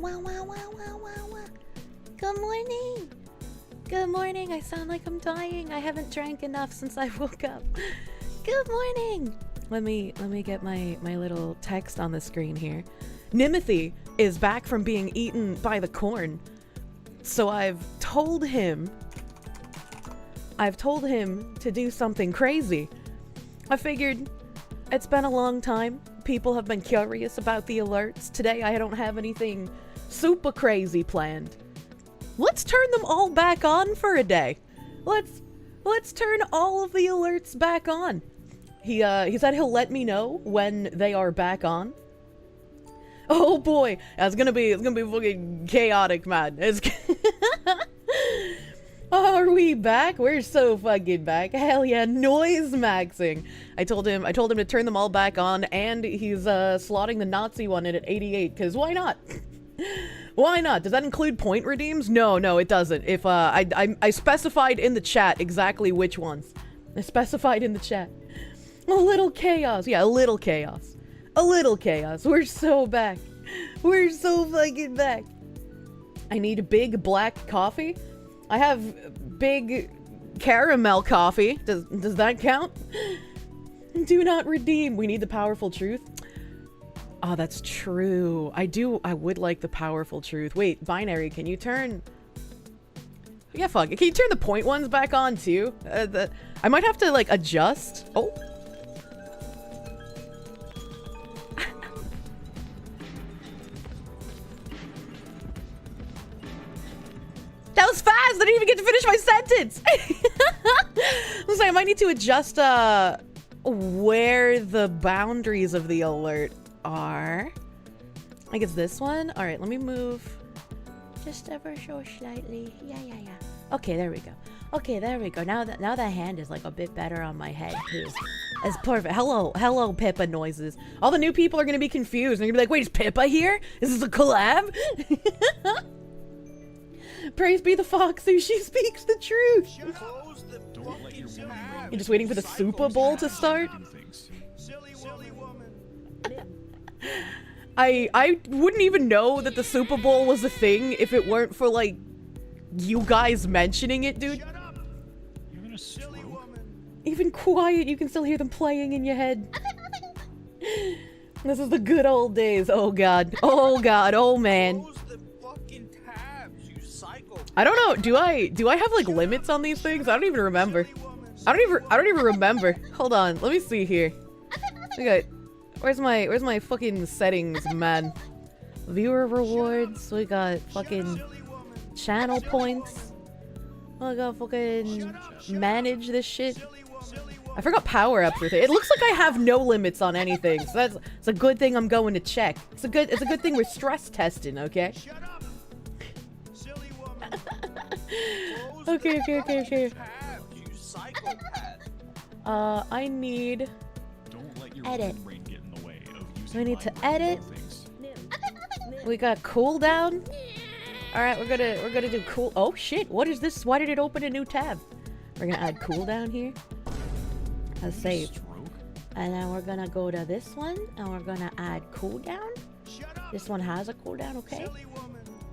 Wow, wow, wow, wow, wow, wow. Good morning. Good morning. I sound like I'm dying. I haven't drank enough since I woke up. Good morning. Let me get my little text on the screen here. Nimothy is back from being eaten by the corn. So I've told him to do something crazy. I figured it's been a long time. People have been curious about the alerts. Today I don't have anything super crazy planned. Let's turn them all back on for a day. Let's turn all of the alerts back on. He said he'll let me know when they are back on. Oh boy, it's gonna be fucking chaotic, man. It's oh, are we back? We're so fucking back. Hell yeah, noise maxing. I told him to turn them all back on, and he's slotting the Nazi one in at 88, cause why not? Why not? Does that include point redeems? No, it doesn't. If I specified in the chat exactly which ones. I specified in the chat. A little chaos. Yeah, a little chaos. A little chaos. We're so back. We're so fucking back. I need big black coffee. I have big caramel coffee. Does that count? Do not redeem. We need the powerful truth. Oh, that's true. I would like the powerful truth. Wait, binary, can you turn... Yeah, fuck it. Can you turn the point ones back on, too? I might have to, like, adjust. Oh. That was fast! I didn't even get to finish my sentence! I was like, I might need to adjust, where the boundaries of the alert are. I guess this one. All right, let me move just ever so slightly. Yeah. Okay, there we go. Okay, there we go. Now that hand is like a bit better on my head too. It's perfect. Hello, Pippa noises. All the new people are gonna be confused. They're gonna be like, wait, is Pippa here? Is this a collab? Praise be the fox who she speaks the truth. You're just waiting for the Super Bowl to start? I wouldn't even know that the Super Bowl was a thing if it weren't for, like, you guys mentioning it, dude. Even quiet, you can still hear them playing in your head. This is the good old days. Oh god. Oh god. Oh man. I don't know. Do I have like limits on these things? I don't even remember. I don't even remember. Hold on. Let me see here. We got... Where's my fucking settings, man? Viewer rewards. We got fucking channel points. I got fucking manage this shit. I forgot power-ups with it. It looks like I have no limits on anything. So it's a good thing I'm going to check. It's a good thing we're stress testing, okay? Okay. I need edit. We need to edit. We got cooldown. All right, we're gonna do cool. Oh shit! What is this? Why did it open a new tab? We're gonna add cooldown here. Let's save. And then we're gonna go to this one, and we're gonna add cooldown. This one has a cooldown, okay?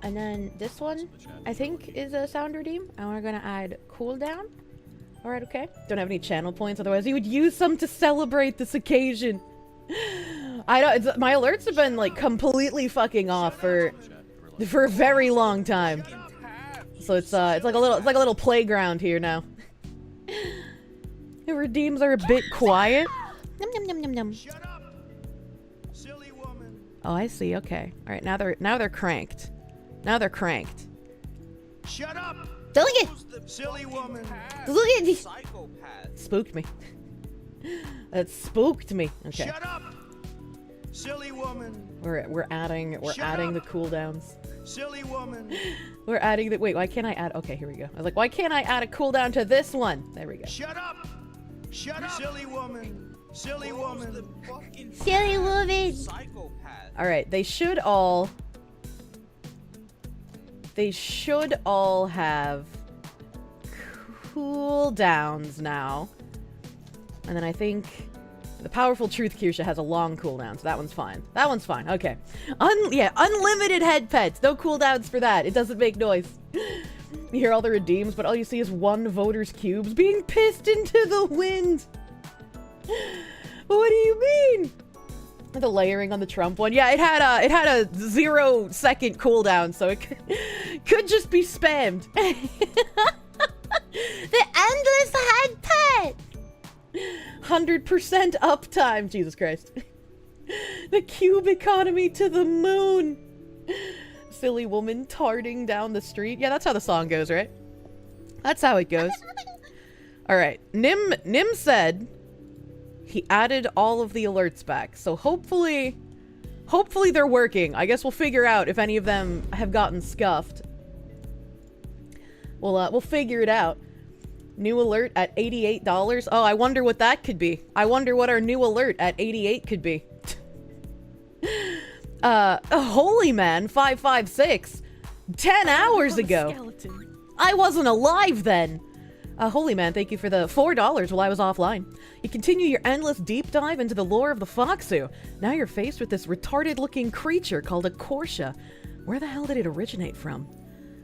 And then this one, I think, is a sound redeem, and we're gonna add cooldown. All right, okay. Don't have any channel points, otherwise you would use some to celebrate this occasion. I don't. My alerts have been like completely fucking off for a very long time. So it's like a little playground here now. The redeems are a bit quiet. Nom nom nom. Oh, I see. Okay. All right. Now they're cranked. Now they're cranked. Shut up! Don't look at silly woman. Look at me. Spooked me. That spooked me. Okay. Shut up! Silly woman. We're adding the cooldowns. Silly woman. We're adding the wait, why can't I add okay, here we go. I was like, why can't I add a cooldown to this one? There we go. Shut up! Shut up! Silly woman. Silly woman. Silly woman. Alright, they should all have cooldowns now. And then I think The powerful truth Kirsche has a long cooldown, so that one's fine. That one's fine. Okay. Yeah, unlimited head pets. No cooldowns for that. It doesn't make noise. You hear all the redeems, but all you see is one voter's cubes being pissed into the wind. What do you mean? The layering on the Trump one. Yeah, it had a 0-second cooldown, so it could just be spammed. The endless head pet. 100% uptime. Jesus Christ. The cube economy to the moon. Silly woman tarting down the street. Yeah, that's how the song goes, right? That's how it goes. Alright. Nim said he added all of the alerts back. So hopefully they're working. I guess we'll figure out if any of them have gotten scuffed. We'll figure it out. New alert at $88. Oh, I wonder what that could be. I wonder what our new alert at 88 could be. Holy man, 556. 10 hours ago. Skeleton. I wasn't alive then. Holy man, thank you for the $4 while I was offline. You continue your endless deep dive into the lore of the Foxu. Now you're faced with this retarded-looking creature called a Kirsche. Where the hell did it originate from?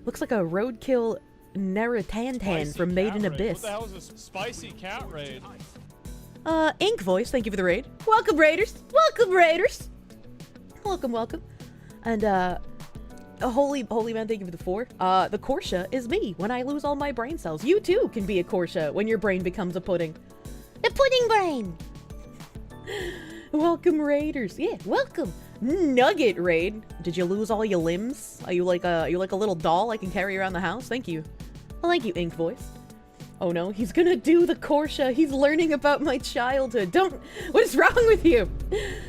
Looks like a roadkill Neratantan from Made in Abyss. What the hell is a spicy cat raid? Ink Voice, thank you for the raid. Welcome, Raiders! Welcome, Raiders! Welcome, welcome. And, holy man, thank you for the 4. The Kirsche is me when I lose all my brain cells. You, too, can be a Kirsche when your brain becomes a pudding. The pudding brain! Welcome, Raiders. Yeah, welcome. Nugget raid. Did you lose all your limbs? Are you like a little doll I can carry around the house? Thank you. Well, thank you, Ink Voice. Oh no, he's gonna do the Kirsche. He's learning about my childhood. What is wrong with you?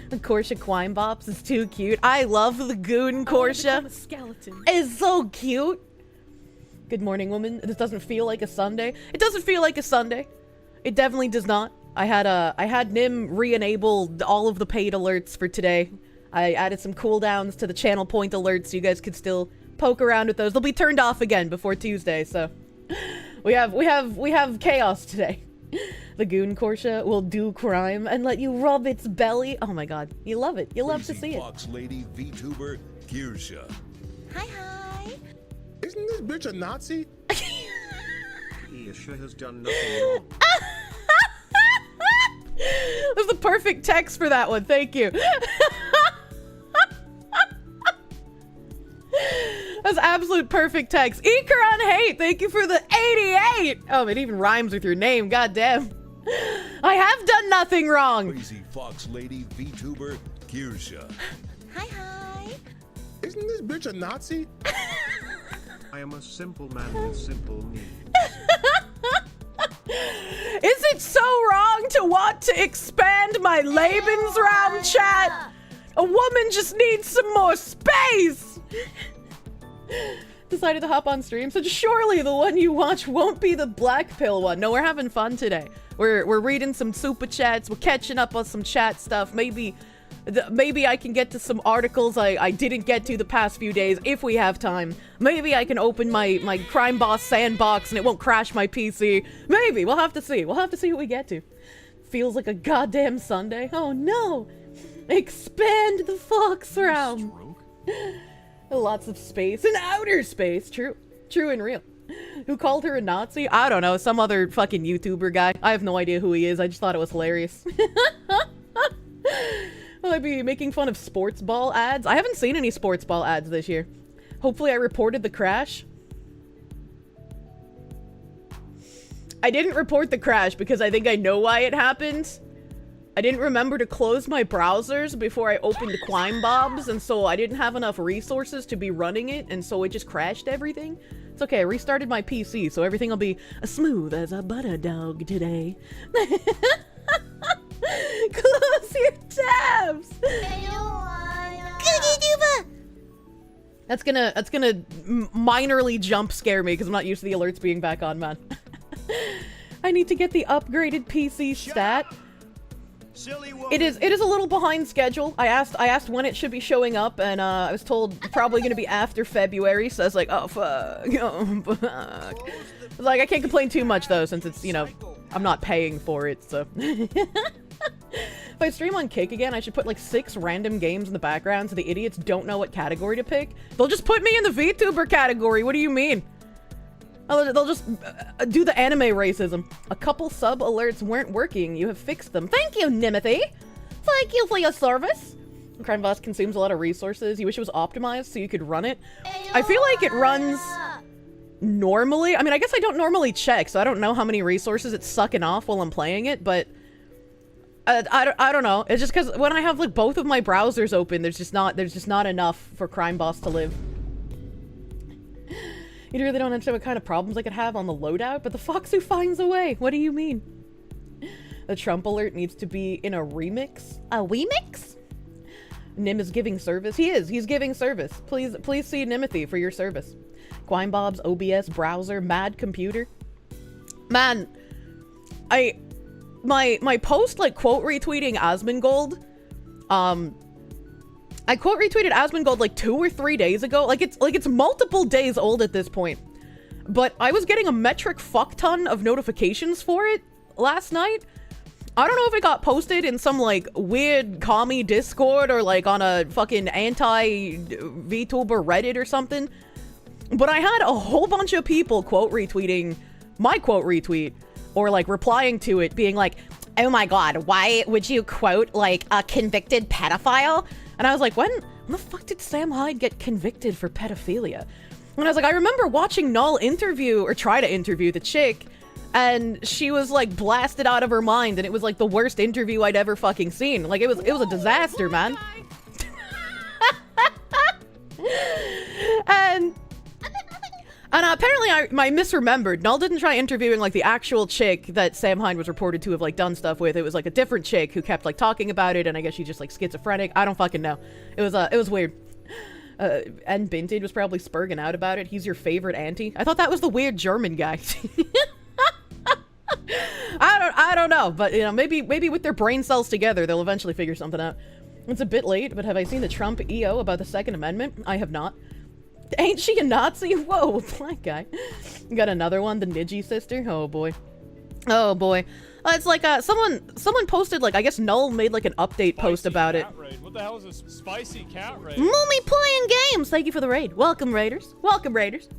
The Kirsche Quime Bops is too cute. I love the goon Kirsche. Skeleton. It's so cute. Good morning, woman. This doesn't feel like a Sunday. It doesn't feel like a Sunday. It definitely does not. I had Nim re-enable all of the paid alerts for today. I added some cooldowns to the channel point alerts so you guys could still poke around with those. They'll be turned off again before Tuesday, so we have chaos today. The goon Kirsche will do crime and let you rub its belly. Oh my god, you love it. You love to see it. Fox Lady VTuber Kirsche. Hi. Isn't this bitch a Nazi? Kirsche has done nothing wrong. That's the perfect text for that one. Thank you. That's absolute perfect text. Ikaron Hate, thank you for the 88. Oh, it even rhymes with your name. God damn. I have done nothing wrong. Crazy Fox Lady VTuber Kirsche. Hi. Isn't this bitch a Nazi? I am a simple man with simple needs. Is it so wrong to want to expand my Lebensraum chat? A woman just needs some more space. Decided to hop on stream, so surely the one you watch won't be the black pill one. No, we're having fun today. We're reading some super chats. We're catching up on some chat stuff. Maybe I can get to some articles I didn't get to the past few days if we have time. Maybe I can open my crime boss sandbox and it won't crash my PC. Maybe. We'll have to see. We'll have to see what we get to. Feels like a goddamn Sunday. Oh no. Expand the Fox realm. Lots of space and outer space. True and real. Who called her a Nazi? I don't know. Some other fucking YouTuber guy. I have no idea who he is. I just thought it was hilarious. Will I be making fun of sports ball ads? I haven't seen any sports ball ads this year. Hopefully I reported the crash. I didn't report the crash because I think I know why it happened. I didn't remember to close my browsers before I opened Quime Bobs, and so I didn't have enough resources to be running it, and so it just crashed everything. It's okay, I restarted my PC, so everything will be as smooth as a butter dog today. Close your tabs! That's gonna minorly jump scare me because I'm not used to the alerts being back on, man. I need to get the upgraded PC stat. Silly woman. It is a little behind schedule. I asked when it should be showing up, and I was told probably gonna be after February, so I was like, oh fuck. Oh, fuck. I was like, I can't complain too much though, since it's, you know, I'm not paying for it, so. If I stream on Kick again, I should put like 6 random games in the background so the idiots don't know what category to pick. They'll just put me in the VTuber category. What do you mean? They'll just do the anime racism. A couple sub alerts weren't working. You have fixed them. Thank you, Nimothy. Thank you for your service. Crime Boss consumes a lot of resources. You wish it was optimized so you could run it. I feel like it runs normally. I mean, I guess I don't normally check, so I don't know how many resources it's sucking off while I'm playing it, but I don't know. It's just because when I have like both of my browsers open, there's just not enough for Crime Boss to live. You really don't understand what kind of problems I could have on the loadout, but the fox who finds a way. What do you mean? The Trump alert needs to be in a remix. A remix? Nim is giving service. He is. He's giving service. Please see Nimothy for your service. Quine Bob's OBS browser, mad computer. Man, my post like quote retweeting Asmongold. I quote retweeted Asmongold like 2 or 3 days ago. Like it's multiple days old at this point. But I was getting a metric fuck ton of notifications for it last night. I don't know if it got posted in some like weird commie Discord or like on a fucking anti-VTuber Reddit or something. But I had a whole bunch of people quote retweeting my quote retweet or like replying to it being like, oh my god, why would you quote like a convicted pedophile? And I was like, when the fuck did Sam Hyde get convicted for pedophilia? And I was like, I remember watching Null interview or try to interview the chick, and she was like blasted out of her mind, and it was like the worst interview I'd ever fucking seen. Like it was a disaster, man. And apparently I misremembered. Null didn't try interviewing like the actual chick that Sam Hyde was reported to have like done stuff with. It was like a different chick who kept like talking about it, and I guess she's just like schizophrenic. I don't fucking know. It was weird. And Binted was probably spurging out about it. He's your favorite auntie. I thought that was the weird German guy. I don't know, but you know, maybe with their brain cells together, they'll eventually figure something out. It's a bit late, but have I seen the Trump EO about the Second Amendment? I have not. Ain't she a Nazi? Whoa, black guy. Got another one, the Niji sister. Oh boy. Oh boy. It's like someone posted, like, I guess Null made like an update post about it. Raid. What the hell is this spicy cat raid? Moomy playing games. Thank you for the raid. Welcome, raiders. Welcome, raiders.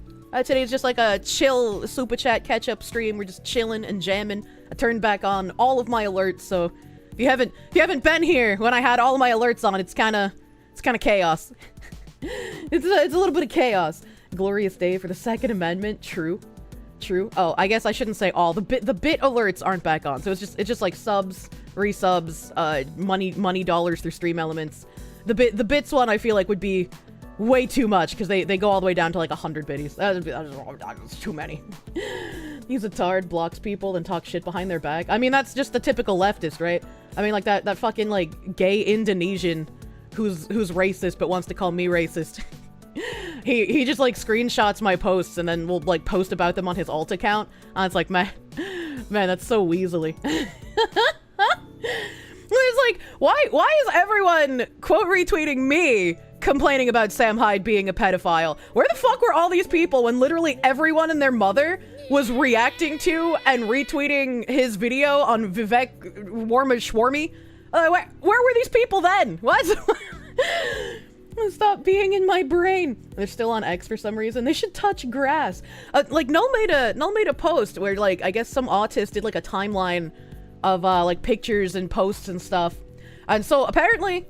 Today's just like a chill super chat catch up stream. We're just chilling and jamming. I turned back on all of my alerts, so if you haven't been here when I had all of my alerts on, it's kind of chaos. It's a little bit of chaos. Glorious day for the Second Amendment. True. Oh, I guess I shouldn't say all. The bit alerts aren't back on, so it's just like subs, resubs, money dollars through stream elements. The bits one I feel like would be way too much because they go all the way down to like 100 biddies. That's too many. He's a tard, blocks people, and talks shit behind their back. I mean, that's just the typical leftist, right? I mean, like that fucking like gay Indonesian who's racist but wants to call me racist. he just like screenshots my posts and then will like post about them on his alt account. And it's like, man, that's so weaselly. It's like, why is everyone quote retweeting me complaining about Sam Hyde being a pedophile? Where the fuck were all these people when literally everyone and their mother was reacting to and retweeting his video on Vivek Warma Schwarmy? Where were these people then? What? Stop being in my brain. They're still on X for some reason. They should touch grass. Like Null made a post where like I guess some autist did like a timeline of like pictures and posts and stuff. And so apparently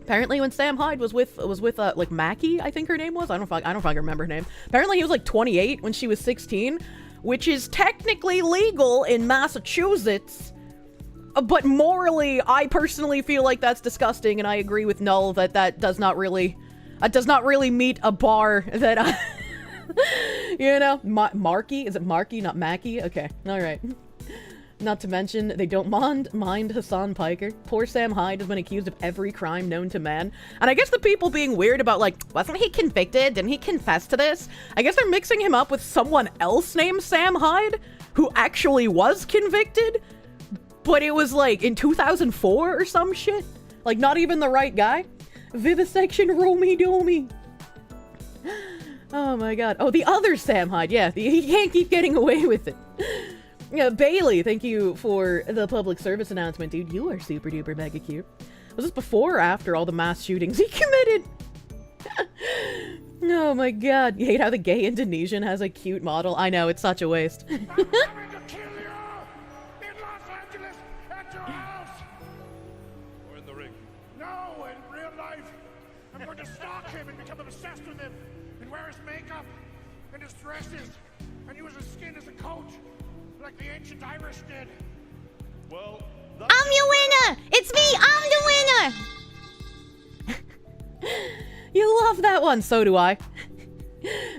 when Sam Hyde was with like Mackie, I think her name was. I don't fucking remember her name. Apparently he was like 28 when she was 16, which is technically legal in Massachusetts. But morally, I personally feel like that's disgusting, and I agree with Null that does not really meet a bar that you know, Marky? Is it Marky, not Mackie? Okay, all right. Not to mention, they don't mind Hassan Piker. Poor Sam Hyde has been accused of every crime known to man. And I guess the people being weird about, like, wasn't he convicted? Didn't he confess to this? I guess they're mixing him up with someone else named Sam Hyde, who actually was convicted, but it was, like, in 2004 or some shit. Like, not even the right guy. Vivisection Romy Domy. Oh my god. Oh, the other Sam Hyde. Yeah, he can't keep getting away with it. Yeah, Bailey, thank you for the public service announcement, dude. You are super duper mega cute. Was this before or after all the mass shootings he committed? Oh my god. You hate how the gay Indonesian has a cute model? I know, it's such a waste. I'm coming to kill you in Los Angeles at your house. Or in the ring. No, in real life. I'm going to stalk him and become obsessed with him and wear his makeup and his dresses and use his skin as a coat like the ancient Irish did. Well, I'm your winner! It's me! I'm the winner! You love that one, so do I.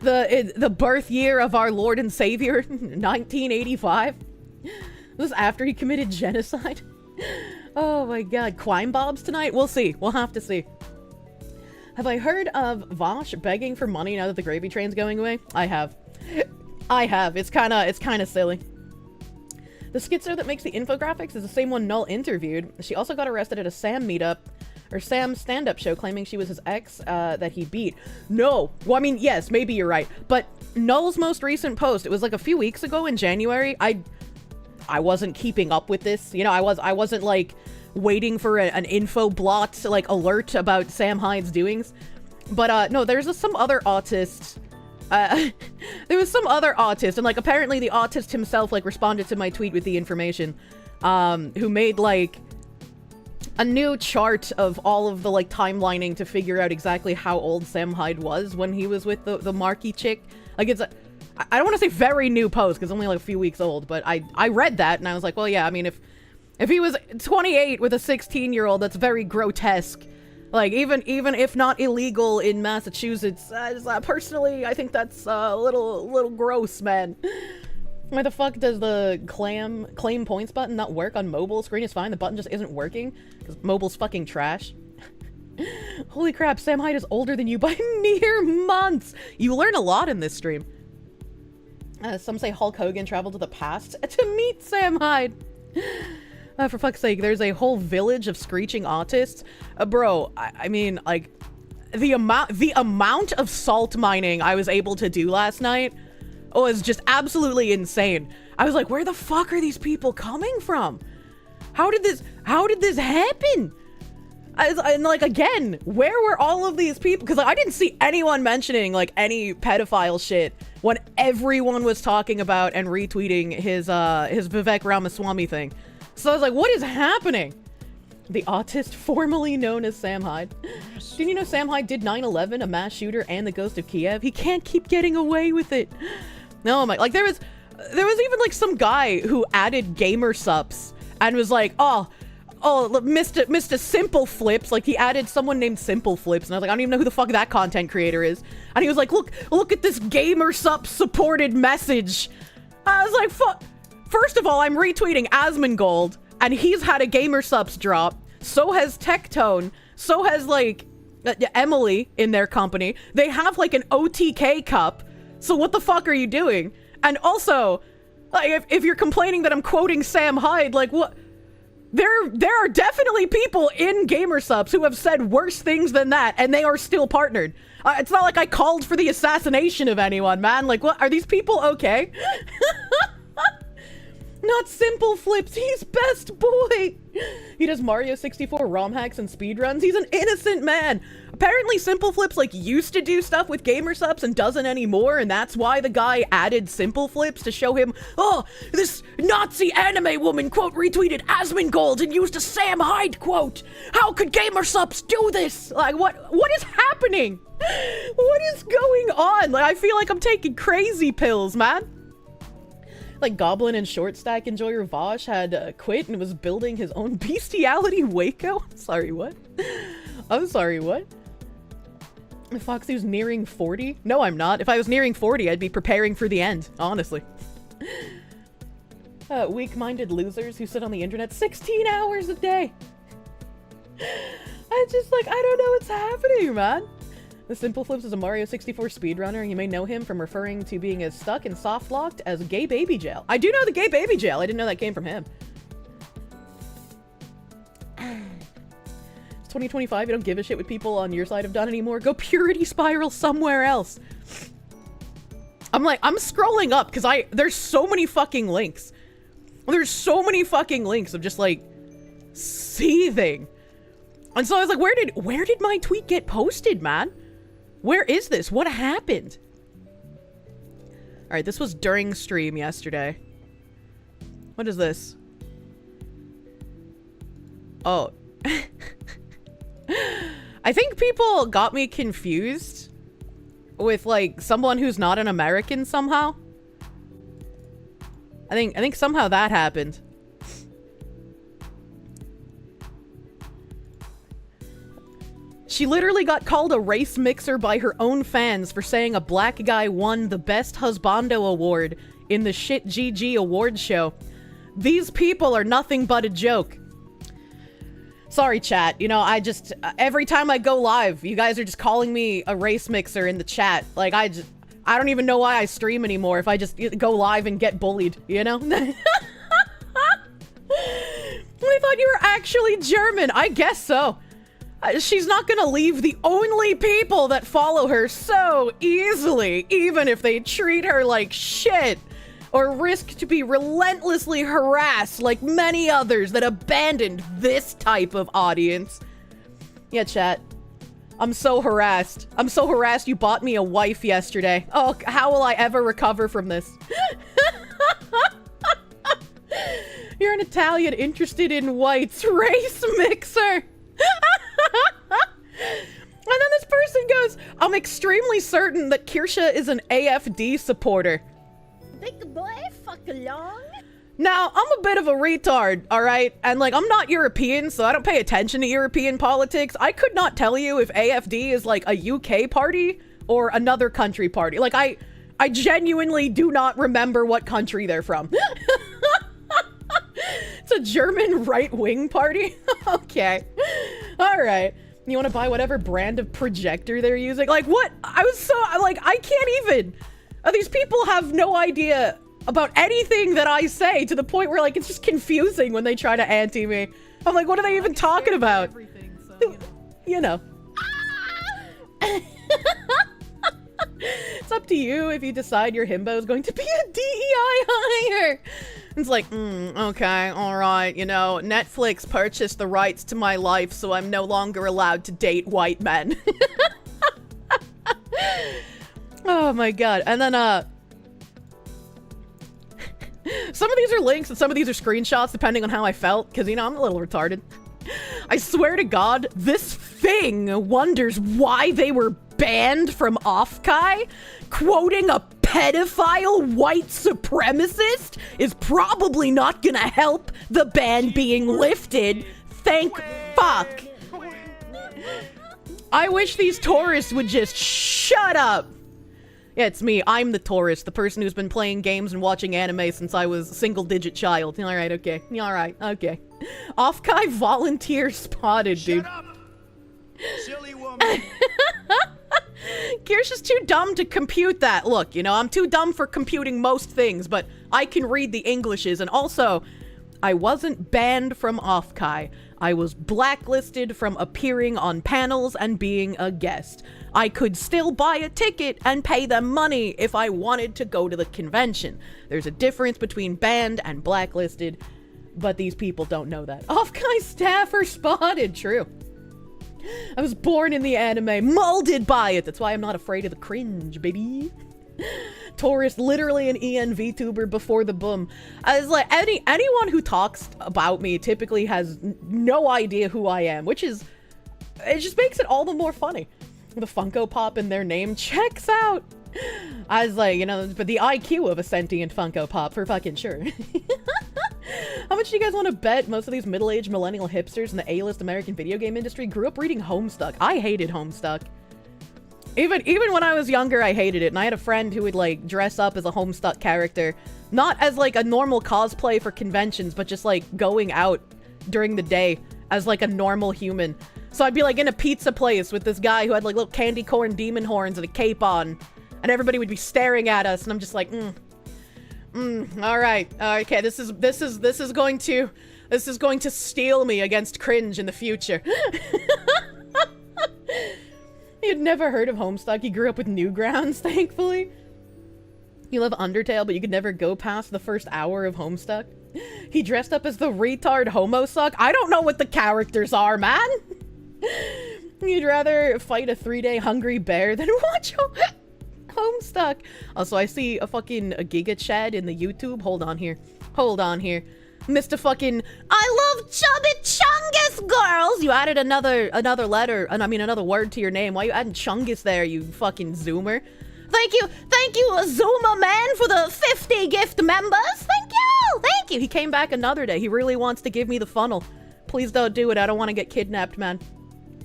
The birth year of our Lord and Savior, 1985. This is after he committed genocide. Oh my god, cwime bobs tonight? We'll see. We'll have to see. Have I heard of Vosh begging for money now that the gravy train's going away? I have. I have. It's kinda silly. The schizo that makes the infographics is the same one Null interviewed. She also got arrested at a Sam meetup, or Sam stand-up show, claiming she was his ex that he beat. No. Well, I mean, yes, maybe you're right. But Null's most recent post, it was like a few weeks ago in January. I wasn't keeping up with this. You know, I wasn't like waiting for an info blot like alert about Sam Hyde's doings. But no, there's some other autist. There was some other autist, and like apparently the autist himself like responded to my tweet with the information, who made like a new chart of all of the like timelining to figure out exactly how old Sam Hyde was when he was with the Marky chick. Like it's I don't want to say very new post because only like a few weeks old, but I read that and I was like, well, yeah, I mean, if he was 28 with a 16-year-old, that's very grotesque. Like, even if not illegal in Massachusetts, personally, I think that's a little gross, man. Why the fuck does the claim points button not work on mobile? Screen is fine, the button just isn't working? Because mobile's fucking trash. Holy crap, Sam Hyde is older than you by mere months! You learn a lot in this stream. Some say Hulk Hogan traveled to the past to meet Sam Hyde. For fuck's sake, there's a whole village of screeching autists. Bro, I mean, like, the amount of salt mining I was able to do last night was just absolutely insane. I was like, where the fuck are these people coming from? How did this happen? And like, again, where were all of these people? Because like, I didn't see anyone mentioning like any pedophile shit when everyone was talking about and retweeting his Vivek Ramaswamy thing. So I was like, what is happening? The autist formerly known as Sam Hyde. Didn't you know Sam Hyde did 9/11, a mass shooter, and the Ghost of Kiev? He can't keep getting away with it. No, like there was even like some guy who added gamer subs and was like, oh, Mr. Simple Flips. Like he added someone named Simple Flips, and I was like, I don't even know who the fuck that content creator is. And he was like, look at this gamer sub supported message. I was like, fuck. First of all, I'm retweeting Asmongold, and he's had a gamer subs drop. So has Tectone. So has, like, Emily in their company. They have, like, an OTK cup. So what the fuck are you doing? And also, like, if you're complaining that I'm quoting Sam Hyde, like, what? There are definitely people in gamer subs who have said worse things than that, and they are still partnered. It's not like I called for the assassination of anyone, man. Like, what? Are these people okay? Not Simple Flips, he's best boy! He does Mario 64 ROM hacks and speedruns. He's an innocent man! Apparently Simple Flips, like, used to do stuff with gamer subs and doesn't anymore, and that's why the guy added Simple Flips to show him, oh, this Nazi anime woman, quote, retweeted Asmongold and used a Sam Hyde quote! How could gamer subs do this? Like, what is happening? What is going on? Like, I feel like I'm taking crazy pills, man. Like Goblin and Short Stack Enjoyer Vosh had quit and was building his own bestiality Waco. Sorry, what? I'm sorry, what? Foxy was nearing 40? No, I'm not. If I was nearing 40, I'd be preparing for the end, honestly. Weak-minded losers who sit on the internet 16 hours a day. I just like, I don't know what's happening, man. The Simple Flips is a Mario 64 speedrunner. You may know him from referring to being as stuck and soft-locked as Gay Baby Jail. I do know the Gay Baby Jail. I didn't know that came from him. It's 2025. You don't give a shit what people on your side have done anymore. Go purity spiral somewhere else. I'm scrolling up because there's so many fucking links. There's so many fucking links of just like seething. And so I was like, where did my tweet get posted, man? Where is this? What happened? All right, this was during stream yesterday. What is this? Oh. I think people got me confused with like someone who's not an American somehow. I think somehow that happened. She literally got called a race mixer by her own fans for saying a black guy won the Best Husbando Award in the Shit GG award show. These people are nothing but a joke. Sorry, chat. You know, I just... every time I go live, you guys are just calling me a race mixer in the chat. Like, I don't even know why I stream anymore if I just go live and get bullied, you know? I thought you were actually German. I guess so. She's not gonna leave the only people that follow her so easily, even if they treat her like shit, or risk to be relentlessly harassed like many others that abandoned this type of audience. Yeah, chat. I'm so harassed. I'm so harassed you bought me a wife yesterday. Oh, how will I ever recover from this? You're an Italian interested in whites. Race mixer. And then this person goes, I'm extremely certain that Kirsche is an AFD supporter. Big boy, fuck along. Now, I'm a bit of a retard, alright? And like, I'm not European, so I don't pay attention to European politics. I could not tell you if AFD is like a UK party or another country party. Like, I genuinely do not remember what country they're from. It's a German right-wing party? Okay. Alright. You want to buy whatever brand of projector they're using? Like, what? I was so... like, I can't even... these people have no idea about anything that I say, to the point where, like, it's just confusing when they try to anti me. I'm like, what are they even talking about? Everything, so, you know. It's up to you if you decide your himbo is going to be a DEI hire. It's like, okay, alright, you know, Netflix purchased the rights to my life, so I'm no longer allowed to date white men. Oh my god. And then, some of these are links and some of these are screenshots, depending on how I felt, because, you know, I'm a little retarded. I swear to God, this thing wonders why they were banned from Offkai. Quoting a pedophile white supremacist is probably not gonna help the ban being lifted. Thank fuck. I wish these tourists would just shut up. Yeah, it's me. I'm the tourist, the person who's been playing games and watching anime since I was a single-digit child. Alright, okay. Alright, okay. Offkai volunteer spotted, dude. Shut up, silly woman. Kirsche's too dumb to compute that. Look, you know, I'm too dumb for computing most things, but I can read the Englishes, and also, I wasn't banned from Offkai. I was blacklisted from appearing on panels and being a guest. I could still buy a ticket and pay them money if I wanted to go to the convention. There's a difference between banned and blacklisted, but these people don't know that. Offkai staff are spotted, true. I was born in the anime, molded by it. That's why I'm not afraid of the cringe, baby. Tourist, literally an EN VTuber before the boom. I was like, anyone who talks about me typically has no idea who I am, which is, it just makes it all the more funny. The Funko Pop in their name checks out. I was like, you know, but the IQ of a sentient Funko Pop for fucking sure. How much do you guys want to bet most of these middle-aged millennial hipsters in the A-list American video game industry grew up reading Homestuck? I hated Homestuck. Even when I was younger, I hated it. And I had a friend who would, like, dress up as a Homestuck character. Not as, like, a normal cosplay for conventions, but just, like, going out during the day as, like, a normal human. So I'd be, like, in a pizza place with this guy who had, like, little candy corn demon horns and a cape on. And everybody would be staring at us, and I'm just like, all right, okay, this is going to steel me against cringe in the future. He had never heard of Homestuck. He grew up with Newgrounds, thankfully. You love Undertale, but you could never go past the first hour of Homestuck. He dressed up as the retard Homosuck. I don't know what the characters are, man. You'd rather fight a 3-day hungry bear than watch Homestuck. Also, I see a Giga Chad in the YouTube. Hold on here. Mr. fucking I love Chubby Chungus girls. You added another letter, another word to your name. Why are you adding Chungus there, you fucking Zoomer? Thank you, Zoomer man, for the 50 gift members. Thank you. He came back another day. He really wants to give me the funnel. Please don't do it. I don't want to get kidnapped, man.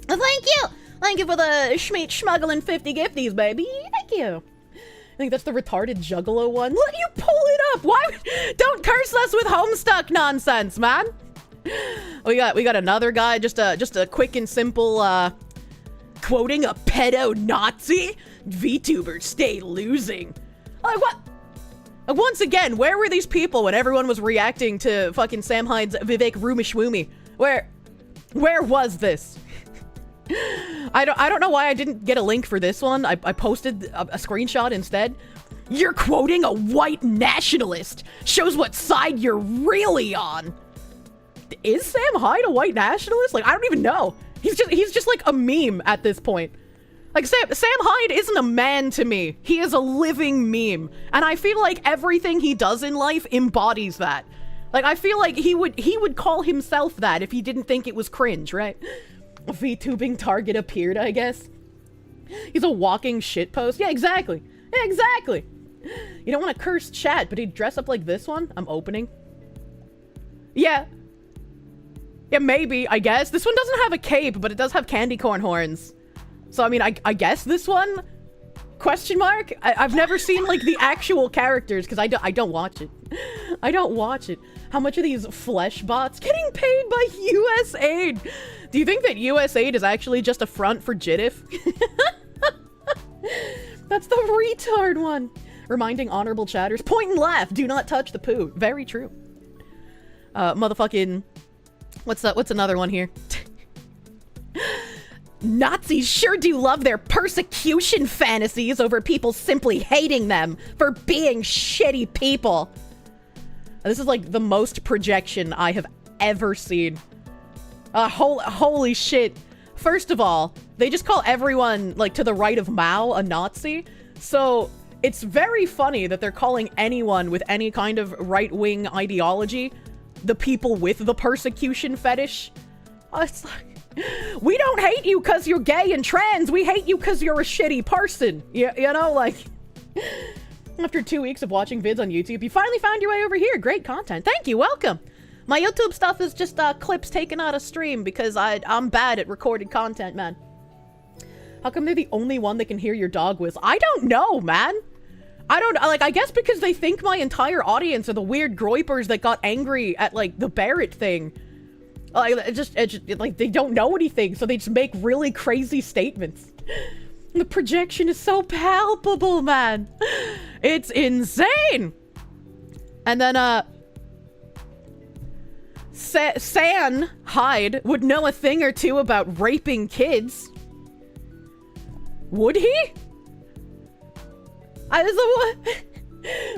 Thank you for the schmeat schmuggling 50 gifties, baby. Thank you. I think that's the retarded Juggalo one. Let you pull it up. Why? Don't curse us with Homestuck nonsense, man. We got another guy. Just a quick and simple quoting a pedo Nazi. VTubers stay losing. Like what? Once again, where were these people when everyone was reacting to fucking Sam Hyde's Vivek Rumishwumi? Where was this? I don't know why I didn't get a link for this one. I posted a screenshot instead. You're quoting a white nationalist. Shows what side you're really on. Is Sam Hyde a white nationalist? Like, I don't even know. He's just like a meme at this point. Like, Sam Hyde isn't a man to me. He is a living meme. And I feel like everything he does in life embodies that. Like, I feel like he would call himself that if he didn't think it was cringe, right? VTubing target appeared, I guess. He's a walking shitpost. Yeah, exactly. You don't want to curse chat, but he'd dress up like this one. I'm opening. Yeah, maybe, I guess. This one doesn't have a cape, but it does have candy corn horns. So, I mean, I guess this one? Question mark? I've never seen, like, the actual characters, because I don't watch it. I don't watch it. How much are these flesh bots getting paid by USAID? Do you think that USAID is actually just a front for JITIF? That's the retard one. Reminding honorable chatters, point and laugh, do not touch the poo. Very true. Motherfucking... What's another one here? Nazis sure do love their persecution fantasies over people simply hating them for being shitty people. This is like the most projection I have ever seen. Holy shit. First of all, they just call everyone, like, to the right of Mao a Nazi. So it's very funny that they're calling anyone with any kind of right-wing ideology the people with the persecution fetish. It's like, we don't hate you because you're gay and trans. We hate you because you're a shitty person. You know, like... After 2 weeks of watching vids on YouTube, you finally found your way over here. Great content. Thank you. Welcome. My YouTube stuff is just clips taken out of stream because I'm bad at recorded content, man. How come they're the only one that can hear your dog whistle? I don't know, man. I guess because they think my entire audience are the weird groypers that got angry at, like, the Barrett thing. Like, like, they don't know anything, so they just make really crazy statements. The projection is so palpable, man. It's insane. And then, San Hyde would know a thing or two about raping kids. Would he?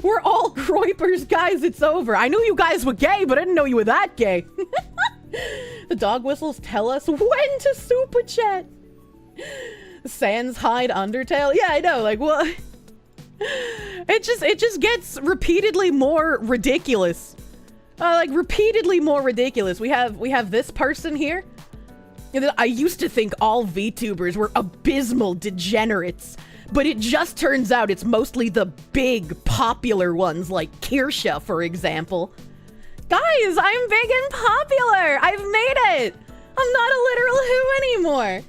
We're all groypers, guys. It's over. I knew you guys were gay, but I didn't know you were that gay. The dog whistles tell us when to super chat. Sans Hyde Undertale? Yeah, I know, like, what? It just gets repeatedly more ridiculous. Like, repeatedly more ridiculous. We have this person here. I used to think all VTubers were abysmal degenerates, but it just turns out it's mostly the big, popular ones, like Kirsche, for example. Guys, I'm big and popular! I've made it! I'm not a literal who anymore!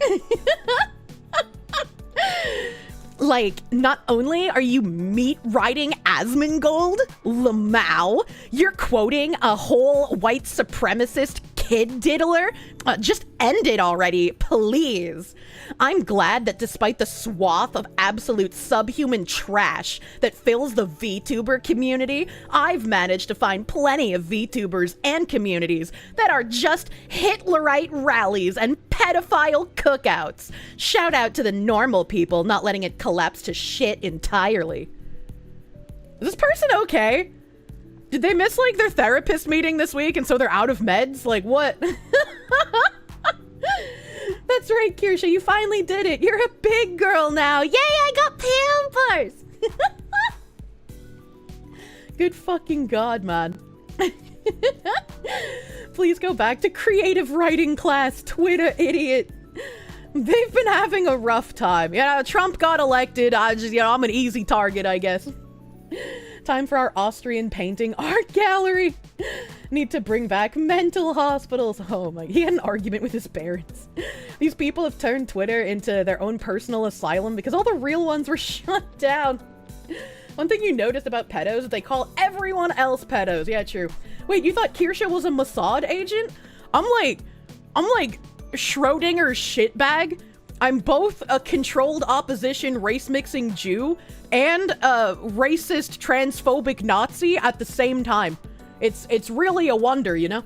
Like, not only are you meat-riding Asmongold, Lamau, you're quoting a whole white supremacist kid diddler? Just end it already, please. I'm glad that despite the swath of absolute subhuman trash that fills the VTuber community, I've managed to find plenty of VTubers and communities that are just Hitlerite rallies and pedophile cookouts. Shout out to the normal people not letting it collapse to shit entirely. Is this person okay? Did they miss, like, their therapist meeting this week and so they're out of meds? Like, what? That's right, Kirsche, you finally did it. You're a big girl now. Yay, I got Pampers! Good fucking god, man. Please go back to creative writing class, Twitter idiot. They've been having a rough time. Yeah, Trump got elected. I'm an easy target, I guess. Time for our Austrian painting art gallery. Need to bring back mental hospitals. Oh my, he had an argument with his parents. These people have turned Twitter into their own personal asylum because all the real ones were shut down. One thing you noticed about pedos is they call everyone else pedos. Yeah, true. Wait, you thought Kirsche was a Mossad agent? I'm like Schrodinger's shitbag. I'm both a controlled opposition race-mixing Jew and a racist transphobic Nazi at the same time. It's really a wonder, you know?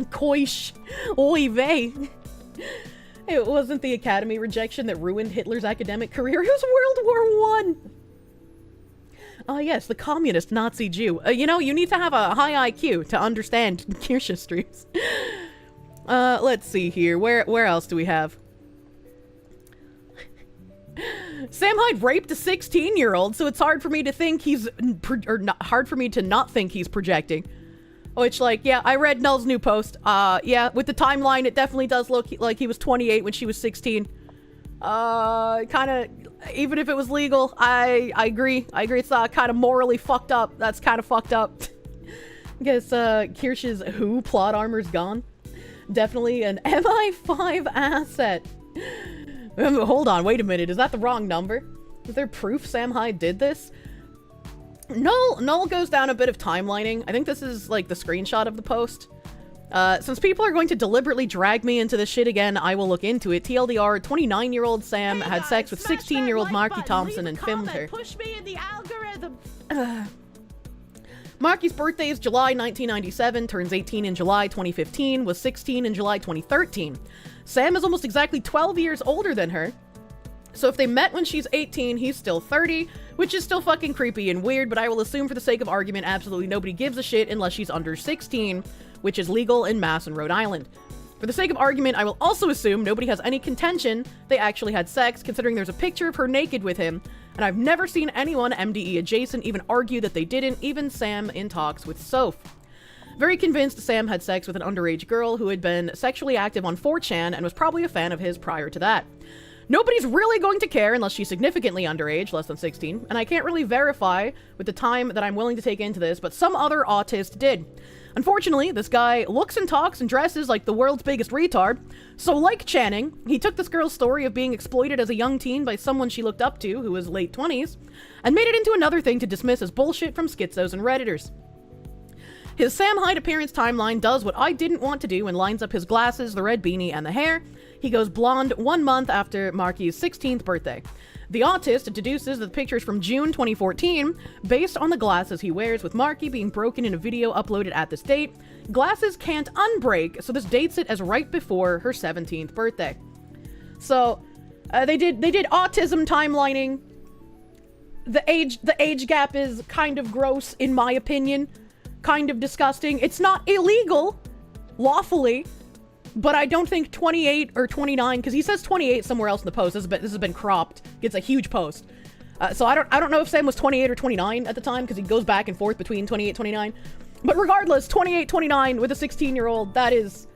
Koish. Oy vey. It wasn't the Academy rejection that ruined Hitler's academic career. It was World War I. Ah, yes, the communist Nazi Jew. You know, you need to have a high IQ to understand Kirsche streams. Let's see here. Where else do we have? Sam Hyde raped a 16-year-old, so it's hard for me to think he's... hard for me to not think he's projecting. Which, like, yeah, I read Null's new post. Yeah, with the timeline, it definitely does look like he was 28 when she was 16. Kinda... Even if it was legal, I agree. I agree it's kind of morally fucked up. That's kind of fucked up. I guess, Kirsch's Who plot armor's gone. Definitely an MI5 asset. Hold on, wait a minute. Is that the wrong number? Is there proof Sam Hyde did this? Null goes down a bit of timelining. I think this is, like, the screenshot of the post. Since people are going to deliberately drag me into this shit again, I will look into it. TLDR, 29-year-old Sam had sex with 16-year-old Marky Thompson and filmed her. Push me in the algorithm. Marky's birthday is July 1997, turns 18 in July 2015, was 16 in July 2013. Sam is almost exactly 12 years older than her. So if they met when she's 18, he's still 30, which is still fucking creepy and weird, but I will assume for the sake of argument, absolutely nobody gives a shit unless she's under 16, which is legal in Mass and Rhode Island. For the sake of argument, I will also assume nobody has any contention they actually had sex, considering there's a picture of her naked with him, and I've never seen anyone MDE adjacent even argue that they didn't, even Sam in talks with Soph. Very convinced Sam had sex with an underage girl who had been sexually active on 4chan and was probably a fan of his prior to that. Nobody's really going to care unless she's significantly underage, less than 16, and I can't really verify with the time that I'm willing to take into this, but some other autist did. Unfortunately, this guy looks and talks and dresses like the world's biggest retard, so like Channing, he took this girl's story of being exploited as a young teen by someone she looked up to who was late 20s, and made it into another thing to dismiss as bullshit from schizos and Redditors. His Sam Hyde appearance timeline does what I didn't want to do and lines up his glasses, the red beanie, and the hair. He goes blonde 1 month after Marky's 16th birthday. The autist deduces that the picture is from June 2014, based on the glasses he wears, with Marky being broken in a video uploaded at this date. Glasses can't unbreak, so this dates it as right before her 17th birthday. So, they did autism timelining. The age gap is kind of gross, in my opinion. Kind of disgusting. It's not illegal, lawfully, but I don't think 28 or 29, because he says 28 somewhere else in the post. This has been cropped. It's a huge post. So I don't know if Sam was 28 or 29 at the time, because he goes back and forth between 28 and 29. But regardless, 28, 29 with a 16-year-old, that is,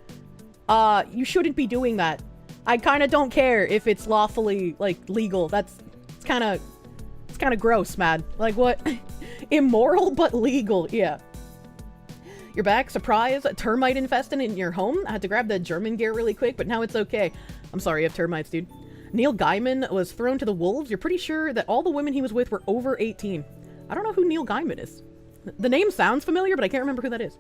you shouldn't be doing that. I kind of don't care if it's lawfully, like, legal. It's kind of gross, man. Like, what? Immoral, but legal, yeah. You're back, surprise, a termite infested in your home? I had to grab the German gear really quick, but now it's okay. I'm sorry, you have termites, dude. Neil Gaiman was thrown to the wolves. You're pretty sure that all the women he was with were over 18. I don't know who Neil Gaiman is. The name sounds familiar, but I can't remember who that is.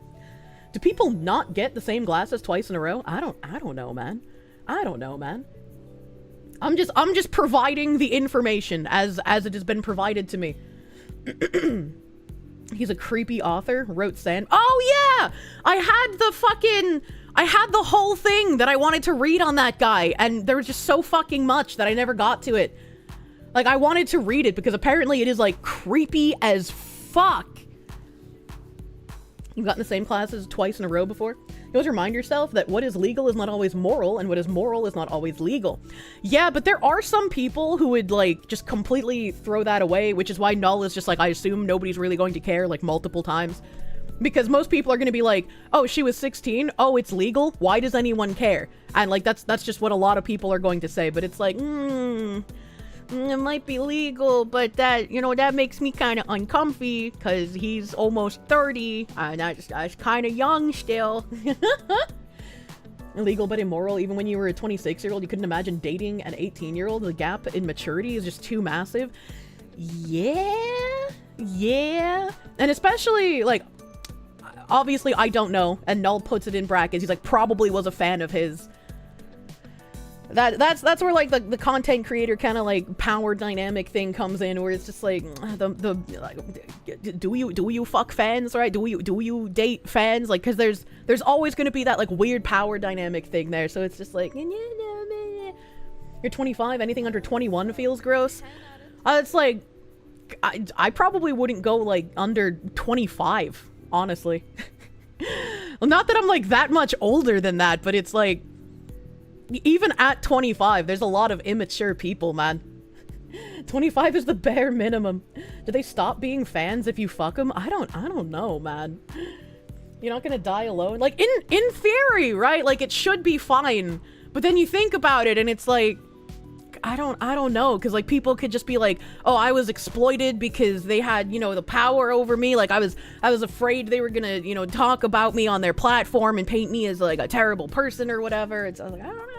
Do people not get the same glasses twice in a row? I don't know, man. I don't know, man. I'm just providing the information as it has been provided to me. He's a creepy author, wrote Sand. Oh yeah! I had the whole thing that I wanted to read on that guy, and there was just so fucking much that I never got to it. Like, I wanted to read it because apparently it is, like, creepy as fuck. You've gotten the same classes twice in a row before? You always remind yourself that what is legal is not always moral, and what is moral is not always legal. Yeah, but there are some people who would, like, just completely throw that away, which is why null is just, like, I assume nobody's really going to care, like, multiple times. Because most people are going to be like, oh, she was 16, oh, it's legal, why does anyone care? And, like, that's just what a lot of people are going to say, but it's like, it might be legal, but that, you know, that makes me kind of uncomfy, because he's almost 30, and that's kind of young still. Illegal but immoral. Even when you were a 26-year-old, you couldn't imagine dating an 18-year-old. The gap in maturity is just too massive. Yeah. And especially, like, obviously, I don't know, and Null puts it in brackets. He's like, probably was a fan of his. That's where, like, the content creator kind of, like, power dynamic thing comes in, where it's just like, like, do you fuck fans, right? Do you date fans? Like, because there's always going to be that, like, weird power dynamic thing there. So it's just like, you're 25, anything under 21 feels gross. It's like, I probably wouldn't go, like, under 25, honestly. Well, not that I'm, like, that much older than that, but it's like, even at 25, there's a lot of immature people, man. 25 is the bare minimum. Do they stop being fans if you fuck them? I don't know, man. You're not gonna die alone? Like, in theory, right? Like, it should be fine. But then you think about it, and it's like, I don't know, because, like, people could just be like, oh, I was exploited because they had, you know, the power over me. Like, I was afraid they were gonna, you know, talk about me on their platform and paint me as, like, a terrible person or whatever. It's like, I don't know.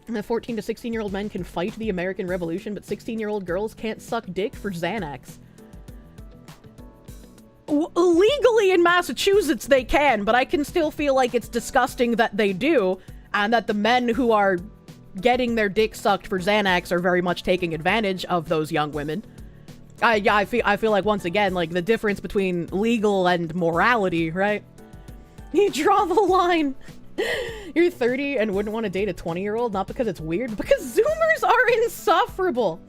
And the 14 to 16-year-old men can fight the American Revolution, but 16-year-old girls can't suck dick for Xanax. Legally in Massachusetts, they can, but I can still feel like it's disgusting that they do. And that the men who are getting their dick sucked for Xanax are very much taking advantage of those young women. I feel like, once again, like, the difference between legal and morality, right? You draw the line. You're 30 and wouldn't want to date a 20-year-old, not because it's weird, but because Zoomers are insufferable.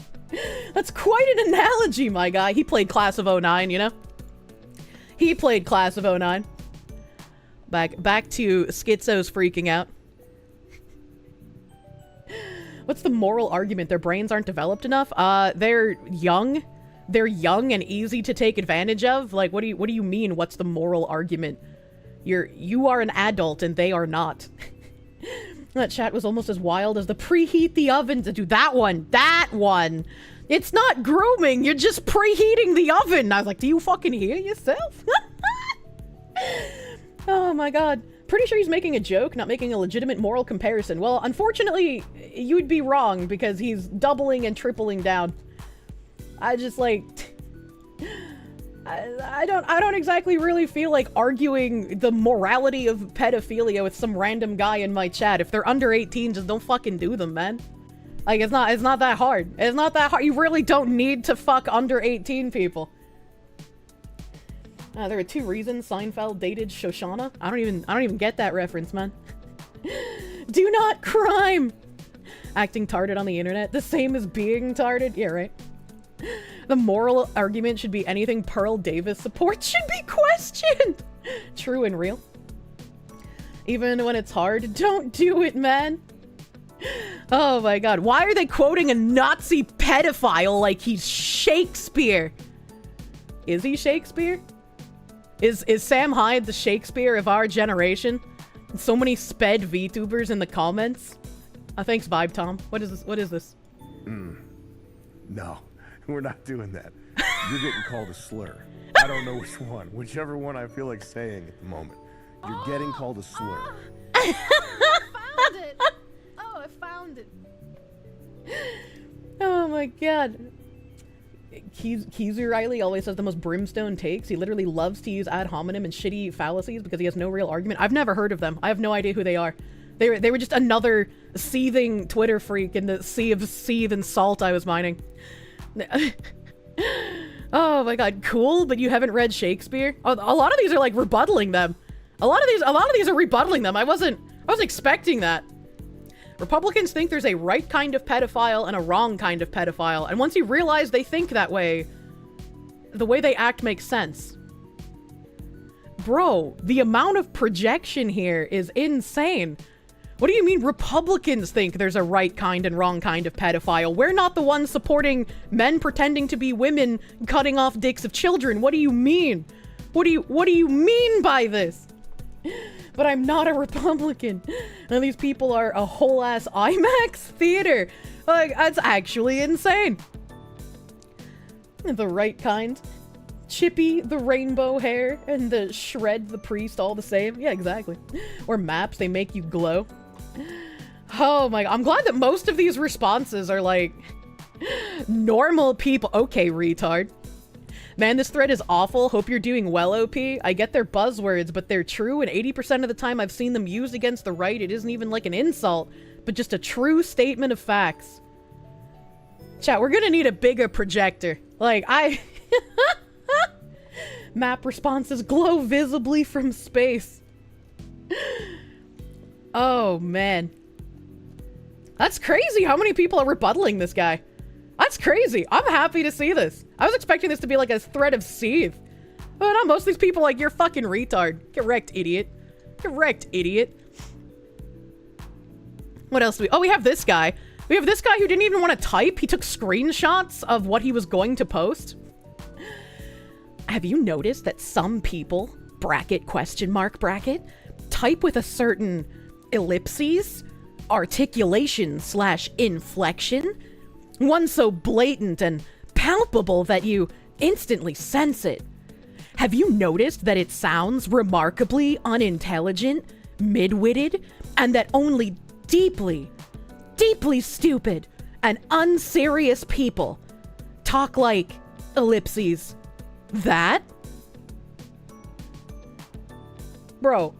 That's quite an analogy, my guy. He played Class of 09, you know? He played Class of 09. Back to Schizo's freaking out. What's the moral argument? Their brains aren't developed enough? They're young. They're young and easy to take advantage of. Like, what do you mean? What's the moral argument? You are an adult and they are not. That chat was almost as wild as the preheat the oven to do that one. It's not grooming. You're just preheating the oven. I was like, do you fucking hear yourself? Oh my god. Pretty sure he's making a joke, not making a legitimate moral comparison. Well, unfortunately, you'd be wrong because he's doubling and tripling down. I just, like, I don't exactly really feel like arguing the morality of pedophilia with some random guy in my chat. If they're under 18, just don't fucking do them, man. Like, it's not that hard. It's not that hard. You really don't need to fuck under 18 people. There were 2 reasons Seinfeld dated Shoshana. I don't even get that reference, man. Do not crime! Acting tarded on the internet. The same as being tarded? Yeah, right. The moral argument should be anything Pearl Davis supports should be questioned! True and real. Even when it's hard, don't do it, man! Oh my god. Why are they quoting a Nazi pedophile like he's Shakespeare? Is he Shakespeare? Is Sam Hyde the Shakespeare of our generation? So many sped VTubers in the comments. Thanks, Vibe Tom. What is this? No, we're not doing that. You're getting called a slur. I don't know which one. Whichever one I feel like saying at the moment. You're getting called a slur. I found it. Oh, I found it. Oh my god. Keezer Riley always has the most brimstone takes. He literally loves to use ad hominem and shitty fallacies because he has no real argument. I've never heard of them. I have no idea who they are. They were just another seething Twitter freak in the sea of seethe and salt I was mining. Oh my god, cool, but you haven't read Shakespeare? A lot of these are like rebuttaling them. A lot of these are rebuttaling them. I wasn't expecting that. Republicans think there's a right kind of pedophile and a wrong kind of pedophile, and once you realize they think that way, the way they act makes sense. Bro, the amount of projection here is insane. What do you mean Republicans think there's a right kind and wrong kind of pedophile? We're not the ones supporting men pretending to be women cutting off dicks of children. What do you mean? What do you mean by this? But I'm not a Republican. And these people are a whole ass IMAX theater. Like, that's actually insane. The right kind. Chippy, the rainbow hair, and the Shred, the priest, all the same. Yeah, exactly. Or maps, they make you glow. Oh my god, I'm glad that most of these responses are like normal people. Okay, retard. Man, this thread is awful. Hope you're doing well, OP. I get their buzzwords, but they're true, and 80% of the time I've seen them used against the right, it isn't even like an insult, but just a true statement of facts. Chat, we're gonna need a bigger projector. Like, map responses glow visibly from space. Oh, man. That's crazy how many people are rebuttaling this guy. That's crazy. I'm happy to see this. I was expecting this to be like a thread of seethe. But no, most of these people are like, you're fucking retard. Get wrecked, idiot. Get wrecked, idiot. What else do we... Oh, we have this guy. We have this guy who didn't even want to type. He took screenshots of what he was going to post. Have you noticed that some people, bracket, question mark, bracket, type with a certain ellipses, articulation / inflection? One so blatant and palpable that you instantly sense it. Have you noticed that it sounds remarkably unintelligent, mid-witted, and that only deeply, deeply stupid and unserious people talk like ellipses? That? Bro.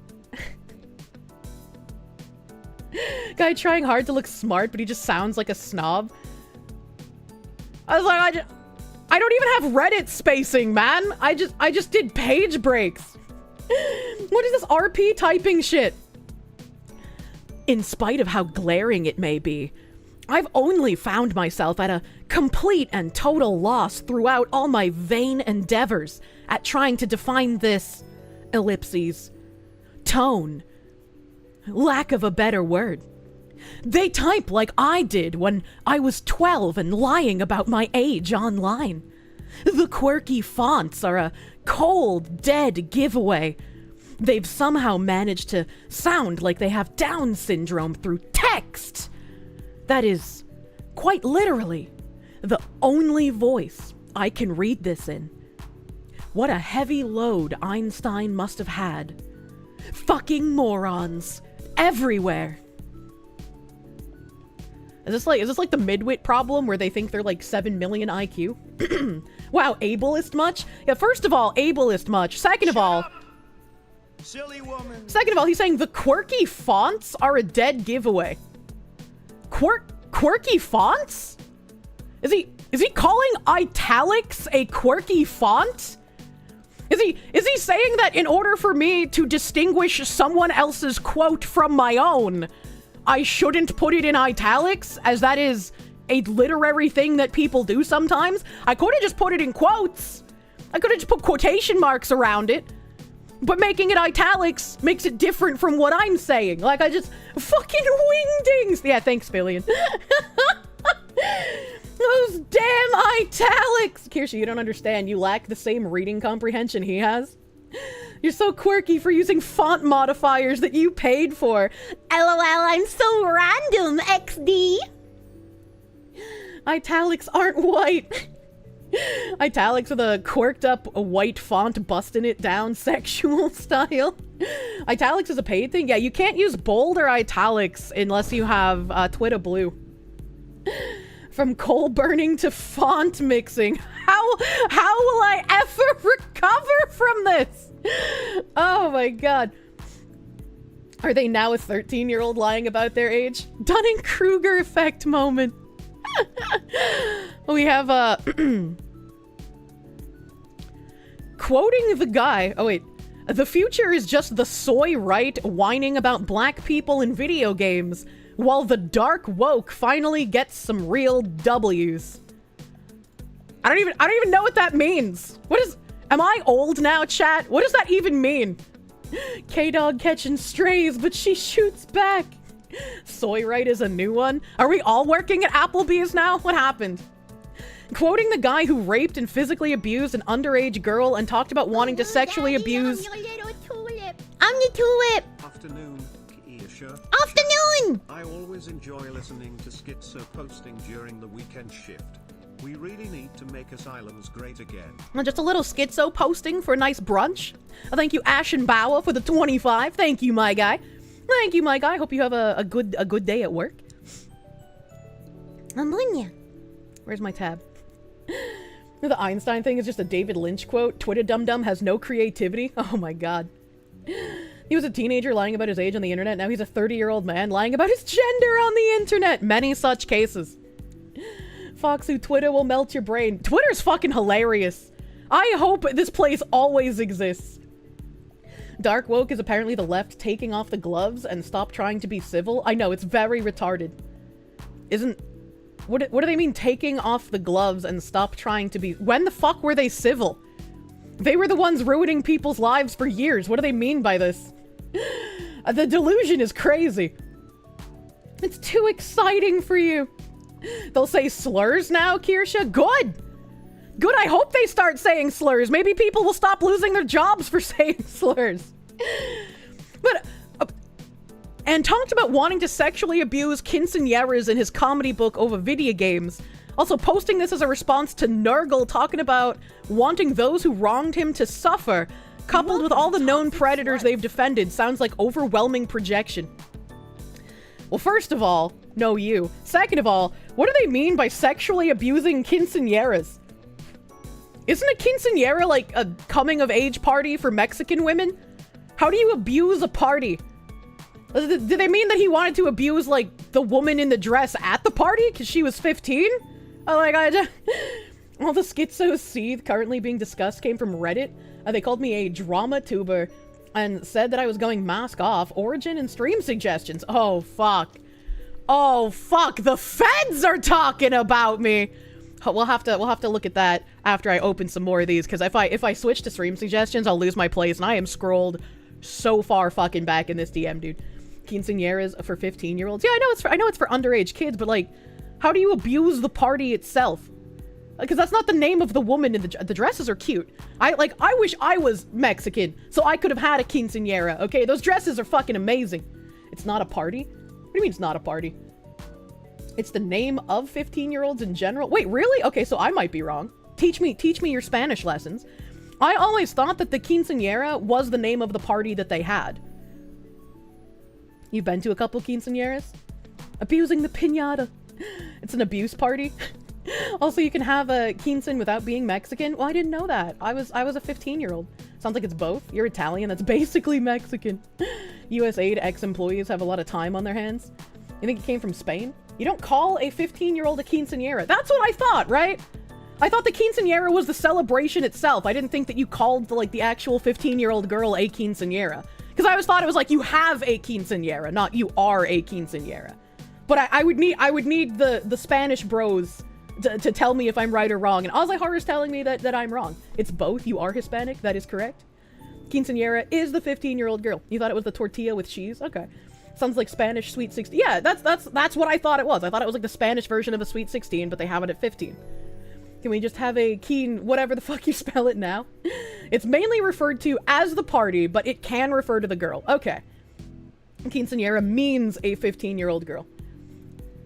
Guy trying hard to look smart, but he just sounds like a snob. I was like, I don't even have Reddit spacing, man. I just did page breaks. What is this RP typing shit? In spite of how glaring it may be, I've only found myself at a complete and total loss throughout all my vain endeavors at trying to define this, ellipses, tone. Lack of a better word. They type like I did when I was 12 and lying about my age online. The quirky fonts are a cold, dead giveaway. They've somehow managed to sound like they have Down syndrome through text. That is, quite literally, the only voice I can read this in. What a heavy load Einstein must have had. Fucking morons. Everywhere. Is this like the midwit problem where they think they're like 7 million IQ? Wow, ableist much? Yeah, first of all, ableist much. Second of all, silly woman. Second of all, he's saying the quirky fonts are a dead giveaway. Quirky fonts? Is he calling italics a quirky font? Is he saying that in order for me to distinguish someone else's quote from my own, I shouldn't put it in italics, as that is a literary thing that people do sometimes? I could have just put it in quotes. I could have just put quotation marks around it. But making it italics makes it different from what I'm saying. Like, I just... Fucking wingdings! Yeah, thanks, Billion. Those damn italics! Kirsche, you don't understand. You lack the same reading comprehension he has. You're so quirky for using font modifiers that you paid for. LOL, I'm so random, XD. Italics aren't white. Italics with a quirked up white font busting it down sexual style. Italics is a paid thing? Yeah, you can't use bold or italics unless you have Twitter Blue. From coal burning to font mixing. How will I ever recover from this? Oh my god. Are they now a 13-year-old lying about their age? Dunning-Kruger effect moment. We have quoting the guy. Oh wait. The future is just the soy right whining about black people in video games while the dark woke finally gets some real W's. I don't even know what that means. Am I old now, chat? What does that even mean? K-Dog catching strays, but she shoots back. Soy Right is a new one? Are we all working at Applebee's now? What happened? Quoting the guy who raped and physically abused an underage girl and talked about wanting to sexually abuse... I'm the tulip. Afternoon, Kirsche. Afternoon. I always enjoy listening to Schizo posting during the weekend shift. We really need to make asylums great again. Just a little schizo posting for a nice brunch. Thank you, Ashen Bauer, for the 25. Thank you, my guy. Thank you, my guy. Hope you have a good day at work. Ammonia. Where's my tab? The Einstein thing is just a David Lynch quote. Twitter dum-dum has no creativity. Oh my god. He was a teenager lying about his age on the internet. Now he's a 30-year-old man lying about his gender on the internet. Many such cases. Foxu, Twitter will melt your brain. Twitter's fucking hilarious. I hope this place always exists. Dark woke is apparently the left taking off the gloves and stop trying to be civil. I know, it's very retarded. What do they mean taking off the gloves and stop trying to be... When the fuck were they civil? They were the ones ruining people's lives for years. What do they mean by this? The delusion is crazy. It's too exciting for you. They'll say slurs now, Kirsche? Good! Good, I hope they start saying slurs. Maybe people will stop losing their jobs for saying slurs. But... and talked about wanting to sexually abuse quinceañeras in his comedy book over video games. Also posting this as a response to Nurgle talking about wanting those who wronged him to suffer, coupled with all the known predators they've defended. Sounds like overwhelming projection. Well, first of all, no you. Second of all, what do they mean by sexually abusing quinceañeras? Isn't a quinceañera like a coming-of-age party for Mexican women? How do you abuse a party? Do they mean that he wanted to abuse, like, the woman in the dress at the party because she was 15? All the schizo seethe currently being discussed came from Reddit. They called me a drama tuber and said that I was going mask off, origin, and stream suggestions. Oh, fuck. Oh, fuck. The feds are talking about me. We'll have to look at that after I open some more of these, because if I switch to stream suggestions, I'll lose my place, and I am scrolled so far fucking back in this DM, dude. Quinceañeras for 15-year-olds. Yeah, I know it's for underage kids, but like, how do you abuse the party itself? Because that's not the name of the woman in the dresses are cute. I wish I was Mexican so I could have had a quinceañera. Okay, those dresses are fucking amazing. It's not a party. What do you mean it's not a party? It's the name of 15-year-olds in general. Wait, really? Okay, so I might be wrong. Teach me your Spanish lessons. I always thought that the quinceañera was the name of the party that they had. You've been to a couple quinceañeras? Abusing the piñata. It's an abuse party. Also, you can have a quinceañera without being Mexican. Well, I didn't know that. I was a 15-year-old. Sounds like it's both. You're Italian. That's basically Mexican. USAID ex-employees have a lot of time on their hands. You think it came from Spain? You don't call a 15-year-old a quinceañera. That's what I thought, right? I thought the quinceañera was the celebration itself. I didn't think that you called the actual 15-year-old girl a quinceañera. Because I always thought it was like you have a quinceañera, not you are a quinceañera. But I would need the Spanish bros to tell me if I'm right or wrong. And Ozzy is telling me that I'm wrong. It's both. You are Hispanic. That is correct. Quinceañera is the 15-year-old girl. You thought it was the tortilla with cheese? Okay. Sounds like Spanish Sweet 16. Yeah, that's what I thought it was. I thought it was like the Spanish version of a Sweet 16, but they have it at 15. Can we just have a keen, whatever the fuck you spell it now? It's mainly referred to as the party, but it can refer to the girl. Okay. Quinceañera means a 15-year-old girl.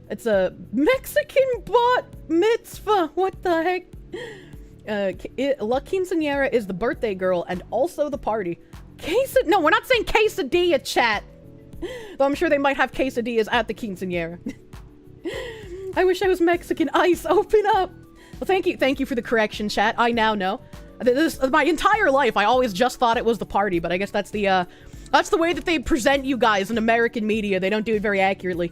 It's a Mexican bat mitzvah. What the heck? La Quinceañera is the birthday girl and also the party. No, we're not saying quesadilla, chat. Though I'm sure they might have quesadillas at the quinceañera. I wish I was Mexican. Ice, open up. Well, thank you for the correction, chat. I now know. My entire life, I always just thought it was the party, but I guess that's the way that they present you guys in American media. They don't do it very accurately.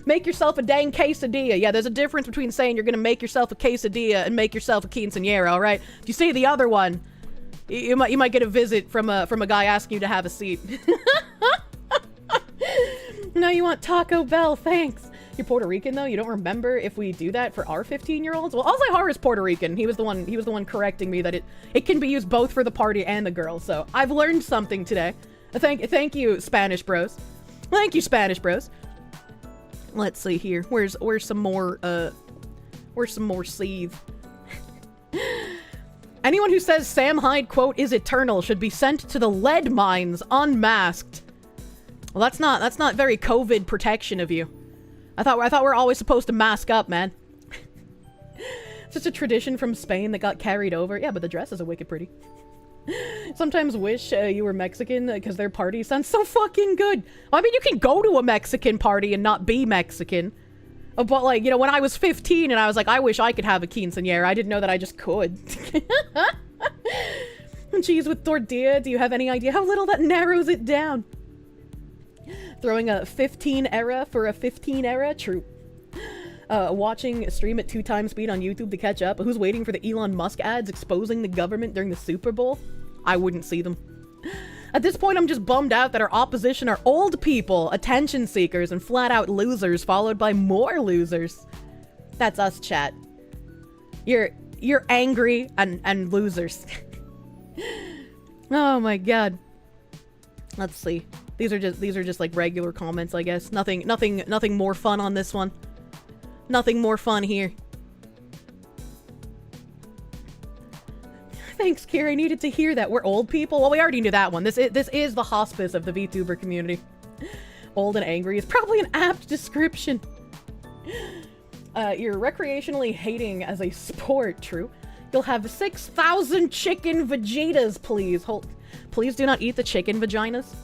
Make yourself a dang quesadilla. Yeah, there's a difference between saying you're gonna make yourself a quesadilla and make yourself a quinceañera, all right? If you say the other one, you might get a visit from a guy asking you to have a seat. No, you want Taco Bell, thanks. You're Puerto Rican though? You don't remember if we do that for our 15-year-olds? Well, Alzheimer is Puerto Rican. He was the one correcting me that it can be used both for the party and the girls. So I've learned something today. Thank you, Spanish bros. Thank you, Spanish bros. Let's see here. Where's some more seethe? Anyone who says Sam Hyde quote is eternal should be sent to the lead mines unmasked. Well, that's not very COVID protection of you. I thought we're always supposed to mask up, man. It's just a tradition from Spain that got carried over. Yeah, but the dresses are wicked pretty. Sometimes wish you were Mexican because their party sounds so fucking good. I mean, you can go to a Mexican party and not be Mexican. But, like, you know, when I was 15 and I was like, I wish I could have a quinceañera, I didn't know that I just could. Cheese with tortilla, do you have any idea how little that narrows it down? Throwing a 15 era for a 15 era? True. Watching a stream at 2 times speed on YouTube to catch up. Who's waiting for the Elon Musk ads exposing the government during the Super Bowl? I wouldn't see them. At this point, I'm just bummed out that our opposition are old people, attention seekers, and flat-out losers, followed by more losers. That's us, chat. You're angry and losers. Oh my god. Let's see. These are just like regular comments, I guess. Nothing more fun on this one. Nothing more fun here. Thanks, Kier. I needed to hear that. We're old people? Well, we already knew that one. This is the hospice of the VTuber community. Old and angry is probably an apt description. You're recreationally hating as a sport, true. You'll have 6,000 chicken Vegetas, please. Please do not eat the chicken vaginas.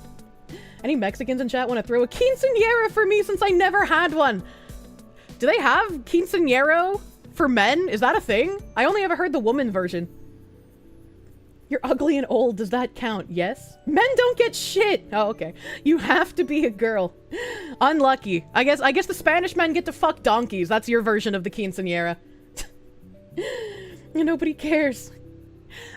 Any Mexicans in chat want to throw a quinceañera for me since I never had one? Do they have quinceañero for men? Is that a thing? I only ever heard the woman version. You're ugly and old. Does that count? Yes. Men don't get shit. Oh, okay. You have to be a girl. Unlucky. I guess the Spanish men get to fuck donkeys. That's your version of the quinceañera. Nobody cares.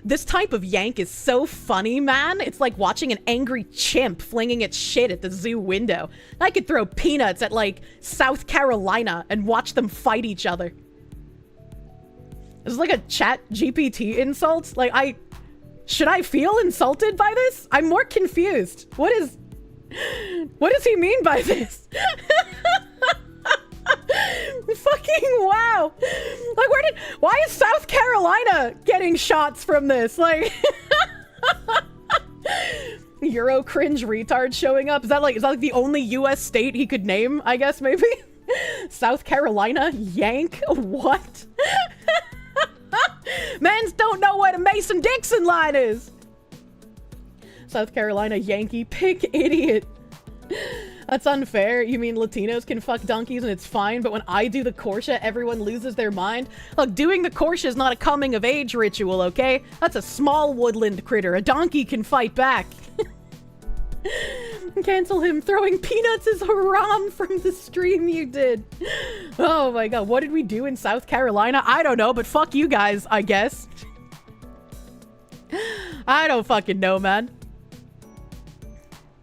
This type of yank is so funny, man. It's like watching an angry chimp flinging its shit at the zoo window. I could throw peanuts at, like, South Carolina and watch them fight each other. This is like a chat GPT insult. Like, should I feel insulted by this? I'm more confused. What does he mean by this? Fucking wow. Like, why is South Carolina getting shots from this? Like, Euro cringe retard showing up. Is that like the only US state he could name? I guess maybe. South Carolina yank. What? Mans don't know what a Mason-Dixon line is. South Carolina Yankee pick idiot. That's unfair. You mean Latinos can fuck donkeys and it's fine, but when I do the Kirsche, everyone loses their mind? Look, doing the Kirsche is not a coming-of-age ritual, okay? That's a small woodland critter. A donkey can fight back. Cancel him. Throwing peanuts is haram from the stream you did. Oh my god, what did we do in South Carolina? I don't know, but fuck you guys, I guess. I don't fucking know, man.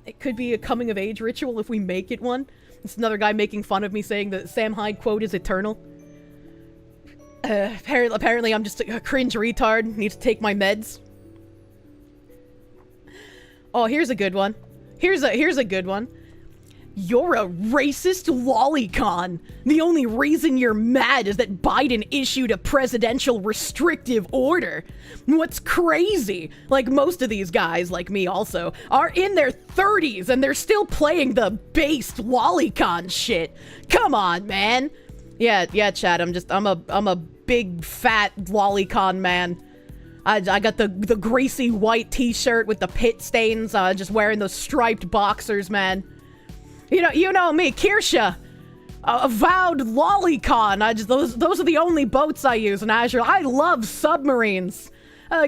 It could be a coming-of-age ritual if we make it one. It's another guy making fun of me saying that Sam Hyde quote is eternal. Apparently I'm just a cringe retard. Need to take my meds. Oh, here's a good one. Here's a good one. You're a racist lolicon. The only reason you're mad is that Biden issued a presidential restrictive order. What's crazy, like most of these guys, like me also, are in their 30s and they're still playing the based lolicon shit. Come on, man. Yeah, Chad, I'm a big fat lolicon man. I got the greasy white t-shirt with the pit stains, just wearing those striped boxers, man. You know me, Kirsche, a avowed lolicon. Those are the only boats I use in Azure. I love submarines.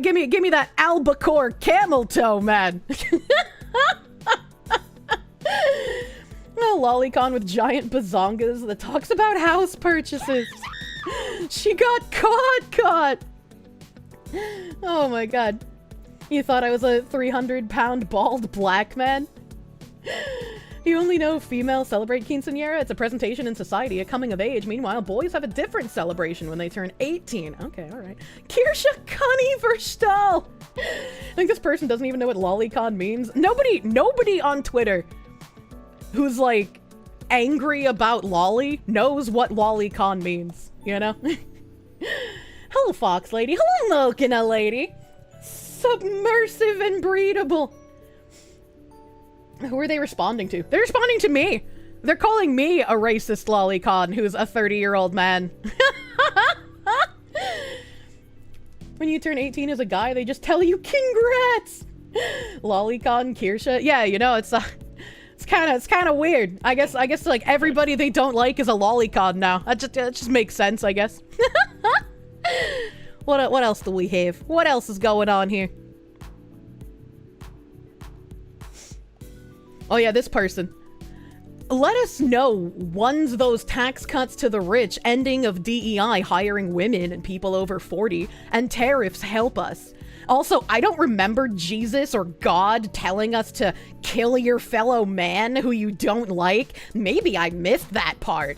Give me that albacore camel toe, man. A lolicon with giant bazongas that talks about house purchases. She got caught. Oh my god. You thought I was a 300-pound bald black man? You only know females celebrate quinceañera. It's a presentation in society, a coming of age. Meanwhile, boys have a different celebration when they turn 18. Okay, all right. Kirsche Cunny Verstal. I think this person doesn't even know what lolicon means. Nobody on Twitter who's like angry about lolly knows what lolicon means, you know? Hello, Fox Lady. Hello, Mokina Lady. Submersive and breedable. Who are they responding to? They're responding to me. They're calling me a racist lolicon who's a 30-year-old man. When you turn 18 as a guy, they just tell you congrats. Lolicon Kirsche. Yeah, you know, it's kind of weird. I guess like everybody they don't like is a lolicon now. That just makes sense, I guess. What else do we have? What else is going on here? Oh yeah, this person. Let us know one's those tax cuts to the rich, ending of DEI hiring women and people over 40, and tariffs help us. Also, I don't remember Jesus or God telling us to kill your fellow man who you don't like. Maybe I missed that part.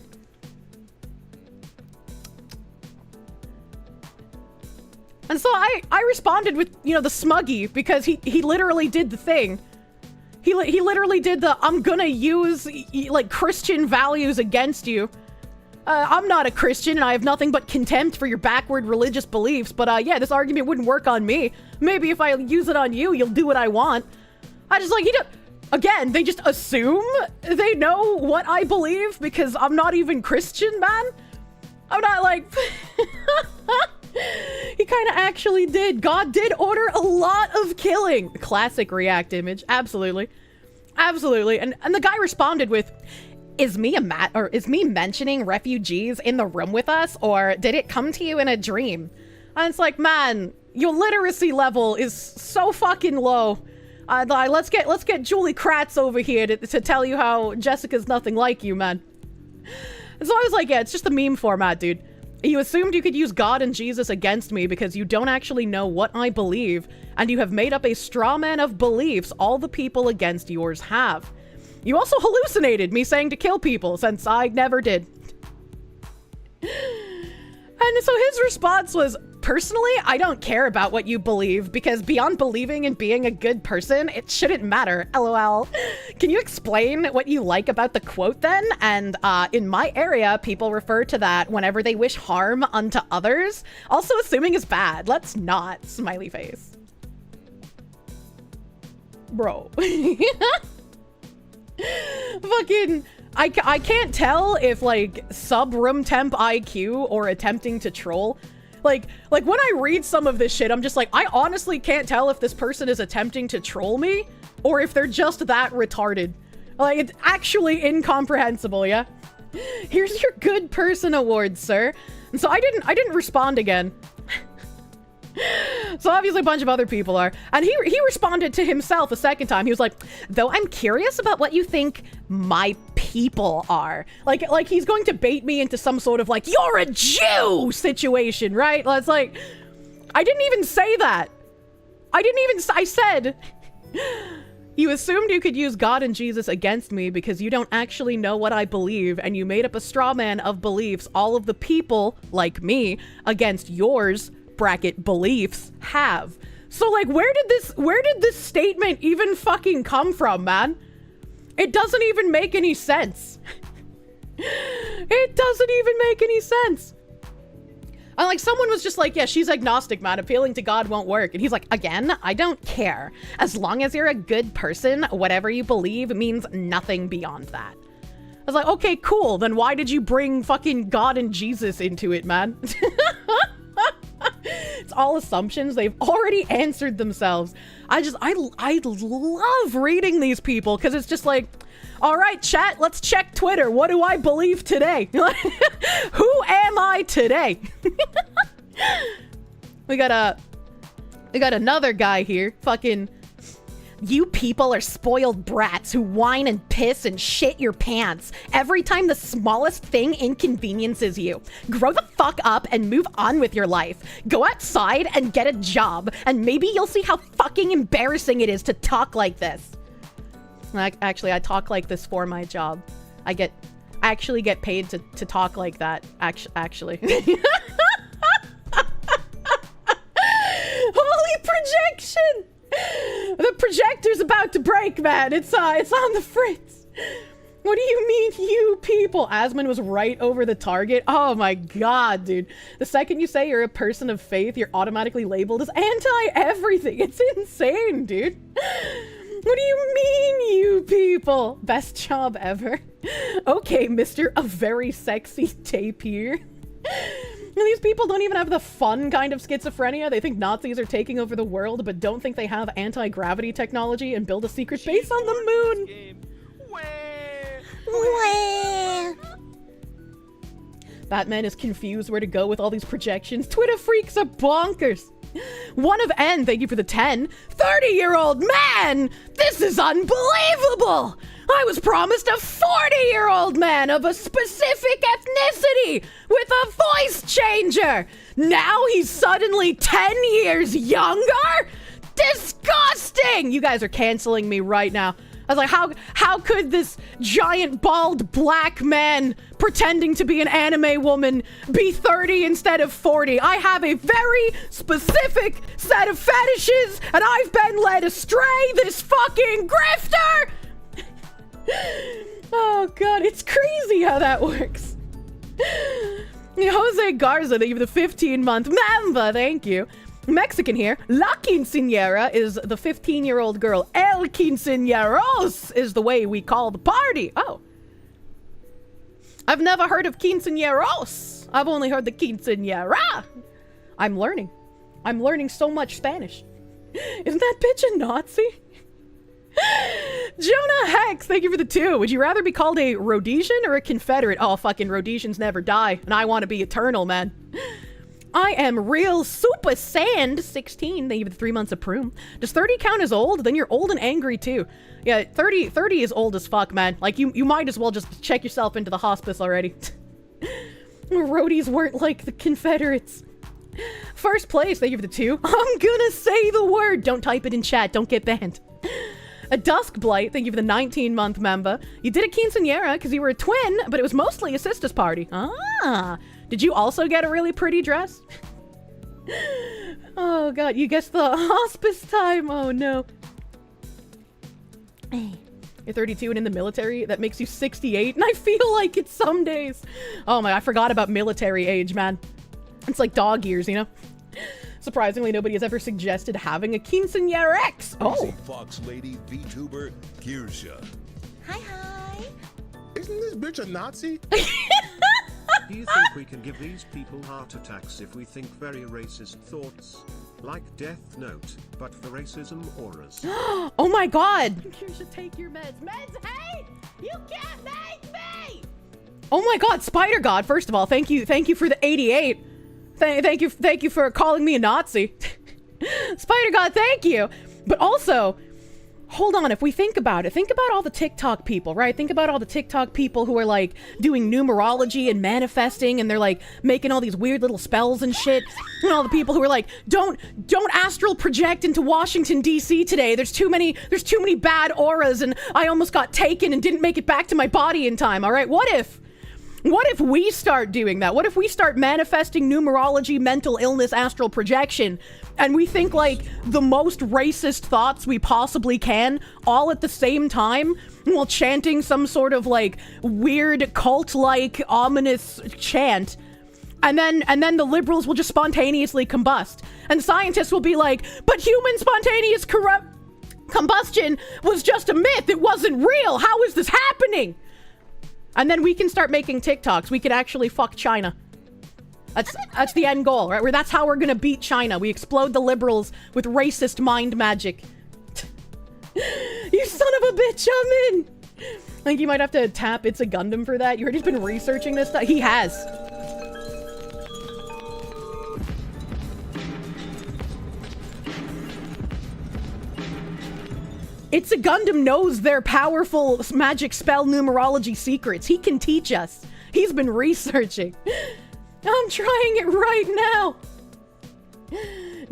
And so I responded with, you know, the smuggy, because he literally did the thing. He literally did the, I'm gonna use, like, Christian values against you. I'm not a Christian, and I have nothing but contempt for your backward religious beliefs, but, yeah, this argument wouldn't work on me. Maybe if I use it on you, you'll do what I want. I just, like, again, they just assume they know what I believe, because I'm not even Christian, man. I'm not, like... He kind of actually did. God did order a lot of killing. Classic React image. Absolutely. Absolutely. And the guy responded with, is me mentioning refugees in the room with us, or did it come to you in a dream? And it's like, man, your literacy level is so fucking low. Let's get Julie Kratz over here to tell you how Jessica's nothing like you, man. And so I was like, yeah, it's just a meme format, dude. You assumed you could use God and Jesus against me because you don't actually know what I believe, and you have made up a straw man of beliefs all the people against yours have. You also hallucinated me saying to kill people, since I never did. And so his response was, personally, I don't care about what you believe, because beyond believing and being a good person, it shouldn't matter, lol. Can you explain what you like about the quote then? And in my area, people refer to that whenever they wish harm unto others. Also assuming is bad. Let's not. Smiley face. Bro. Fucking... I can't tell if, like, sub-room temp IQ or attempting to troll. Like when I read some of this shit, I'm just like, I honestly can't tell if this person is attempting to troll me or if they're just that retarded. Like, it's actually incomprehensible, yeah? Here's your good person award, sir. And so I didn't respond again. So obviously a bunch of other people are. And he responded to himself a second time. He was like, though I'm curious about what you think my people are. Like he's going to bait me into some sort of like, you're a Jew situation, right? It's like, I didn't even say that. I said, you assumed you could use God and Jesus against me because you don't actually know what I believe, and you made up a straw man of beliefs all of the people, like me, against yours, bracket beliefs, have. So like, where did this statement even fucking come from, man? It doesn't even make any sense. It doesn't even make any sense. And like, someone was just like, yeah, she's agnostic, man. Appealing to God won't work. And he's like, again, I don't care. As long as you're a good person, whatever you believe means nothing beyond that. I was like, okay, cool. Then why did you bring fucking God and Jesus into it, man? It's all assumptions. They've already answered themselves. I love reading these people because it's just like, all right, chat, let's check Twitter. What do I believe today? Who am I today? We got another guy here. Fucking, you people are spoiled brats who whine and piss and shit your pants every time the smallest thing inconveniences you. Grow the fuck up and move on with your life. Go outside and get a job, and maybe you'll see how fucking embarrassing it is to talk like this. Actually, I talk like this for my job. I actually get paid to talk like that. Actually. Holy projection! The projector's about to break, man. It's on the fritz. What do you mean, you people? Asmon was right over the target. Oh my god, dude. The second you say you're a person of faith, you're automatically labeled as anti-everything. It's insane, dude. What do you mean, you people? Best job ever. Okay, Mr. A very sexy tapir. These people don't even have the fun kind of schizophrenia. They think Nazis are taking over the world, but don't think they have anti-gravity technology and build a secret base on the moon. Batman is confused where to go with all these projections. Twitter freaks are bonkers. One of N, thank you for the 10. 30-year-old man! This is unbelievable! I was promised a 40-year-old man of a specific ethnicity with a voice changer! Now he's suddenly 10 years younger? Disgusting! You guys are canceling me right now. I was like, how could this giant bald black man pretending to be an anime woman be 30 instead of 40? I have a very specific set of fetishes and I've been led astray, this fucking grifter! Oh god, it's crazy how that works. Jose Garza, thank you for the 15-month member, thank you. Mexican here. La Quinceañera is the 15-year-old girl. El Quinceañeros is the way we call the party. Oh. I've never heard of Quinceañeros. I've only heard the Quinceañera. I'm learning. I'm learning so much Spanish. Isn't that bitch a Nazi? Jonah Hex, thank you for the 2. Would you rather be called a Rhodesian or a Confederate? Oh, fucking Rhodesians never die, and I want to be eternal, man. I am real super sand 16. Thank you for the 3 months of Proom. Does 30 count as old? Then you're old and angry too. Yeah, 30 is old as fuck, man. Like you might as well just check yourself into the hospice already. Roadies weren't like the Confederates. First place, thank you for the 2. I'm gonna say the word. Don't type it in chat. Don't get banned. A Dusk Blight, thank you for the 19-month member. You did a quinceañera because you were a twin, but it was mostly a sister's party. Ah. Did you also get a really pretty dress? Oh god, you guessed the hospice time. Oh no. You're 32 and in the military? That makes you 68, and I feel like it some days. Oh my, I forgot about military age, man. It's like dog years, you know? Surprisingly, nobody has ever suggested having a quinceañera X. Oh. Fox Lady VTuber Kirsche. Hi, hi. Isn't this bitch a Nazi? Do you think we can give these people heart attacks if we think very racist thoughts? Like Death Note, but for racism auras. Oh my god! You should take your meds. Meds hate! You can't make me! Oh my god, Spider God, first of all, thank you for the 88. Thank you for calling me a Nazi. Spider God, thank you! But also, hold on, if we think about it, think about all the TikTok people, right? Think about all the TikTok people who are like doing numerology and manifesting and they're like making all these weird little spells and shit. And all the people who are like, don't astral project into Washington DC today. There's too many bad auras and I almost got taken and didn't make it back to my body in time, all right? What if we start doing that? What if we start manifesting numerology, mental illness, astral projection, and we think like the most racist thoughts we possibly can all at the same time while chanting some sort of like weird cult-like ominous chant, and then the liberals will just spontaneously combust, and scientists will be like, but human spontaneous combustion was just a myth, it wasn't real, how is this happening? And then we can start making TikToks. We could actually fuck China. That's the end goal, right? That's how we're gonna beat China. We explode the liberals with racist mind magic. You son of a bitch, I'm in! I think you might have to tap It's a Gundam for that. You heard he's been researching this stuff? He has. It's a Gundam knows their powerful magic spell numerology secrets. He can teach us. He's been researching. I'm trying it right now.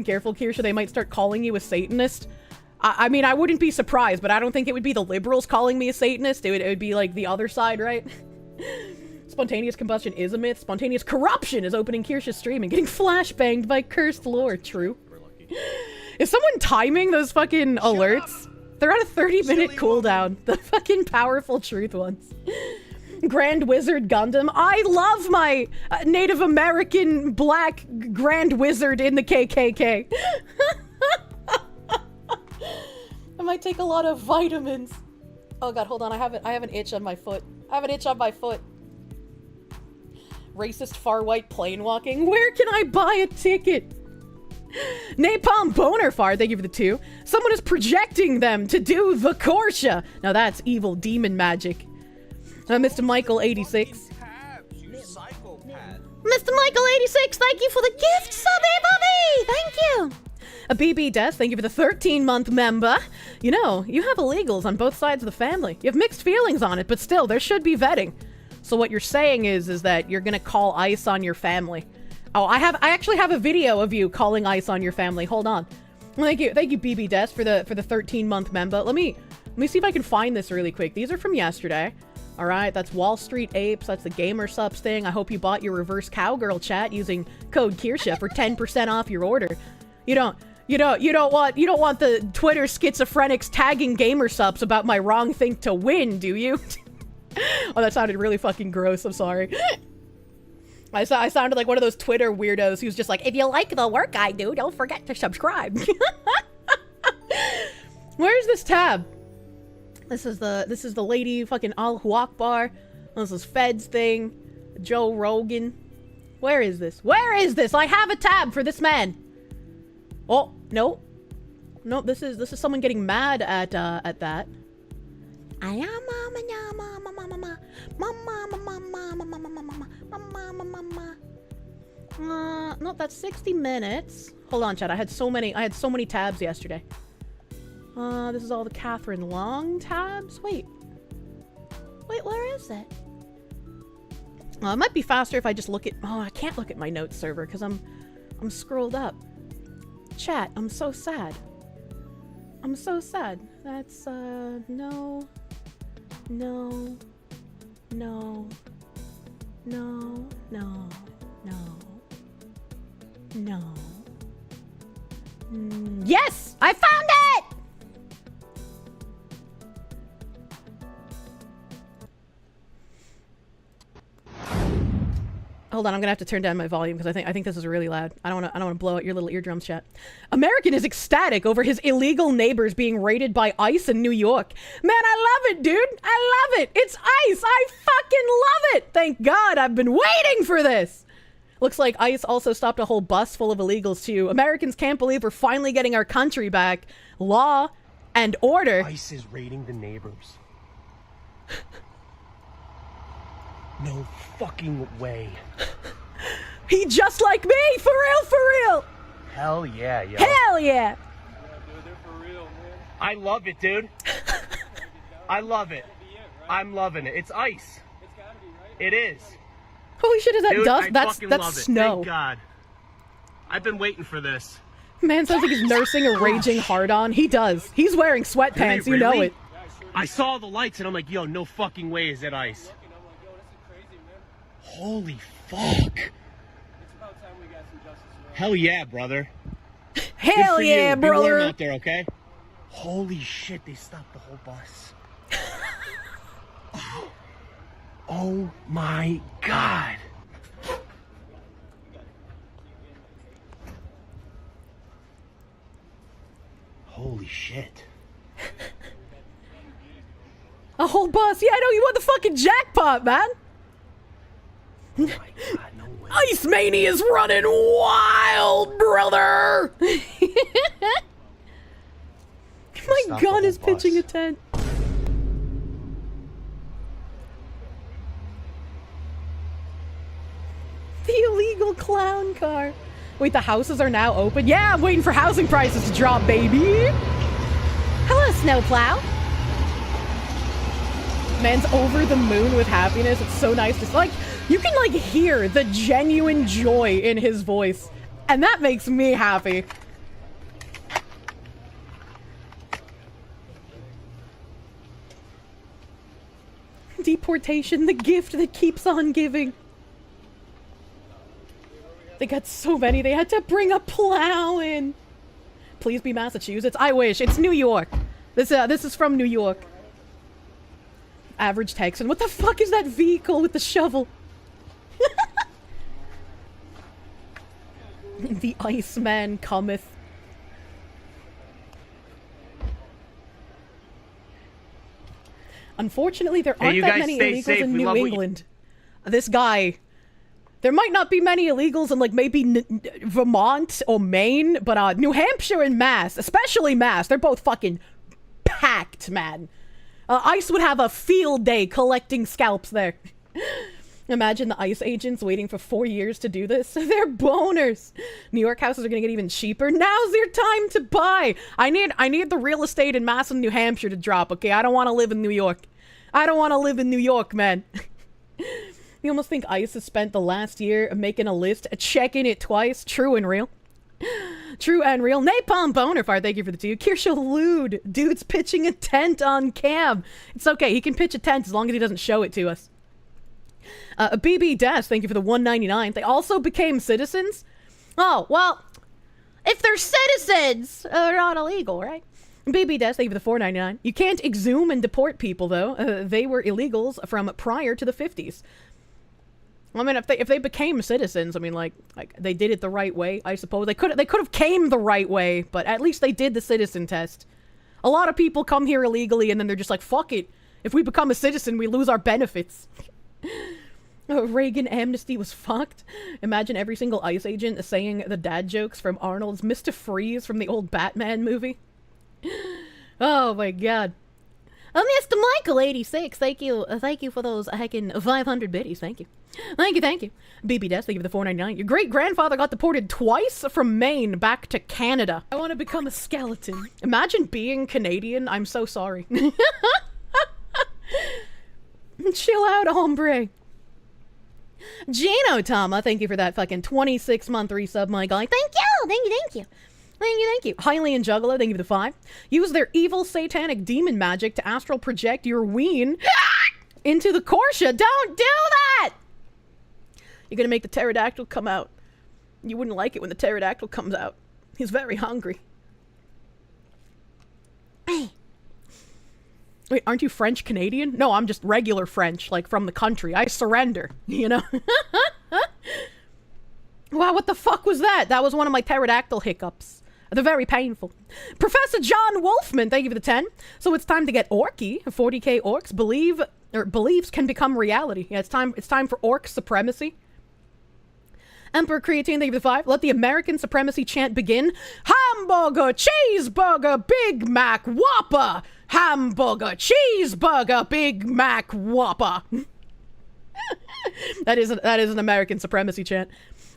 Careful, Kirsche, they might start calling you a Satanist. I mean, I wouldn't be surprised, but I don't think it would be the liberals calling me a Satanist. It would be like the other side, right? Spontaneous combustion is a myth. Spontaneous corruption is opening Kirsche's stream and getting flashbanged by cursed lore. True. Is someone timing those fucking alerts? They're on a 30-minute cooldown. The fucking powerful truth ones. Grand Wizard Gundam. I love my Native American black Grand Wizard in the KKK. I might take a lot of vitamins. Oh god, hold on. I have an itch on my foot. I have an itch on my foot. Racist far white plane walking. Where can I buy a ticket? Napalm Bonerfar, thank you for the 2. Someone is projecting them to do the Kirsche. Now that's evil demon magic. Mr. Michael 86. Mr. Michael 86, thank you for the gift, subby bubby. Thank you. A BB Des, thank you for the 13-month member. You know, you have illegals on both sides of the family. You have mixed feelings on it, but still, there should be vetting. So what you're saying is that you're gonna call ICE on your family. Oh, I actually have a video of you calling ICE on your family. Hold on. Thank you, BB Des for the 13-month member. Let me see if I can find this really quick. These are from yesterday. All right, that's Wall Street Apes. That's the Gamer Subs thing. I hope you bought your reverse cowgirl chat using code Kirsche for 10% off your order. You don't want the Twitter schizophrenics tagging Gamer Subs about my wrong thing to win, do you? Oh, that sounded really fucking gross. I'm sorry. I sounded like one of those Twitter weirdos who's just like, if you like the work I do, don't forget to subscribe. Where's this tab? This is the lady fucking Allahu Akbar. This is Fed's thing. Joe Rogan. Where is this? Where is this? I have a tab for this man. Oh, no. No, this is someone getting mad at that. I am no, that's 60 minutes. Hold on, chat. I had so many tabs yesterday. This is all the Catherine Long tabs. Wait, where is it? It might be faster if I just look at. Oh, I can't look at my notes server because I'm scrolled up. Chat, I'm so sad. I'm so sad. That's no. Yes! I found it! Hold on, I'm gonna have to turn down my volume because I think this is really loud. I don't wanna blow out your little eardrums, chat. American is ecstatic over his illegal neighbors being raided by ICE in New York. Man, I love it, dude. I love it. It's ICE. I fucking love it. Thank God, I've been waiting for this. Looks like ICE also stopped a whole bus full of illegals too. Americans can't believe we're finally getting our country back. Law and order. ICE is raiding the neighbors. No fucking way. He just like me, for real. Hell yeah, yo. Hell yeah. I love it, dude. I love it. I'm loving it. It's ICE. It is. Holy shit, is that dude, dust? I That's love it. snow. Thank God. I've been waiting for this. Man sounds like he's nursing a raging hard-on. He does. He's wearing sweatpants, you know it. I saw the lights and I'm like, yo, no fucking way is it ICE. Holy fuck. Hell yeah, brother. Hell yeah, Be warm brother. out there, okay? Holy shit, they stopped the whole bus. Oh my God. Holy shit. A whole bus. Yeah, I know, you won the fucking jackpot, man. Oh my God, no way. Ice Mania's running wild, brother. My gun is pitching a tent. The illegal clown car. Wait, the houses are now open? Yeah, I'm waiting for housing prices to drop, baby. Hello, Snowplow. Man's over the moon with happiness. It's so nice to like. You can like hear the genuine joy in his voice, and that makes me happy. Deportation, the gift that keeps on giving. They got so many, they had to bring a plow in. Please be Massachusetts. I wish. It's New York. This is from New York. Average Texan. What the fuck is that vehicle with the shovel? The Iceman cometh. Unfortunately, there aren't that many illegals in New England. This guy... There might not be many illegals in, like, maybe Vermont or Maine, but New Hampshire and Mass, especially Mass, they're both fucking packed, man. ICE would have a field day collecting scalps there. Imagine the ICE agents waiting for 4 years to do this. They're boners. New York houses are gonna get even cheaper. Now's your time to buy. I need the real estate in Mass and New Hampshire to drop, okay? I don't want to live in New York. I don't want to live in New York, man. You almost think ICE has spent the last year making a list, checking it twice. True and real. True and real. Napalm Bonerfire, thank you for the 2. Kirsche Lewd. Dude's pitching a tent on cam. It's okay, he can pitch a tent as long as he doesn't show it to us. BB Des, thank you for the 199. They also became citizens? Oh, well, if they're citizens, they're not illegal, right? BB Des, thank you for the 499. You can't exhume and deport people, though. They were illegals from prior to the 50s. I mean, if they became citizens, I mean, like they did it the right way, I suppose. They could have came the right way, but at least they did the citizen test. A lot of people come here illegally and then they're just like, fuck it. If we become a citizen, we lose our benefits. Reagan amnesty was fucked. Imagine every single ICE agent saying the dad jokes from Arnold's Mr. Freeze from the old Batman movie. Oh my god. Mr. Michael 86, thank you for those heckin' 500 biddies, thank you. Thank you. BB Des, thank you for the 499. Your great-grandfather got deported twice from Maine back to Canada. I want to become a skeleton. Imagine being Canadian, I'm so sorry. Chill out, hombre. Gino Tama, thank you for that fucking 26-month resub, my guy. Thank you. Hylian Juggalo, thank you for the 5. Use their evil satanic demon magic to astral project your ween into the Kirsche. Don't do that! You're gonna make the pterodactyl come out. You wouldn't like it when the pterodactyl comes out. He's very hungry. Hey. Wait, aren't you French Canadian? No, I'm just regular French, like from the country. I surrender, you know? Wow, what the fuck was that? That was one of my pterodactyl hiccups. They're very painful. Professor John Wolfman, thank you for the 10. So it's time to get orky. 40k orcs beliefs can become reality. Yeah, it's time for orc supremacy. Emperor Creatine, thank you for the 5. Let the American supremacy chant begin. Hamburger, cheeseburger, Big Mac, Whopper. Hamburger, cheeseburger, Big Mac, Whopper. That is an American supremacy chant.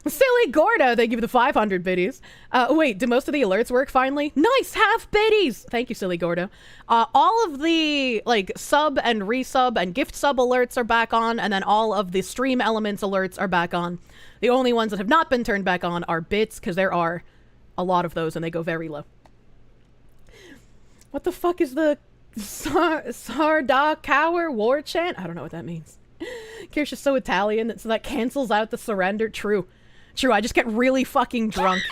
Silly Gordo, thank you for the 500 biddies. Wait, do most of the alerts work finally? Nice, half biddies! Thank you, Silly Gordo. All of the, like, sub and resub and gift sub alerts are back on, and then all of the stream elements alerts are back on. The only ones that have not been turned back on are bits, because there are a lot of those, and they go very low. What the fuck is the Sardakawer war chant? I don't know what that means. Kirsche is so Italian, so that cancels out the surrender. True, I just get really fucking drunk.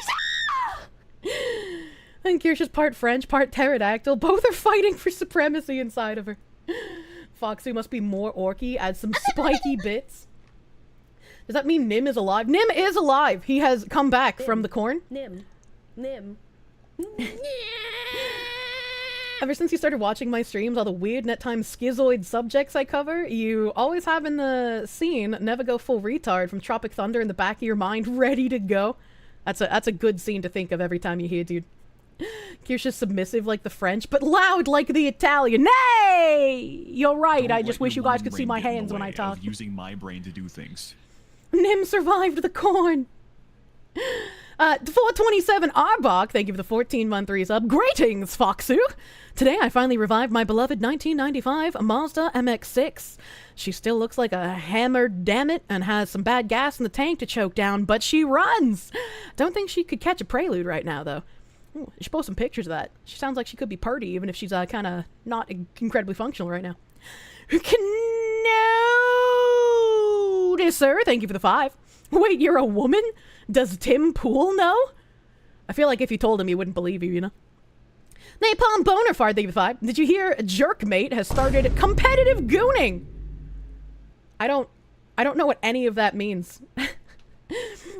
And Kirsche's part French, part pterodactyl. Both are fighting for supremacy inside of her. Foxy must be more orky, add some spiky bits. Does that mean Nim is alive? Nim is alive! He has come back from the corn. Nim. Ever since you started watching my streams, all the weird and at times schizoid subjects I cover, you always have in the scene Never Go Full Retard from Tropic Thunder in the back of your mind, ready to go. That's a good scene to think of every time you hear, dude. Kirsche's submissive like the French, but loud like the Italian. Nay! You're right, I just wish you guys could see my hands when I talk. Using my brain to do things. Nim survived the corn! 427 Arbok, thank you for the 14-month resub. Greetings, Foxu! Today I finally revived my beloved 1995 Mazda MX-6. She still looks like a hammered dammit and has some bad gas in the tank to choke down, but she runs! Don't think she could catch a prelude right now, though. Ooh, she post some pictures of that. She sounds like she could be purty, even if she's kind of not incredibly functional right now. Howdy, sir. Thank you for the 5. Wait, you're a woman? Does Tim Pool know? I feel like if you told him, he wouldn't believe you, you know? Napalm Bonafide, thank you for the 5. Did you hear Jerkmate has started competitive gooning? I don't know what any of that means.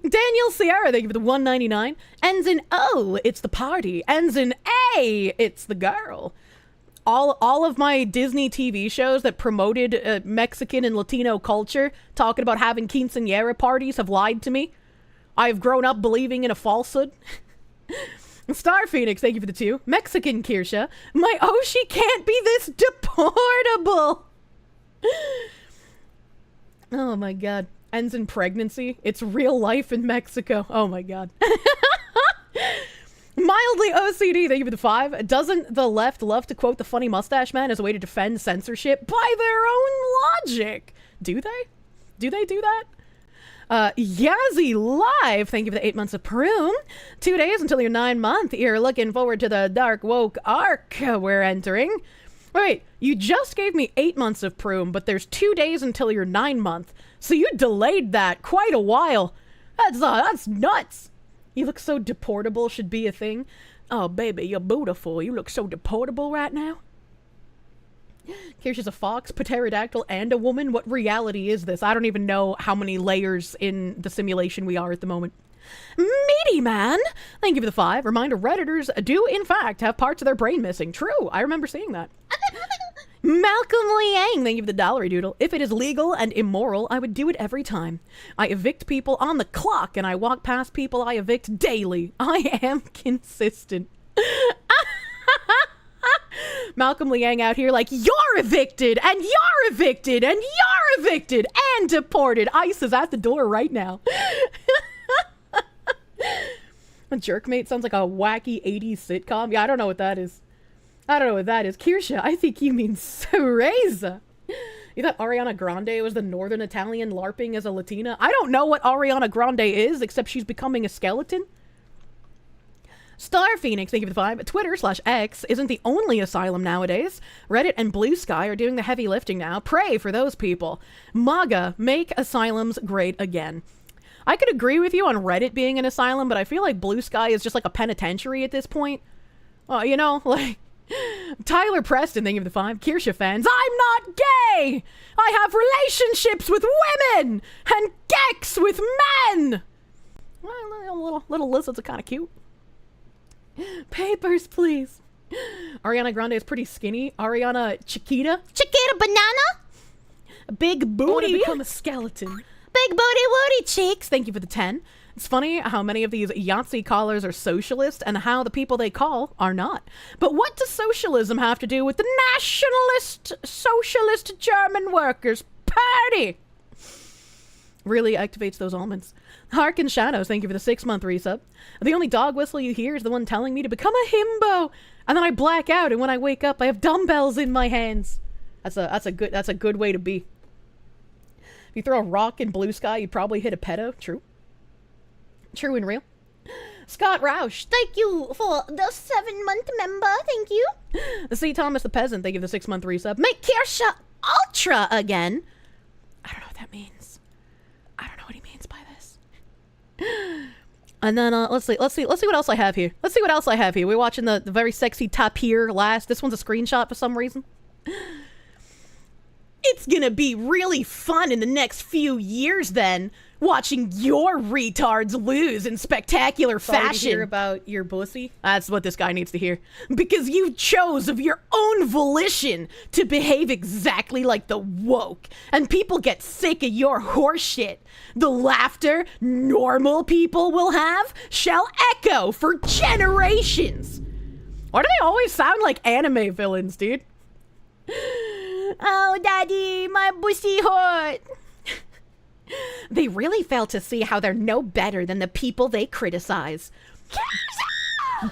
Daniel Sierra, thank you for the 199. Ends in O, it's the party. Ends in A, it's the girl. All of my Disney TV shows that promoted Mexican and Latino culture, talking about having quinceañera parties, have lied to me. I've grown up believing in a falsehood. Star Phoenix, thank you for the 2. Mexican Kirsche, my Oshi can't be this deportable. Oh my god. Ends in pregnancy. It's real life in Mexico. Oh my god. Mildly OCD, thank you for the 5. Doesn't the left love to quote the funny mustache man as a way to defend censorship by their own logic? Do they? Do they do that? Yazzie Live, thank you for the 8 months of Prune. 2 days until your 9-month. You're looking forward to the dark woke arc we're entering. Wait, you just gave me 8 months of Prune, but there's 2 days until your 9-month. So you delayed that quite a while. That's nuts. You look so deportable should be a thing. Oh, baby, you're beautiful. You look so deportable right now. Kirsche is a fox, pterodactyl, and a woman. What reality is this? I don't even know how many layers in the simulation we are at the moment. Meaty Man, thank you for the 5. Reminder, Redditors do, in fact, have parts of their brain missing. True, I remember seeing that. Malcolm Liang, thank you for the $1 doodle. If it is legal and immoral, I would do it every time. I evict people on the clock, and I walk past people I evict daily. I am consistent. Malcolm Liang out here like, you're evicted, and you're evicted, and you're evicted, and deported. ICE is at the door right now. A Jerkmate sounds like a wacky 80s sitcom. Yeah, I don't know what that is. I don't know what that is. Kirsche, I think you mean Cereza. You thought Ariana Grande was the Northern Italian LARPing as a Latina? I don't know what Ariana Grande is, except she's becoming a skeleton. Star Phoenix, thank you for the 5. Twitter/X isn't the only asylum nowadays. Reddit and Blue Sky are doing the heavy lifting now. Pray for those people. MAGA, make asylums great again. I could agree with you on Reddit being an asylum, but I feel like Blue Sky is just like a penitentiary at this point. You know, like... Tyler Preston, thank you for the 5. Kirsche fans, I'm not gay! I have relationships with women! And gex with men! Well, little lizards are kind of cute. Papers, please. Ariana Grande is pretty skinny. Ariana Chiquita. Chiquita banana? Big booty. I want to become a skeleton. Big booty woody cheeks. Thank you for the 10. It's funny how many of these Yahtzee callers are socialist and how the people they call are not. But what does socialism have to do with the nationalist, socialist German Workers' Party? Really activates those almonds. Harkin Shadows, thank you for the 6-month resub. The only dog whistle you hear is the one telling me to become a himbo. And then I black out, and when I wake up, I have dumbbells in my hands. That's a good way to be. If you throw a rock in Blue Sky, you'd probably hit a pedo. True. True and real. Scott Roush, thank you for the 7-month member. Thank you. C. Thomas the Peasant, thank you for the 6-month resub. Make Kirsche Ultra again. I don't know what that means. I don't know what he means by this. And then let's see what else I have here. We're watching the very sexy tapir last. This one's a screenshot for some reason. It's gonna be really fun in the next few years then, watching your retards lose in spectacular fashion. Sorry to hear about your pussy. That's what this guy needs to hear. Because you chose of your own volition to behave exactly like the woke. And people get sick of your horseshit. The laughter normal people will have shall echo for generations. Why do they always sound like anime villains, dude? Oh, daddy, my pussy hurt. They really fail to see how they're no better than the people they criticize.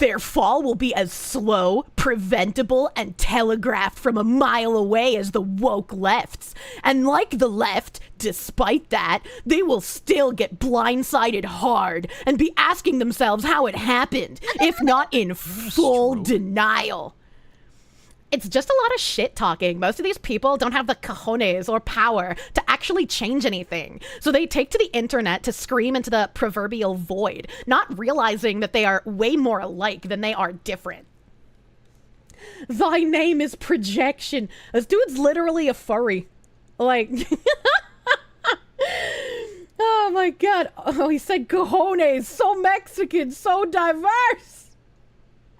Their fall will be as slow, preventable, and telegraphed from a mile away as the woke lefts. And like the left, despite that, they will still get blindsided hard and be asking themselves how it happened, if not in full denial. It's just a lot of shit talking. Most of these people don't have the cojones or power to actually actually change anything. So they take to the internet to scream into the proverbial void, not realizing that they are way more alike than they are different. Thy name is projection. This dude's literally a furry. Like, oh my god. Oh, he said cojones. So Mexican, so diverse.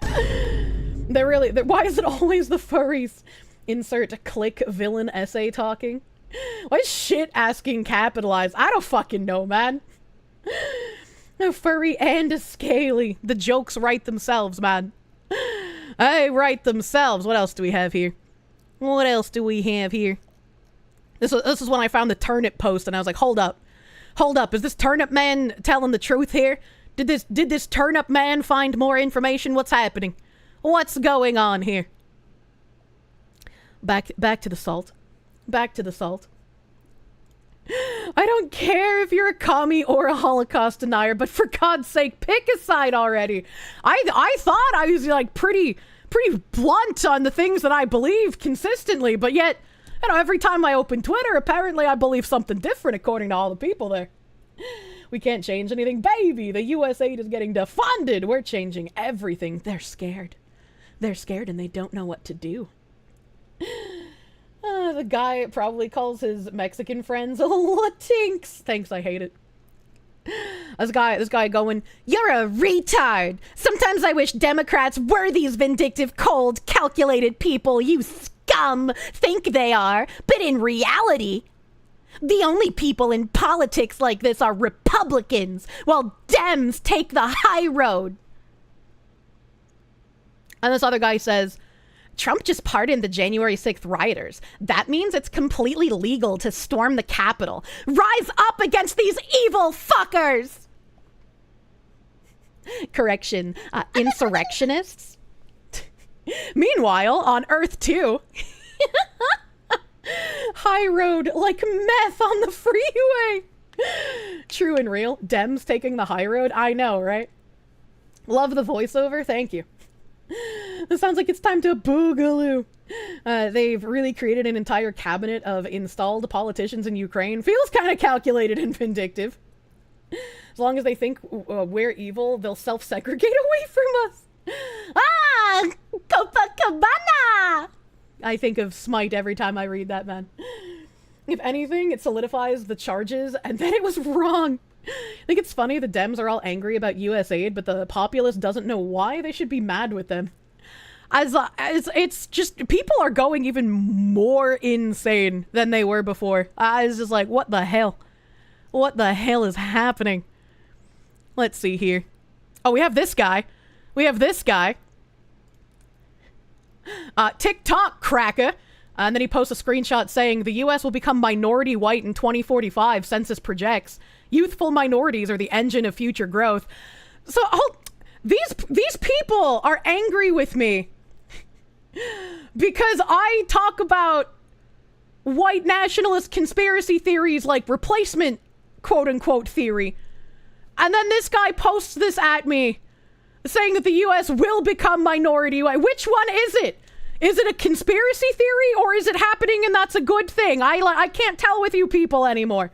Why is it always the furries? Insert click villain essay talking. Why is shit asking capitalized? I don't fucking know, man. A furry and a scaly. The jokes write themselves, man. They write themselves. What else do we have here? What else do we have here? This is when I found the turnip post and I was like, hold up. Hold up. Is this turnip man telling the truth here? Did this turnip man find more information? What's happening? What's going on here? Back to the salt. Back to the salt. I don't care if you're a commie or a Holocaust denier, but for God's sake, pick a side already. I thought I was like pretty blunt on the things that I believe consistently, but yet, you know, every time I open Twitter, apparently I believe something different according to all the people there. We can't change anything, baby. The US aid is getting defunded. We're changing everything. They're scared. They're scared and they don't know what to do. The guy probably calls his Mexican friends Latinx. Thanks, I hate it. This guy going, you're a retard. Sometimes I wish Democrats were these vindictive, cold, calculated people you scum think they are. But in reality, the only people in politics like this are Republicans, while Dems take the high road. And this other guy says, Trump just pardoned the January 6th rioters. That means it's completely legal to storm the Capitol. Rise up against these evil fuckers! Correction, insurrectionists. Meanwhile, on Earth 2, high road like meth on the freeway. True and real. Dems taking the high road. I know, right? Love the voiceover. Thank you. It sounds like it's time to boogaloo. They've really created an entire cabinet of installed politicians in Ukraine. Feels kind of calculated and vindictive. As long as they think we're evil, they'll self-segregate away from us. Ah! Copacabana! I think of Smite every time I read that, man. If anything, it solidifies the charges, and then it was wrong. I think it's funny the Dems are all angry about US aid, but the populace doesn't know why they should be mad with them. It's just, people are going even more insane than they were before. I was just like, what the hell? What the hell is happening? Let's see here. Oh, we have this guy. We have this guy. TikTok cracker. And then he posts a screenshot saying the US will become minority white in 2045, census projects. Youthful minorities are the engine of future growth. So, these people are angry with me because I talk about white nationalist conspiracy theories like replacement, quote-unquote, theory. And then this guy posts this at me saying that the US will become minority white. Which one is it? Is it a conspiracy theory or is it happening and that's a good thing? I can't tell with you people anymore.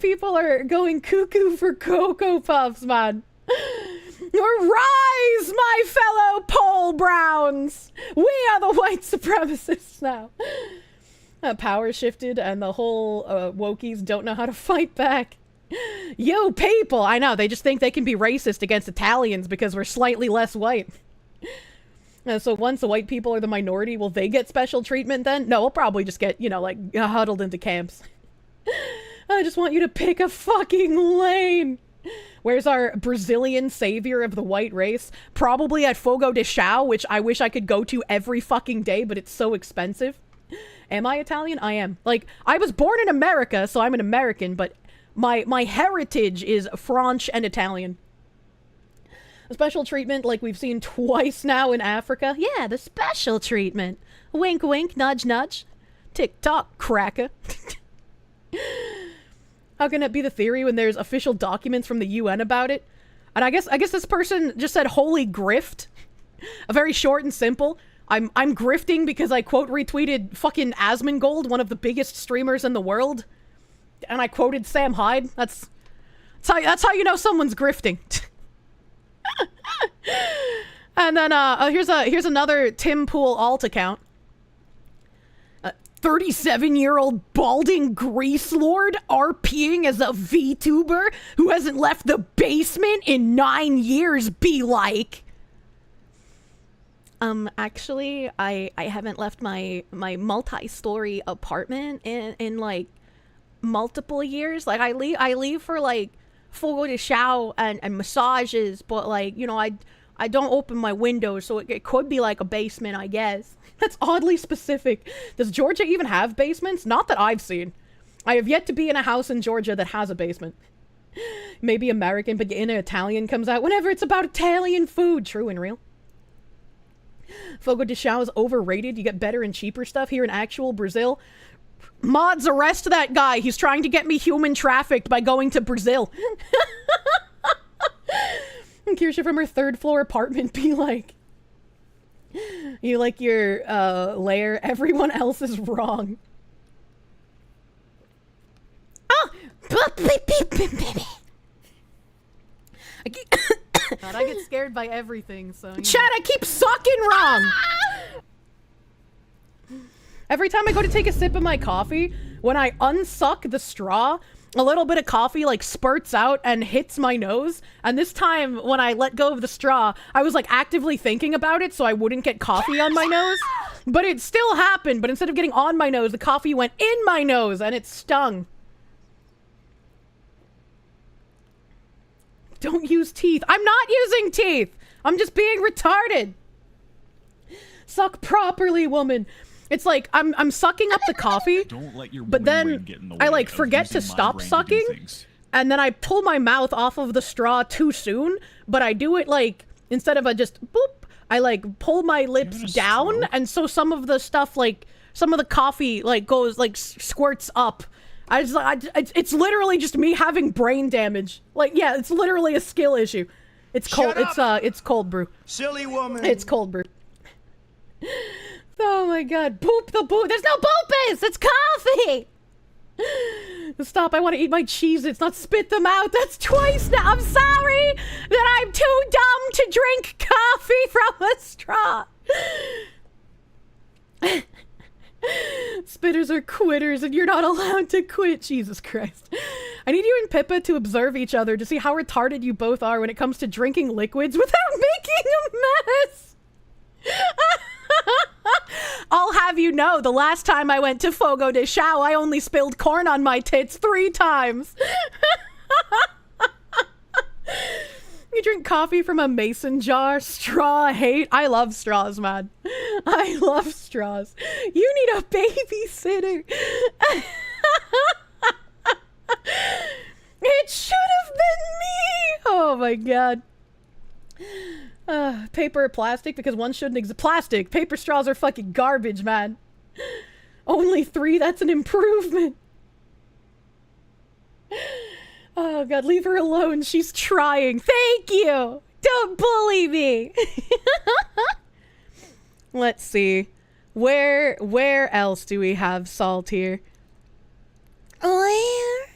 People are going cuckoo for Cocoa Puffs, man. Rise, my fellow Pole Browns! We are the white supremacists now. Power shifted and the whole wokies don't know how to fight back. Yo, people! I know, they just think they can be racist against Italians because we're slightly less white. So once the white people are the minority, will they get special treatment then? No, we'll probably just get, you know, like, huddled into camps. I just want you to pick a fucking lane. Where's our Brazilian savior of the white race? Probably at Fogo de Chão, which I wish I could go to every fucking day, but it's so expensive. Am I Italian? I am. Like, I was born in America, so I'm an American, but my heritage is French and Italian. A special treatment like we've seen twice now in Africa. Yeah, the special treatment. Wink, wink, nudge, nudge. Tick-tock, cracker. How can it be the theory when there's official documents from the UN about it? And I guess this person just said holy grift. A very short and simple. I'm grifting because I quote retweeted fucking Asmongold, one of the biggest streamers in the world. And I quoted Sam Hyde. That's how you know someone's grifting. And then here's another Tim Pool alt account. 37-year-old balding grease lord RPing as a VTuber who hasn't left the basement in 9 years, be like. Actually, I haven't left my multi-story apartment in like multiple years. Like I leave for like VoD Archive and massages, but like, you know, I don't open my windows, so it could be like a basement, I guess. That's oddly specific. Does Georgia even have basements? Not that I've seen. I have yet to be in a house in Georgia that has a basement. Maybe American, but in Italian comes out whenever it's about Italian food. True and real. VoD Archive is overrated. You get better and cheaper stuff here in actual Brazil. Mods, arrest that guy. He's trying to get me human trafficked by going to Brazil. And Kirsche from her 3rd floor apartment be like, you like your lair, everyone else is wrong. Oh! God, I get scared by everything, so... Chat, I keep sucking wrong! Every time I go to take a sip of my coffee, when I unsuck the straw, a little bit of coffee like spurts out and hits my nose. And this time when I let go of the straw, I was like actively thinking about it so I wouldn't get coffee on my nose. But it still happened, but instead of getting on my nose, the coffee went in my nose and it stung. Don't use teeth. I'm not using teeth. I'm just being retarded. Suck properly, woman. It's like I'm sucking up the coffee, Don't let your but then get in the I way like of forget to using my stop brain sucking, to do things. and then I pull my mouth off of the straw too soon. But I do it like instead of a just boop, I like pull my lips down, and so some of the stuff like some of the coffee like goes like squirts up. It's literally just me having brain damage. Like yeah, it's literally a skill issue. It's cold. It's cold brew. Silly woman. It's cold brew. Oh my god, boop the boop. There's no boopers! It's coffee! Stop, I want to eat my Cheez-Its, not spit them out. That's twice now. I'm sorry that I'm too dumb to drink coffee from a straw. Spitters are quitters and you're not allowed to quit. Jesus Christ. I need you and Pippa to observe each other to see how retarded you both are when it comes to drinking liquids without making a mess. I'll have you know, the last time I went to VoD Archive, I only spilled corn on my tits 3 times. You drink coffee from a mason jar. Straw hate. I love straws, man. I love straws. You need a babysitter. It should have been me. Oh my god. Paper or plastic, because one shouldn't exist. Plastic. Paper straws are fucking garbage, man. Only 3, that's an improvement. Oh god, leave her alone. She's trying. Thank you. Don't bully me. Let's see. Where else do we have salt here? Where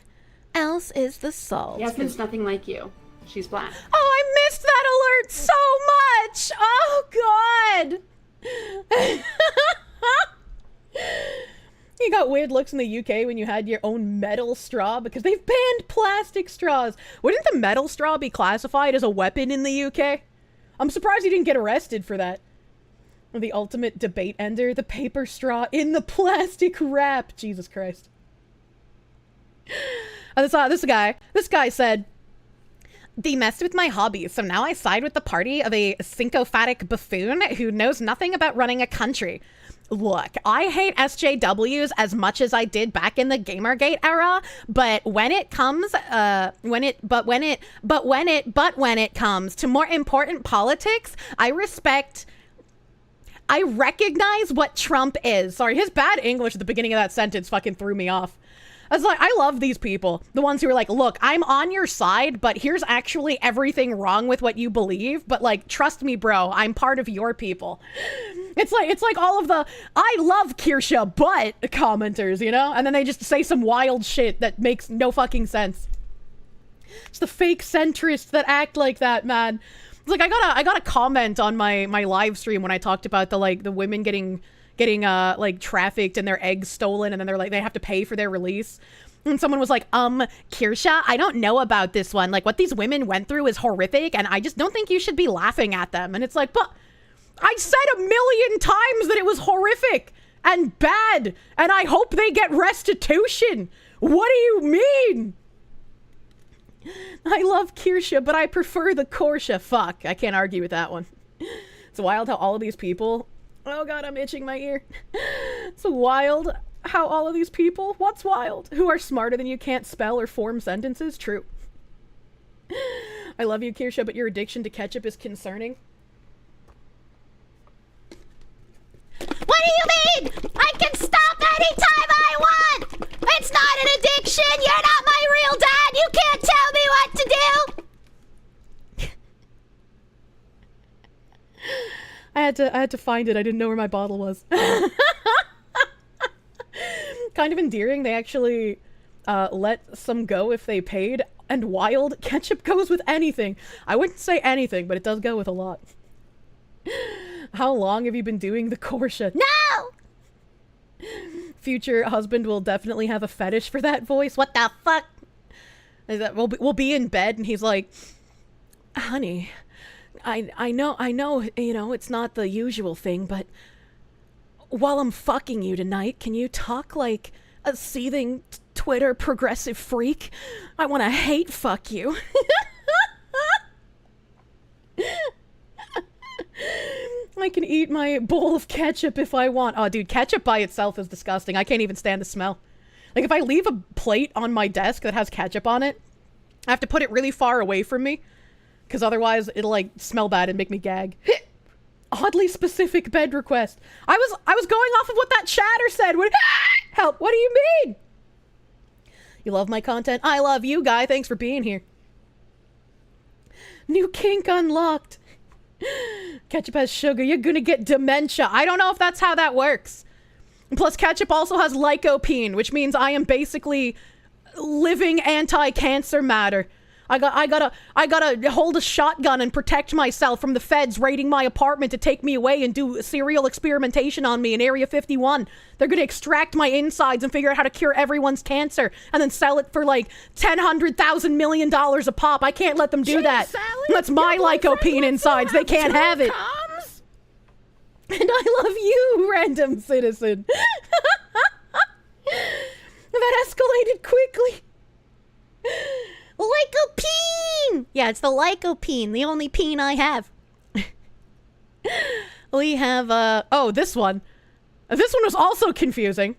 else is the salt? Yasmin's nothing like you. She's black. Oh, I missed that alert so much! Oh, God! You got weird looks in the UK when you had your own metal straw because they've banned plastic straws. Wouldn't the metal straw be classified as a weapon in the UK? I'm surprised you didn't get arrested for that. The ultimate debate ender, the paper straw in the plastic wrap. Jesus Christ. This guy said, they messed with my hobbies, so now I side with the party of a sycophantic buffoon who knows nothing about running a country. Look, I hate SJWs as much as I did back in the Gamergate era, but when it comes, when it comes to more important politics, I recognize what Trump is. Sorry, his bad English at the beginning of that sentence fucking threw me off. I was like, I love these people. The ones who are like, look, I'm on your side, but here's actually everything wrong with what you believe. But like, trust me, bro, I'm part of your people. It's like all of the "I love Kirsche, but" commenters, you know? And then they just say some wild shit that makes no fucking sense. It's the fake centrists that act like that, man. It's like I got a comment on my live stream when I talked about the women getting like trafficked and their eggs stolen, and then they have to pay for their release. And someone was like, Kirsche, I don't know about this one. Like, what these women went through is horrific, and I just don't think you should be laughing at them. And it's like, but I said 1,000,000 times that it was horrific and bad, and I hope they get restitution. What do you mean? I love Kirsche, but I prefer the Kirsche. Fuck, I can't argue with that one. It's wild how all of these people... Oh god, I'm itching my ear. It's wild how all of these people... What's wild? Who are smarter than you, can't spell or form sentences? True. I love you, Kirsche, but your addiction to ketchup is concerning. What do you mean? I can stop anytime I want! It's not an addiction! You're not my real dad! You can't tell me what to do! I had to find it. I didn't know where my bottle was. Kind of endearing. They actually let some go if they paid. And wild, ketchup goes with anything. I wouldn't say anything, but it does go with a lot. How long have you been doing the Kirsche? No! Future husband will definitely have a fetish for that voice. What the fuck? We'll be in bed and he's like, honey, I know, you know, it's not the usual thing, but while I'm fucking you tonight, can you talk like a seething Twitter progressive freak? I want to hate fuck you. I can eat my bowl of ketchup if I want. Oh, dude, ketchup by itself is disgusting. I can't even stand the smell. Like, if I leave a plate on my desk that has ketchup on it, I have to put it really far away from me, because otherwise it'll, like, smell bad and make me gag. Oddly specific bed request. I was going off of what that chatter said. Help, what do you mean? You love my content? I love you, guy. Thanks for being here. New kink unlocked. Ketchup has sugar. You're gonna get dementia. I don't know if that's how that works. Plus, ketchup also has lycopene, which means I am basically living anti-cancer matter. I gotta hold a shotgun and protect myself from the feds raiding my apartment to take me away and do serial experimentation on me in Area 51. They're gonna extract my insides and figure out how to cure everyone's cancer and then sell it for like $100,000 million a pop. I can't let them do that. Sally, that's my lycopene insides. They can't have it. And I love you, random citizen. That escalated quickly. Lycopene! Yeah, it's the lycopene, the only peen I have. We have, oh, this one. This one was also confusing.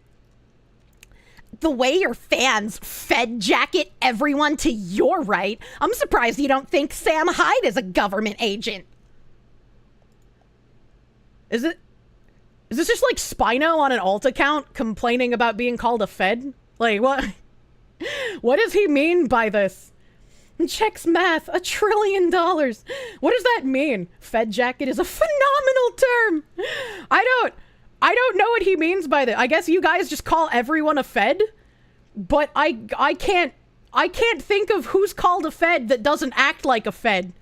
The way your fans fed jacket everyone to your right, I'm surprised you don't think Sam Hyde is a government agent. Is this just like Spino on an alt account complaining about being called a fed? Like, what? What does he mean by this? Checks math, $1 trillion. What does that mean? Fed jacket is a phenomenal term. I don't know what he means by that. I guess you guys just call everyone a fed, but I can't think of who's called a fed that doesn't act like a fed.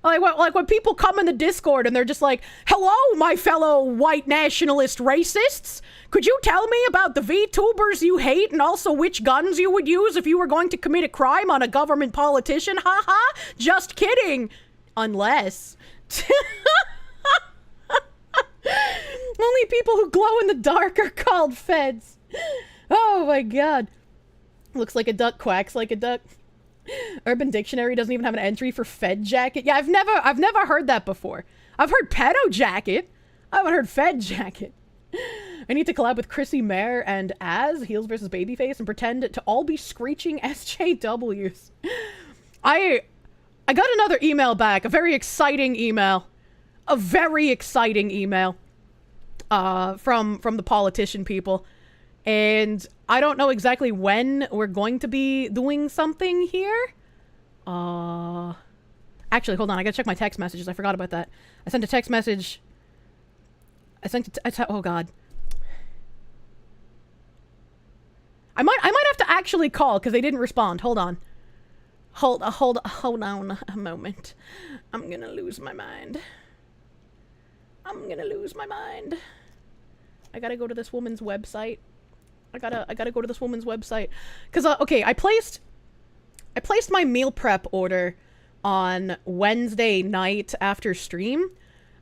Like when people come in the Discord and they're just like, hello, my fellow white nationalist racists. Could you tell me about the VTubers you hate and also which guns you would use if you were going to commit a crime on a government politician? Haha, just kidding. Unless. Only people who glow in the dark are called feds. Oh my god. Looks like a duck, quacks like a duck. Urban Dictionary doesn't even have an entry for fed jacket. Yeah, I've never heard that before. I've heard pedo jacket. I haven't heard fed jacket. I need to collab with Chrissy Mare and Az, Heels versus Babyface, and pretend to all be screeching SJWs. I got another email back, a very exciting email. A very exciting email. From the politician people. And I don't know exactly when we're going to be doing something here. Actually, hold on. I gotta check my text messages. I forgot about that. I sent a text message I sent it to, oh god. I might have to actually call because they didn't respond. Hold on. Hold on a moment. I'm gonna lose my mind. I'm gonna lose my mind. I gotta go to this woman's website. I gotta go to this woman's website. Cause okay, I placed my meal prep order on Wednesday night after stream,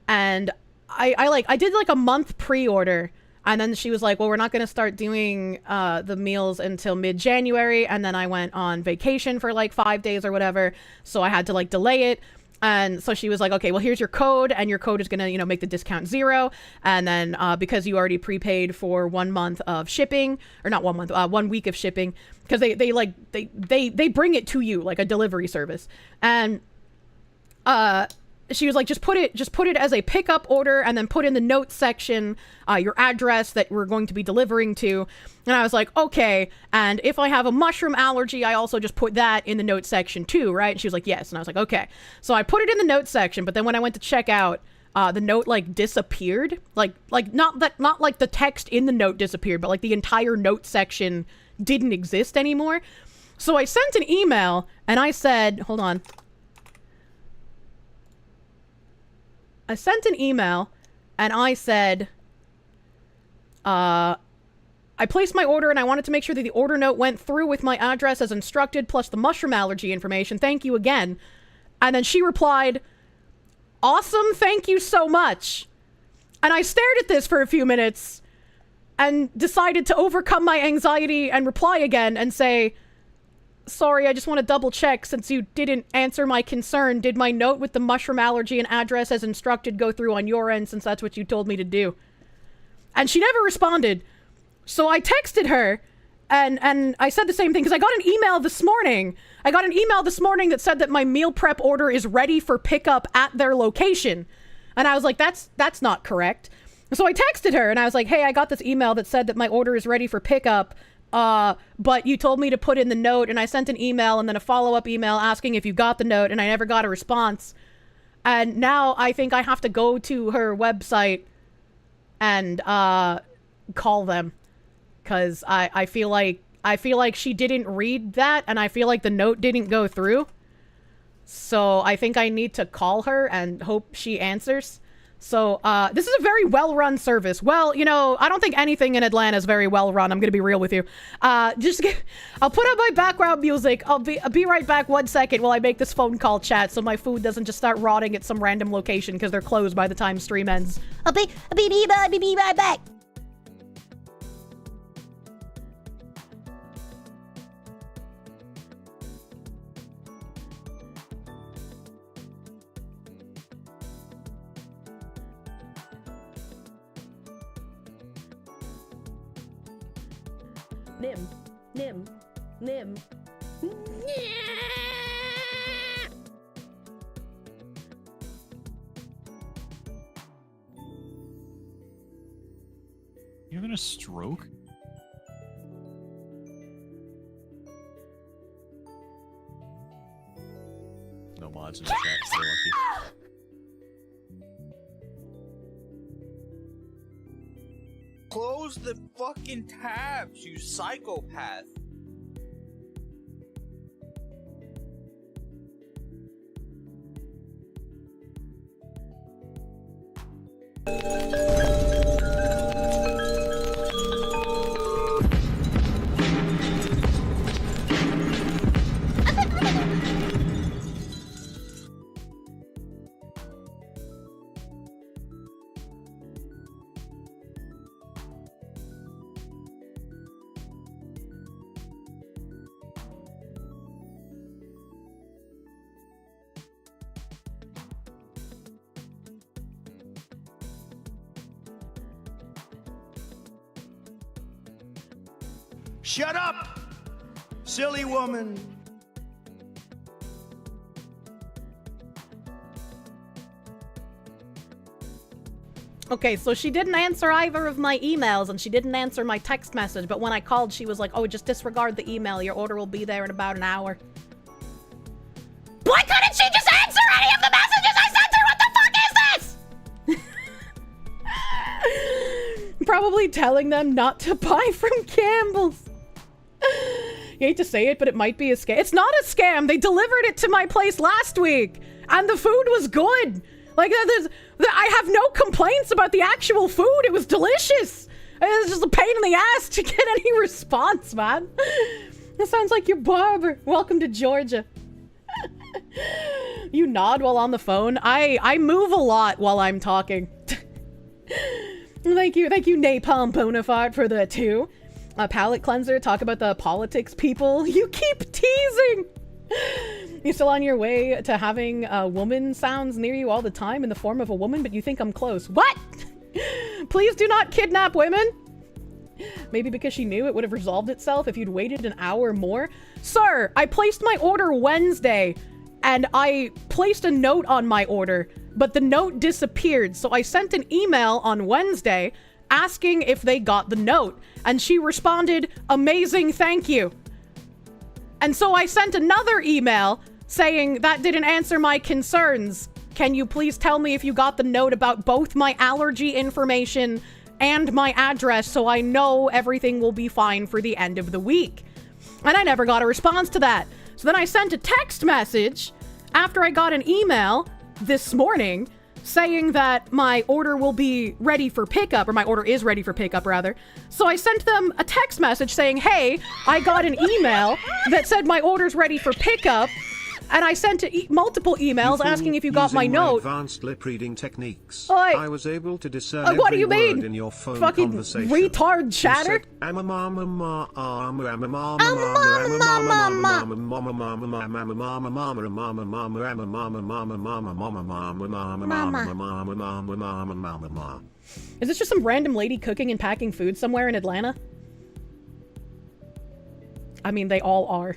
and I did like a month pre-order, and then she was like, well, we're not gonna start doing the meals until mid-January, and then I went on vacation for like 5 days or whatever, so I had to like delay it. And so she was like, okay, well, here's your code, and your code is gonna, you know, make the discount 0. And then because you already prepaid for 1 month of shipping, or not 1 month, 1 week of shipping, because they bring it to you like a delivery service. And she was like, just put it as a pickup order, and then put in the notes section your address that we're going to be delivering to. And I was like, okay, and if I have a mushroom allergy, I also just put that in the notes section too, right? And she was like, yes. And I was like, okay. So I put it in the notes section, but then when I went to check out, the note like disappeared. Like not like the text in the note disappeared, but like the entire note section didn't exist anymore. So I sent an email and I said, hold on. I sent an email and I said, I placed my order and I wanted to make sure that the order note went through with my address as instructed, plus the mushroom allergy information. Thank you again. And then she replied, awesome, thank you so much. And I stared at this for a few minutes and decided to overcome my anxiety and reply again and say, sorry, I just want to double check since you didn't answer my concern. Did my note with the mushroom allergy and address as instructed go through on your end, since that's what you told me to do? And she never responded. So I texted her and I said the same thing because I got an email this morning. I got an email this morning that said that my meal prep order is ready for pickup at their location. And I was like, that's not correct. So I texted her and I was like, hey, I got this email that said that my order is ready for pickup. But you told me to put in the note, and I sent an email and then a follow-up email asking if you got the note, and I never got a response. And now I think I have to go to her website and call them, because I feel like she didn't read that, and I feel like the note didn't go through. So I think I need to call her and hope she answers. So, this is a very well-run service. Well, you know, I don't think anything in Atlanta is very well-run. I'm gonna be real with you. I'll put up my background music. I'll be right back 1 second while I make this phone call chat so my food doesn't just start rotting at some random location because they're closed by the time stream ends. I'll be right back. Nim. You having a stroke? No mods in the chat. So lucky. Close the fucking tabs, you psychopath. Shut up, silly woman. Okay, so she didn't answer either of my emails, and she didn't answer my text message, but when I called, she was like, oh, just disregard the email. Your order will be there in about an hour. Why couldn't she just answer any of the messages I sent her? What the fuck is this? probably telling them not to buy from Campbell's. You hate to say it, but it might be a scam. It's not a scam. They delivered it to my place last week, and the food was good. Like, I have no complaints about the actual food. It was delicious. It was just a pain in the ass to get any response, man. That sounds like your barber. Welcome to Georgia. You nod while on the phone. I move a lot while I'm talking. Thank you, Napalm Bonafide for the 2. Palate cleanser, talk about the politics people. You keep teasing! You still on your way to having woman sounds near you all the time in the form of a woman, but you think I'm close. What? Please do not kidnap women! Maybe because she knew it would have resolved itself if you'd waited an hour more. Sir, I placed my order Wednesday, and I placed a note on my order, but the note disappeared, so I sent an email on Wednesday asking if they got the note, and she responded, amazing, thank you. And so I sent another email saying that didn't answer my concerns. Can you please tell me if you got the note about both my allergy information and my address so I know everything will be fine for the end of the week? And I never got a response to that. So then I sent a text message after I got an email this morning saying that my order will be ready for pickup, or my order is ready for pickup, rather. So I sent them a text message saying, hey, I got an email that said my order's ready for pickup, and I sent multiple emails asking if you got my note. Advanced lip reading techniques. Oi. I was able to discern What do you every word mean? in your phone Fucking conversation. retard chatter? Is this just some random lady cooking and packing food somewhere in Atlanta? I mean, they all are.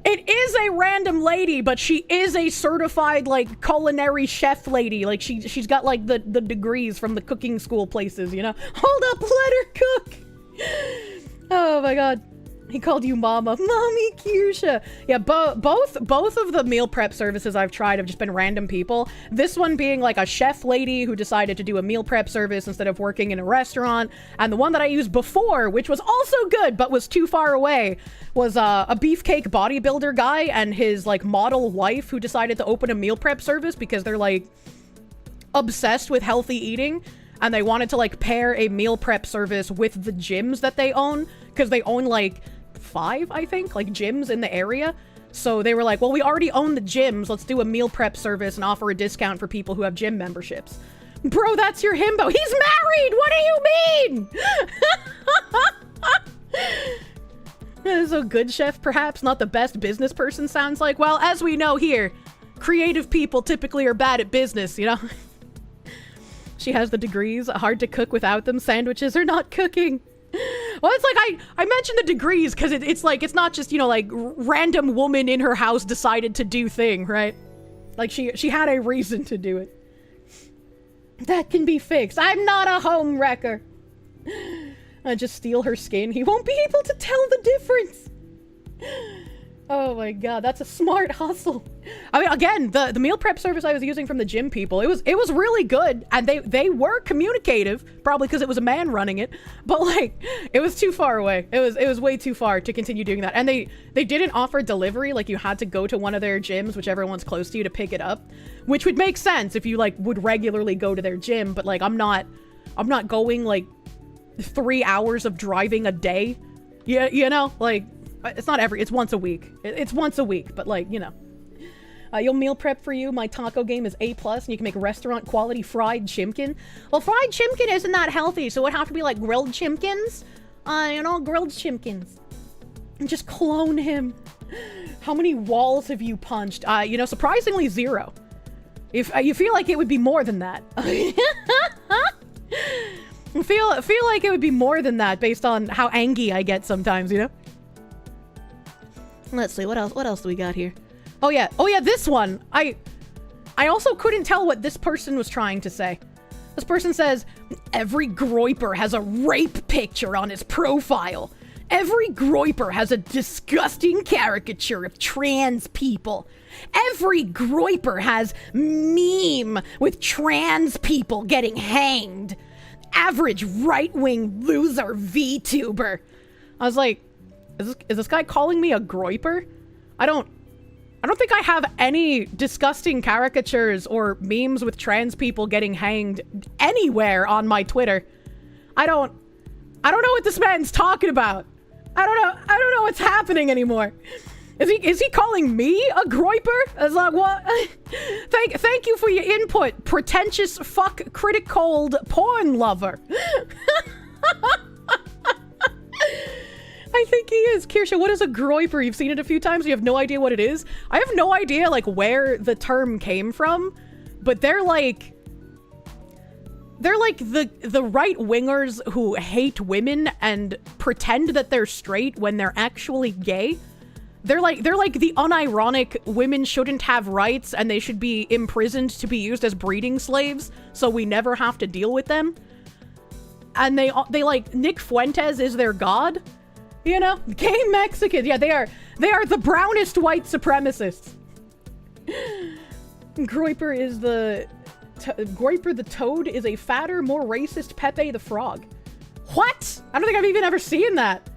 It is a random lady, but she is a certified, like, culinary chef lady. Like, she's got, like, the degrees from the cooking school places, you know? Hold up, let her cook! Oh my god. He called you mama. Mommy Kirsche. Yeah, both of the meal prep services I've tried have just been random people. This one being like a chef lady who decided to do a meal prep service instead of working in a restaurant. And the one that I used before, which was also good but was too far away, was a beefcake bodybuilder guy and his like model wife who decided to open a meal prep service because they're like obsessed with healthy eating. And they wanted to like pair a meal prep service with the gyms that they own, because they own like 5, I think, like gyms in the area. So they were like, well, we already own the gyms. Let's do a meal prep service and offer a discount for people who have gym memberships. Bro, that's your himbo. He's married! What do you mean? So good chef, perhaps not the best business person, sounds like. Well, as we know here, creative people typically are bad at business, you know? She has the degrees. Hard to cook without them. Sandwiches are not cooking. Well, it's like I mentioned the degrees because it's like, it's not just, you know, like random woman in her house decided to do thing, right? Like she had a reason to do it. That can be fixed. I'm not a home wrecker. Just steal her skin. He won't be able to tell the difference. Oh my god, that's a smart hustle. I mean, again, the meal prep service I was using from the gym people, it was really good, and they were communicative, probably because it was a man running it, but like, it was too far away. It was way too far to continue doing that. And they didn't offer delivery, like you had to go to one of their gyms, whichever one's close to you, to pick it up, which would make sense if you like would regularly go to their gym, but like I'm not going like 3 hours of driving a day. Yeah, you know, like it's once a week. It's once a week, but like, you know. You'll meal prep for you. My taco game is A+, and you can make restaurant quality fried chimkin. Well, fried chimkin isn't that healthy, so it would have to be like grilled chimkins. You know, grilled chimkins. And just clone him. How many walls have you punched? You know, surprisingly 0. If you feel like it would be more than that. feel like it would be more than that based on how angry I get sometimes, you know? Let's see, what else do we got here? Oh yeah, this one. I also couldn't tell what this person was trying to say. This person says, every groiper has a rape picture on his profile. Every groiper has a disgusting caricature of trans people. Every groiper has meme with trans people getting hanged. Average right-wing loser VTuber. I was like, is this guy calling me a groiper? I don't think I have any disgusting caricatures or memes with trans people getting hanged anywhere on my Twitter. I don't know what this man's talking about. I don't know what's happening anymore. Is he calling me a groiper? I was like, what? Thank you for your input, pretentious fuck critic cold porn lover. I think he is. Kirsche, what is a groiper? You've seen it a few times. You have no idea what it is. I have no idea like where the term came from, but they're like the right-wingers who hate women and pretend that they're straight when they're actually gay. They're like the unironic women shouldn't have rights and they should be imprisoned to be used as breeding slaves so we never have to deal with them. And they like Nick Fuentes is their god. You know, gay Mexicans. Yeah, they are the brownest white supremacists. Groiper is Groiper the Toad is a fatter, more racist Pepe the Frog. What? I don't think I've even ever seen that.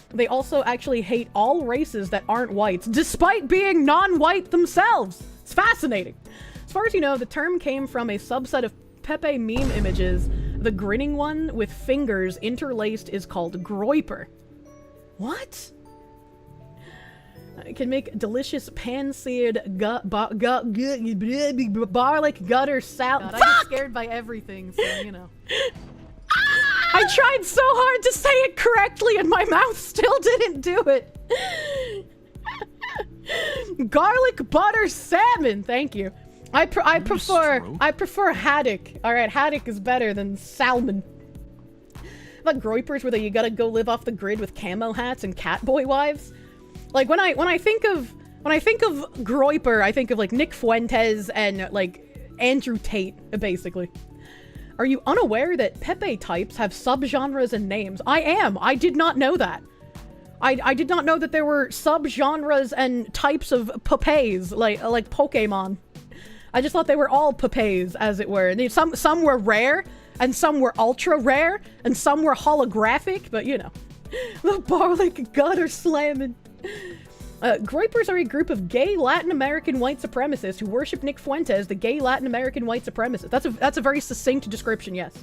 They also actually hate all races that aren't whites, despite being non-white themselves. It's fascinating. As far as you know, the term came from a subset of Pepe meme images. The grinning one with fingers interlaced is called groiper. What? It can make delicious pan-seared garlic gutter salad. I get scared by everything, so you know. I tried so hard to say it correctly and my mouth still didn't do it. Garlic butter salmon. Thank you. I prefer haddock. All right, haddock is better than salmon. About groipers where you gotta go live off the grid with camo hats and catboy wives. Like when I think of groiper, I think of like Nick Fuentes and like Andrew Tate, basically. Are you unaware that Pepe types have subgenres and names? I am. I did not know that. I did not know that there were subgenres and types of Pepes like Pokemon. I just thought they were all Pepes, as it were. And some were rare, and some were ultra rare, and some were holographic, but you know. The garlic gutter slamming. Groipers are a group of gay Latin American white supremacists who worship Nick Fuentes, the gay Latin American white supremacist. That's a very succinct description, yes.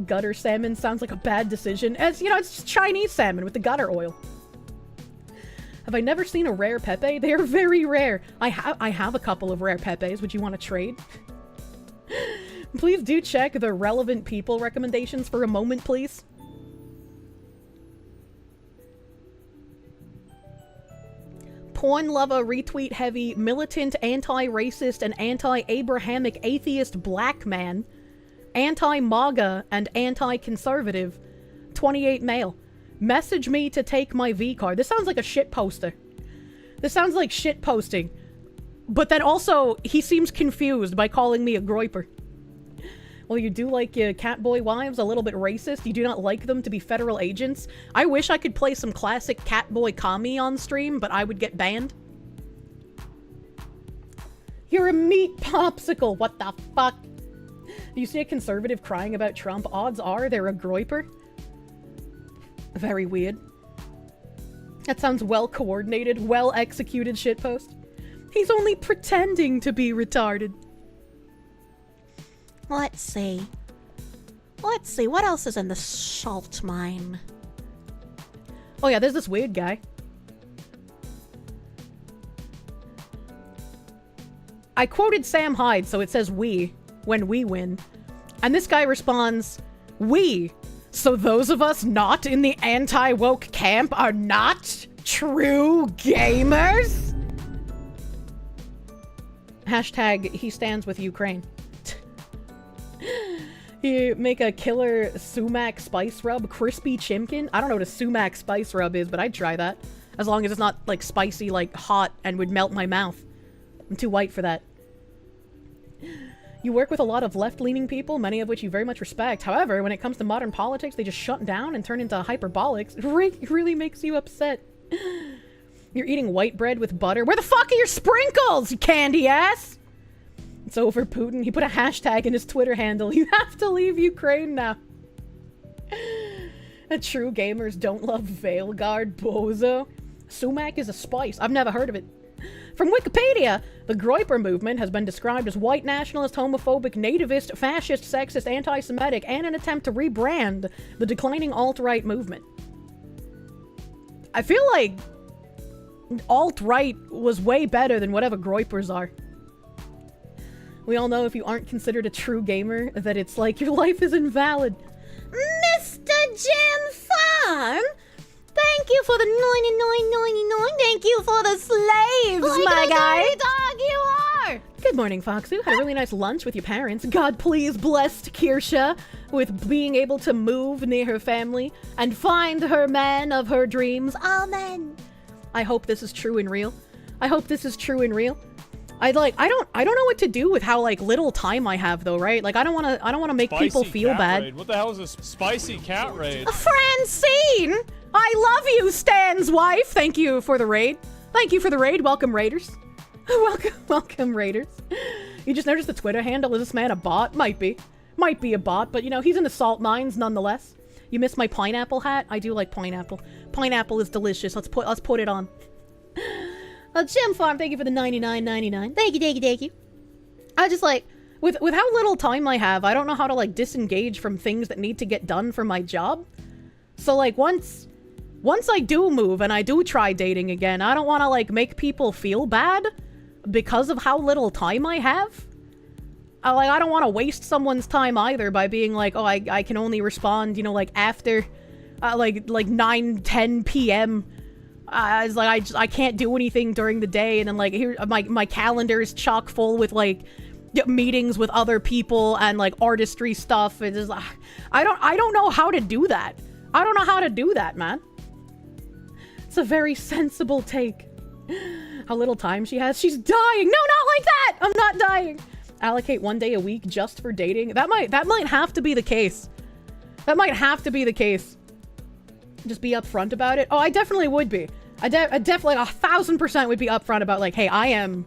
Gutter salmon sounds like a bad decision. As you know, it's just Chinese salmon with the gutter oil. Have I never seen a rare Pepe? They are very rare. I have a couple of rare Pepes. Would you want to trade? Please do check the relevant people recommendations for a moment, please. Porn lover, retweet heavy, militant, anti-racist, and anti-Abrahamic atheist black man. Anti-MAGA and anti-conservative. 28 male. Message me to take my V card. This sounds like a shit poster. This sounds like shit posting. But then also, he seems confused by calling me a groiper. Well, you do like your catboy wives a little bit racist. You do not like them to be federal agents. I wish I could play some classic catboy commie on stream, but I would get banned. You're a meat popsicle. What the fuck? Do you see a conservative crying about Trump? Odds are they're a groiper. Very weird. That sounds well coordinated, well executed shitpost. He's only pretending to be retarded. Let's see. What else is in the salt mine? Oh yeah, there's this weird guy. I quoted Sam Hyde, so it says we when we win. And this guy responds, we. So those of us not in the anti-woke camp are not true gamers? Hashtag he stands with Ukraine. You make a killer sumac spice rub, crispy chimkin. I don't know what a sumac spice rub is, but I'd try that. As long as it's not, like, spicy, like, hot and would melt my mouth. I'm too white for that. You work with a lot of left-leaning people, many of which you very much respect. However, when it comes to modern politics, they just shut down and turn into hyperbolics. It really makes you upset. You're eating white bread with butter. Where the fuck are your sprinkles, you candy ass? It's over, Putin. He put a hashtag in his Twitter handle. You have to leave Ukraine now. True gamers don't love Veilguard, bozo. Sumac is a spice. I've never heard of it. From Wikipedia, the Groyper movement has been described as white nationalist, homophobic, nativist, fascist, sexist, anti-Semitic, and an attempt to rebrand the declining alt-right movement. I feel like alt-right was way better than whatever Groypers are. We all know if you aren't considered a true gamer, that it's like your life is invalid. Mr. Jim Farm, thank you for the 99.99. Thank you for the slaves, my guy. Dog you are. Good morning, Foxu. Had a really nice lunch with your parents. God please blessed Kirsche with being able to move near her family and find her man of her dreams. Amen. I hope this is true and real. I hope this is true and real. I don't know what to do with how like little time I have though, right? Like I don't want to make people feel bad. Raid. What the hell is this spicy cat raid? Francine, I love you, Stan's wife. Thank you for the raid. Thank you for the raid. Welcome, raiders. welcome, raiders. You just noticed the Twitter handle. Is this man a bot? Might be a bot, but you know he's in the salt mines nonetheless. You missed my pineapple hat. I do like pineapple. Pineapple is delicious. Let's put it on. Jim Farm, thank you for the 99.99. Thank you. I just like, with how little time I have, I don't know how to like disengage from things that need to get done for my job. So like once I do move and I do try dating again, I don't want to like make people feel bad because of how little time I have. I don't want to waste someone's time either by being like, oh, I can only respond, you know, like after like 9-10 p.m. It's like I can't do anything during the day, and then like here my calendar is chock full with like meetings with other people and like artistry stuff. It's just I don't know how to do that. I don't know how to do that, man. It's a very sensible take. How little time she has. She's dying. No, not like that. I'm not dying. Allocate 1 day a week just for dating. That might have to be the case. That might have to be the case. Just be upfront about it. Oh, I definitely would be. I definitely 1000% would be upfront about like, hey, I am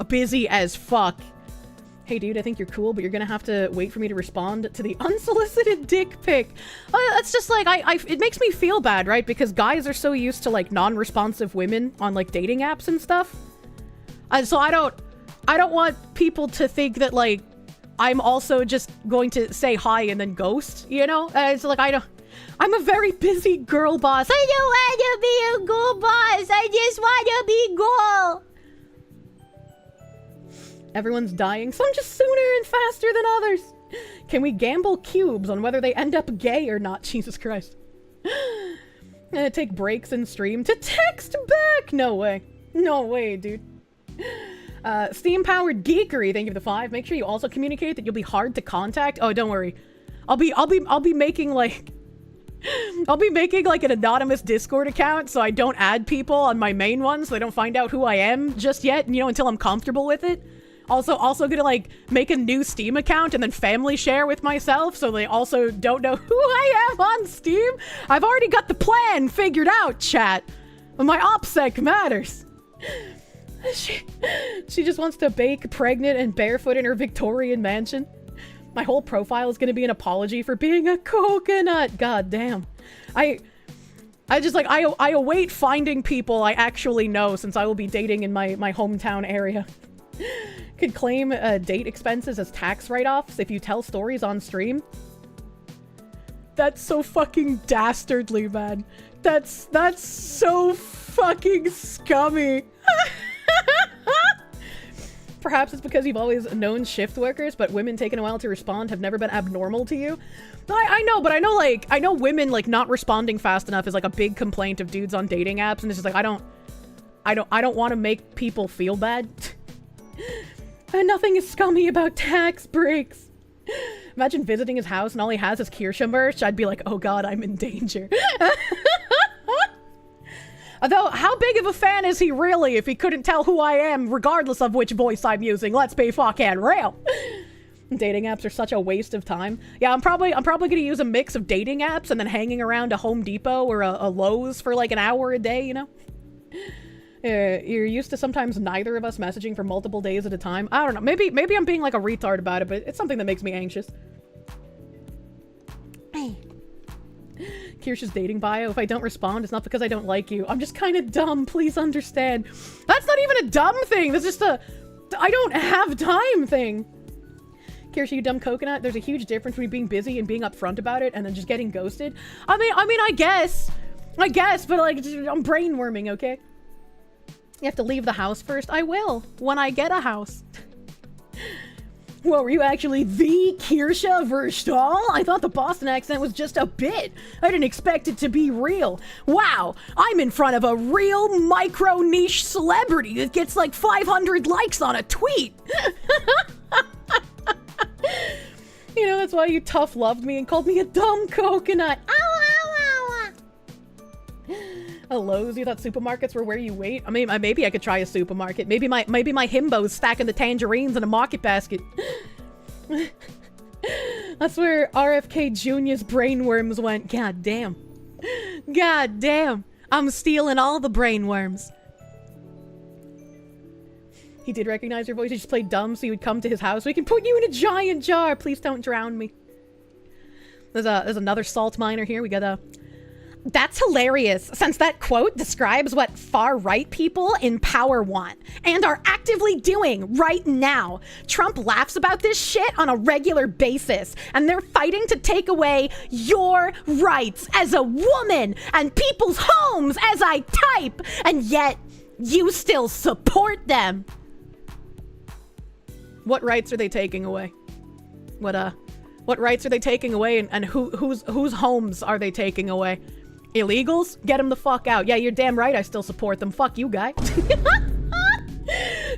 busy as fuck. Hey, dude, I think you're cool, but you're gonna have to wait for me to respond to the unsolicited dick pic. That's just like, it makes me feel bad, right? Because guys are so used to like non-responsive women on like dating apps and stuff. So I don't want people to think that like I'm also just going to say hi and then ghost, you know? It's like I'm a very busy girl boss. I don't want to be a girl boss. I just want to be girl. Everyone's dying, some just sooner and faster than others. Can we gamble cubes on whether they end up gay or not? Jesus Christ. Take breaks in stream to text back. No way. No way, dude. Steam-powered geekery, thank you for the 5. Make sure you also communicate that you'll be hard to contact. Oh, don't worry. I'll be making like an anonymous Discord account so I don't add people on my main one so they don't find out who I am just yet, you know, until I'm comfortable with it. Also gonna like make a new Steam account and then family share with myself so they also don't know who I am on Steam. I've already got the plan figured out, chat. My OPSEC matters. She just wants to bake pregnant and barefoot in her Victorian mansion. My whole profile is gonna be an apology for being a coconut. God damn. I await finding people I actually know since I will be dating in my hometown area. Could claim date expenses as tax write-offs if you tell stories on stream. That's so fucking dastardly, man. That's so fucking scummy. Perhaps it's because you've always known shift workers, but women taking a while to respond have never been abnormal to you. I know, but I know women like not responding fast enough is like a big complaint of dudes on dating apps, and it's just like I don't want to make people feel bad. And nothing is scummy about tax breaks. Imagine visiting his house and all he has is Kirsche merch. I'd be like, oh god, I'm in danger. Although, how big of a fan is he really if he couldn't tell who I am regardless of which voice I'm using? Let's be fucking real. Dating apps are such a waste of time. Yeah, I'm probably gonna use a mix of dating apps and then hanging around a Home Depot or a Lowe's for like an hour a day, you know? You're used to sometimes neither of us messaging for multiple days at a time. I don't know. Maybe I'm being like a retard about it, but it's something that makes me anxious. Kirsche's dating bio. If I don't respond, it's not because I don't like you. I'm just kind of dumb. Please understand. That's not even a dumb thing. That's just a I don't have time thing. Kirsche, you dumb coconut. There's a huge difference between being busy and being upfront about it and then just getting ghosted. I mean, I guess, but like, I'm brainworming, okay? You have to leave the house first. I will, when I get a house. Well, were you actually the Kirsche Verstahl? I thought the Boston accent was just a bit. I didn't expect it to be real. Wow, I'm in front of a real micro-niche celebrity that gets like 500 likes on a tweet. You know, that's why you tough loved me and called me a dumb coconut. Ow, ow, ow. A Lowe's, you thought supermarkets were where you wait? I mean, maybe I could try a supermarket. Maybe my himbo's stacking the tangerines in a market basket. That's where RFK Jr.'s brainworms went. God damn. God damn. I'm stealing all the brainworms. He did recognize your voice. He just played dumb so you would come to his house. We can put you in a giant jar. Please don't drown me. There's another salt miner here. We got a... That's hilarious, since that quote describes what far-right people in power want and are actively doing right now. Trump laughs about this shit on a regular basis, and they're fighting to take away your rights as a woman and people's homes as I type, and yet you still support them. What rights are they taking away? What rights are they taking away, and whose homes are they taking away? Illegals? Get them the fuck out. Yeah, you're damn right I still support them. Fuck you, guy.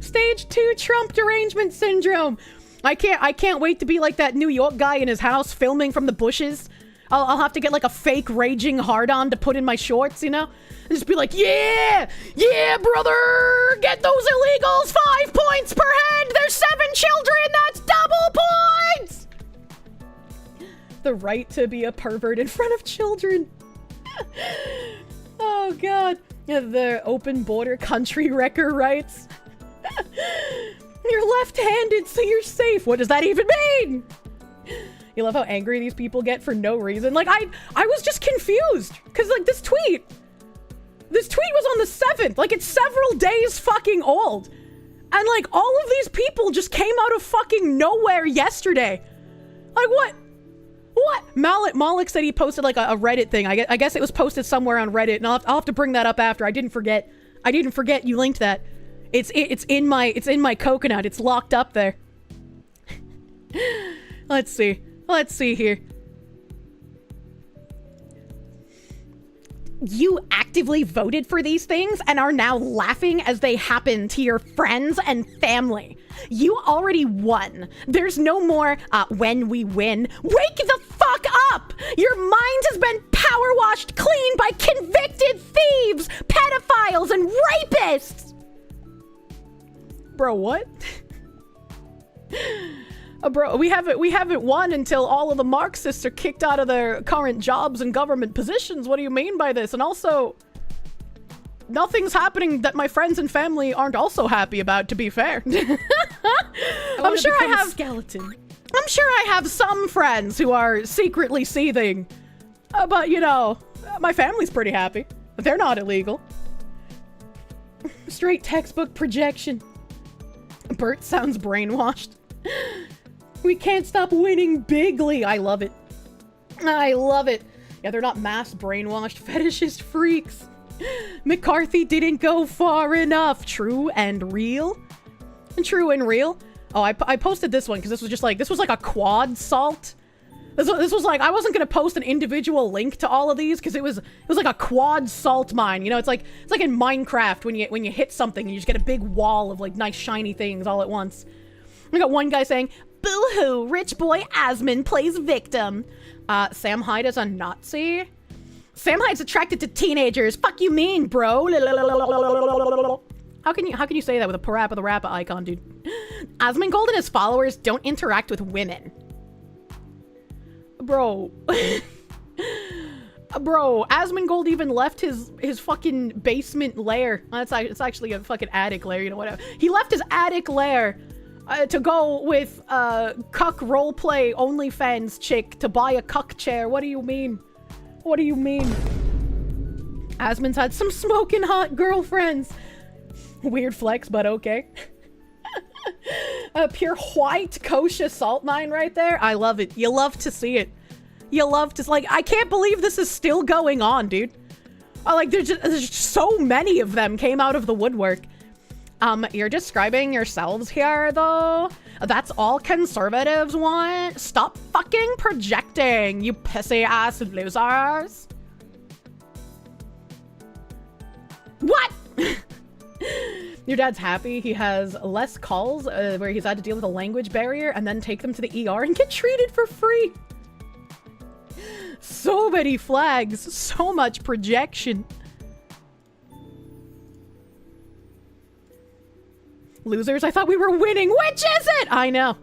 Stage 2 Trump derangement syndrome. I can't wait to be like that New York guy in his house filming from the bushes. I'll have to get like a fake raging hard-on to put in my shorts, you know? And just be like, yeah, brother, get those illegals 5 points per head. There's 7 children. That's double points. The right to be a pervert in front of children. Oh god. Yeah, the open border country wrecker rights. You're left-handed, so you're safe. What does that even mean? You love how angry these people get for no reason. Like, I was just confused. Because, like, this tweet was on the 7th. Like, it's several days fucking old. And, like, all of these people just came out of fucking nowhere yesterday. Like, what? Malik said he posted like a Reddit thing. I guess it was posted somewhere on Reddit, and I'll have to bring that up after. I didn't forget you linked that. It's in my coconut. It's locked up there. Let's see here. You actively voted for these things and are now laughing as they happen to your friends and family. You already won. There's no more when we win. Wake the fuck up! Your mind has been power washed clean by convicted thieves, pedophiles, and rapists! Bro, what? Bro, we haven't won until all of the Marxists are kicked out of their current jobs and government positions. What do you mean by this? And also, nothing's happening that my friends and family aren't also happy about, to be fair. I'm sure I have skeleton. I'm sure I have some friends who are secretly seething. But, you know, my family's pretty happy. They're not illegal. Straight textbook projection. Bert sounds brainwashed. We can't stop winning bigly. I love it. I love it. Yeah, they're not mass brainwashed fetishist freaks. McCarthy didn't go far enough. True and real? True and real? Oh, I posted this one because this was like a quad salt. This was like, I wasn't gonna post an individual link to all of these because it was like a quad salt mine. You know, it's like in Minecraft when you hit something and you just get a big wall of like nice shiny things all at once. We got one guy saying, boo-hoo, rich boy Asmund plays victim. Sam Hyde is a Nazi. Sam Hyde's attracted to teenagers. Fuck you mean, bro? How can you say that with a Parappa the Rappa icon, dude? Asmongold and his followers don't interact with women. Bro. Bro, Asmongold even left his fucking basement lair. It's actually a fucking attic lair, you know, whatever. He left his attic lair to go with cuck roleplay OnlyFans chick to buy a cuck chair. What do you mean? What do you mean? Asmon's had some smoking hot girlfriends. Weird flex, but okay. A pure white kosher salt mine right there. I love it. You love to see it. You love to, like, I can't believe this is still going on, dude. Like, there's just so many of them came out of the woodwork. You're describing yourselves here, though. That's all conservatives want. Stop fucking projecting, you pissy-ass losers. What? Your dad's happy he has less calls where he's had to deal with a language barrier and then take them to the ER and get treated for free. So many flags, so much projection. Losers, I thought we were winning. Which is it? I know.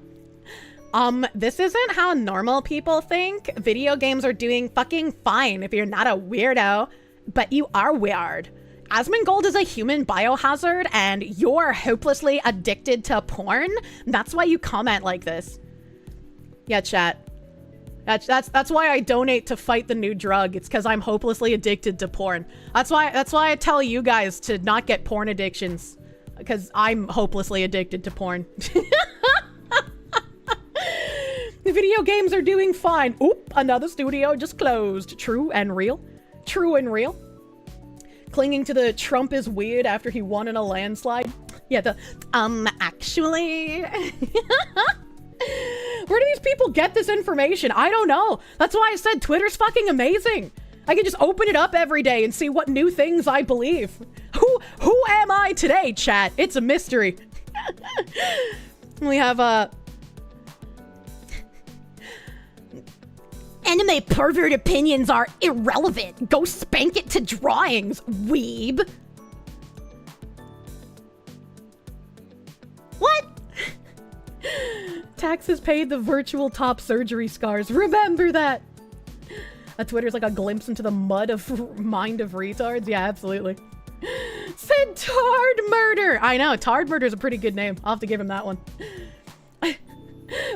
This isn't how normal people think. Video games are doing fucking fine if you're not a weirdo, but you are weird. Asmongold is a human biohazard and you're hopelessly addicted to porn. That's why you comment like this. Yeah, chat. That's why I donate to fight the new drug. It's because I'm hopelessly addicted to porn. That's why I tell you guys to not get porn addictions. Because I'm hopelessly addicted to porn. The video games are doing fine. Oop, another studio just closed. True and real. True and real. Clinging to the Trump is weird after he won in a landslide. Yeah, actually... Where do these people get this information? I don't know. That's why I said Twitter's fucking amazing. I can just open it up every day and see what new things I believe. Who am I today, chat? It's a mystery. We have Anime pervert opinions are irrelevant. Go spank it to drawings, weeb. What? Taxes paid, the virtual top surgery scars. Remember that. Twitter's like a glimpse into the mind of retards. Yeah, absolutely. Said Tard Murder. I know, Tard Murder is a pretty good name. I'll have to give him that one.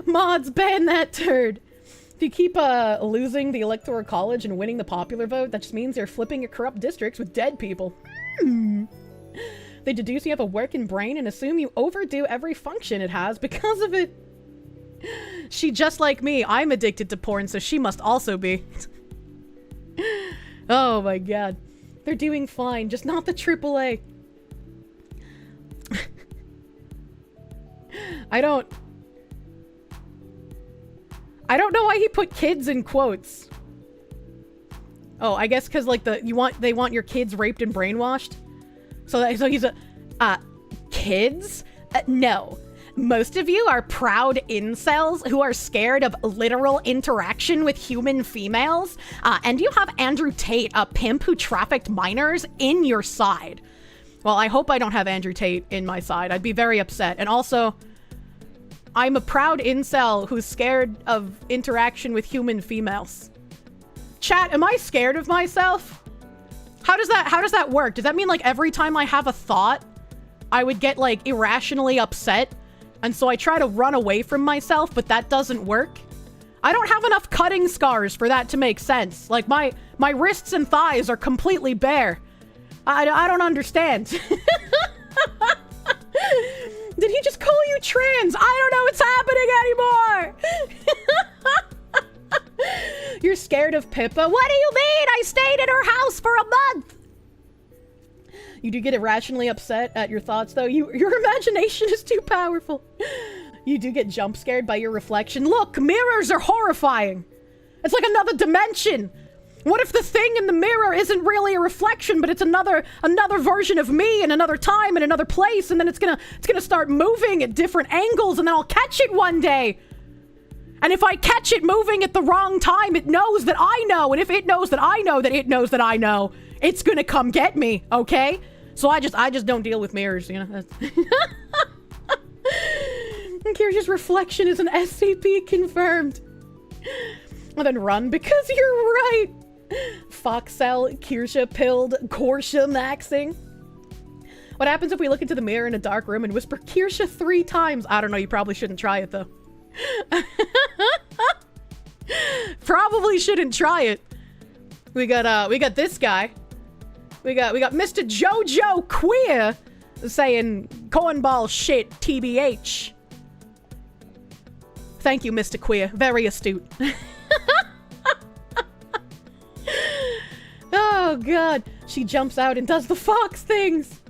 Mods, ban that turd. If you keep losing the electoral college and winning the popular vote, that just means you're flipping your corrupt districts with dead people. They deduce you have a working brain and assume you overdo every function it has because of it. She just like me. I'm addicted to porn, so she must also be. Oh my god. They're doing fine, just not the AAA. I don't know why he put kids in quotes. Oh, I guess because like they want your kids raped and brainwashed. So he's a kids? No. Most of you are proud incels who are scared of literal interaction with human females, and you have Andrew Tate, a pimp who trafficked minors, in your side. Well, I hope I don't have Andrew Tate in my side. I'd be very upset. And also, I'm a proud incel who's scared of interaction with human females. Chat, am I scared of myself? How does that work? Does that mean like every time I have a thought, I would get like irrationally upset? And so I try to run away from myself, but that doesn't work. I don't have enough cutting scars for that to make sense. Like my wrists and thighs are completely bare. I don't understand. Did he just call you trans? I don't know what's happening anymore. You're scared of Pippa? What do you mean? I stayed in her house for a month. You do get irrationally upset at your thoughts, though. Your imagination is too powerful. You do get jump scared by your reflection. Look, mirrors are horrifying. It's like another dimension. What if the thing in the mirror isn't really a reflection, but it's another version of me in another time in another place, and then it's gonna start moving at different angles, and then I'll catch it one day. And if I catch it moving at the wrong time, it knows that I know, and if it knows that I know that it knows that I know, it's gonna come get me, okay? So I just don't deal with mirrors, you know. Kirsche's reflection is an SCP confirmed. And then run because you're right. Foxcell, Kirsche pilled, Kirsche maxing. What happens if we look into the mirror in a dark room and whisper Kirsche 3 times? I don't know, you probably shouldn't try it though. Probably shouldn't try it. We got this guy. We got Mr. Jojo Queer saying cornball shit TBH. Thank you, Mr. Queer. Very astute. Oh god. She jumps out and does the fox things.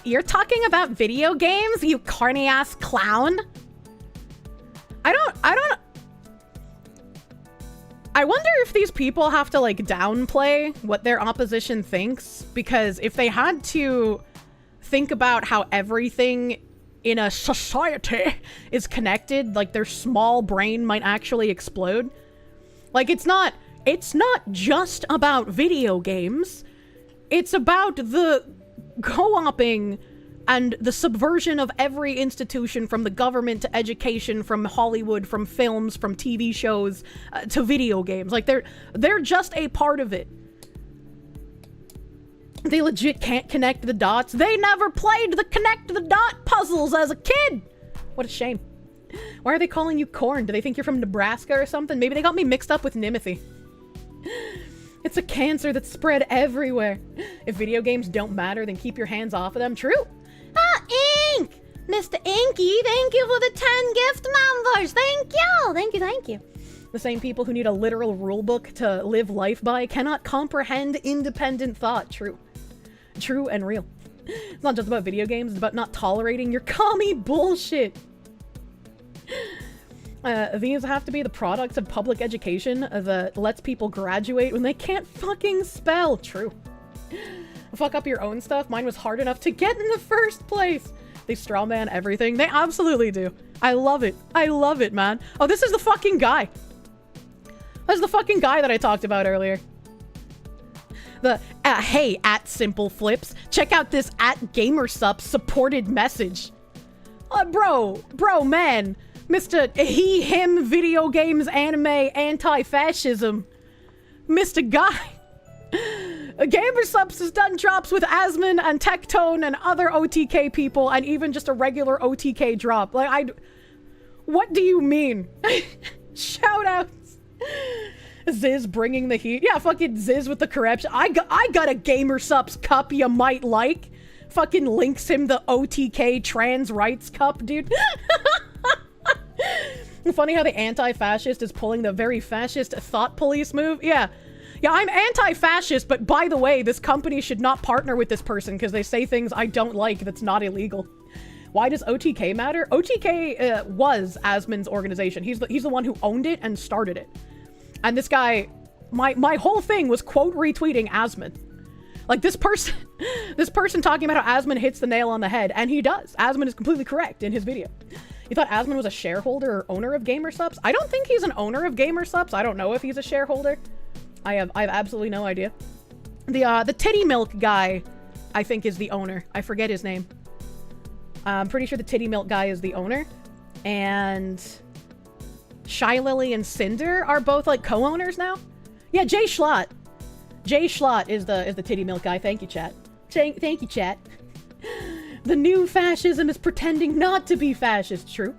You're talking about video games, you carny ass clown? I wonder if these people have to like downplay what their opposition thinks, because if they had to think about how everything in a society is connected, like their small brain might actually explode. Like it's not just about video games. It's about the co-oping and the subversion of every institution, from the government to education, from Hollywood, from films, from TV shows, to video games. Like, they're just a part of it. They legit can't connect the dots. They never played the connect the dot puzzles as a kid! What a shame. Why are they calling you Corn? Do they think you're from Nebraska or something? Maybe they got me mixed up with Nimothy. It's a cancer that's spread everywhere. If video games don't matter, then keep your hands off of them. True. Ah, Ink! Mr. Inky, thank you for the 10 gift members. Thank you. Thank you. The same people who need a literal rulebook to live life by cannot comprehend independent thought. True. True and real. It's not just about video games, it's about not tolerating your commie bullshit. These have to be the products of public education that lets people graduate when they can't fucking spell. True. Fuck up your own stuff. Mine was hard enough to get in the first place. They strawman everything. They absolutely do. I love it. I love it, man. Oh, this is the fucking guy. That's the fucking guy that I talked about earlier. The, hey, at Simple Flips, check out this at GamerSup supported message. Bro, man. Mr. He, him, video games, anime, anti-fascism. Mr. Guy. GamerSups has done drops with Asmon and Tectone and other OTK people, and even just a regular OTK drop. Like, what do you mean? Shoutouts. Ziz bringing the heat. Yeah, fucking Ziz with the corruption. I got a GamerSups cup you might like. Fucking links him the OTK trans rights cup, dude. Funny how the anti-fascist is pulling the very fascist thought police move. Yeah, I'm anti-fascist, but by the way, this company should not partner with this person because they say things I don't like that's not illegal. Why does OTK matter? OTK was Asmon's organization. He's the one who owned it and started it. And this guy, my whole thing was quote retweeting Asmon. Like this person talking about how Asmon hits the nail on the head, and he does. Asmon is completely correct in his video. You thought Asmon was a shareholder or owner of GamerSups? I don't think he's an owner of GamerSups. I don't know if he's a shareholder. I have absolutely no idea. The titty milk guy, I think, is the owner. I forget his name. I'm pretty sure the titty milk guy is the owner. And Shy Lily and Cinder are both like co-owners now. Yeah, Jay Schlott. Jay Schlott is the titty milk guy. Thank you, chat. Thank you, chat. The new fascism is pretending not to be fascist. True.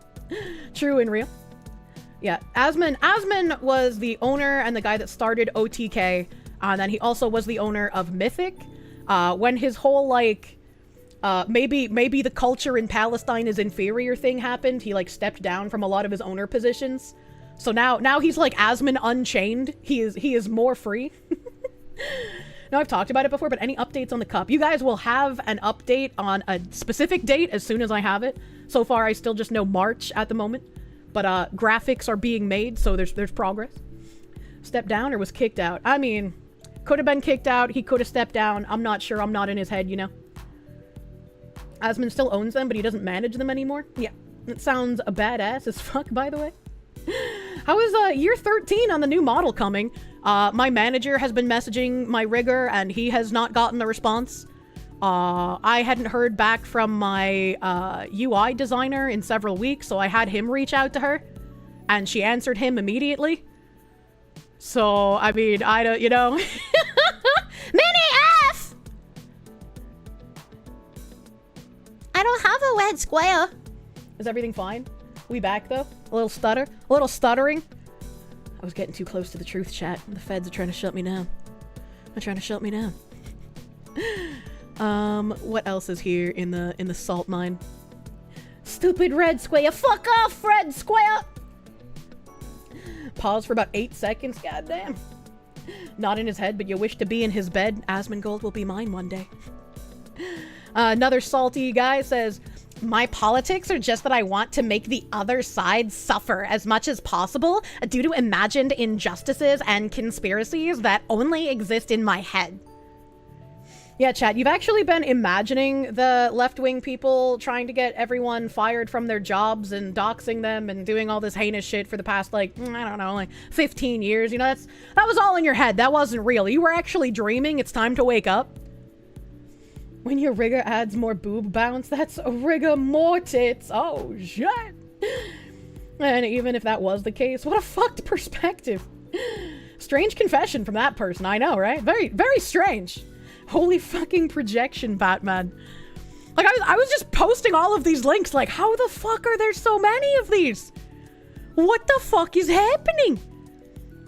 True and real. Yeah, Asmon was the owner and the guy that started OTK, and then he also was the owner of Mythic. When his whole, like, maybe the culture in Palestine is inferior thing happened, he, like, stepped down from a lot of his owner positions. So now he's, like, Asmon Unchained. He is more free. Now, I've talked about it before, but any updates on the cup? You guys will have an update on a specific date as soon as I have it. So far, I still just know March at the moment. But graphics are being made, so there's progress. Stepped down or was kicked out? I mean, could have been kicked out. He could have stepped down. I'm not sure. I'm not in his head, you know. Asmon still owns them, but he doesn't manage them anymore. Yeah, that sounds badass as fuck, by the way. How is year 13 on the new model coming? My manager has been messaging my rigger, and he has not gotten a response. I hadn't heard back from my UI designer in several weeks, so I had him reach out to her, and she answered him immediately. So, I mean, I don't, you know. Mini F! I don't have a red square. Is everything fine? We back, though? A little stutter? A little stuttering? I was getting too close to the truth, chat. The feds are trying to shut me down. They're trying to shut me down. What else is here in the salt mine? Stupid red square. Fuck off, red square! Pause for about 8 seconds. Goddamn. Not in his head, but you wish to be in his bed. Asmongold will be mine one day. Another salty guy says, my politics are just that I want to make the other side suffer as much as possible due to imagined injustices and conspiracies that only exist in my head. Yeah, chat, you've actually been imagining the left-wing people trying to get everyone fired from their jobs and doxing them and doing all this heinous shit for the past, like, I don't know, like 15 years. You know, that was all in your head. That wasn't real. You were actually dreaming. It's time to wake up. When your rigger adds more boob bounce, that's a rigor mortis. Oh, shit. And even if that was the case, what a fucked perspective. Strange confession from that person, I know, right? Very, very strange. Holy fucking projection, Batman. Like, I was just posting all of these links, like, how the fuck are there so many of these? What the fuck is happening?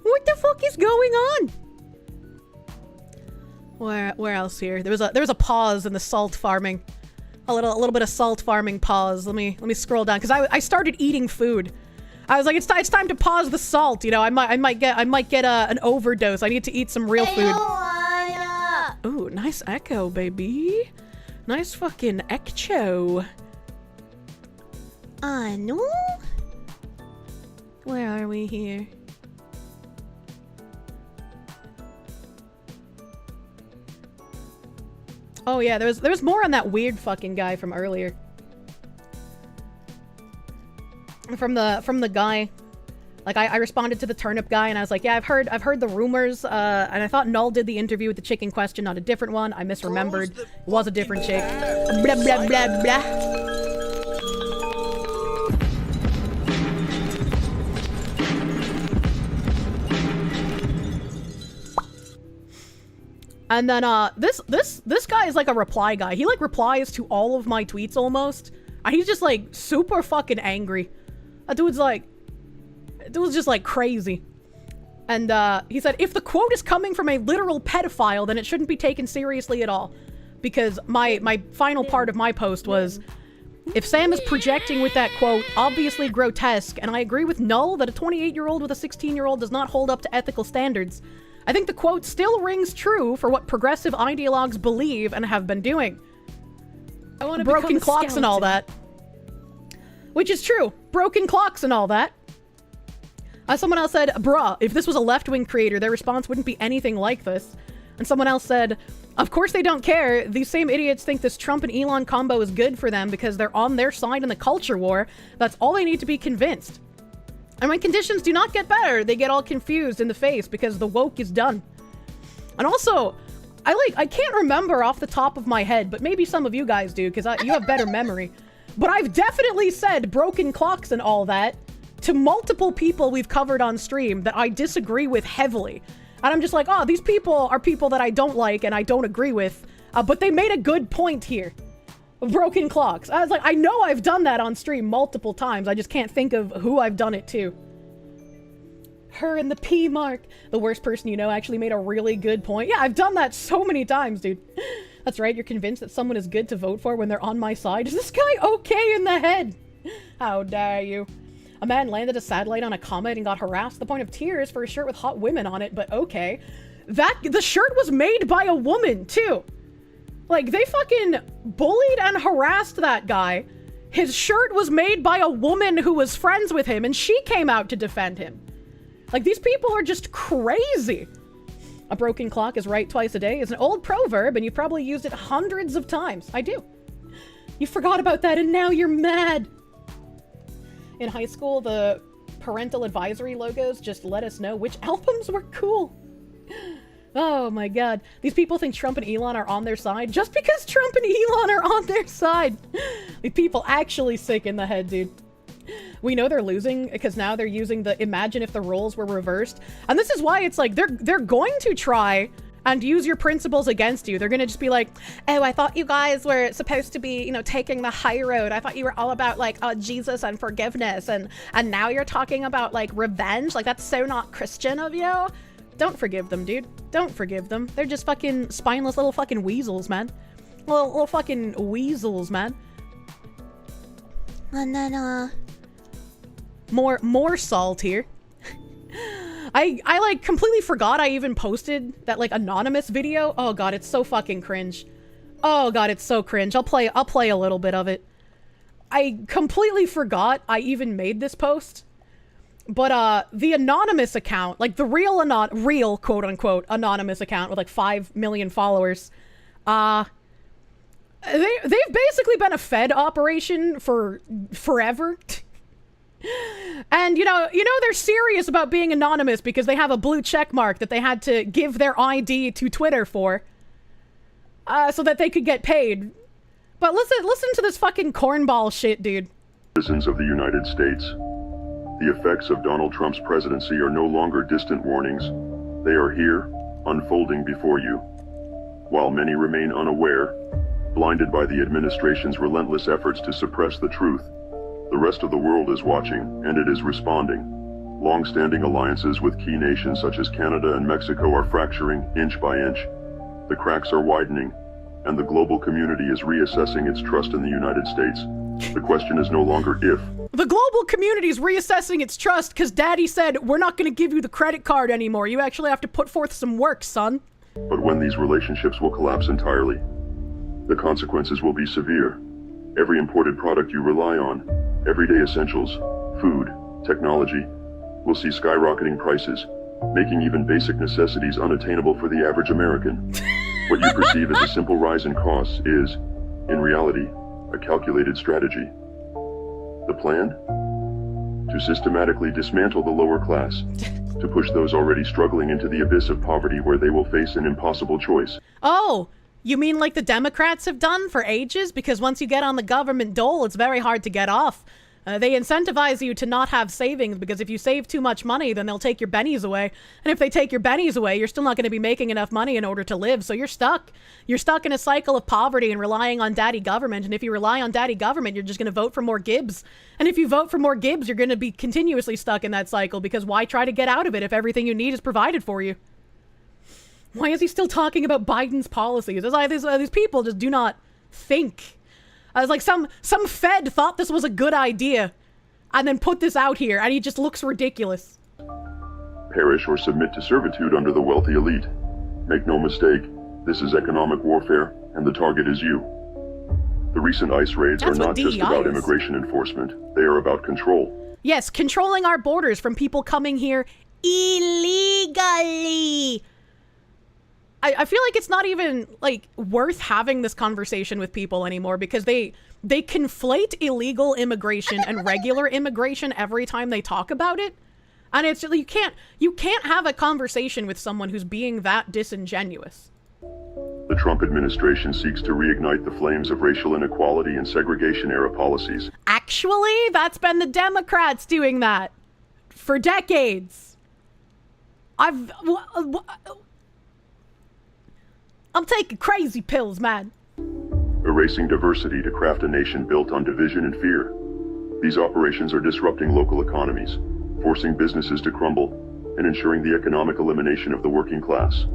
What the fuck is going on? Where else here? There was a pause in the salt farming. A little bit of salt farming pause. Let me scroll down, because I started eating food. I was like, it's time to pause the salt, you know, I might get an overdose. I need to eat some real food. Ooh, nice echo, baby. Nice fucking echo. No? Where are we here? Oh yeah, there was more on that weird fucking guy from earlier. From the guy. Like, I responded to the turnip guy, and I was like, yeah, I've heard the rumors, and I thought Null did the interview with the chicken question, not a different one. I misremembered. It was a different chick. Blah, blah, blah, blah. And then, this guy is like a reply guy. He, like, replies to all of my tweets almost. And he's just, like, super fucking angry. That dude's like... It was just, like, crazy. And, he said, if the quote is coming from a literal pedophile, then it shouldn't be taken seriously at all. Because my final part of my post was, if Sam is projecting with that quote, obviously grotesque, and I agree with Null that a 28-year-old with a 16-year-old does not hold up to ethical standards, I think the quote still rings true for what progressive ideologues believe and have been doing. I want to broken clocks and all that. Which is true. Broken clocks and all that. Someone else said, bruh, if this was a left-wing creator, their response wouldn't be anything like this. And someone else said, of course they don't care. These same idiots think this Trump and Elon combo is good for them because they're on their side in the culture war. That's all they need to be convinced. And when conditions do not get better, they get all confused in the face because the woke is done. And also, I can't remember off the top of my head, but maybe some of you guys do because you have better memory. But I've definitely said broken clocks and all that to multiple people we've covered on stream that I disagree with heavily. And I'm just like, oh, these people are people that I don't like and I don't agree with, but they made a good point here. Broken clocks. I was like, I know I've done that on stream multiple times. I just can't think of who I've done it to. Her and the P mark. The worst person you know actually made a really good point. Yeah, I've done that so many times, dude. That's right, you're convinced that someone is good to vote for when they're on my side. Is this guy okay in the head? How dare you? A man landed a satellite on a comet and got harassed to the point of tears for a shirt with hot women on it, but okay. The shirt was made by a woman, too. Like, they fucking bullied and harassed that guy. His shirt was made by a woman who was friends with him, and she came out to defend him. Like, these people are just crazy. A broken clock is right twice a day is an old proverb, and you've probably used it hundreds of times. I do. You forgot about that, and now you're mad. In high school, the parental advisory logos just let us know which albums were cool. Oh my god. These people think Trump and Elon are on their side just because Trump and Elon are on their side. These people actually sick in the head, dude. We know they're losing because now they're using the imagine if the roles were reversed. And this is why it's like they're going to try and use your principles against you. They're gonna just be like, oh, I thought you guys were supposed to be, you know, taking the high road. I thought you were all about like, oh, Jesus and forgiveness. And now you're talking about like revenge. Like that's so not Christian of you. Don't forgive them, dude. Don't forgive them. They're just fucking spineless little fucking weasels, man. Little fucking weasels, man. And then, more salt here. I like completely forgot I even posted that like anonymous video. Oh god, it's so fucking cringe. Oh god, it's so cringe. I'll play a little bit of it. I completely forgot I even made this post. But the anonymous account, like the real quote unquote anonymous account with like 5 million followers, they've basically been a Fed operation for forever. And you know they're serious about being anonymous because they have a blue check mark that they had to give their ID to Twitter for, so that they could get paid. But listen to this fucking cornball shit, dude. Citizens of the United States, the effects of Donald Trump's presidency are no longer distant warnings. They are here, unfolding before you. While many remain unaware, blinded by the administration's relentless efforts to suppress the truth, the rest of the world is watching, and it is responding. Long-standing alliances with key nations such as Canada and Mexico are fracturing inch by inch. The cracks are widening, and the global community is reassessing its trust in the United States. The question is no longer if. The global community is reassessing its trust because Daddy said, we're not going to give you the credit card anymore. You actually have to put forth some work, son. But when these relationships will collapse entirely, the consequences will be severe. Every imported product you rely on, everyday essentials, food, technology, will see skyrocketing prices, making even basic necessities unattainable for the average American. What you perceive as a simple rise in costs is, in reality, a calculated strategy. The plan? To systematically dismantle the lower class, to push those already struggling into the abyss of poverty where they will face an impossible choice. Oh! You mean like the Democrats have done for ages? Because once you get on the government dole, it's very hard to get off. They incentivize you to not have savings because if you save too much money, then they'll take your bennies away. And if they take your bennies away, you're still not going to be making enough money in order to live. So you're stuck. You're stuck in a cycle of poverty and relying on daddy government. And if you rely on daddy government, you're just going to vote for more Gibbs. And if you vote for more Gibbs, you're going to be continuously stuck in that cycle because why try to get out of it if everything you need is provided for you? Why is he still talking about Biden's policies? It's like these people just do not think. It's like some Fed thought this was a good idea and then put this out here and he just looks ridiculous. Perish or submit to servitude under the wealthy elite. Make no mistake, this is economic warfare and the target is you. The recent ICE raids are not just about immigration enforcement. They are about control. Yes, controlling our borders from people coming here illegally. I feel like it's not even like worth having this conversation with people anymore because they conflate illegal immigration and regular immigration every time they talk about it. And it's you can't have a conversation with someone who's being that disingenuous. The Trump administration seeks to reignite the flames of racial inequality and segregation-era policies. Actually, that's been the Democrats doing that for decades. I'm taking crazy pills, man. Erasing diversity to craft a nation built on division and fear. These operations are disrupting local economies, forcing businesses to crumble, and ensuring the economic elimination of the working class.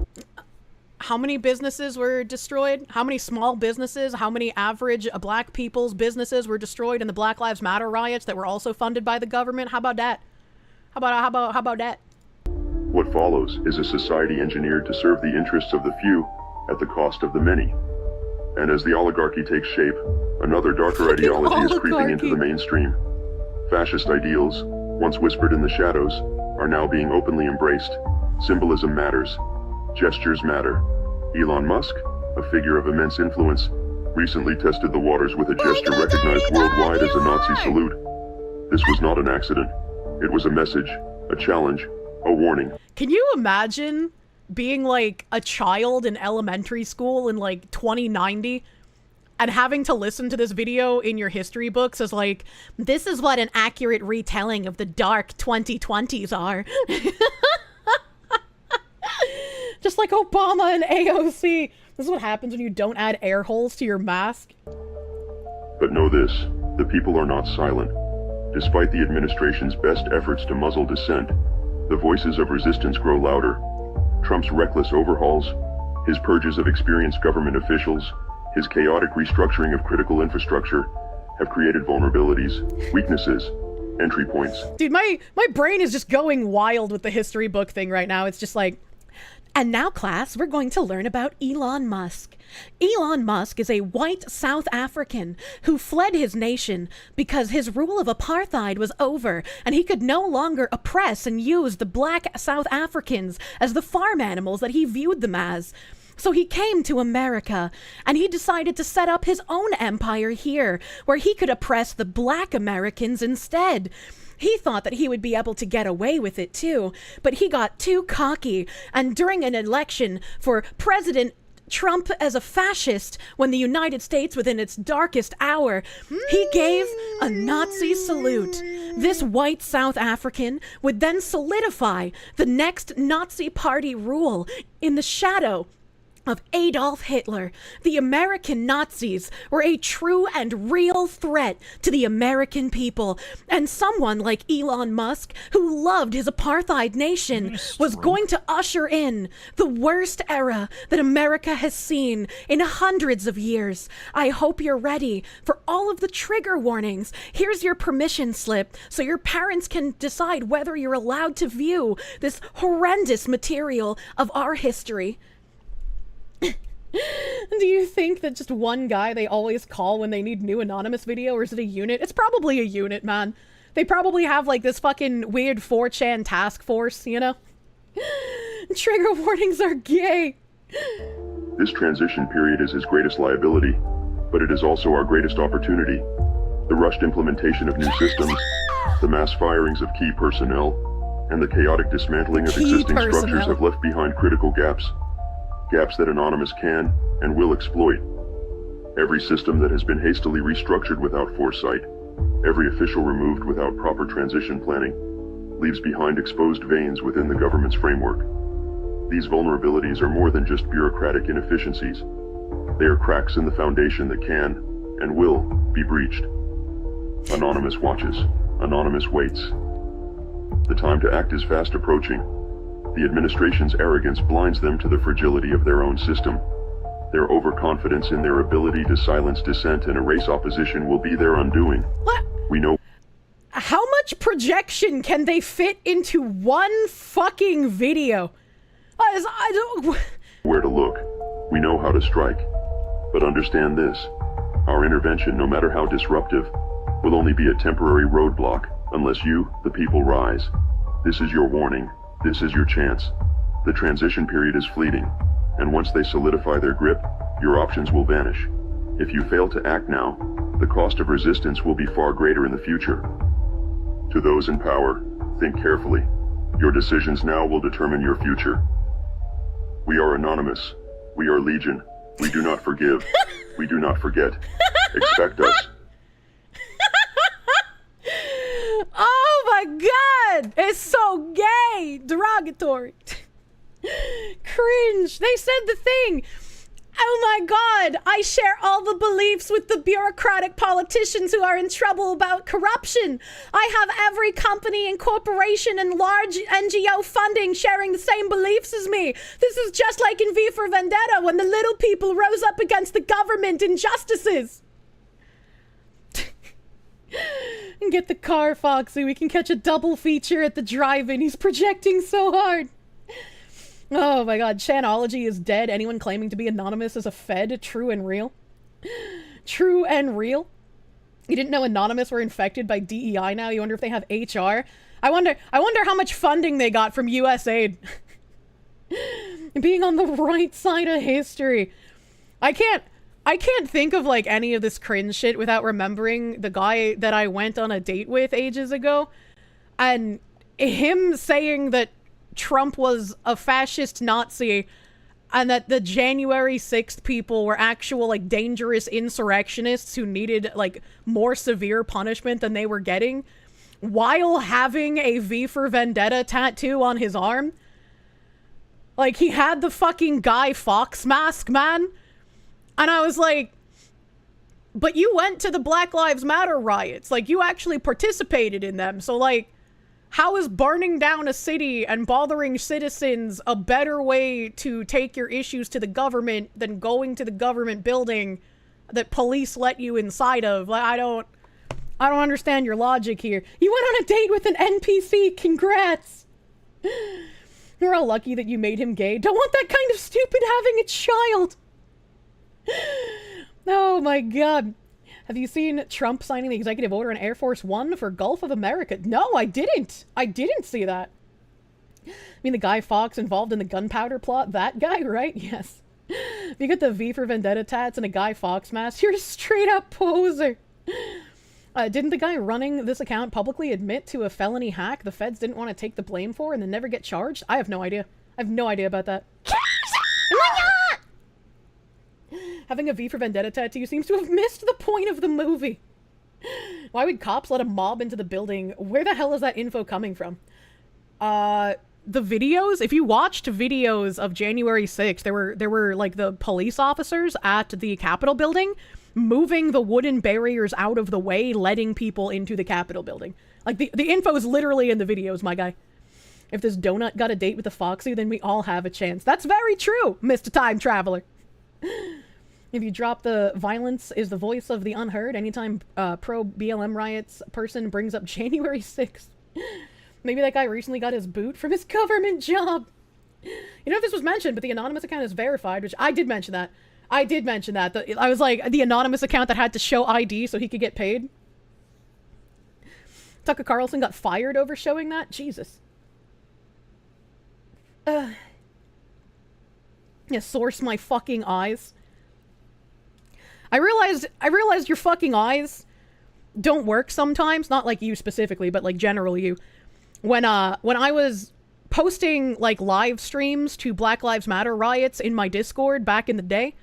How many businesses were destroyed? How many small businesses? How many average black people's businesses were destroyed in the Black Lives Matter riots that were also funded by the government? How about that? How about that? What follows is a society engineered to serve the interests of the few at the cost of the many. And as the oligarchy takes shape, another darker ideology is creeping into the mainstream. Fascist ideals, once whispered in the shadows, are now being openly embraced. Symbolism matters. Gestures matter. Elon Musk, a figure of immense influence, recently tested the waters with a gesture recognized worldwide as a Nazi salute. This was not an accident. It was a message, a challenge, a warning. Can you imagine being like a child in elementary school in like 2090 and having to listen to this video in your history books as like, this is what an accurate retelling of the dark 2020s are. Just like Obama and AOC. This is what happens when you don't add air holes to your mask. But know this, the people are not silent. Despite the administration's best efforts to muzzle dissent, the voices of resistance grow louder. Trump's reckless overhauls, his purges of experienced government officials, his chaotic restructuring of critical infrastructure have created vulnerabilities, weaknesses, entry points. Dude, my brain is just going wild with the history book thing right now. It's just like, and now, class, we're going to learn about Elon Musk. Elon Musk is a white South African who fled his nation because his rule of apartheid was over and he could no longer oppress and use the black South Africans as the farm animals that he viewed them as. So he came to America and he decided to set up his own empire here where he could oppress the black Americans instead. He thought that he would be able to get away with it too, but he got too cocky, and during an election for President Trump as a fascist, when the United States was in its darkest hour, he gave a Nazi salute. This white South African would then solidify the next Nazi party rule in the shadow of Adolf Hitler. The American Nazis were a true and real threat to the American people, and someone like Elon Musk, who loved his apartheid nation, was going to usher in the worst era that America has seen in hundreds of years. I hope you're ready for all of the trigger warnings. Here's your permission slip so your parents can decide whether you're allowed to view this horrendous material of our history. Do you think that just one guy they always call when they need new anonymous video, or is it a unit? It's probably a unit, man. They probably have like this fucking weird 4chan task force, you know? Trigger warnings are gay. This transition period is his greatest liability, but it is also our greatest opportunity. The rushed implementation of new systems, the mass firings of key personnel, and the chaotic dismantling of existing structures have left behind critical gaps. Gaps that Anonymous can and will exploit. Every system that has been hastily restructured without foresight, every official removed without proper transition planning, leaves behind exposed veins within the government's framework. These vulnerabilities are more than just bureaucratic inefficiencies. They are cracks in the foundation that can and will be breached. Anonymous watches. Anonymous waits. The time to act is fast approaching. The administration's arrogance blinds them to the fragility of their own system. Their overconfidence in their ability to silence dissent and erase opposition will be their undoing. What? We know. How much projection can they fit into one fucking video? I don't... Where to look. We know how to strike. But understand this. Our intervention, no matter how disruptive, will only be a temporary roadblock unless you, the people, rise. This is your warning. This is your chance. The transition period is fleeting, and once they solidify their grip, your options will vanish. If you fail to act now, the cost of resistance will be far greater in the future. To those in power, think carefully. Your decisions now will determine your future. We are Anonymous. We are Legion. We do not forgive. We do not forget. Expect us. Oh my god! It's so gay! Derogatory. Cringe. They said the thing. Oh my god! I share all the beliefs with the bureaucratic politicians who are in trouble about corruption. I have every company and corporation and large NGO funding sharing the same beliefs as me. This is just like in V for Vendetta when the little people rose up against the government injustices. And get the car, Foxy. We can catch a double feature at the drive-in. He's projecting so hard. Oh my god, Chanology is dead. Anyone claiming to be anonymous is a fed. True and real. True and real. You didn't know Anonymous were infected by DEI now? You wonder if they have HR? I wonder how much funding they got from USAID. Being on the right side of history. I can't think of like any of this cringe shit without remembering the guy that I went on a date with ages ago. And him saying that Trump was a fascist Nazi and that the January 6th people were actual, like, dangerous insurrectionists who needed, like, more severe punishment than they were getting, while having a V for Vendetta tattoo on his arm. Like, he had the fucking Guy Fawkes mask, man. And I was like, but you went to the Black Lives Matter riots. Like, you actually participated in them. So, like, how is burning down a city and bothering citizens a better way to take your issues to the government than going to the government building that police let you inside of? Like, I don't understand your logic here. You went on a date with an NPC. Congrats. You're all lucky that you made him gay. Don't want that kind of stupid having a child. Oh my god. Have you seen Trump signing the executive order on Air Force One for Gulf of America? No, I didn't. I didn't see that. I mean, the Guy Fawkes involved in the gunpowder plot? That guy, right? Yes. If you get the V for Vendetta tats and a Guy Fawkes mask, you're a straight up poser. Didn't the guy running this account publicly admit to a felony hack the feds didn't want to take the blame for and then never get charged? I have no idea. I have no idea about that. Having a V for Vendetta tattoo seems to have missed the point of the movie. Why would cops let a mob into the building? Where the hell is that info coming from? The videos? If you watched videos of January 6th, there were like the police officers at the Capitol building moving the wooden barriers out of the way, letting people into the Capitol building. Like, the info is literally in the videos, my guy. If this donut got a date with the Foxy, then we all have a chance. That's very true, Mr. Time Traveler. If you drop the violence is the voice of the unheard, anytime pro-BLM riots person brings up January 6th. Maybe that guy recently got his boot from his government job. You know if this was mentioned, but the anonymous account is verified, which I did mention that. I did mention that. I was like, the anonymous account that had to show ID so he could get paid. Tucker Carlson got fired over showing that? Jesus. Yeah, source my fucking eyes. I realized your fucking eyes don't work sometimes. Not like you specifically, but like generally you. When I was posting like live streams to Black Lives Matter riots in my Discord back in the day,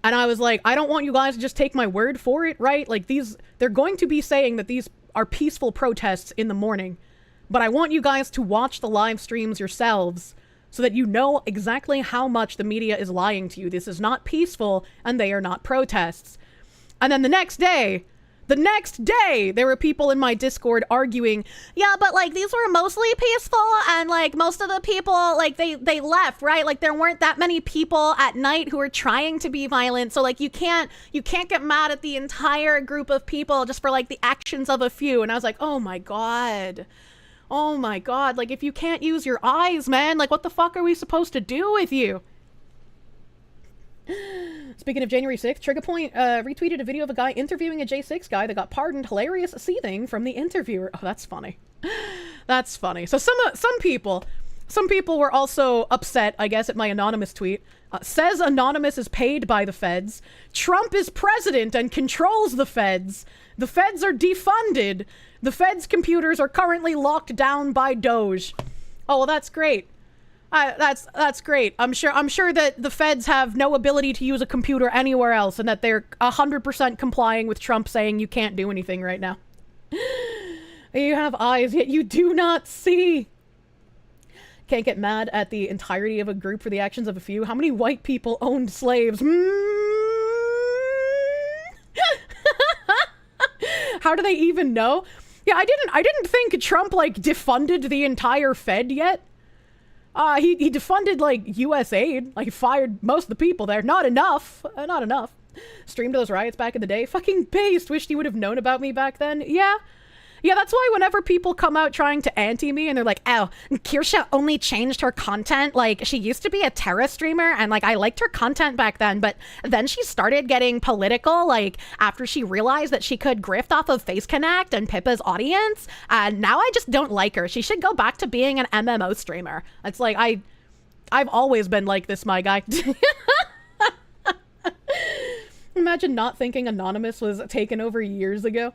and I was like, I don't want you guys to just take my word for it, right? Like they're going to be saying that these are peaceful protests in the morning, but I want you guys to watch the live streams yourselves so that you know exactly how much the media is lying to you. This is not peaceful, and they are not protests. And then the next day, there were people in my Discord arguing, yeah, but like these were mostly peaceful, and like most of the people, like they left, right? Like there weren't that many people at night who were trying to be violent, so like you can't get mad at the entire group of people just for like the actions of a few. And I was like, oh my god. Oh my god, like if you can't use your eyes, man, like what the fuck are we supposed to do with you? Speaking of January 6th, Triggerpoint retweeted a video of a guy interviewing a J6 guy that got pardoned. Hilarious seething from the interviewer. Oh, that's funny. That's funny. So some people were also upset, I guess, at my anonymous tweet. Says Anonymous is paid by the feds. Trump is president and controls the feds. The feds are defunded. The feds' computers are currently locked down by Doge. Oh, well, that's great. That's great. I'm sure that the feds have no ability to use a computer anywhere else, and that they're 100% complying with Trump saying you can't do anything right now. You have eyes, yet you do not see. Can't get mad at the entirety of a group for the actions of a few. How many white people owned slaves? How do they even know? Yeah, I didn't think Trump like defunded the entire Fed yet. He defunded like US aid, like he fired most of the people there. Not enough. Not enough. Streamed those riots back in the day. Fucking based. Wished he would have known about me back then. Yeah. Yeah, that's why whenever people come out trying to anti me and they're like, oh, Kirsche only changed her content. Like, she used to be a Terra streamer and like I liked her content back then, but then she started getting political, like after she realized that she could grift off of Face Connect and Pippa's audience. And now I just don't like her. She should go back to being an MMO streamer. It's like, I've always been like this, my guy. Imagine not thinking Anonymous was taken over years ago.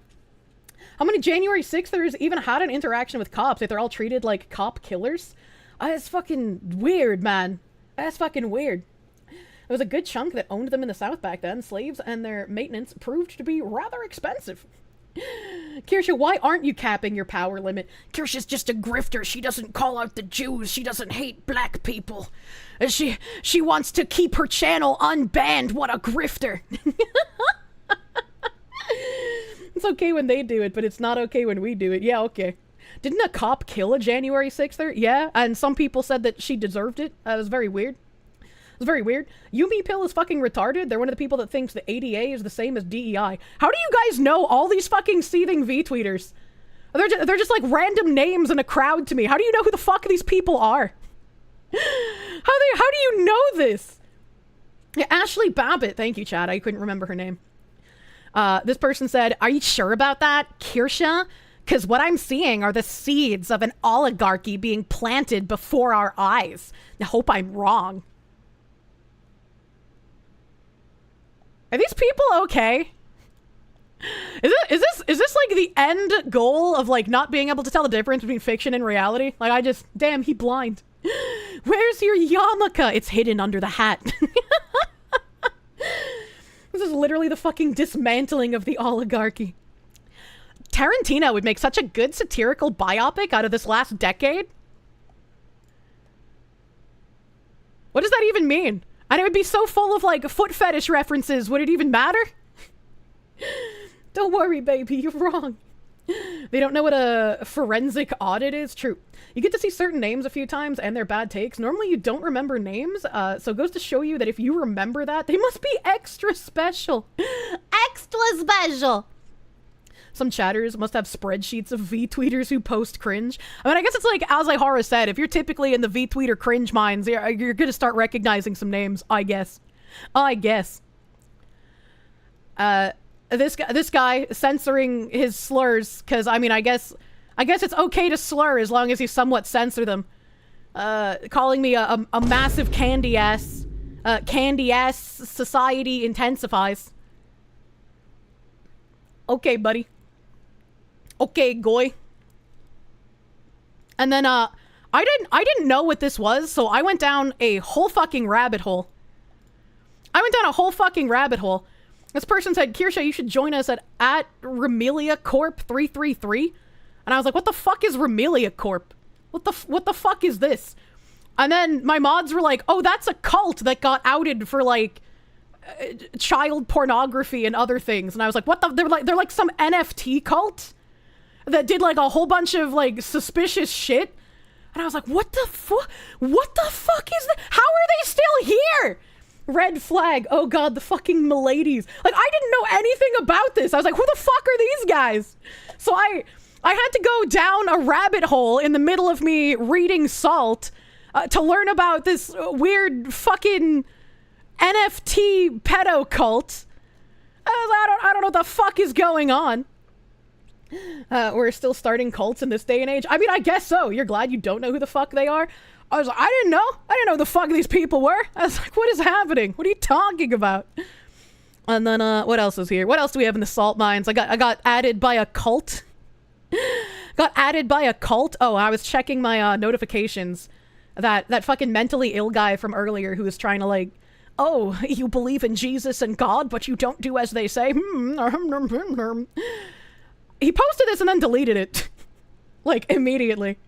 How many January 6thers even had an interaction with cops if they're all treated like cop killers? It's fucking weird, man. That's fucking weird. There was a good chunk that owned them in the South back then. Slaves and their maintenance proved to be rather expensive. Kirsche, why aren't you capping your power limit? Kirsche's just a grifter. She doesn't call out the Jews. She doesn't hate black people. She wants to keep her channel unbanned. What a grifter. It's okay when they do it, but it's not okay when we do it. Yeah, okay. Didn't a cop kill a January 6ther? Yeah, and some people said that she deserved it. That was very weird. It's very weird. Yumi Pill is fucking retarded. They're one of the people that thinks the ADA is the same as DEI. How do you guys know all these fucking seething V-tweeters? They're just like random names in a crowd to me. How do you know who the fuck these people are? How do you know this? Yeah, Ashley Babbitt. Thank you, Chad. I couldn't remember her name. This person said, are you sure about that, Kirsche? Because what I'm seeing are the seeds of an oligarchy being planted before our eyes. I hope I'm wrong. Are these people okay? Is this like the end goal of like not being able to tell the difference between fiction and reality? Like damn, he blind. Where's your yarmulke? It's hidden under the hat. This is literally the fucking dismantling of the oligarchy. Tarantino would make such a good satirical biopic out of this last decade. What does that even mean? And it would be so full of, like, foot fetish references. Would it even matter? Don't worry, baby. You're wrong. They don't know what a forensic audit is? True. You get to see certain names a few times and their bad takes. Normally, you don't remember names. So it goes to show you that if you remember that, they must be extra special. Extra special. Some chatters must have spreadsheets of V-tweeters who post cringe. I mean, I guess it's like Azahara said, if you're typically in the V-tweeter cringe minds, you're gonna start recognizing some names, I guess. This guy censoring his slurs, because, I mean, I guess it's okay to slur as long as you somewhat censor them. Calling me a massive candy ass society intensifies. Okay, buddy. Okay, goy. And then, I didn't know what this was, so I went down a whole fucking rabbit hole. This person said, Kirsche, you should join us at Remelia Corp 333. And I was like, what the fuck is Remelia Corp? What the fuck is this? And then my mods were like, oh, that's a cult that got outed for, like, child pornography and other things. And I was like, what the? They're like some NFT cult that did like a whole bunch of like suspicious shit. And I was like, what the fuck is that? How are they still here? Red flag. Oh god, the fucking miladies. Like, I didn't know anything about this. I was like, who the fuck are these guys? So I had to go down a rabbit hole in the middle of me reading Salt to learn about this weird fucking NFT pedo cult. I don't know what the fuck is going on. We're still starting cults in this day and age. I mean, I guess so. You're glad you don't know who the fuck they are? I was like, I didn't know who the fuck these people were. I was like, what is happening? What are you talking about? And then, what else is here? What else do we have in the salt mines? I got added by a cult. Oh, I was checking my, notifications. That fucking mentally ill guy from earlier who was trying to, like, oh, you believe in Jesus and God, but you don't do as they say. He posted this and then deleted it. Like, immediately.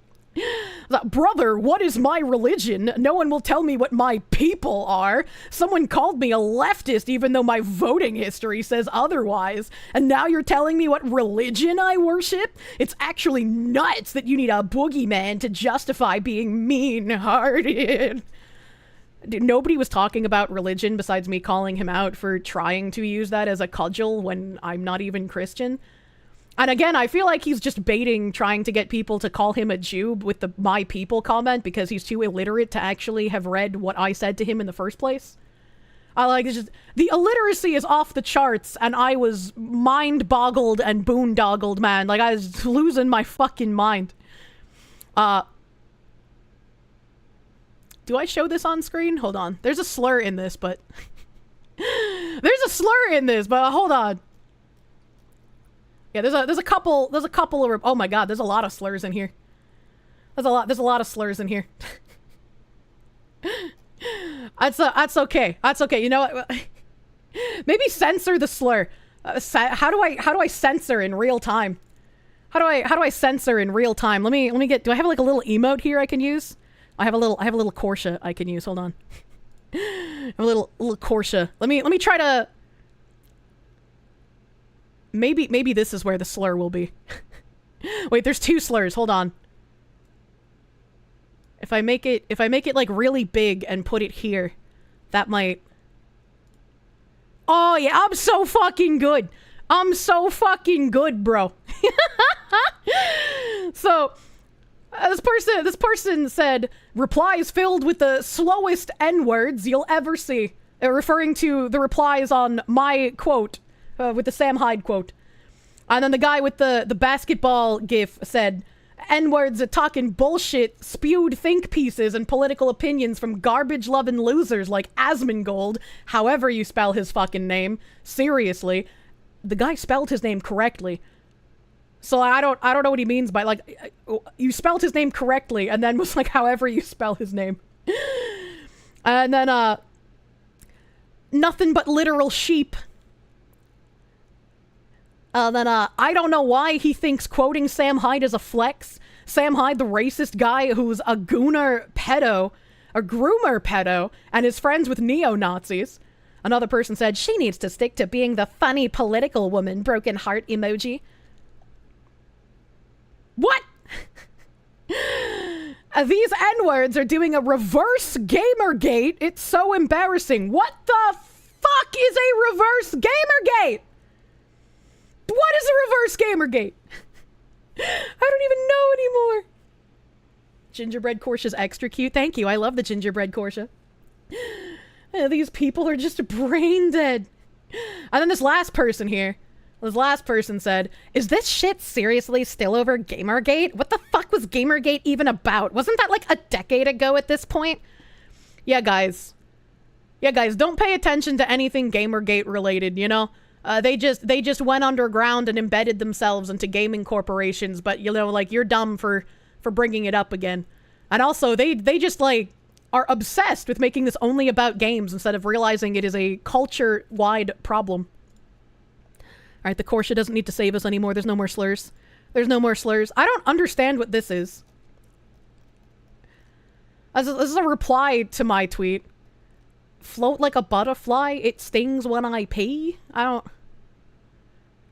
Brother, what is my religion? No one will tell me what my people are. Someone called me a leftist even though my voting history says otherwise. And now you're telling me what religion I worship? It's actually nuts that you need a boogeyman to justify being mean-hearted. Dude, nobody was talking about religion besides me calling him out for trying to use that as a cudgel when I'm not even Christian. And again, I feel like he's just baiting, trying to get people to call him a Jew with the my people comment because he's too illiterate to actually have read what I said to him in the first place. It's just, the illiteracy is off the charts and I was mind-boggled and boondoggled, man. Like, I was losing my fucking mind. Do I show this on screen? Hold on. There's a slur in this, but... hold on. Yeah, there's a couple of, oh my god, there's a lot of slurs in here. There's a lot of slurs in here. That's okay. That's okay. You know what? Maybe censor the slur. How do I censor in real time? How do I censor in real time? Let me get. Do I have like a little emote here I can use? I have a little Kirsche I can use. Hold on. I have a little Kirsche. Let me try to. Maybe this is where the slur will be. Wait, there's two slurs. Hold on. If I make it like really big and put it here, that might. Oh yeah, I'm so fucking good. I'm so fucking good, bro. So, this person said, replies filled with the slowest N-words you'll ever see. Referring to the replies on my quote, with the Sam Hyde quote. And then the guy with the basketball gif said, N-words are talking bullshit, spewed think pieces and political opinions from garbage-loving losers like Asmongold, however you spell his fucking name. Seriously. The guy spelled his name correctly. So I don't know what he means by, like, you spelled his name correctly and then was like, however you spell his name. And then, nothing but literal sheep. Then, I don't know why he thinks quoting Sam Hyde is a flex. Sam Hyde, the racist guy who's a groomer pedo, and is friends with neo-Nazis. Another person said, she needs to stick to being the funny political woman, broken heart emoji. What? These N-words are doing a reverse Gamergate. It's so embarrassing. What the fuck is a reverse Gamergate? What is a reverse Gamergate? I don't even know anymore. Gingerbread Kirsche's extra cute. Thank you. I love the gingerbread Kirsche. These people are just brain dead. And then this last person said, is this shit seriously still over Gamergate? What the fuck was Gamergate even about? Wasn't that like a decade ago at this point? Yeah, guys, don't pay attention to anything Gamergate related, you know? They just went underground and embedded themselves into gaming corporations, but, you know, like, you're dumb for bringing it up again. And also, they just, like, are obsessed with making this only about games instead of realizing it is a culture-wide problem. Alright, the Kirsche doesn't need to save us anymore. There's no more slurs. There's no more slurs. I don't understand what this is. This is a reply to my tweet. Float like a butterfly, it stings when I pee? I don't...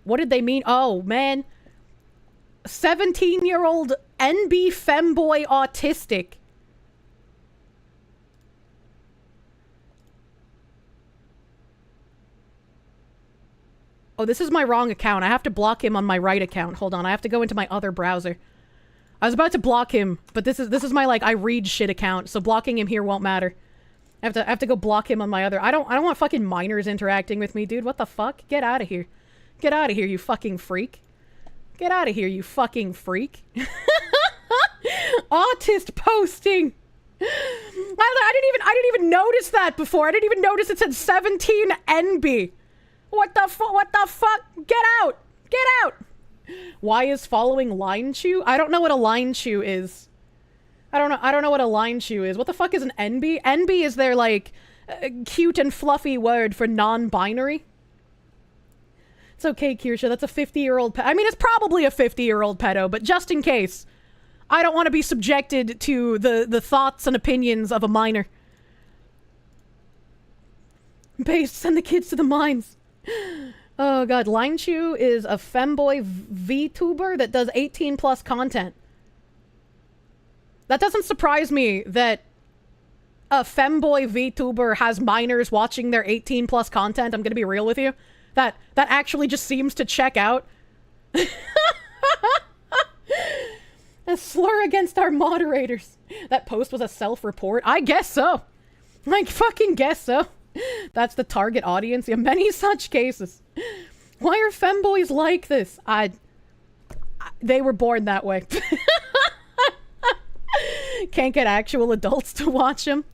What did they mean? Oh, man. 17-year-old NB femboy autistic. Oh, this is my wrong account. I have to block him on my right account. Hold on, I have to go into my other browser. I was about to block him, but this is my, like, I read shit account, so blocking him here won't matter. I have to go block him on my other... I don't want fucking minors interacting with me, dude. What the fuck? Get out of here. Get out of here, you fucking freak. Get out of here, you fucking freak. Autist posting. I didn't even notice that before. I didn't even notice it said 17 NB. What the fuck? Get out. Get out. Why is following line chew? I don't know what a line chew is. I don't know what a line chew is. What the fuck is an NB? NB is their, like, cute and fluffy word for non-binary. It's okay, Kirsche. That's a 50-year-old I mean, it's probably a 50-year-old pedo, but just in case. I don't want to be subjected to the thoughts and opinions of a minor. Based, send the kids to the mines. Oh god, Line Chew is a femboy VTuber that does 18+ content. That doesn't surprise me that a femboy VTuber has minors watching their 18+ content. I'm gonna be real with you. That actually just seems to check out. A slur against our moderators. That post was a self-report? I guess so. I fucking guess so. That's the target audience. Yeah, many such cases. Why are femboys like this? They were born that way. Can't get actual adults to watch them.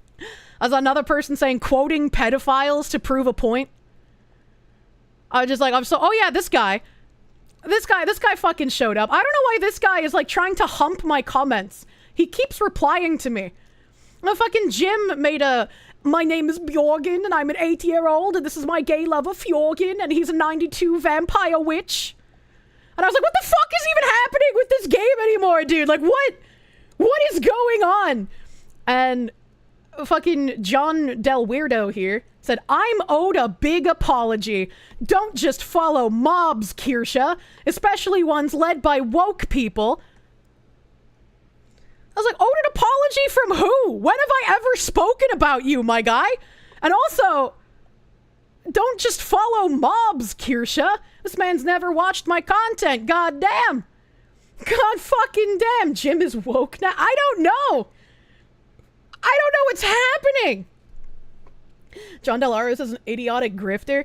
As another person saying, quoting pedophiles to prove a point. Oh yeah, this guy fucking showed up. I don't know why this guy is like trying to hump my comments. He keeps replying to me. fucking Jim made a, my name is Bjorgen and I'm an 8-year-old and this is my gay lover Fjorgen and he's a 92 vampire witch. And I was like, what the fuck is even happening with this game anymore, dude? Like, what is going on? And fucking John Del Weirdo here said, I'm owed a big apology. Don't just follow mobs, Kirsche, especially ones led by woke people. I was like, owed an apology from who? When have I ever spoken about you, my guy? And also, don't just follow mobs, Kirsche. This man's never watched my content. God damn. God fucking damn. Jim is woke now. I don't know. I don't know what's happening. John Delaros is an idiotic grifter.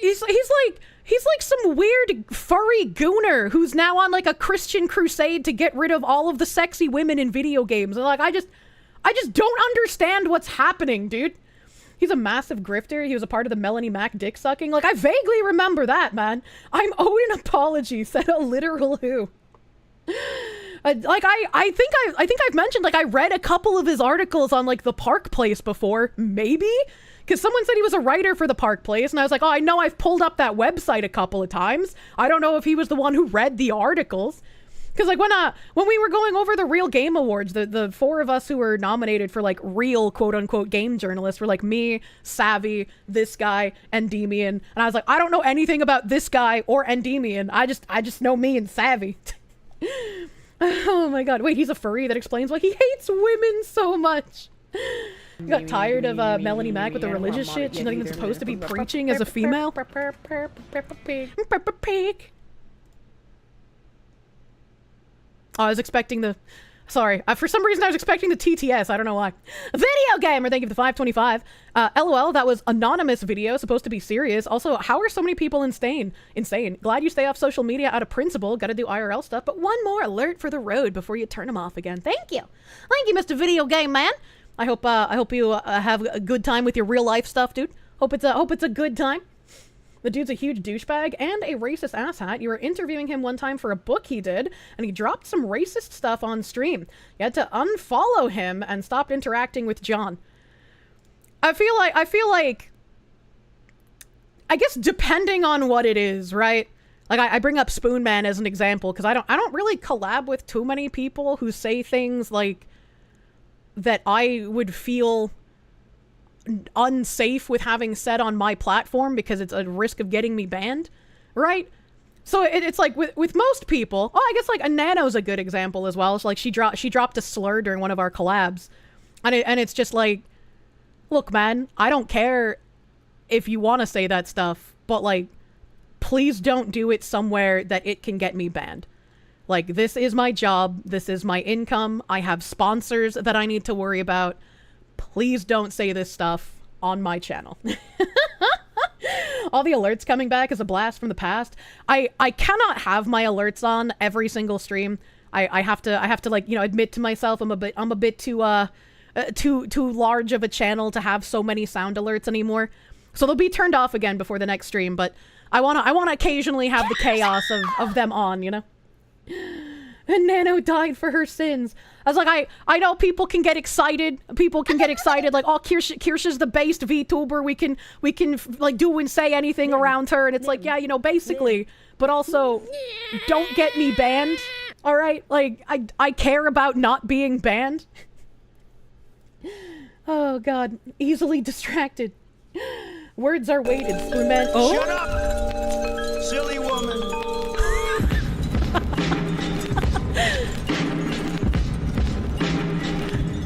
He's like some weird furry gooner who's now on like a Christian crusade to get rid of all of the sexy women in video games. And like, I just don't understand what's happening, dude. He's a massive grifter. He was a part of the Melanie Mac dick sucking. Like, I vaguely remember that, man. I'm owed an apology, said a literal who. I think I've mentioned, like, I read a couple of his articles on, like, the Park Place before, maybe? Because someone said he was a writer for the Park Place, and I was like, oh, I know I've pulled up that website a couple of times. I don't know if he was the one who read the articles. Because, like, when we were going over the Real Game Awards, the four of us who were nominated for, like, real, quote-unquote, game journalists were, like, me, Savvy, this guy, Endymion. And I was like, I don't know anything about this guy or Endymion. I just know me and Savvy. Oh, my God. Wait, he's a furry? That explains why he hates women so much. You got tired of Melanie Mac with the religious shit? She's not even supposed to be preaching as a female? Pig. Oh, I was expecting the... Sorry. For some reason, I was expecting the TTS. I don't know why. Video gamer, thank you for the 525. LOL, that was anonymous video, supposed to be serious. Also, how are so many people insane? Glad you stay off social media out of principle. Gotta do IRL stuff. But one more alert for the road before you turn them off again. Thank you. Thank you, Mr. Video Game Man. I hope you have a good time with your real life stuff, dude. Hope it's a good time. The dude's a huge douchebag and a racist asshat. You were interviewing him one time for a book he did, and he dropped some racist stuff on stream. You had to unfollow him and stopped interacting with John. I feel like, I guess depending on what it is, right? Like, I bring up Spoonman as an example, because I don't really collab with too many people who say things like that I would feel unsafe with having said on my platform because it's a risk of getting me banned, right? So it's like with most people, I guess like a Nano's a good example as well. It's like she dropped a slur during one of our collabs, and it's just like, look, man, I don't care if you want to say that stuff, but like, please don't do it somewhere that it can get me banned. Like, this is my job, this is my income, I have sponsors that I need to worry about. Please don't say this stuff on my channel. All the alerts coming back is a blast from the past. I cannot have my alerts on every single stream. I have to like, you know, admit to myself I'm a bit too large of a channel to have so many sound alerts anymore. So they'll be turned off again before the next stream, but I wanna occasionally have the chaos of them on, you know? And Nano died for her sins. I was like, I know people can get excited. People can get excited, like, oh, Kirsche's the based VTuber. We can like do and say anything around her, and it's like, yeah, you know, basically. But also, don't get me banned. All right, like I care about not being banned. Oh God, easily distracted. Words are weighted, Spoonman. Oh. Shut up, silly woman.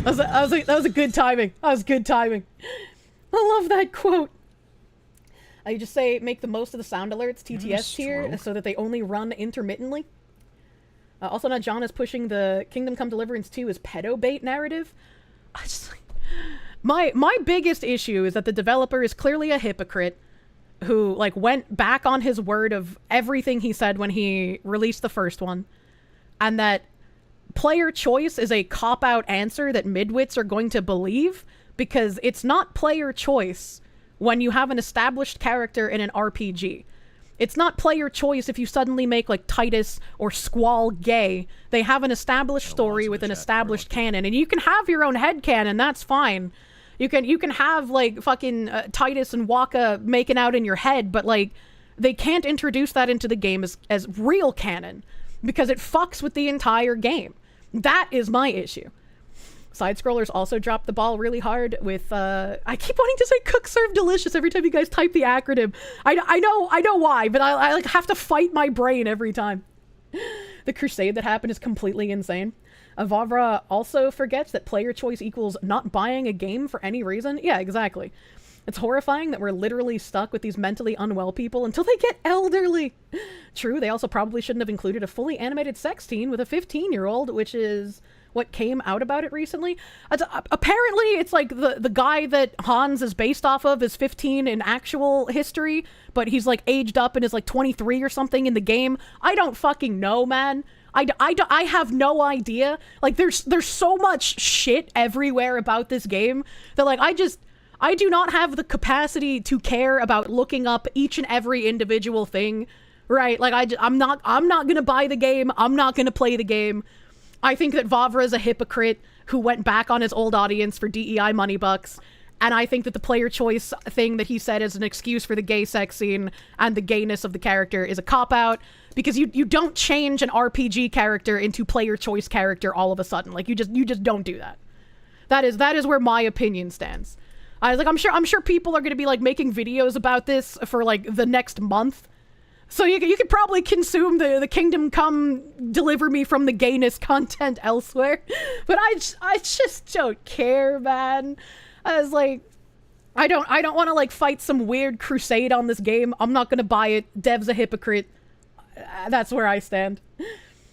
That was a good timing. That was good timing. I love that quote. I just say, make the most of the sound alerts TTS tier so that they only run intermittently. Also, now John is pushing the Kingdom Come Deliverance 2 as pedo bait narrative. I just, my biggest issue is that the developer is clearly a hypocrite who like went back on his word of everything he said when he released the first one, and that player choice is a cop-out answer that midwits are going to believe, because it's not player choice when you have an established character in an RPG. It's not player choice if you suddenly make like Titus or Squall gay. They have an established story with an established canon, and you can have your own headcanon, that's fine. You can have like fucking Titus and Waka making out in your head, but like they can't introduce that into the game as real canon because it fucks with the entire game. That is my issue. Side-scrollers also dropped the ball really hard with, I keep wanting to say cook, serve, delicious every time you guys type the acronym. I know why, but I like have to fight my brain every time. The crusade that happened is completely insane. Vavra also forgets that player choice equals not buying a game for any reason. Yeah, exactly. It's horrifying that we're literally stuck with these mentally unwell people until they get elderly. True, they also probably shouldn't have included a fully animated sex scene with a 15-year-old, which is what came out about it recently. Apparently, it's like the guy that Hans is based off of is 15 in actual history, but he's like aged up and is like 23 or something in the game. I don't fucking know, man. I have no idea. Like, there's so much shit everywhere about this game that, like, I do not have the capacity to care about looking up each and every individual thing, right? Like, I'm not gonna buy the game. I'm not gonna play the game. I think that Vavra is a hypocrite who went back on his old audience for DEI money bucks. And I think that the player choice thing that he said is an excuse for the gay sex scene and the gayness of the character is a cop-out. Because you don't change an RPG character into player choice character all of a sudden. Like, you just don't do that. That is where my opinion stands. I'm sure people are going to be like making videos about this for like the next month. So you could probably consume the Kingdom Come deliver me from the gayness content elsewhere. But I just don't care, man. I was like, I don't want to like fight some weird crusade on this game. I'm not going to buy it. Dev's a hypocrite. That's where I stand.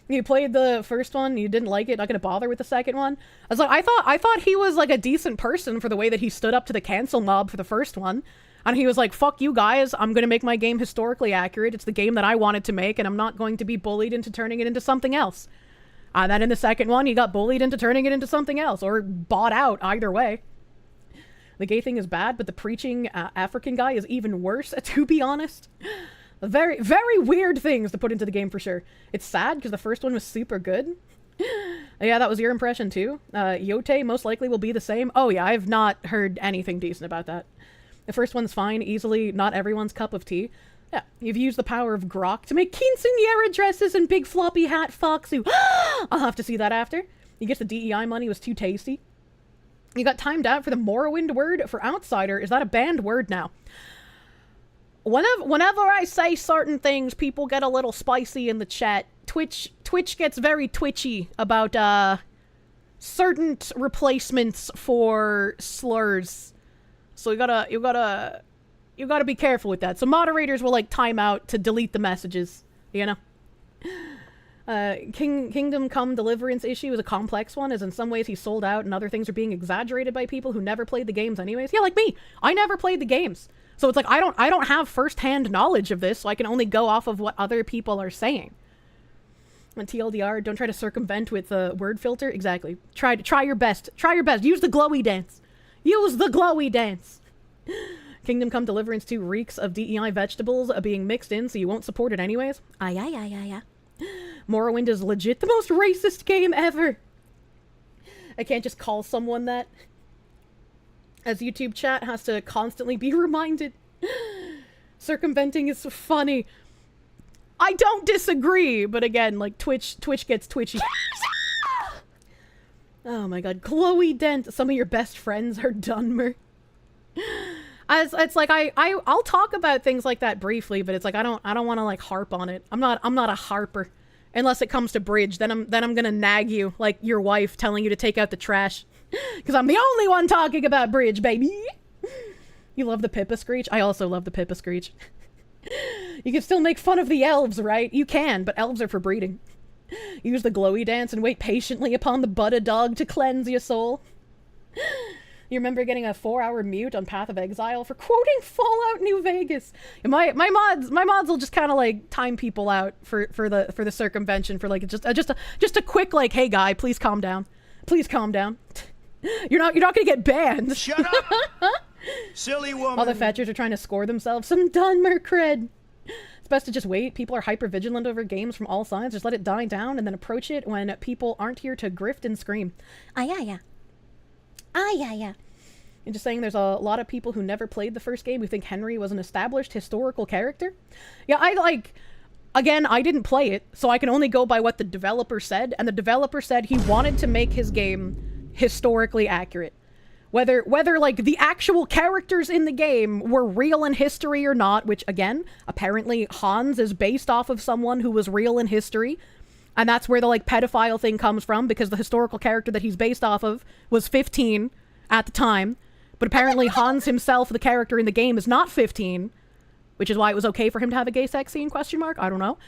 You played the first one, you didn't like it, not gonna bother with the second one. I was like, I thought he was like a decent person for the way that he stood up to the cancel mob for the first one. And he was like, fuck you guys, I'm gonna make my game historically accurate. It's the game that I wanted to make, and I'm not going to be bullied into turning it into something else. Then in the second one, he got bullied into turning it into something else, or bought out, either way. The gay thing is bad, but the preaching African guy is even worse, to be honest. Very, very weird things to put into the game for sure. It's sad because the first one was super good. Yeah, that was your impression too. Yote most likely will be the same. Oh yeah, I've not heard anything decent about that. The first one's fine, easily not everyone's cup of tea. Yeah, you've used the power of Grok to make quinceañera dresses and big floppy hat Foxu. I'll have to see that after. You guess the DEI money was too tasty. You got timed out for the Morrowind word for outsider. Is that a banned word now? Whenever I say certain things, people get a little spicy in the chat. Twitch gets very twitchy about certain replacements for slurs. So you gotta be careful with that. So moderators will like time out to delete the messages, you know. Kingdom Come Deliverance issue is a complex one, as in some ways he's sold out and other things are being exaggerated by people who never played the games anyways. Yeah, like me. I never played the games. So it's like, I don't have first-hand knowledge of this, so I can only go off of what other people are saying. And TLDR, don't try to circumvent with the word filter. Exactly. Try your best. Try your best. Use the glowy dance. Use the glowy dance. Kingdom Come Deliverance 2 reeks of DEI vegetables being mixed in, so you won't support it anyways. Aye. Morrowind is legit the most racist game ever. I can't just call someone that. As YouTube chat has to constantly be reminded. Circumventing is funny. I don't disagree, but again, like, Twitch gets twitchy. Oh my god. Chloe Dent, some of your best friends are Dunmer. It's like, I'll talk about things like that briefly, but it's like, I don't want to, like, harp on it. I'm not a harper. Unless it comes to bridge, then I'm gonna nag you, like your wife telling you to take out the trash. Because I'm the only one talking about bridge, baby! You love the Pippa Screech? I also love the Pippa Screech. You can still make fun of the elves, right? You can, but elves are for breeding. Use the glowy dance and wait patiently upon the butt of dog to cleanse your soul. You remember getting a 4-hour mute on Path of Exile for quoting Fallout New Vegas? And my mods will just kind of like time people out for the circumvention for like just a quick like, hey guy, please calm down. Please calm down. You're not gonna get banned. Shut up, silly woman. All the fetchers are trying to score themselves some Dunmer cred. It's best to just wait. People are hyper-vigilant over games from all sides. Just let it die down and then approach it when people aren't here to grift and scream. Yeah. And just saying there's a lot of people who never played the first game who think Henry was an established historical character. Yeah, again, I didn't play it, so I can only go by what the developer said, and the developer said he wanted to make his game historically accurate. Whether like, the actual characters in the game were real in history or not, which, again, apparently Hans is based off of someone who was real in history, and that's where the, like, pedophile thing comes from, because the historical character that he's based off of was 15 at the time, but apparently Hans himself, the character in the game, is not 15, which is why it was okay for him to have a gay sex scene, ? I don't know.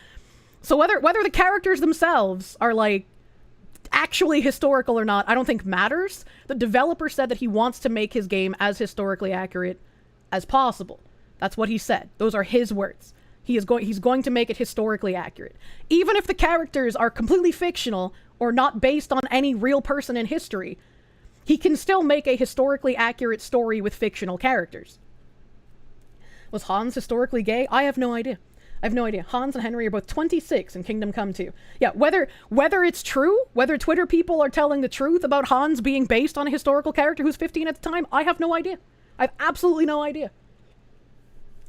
So whether the characters themselves are, like, actually historical or not, I don't think matters. The developer said that he wants to make his game as historically accurate as possible. That's what he said. Those are his words. He's going to make it historically accurate. Even if the characters are completely fictional or not based on any real person in history, he can still make a historically accurate story with fictional characters. Was Hans historically gay? I have no idea. Hans and Henry are both 26 in Kingdom Come 2. Yeah, whether it's true, whether Twitter people are telling the truth about Hans being based on a historical character who's 15 at the time, I have no idea. I have absolutely no idea.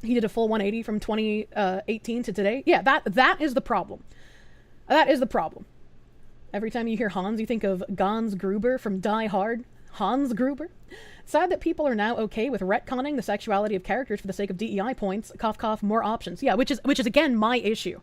He did a full 180 from 2018 to today. Yeah, that is the problem. That is the problem. Every time you hear Hans, you think of Gans Gruber from Die Hard. Hans Gruber. Sad that people are now okay with retconning the sexuality of characters for the sake of DEI points. Cough, cough, more options. Yeah, which is again my issue,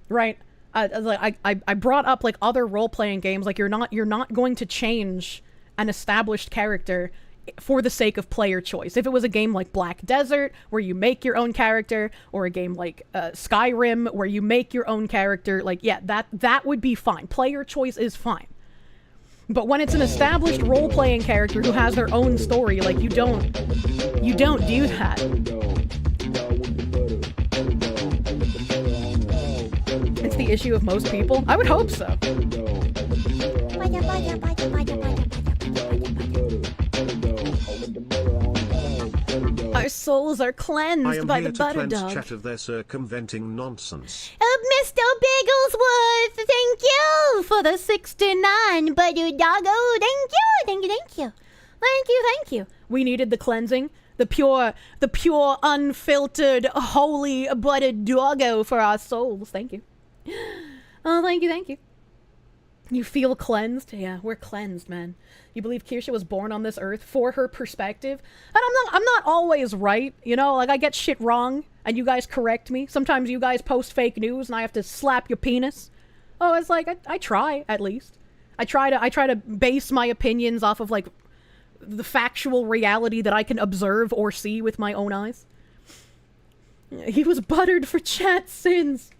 right? I brought up, like, other role-playing games. Like, you're not going to change an established character for the sake of player choice. If it was a game like Black Desert, where you make your own character, or a game like Skyrim, where you make your own character, like, yeah, that would be fine. Player choice is fine. But when it's an established role-playing character who has their own story, like, you don't do that. It's the issue of most people. I would hope so. Our souls are cleansed by the butter dog. Chat of their circumventing nonsense. Mr. Bigglesworth, thank you for the 69 butter doggo. Thank you. We needed the cleansing, the pure, unfiltered, holy buttered doggo for our souls. Thank you. Oh, thank you. You feel cleansed? Yeah, we're cleansed, man. You believe Kirsche was born on this earth for her perspective? And I'm not always right, you know? Like, I get shit wrong, and you guys correct me. Sometimes you guys post fake news, and I have to slap your penis. Oh, it's like, I try, at least. I try to base my opinions off of, like, the factual reality that I can observe or see with my own eyes. He was buttered for chat sins.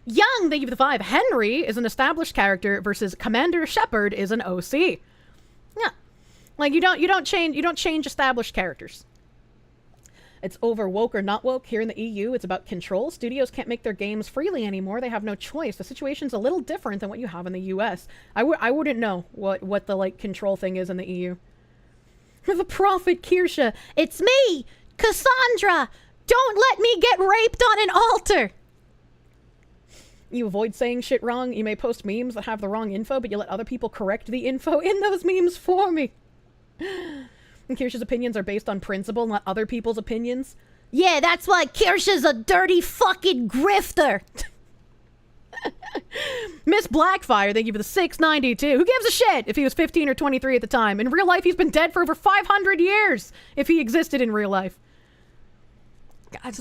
Young, thank you for the 5. Henry is an established character versus Commander Shepard is an OC. Yeah. Like, you don't change established characters. It's over woke or not woke. Here in the EU, it's about control. Studios can't make their games freely anymore. They have no choice. The situation's a little different than what you have in the US. I wouldn't know what the, like, control thing is in the EU. The prophet Kirsche. It's me, Cassandra. Don't let me get raped on an altar. You avoid saying shit wrong. You may post memes that have the wrong info, but you let other people correct the info in those memes for me. And Kirsche's opinions are based on principle, not other people's opinions. Yeah, that's why Kirsche's a dirty fucking grifter. Miss Blackfire, thank you for the 692. Who gives a shit if he was 15 or 23 at the time? In real life, he's been dead for over 500 years, if he existed in real life. I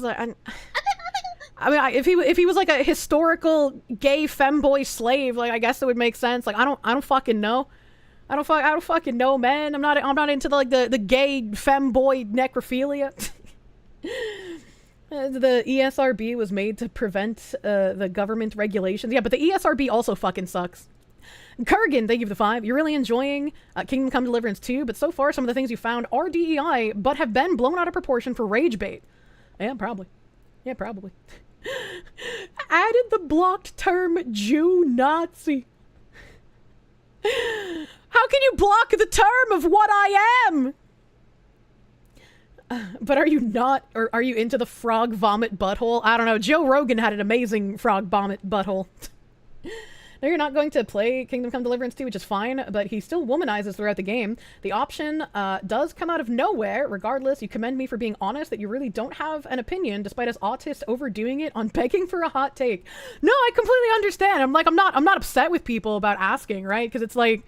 mean, if he was like a historical gay femboy slave, like, I guess it would make sense. Like, I don't fucking know. I don't fucking know, man. I'm not into the gay femboy necrophilia. The ESRB was made to prevent the government regulations. Yeah, but the ESRB also fucking sucks. Kurgan, thank you for the 5. You're really enjoying Kingdom Come Deliverance 2, but so far some of the things you found are DEI, but have been blown out of proportion for rage bait. Yeah, probably. Added the blocked term Jew Nazi. How can you block the term of what I am? But are you not, or are you into the frog vomit butthole? I don't know. Joe Rogan had an amazing frog vomit butthole. No, you're not going to play Kingdom Come Deliverance 2, which is fine, but he still womanizes throughout the game. The option does come out of nowhere. Regardless, you commend me for being honest that you really don't have an opinion, despite us autists overdoing it on begging for a hot take. No, I completely understand. I'm not upset with people about asking, right? Because it's like,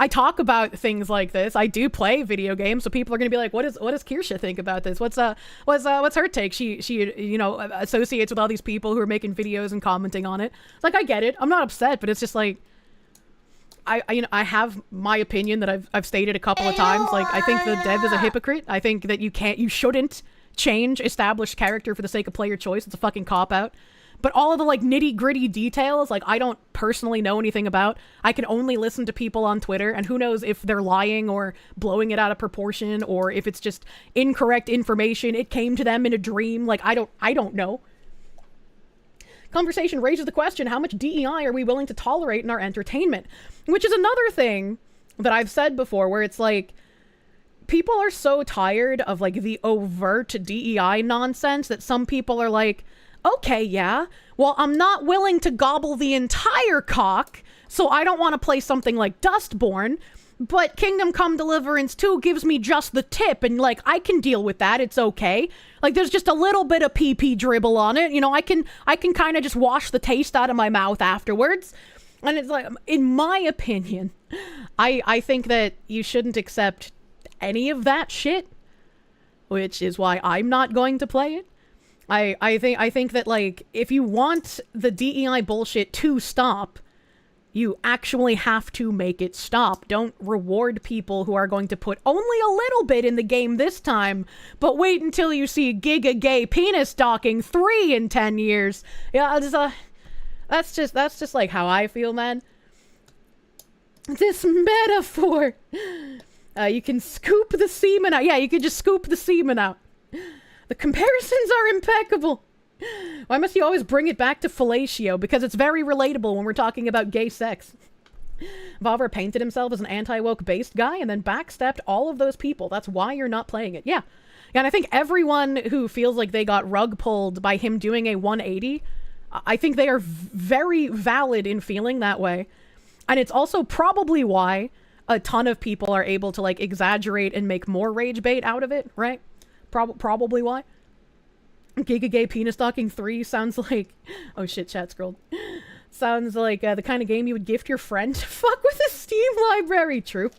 I talk about things like this. I do play video games, so people are gonna be like, "What does Kirsche think about this? What's her take?" She you know, associates with all these people who are making videos and commenting on it. It's like, I get it. I'm not upset, but it's just like, I have my opinion that I've stated a couple of times. Like, I think the dev is a hypocrite. I think that you shouldn't change established character for the sake of player choice. It's a fucking cop out. But all of the, like, nitty-gritty details, like, I don't personally know anything about. I can only listen to people on Twitter, and who knows if they're lying or blowing it out of proportion, or if it's just incorrect information. It came to them in a dream. Like, I don't know. Conversation raises the question, how much DEI are we willing to tolerate in our entertainment? Which is another thing that I've said before, where it's like, people are so tired of, like, the overt DEI nonsense that some people are like, okay, yeah, well, I'm not willing to gobble the entire cock, so I don't want to play something like Dustborn, but Kingdom Come Deliverance 2 gives me just the tip, and, like, I can deal with that, it's okay. Like, there's just a little bit of PP dribble on it, you know, I can kind of just wash the taste out of my mouth afterwards. And it's like, in my opinion, I think that you shouldn't accept any of that shit, which is why I'm not going to play it. I think that, like, if you want the DEI bullshit to stop, you actually have to make it stop. Don't reward people who are going to put only a little bit in the game this time, but wait until you see Giga Gay Penis Docking 3 in 10 years. Yeah, that's just like how I feel, man. This metaphor. You can scoop the semen out. Yeah, you can just scoop the semen out. The comparisons are impeccable. Why must you always bring it back to fellatio? Because it's very relatable when we're talking about gay sex. Vavra painted himself as an anti-woke based guy and then backstepped all of those people. That's why you're not playing it. Yeah. And I think everyone who feels like they got rug pulled by him doing a 180, I think they are very valid in feeling that way. And it's also probably why a ton of people are able to, like, exaggerate and make more rage bait out of it, right? Probably why. Giga Gay Penis Docking 3 sounds like... Oh shit, chat scrolled. Sounds like the kind of game you would gift your friend to fuck with a Steam library. True.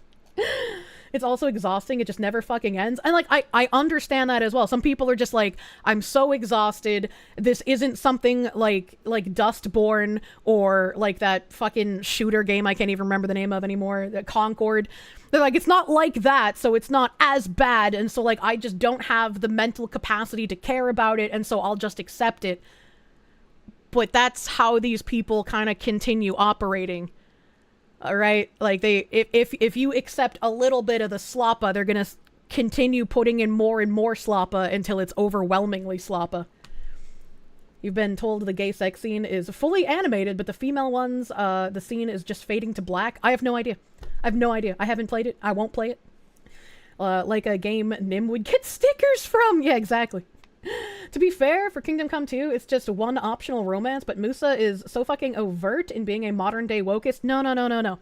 It's also exhausting. It just never fucking ends. And, like, I understand that as well. Some people are just like, I'm so exhausted. This isn't something like Dustborn or, like, that fucking shooter game I can't even remember the name of anymore. The Concord. They're like, it's not like that, so it's not as bad. And so, like, I just don't have the mental capacity to care about it, and so I'll just accept it. But that's how these people kind of continue operating. Alright, like, if you accept a little bit of the sloppa, they're gonna continue putting in more and more sloppa until it's overwhelmingly sloppa. You've been told the gay sex scene is fully animated, but the female ones, the scene is just fading to black. I have no idea. I haven't played it. I won't play it. Like a game Nim would get stickers from. Yeah, exactly. To be fair, for Kingdom Come 2, it's just one optional romance, but Musa is so fucking overt in being a modern-day wokist. No.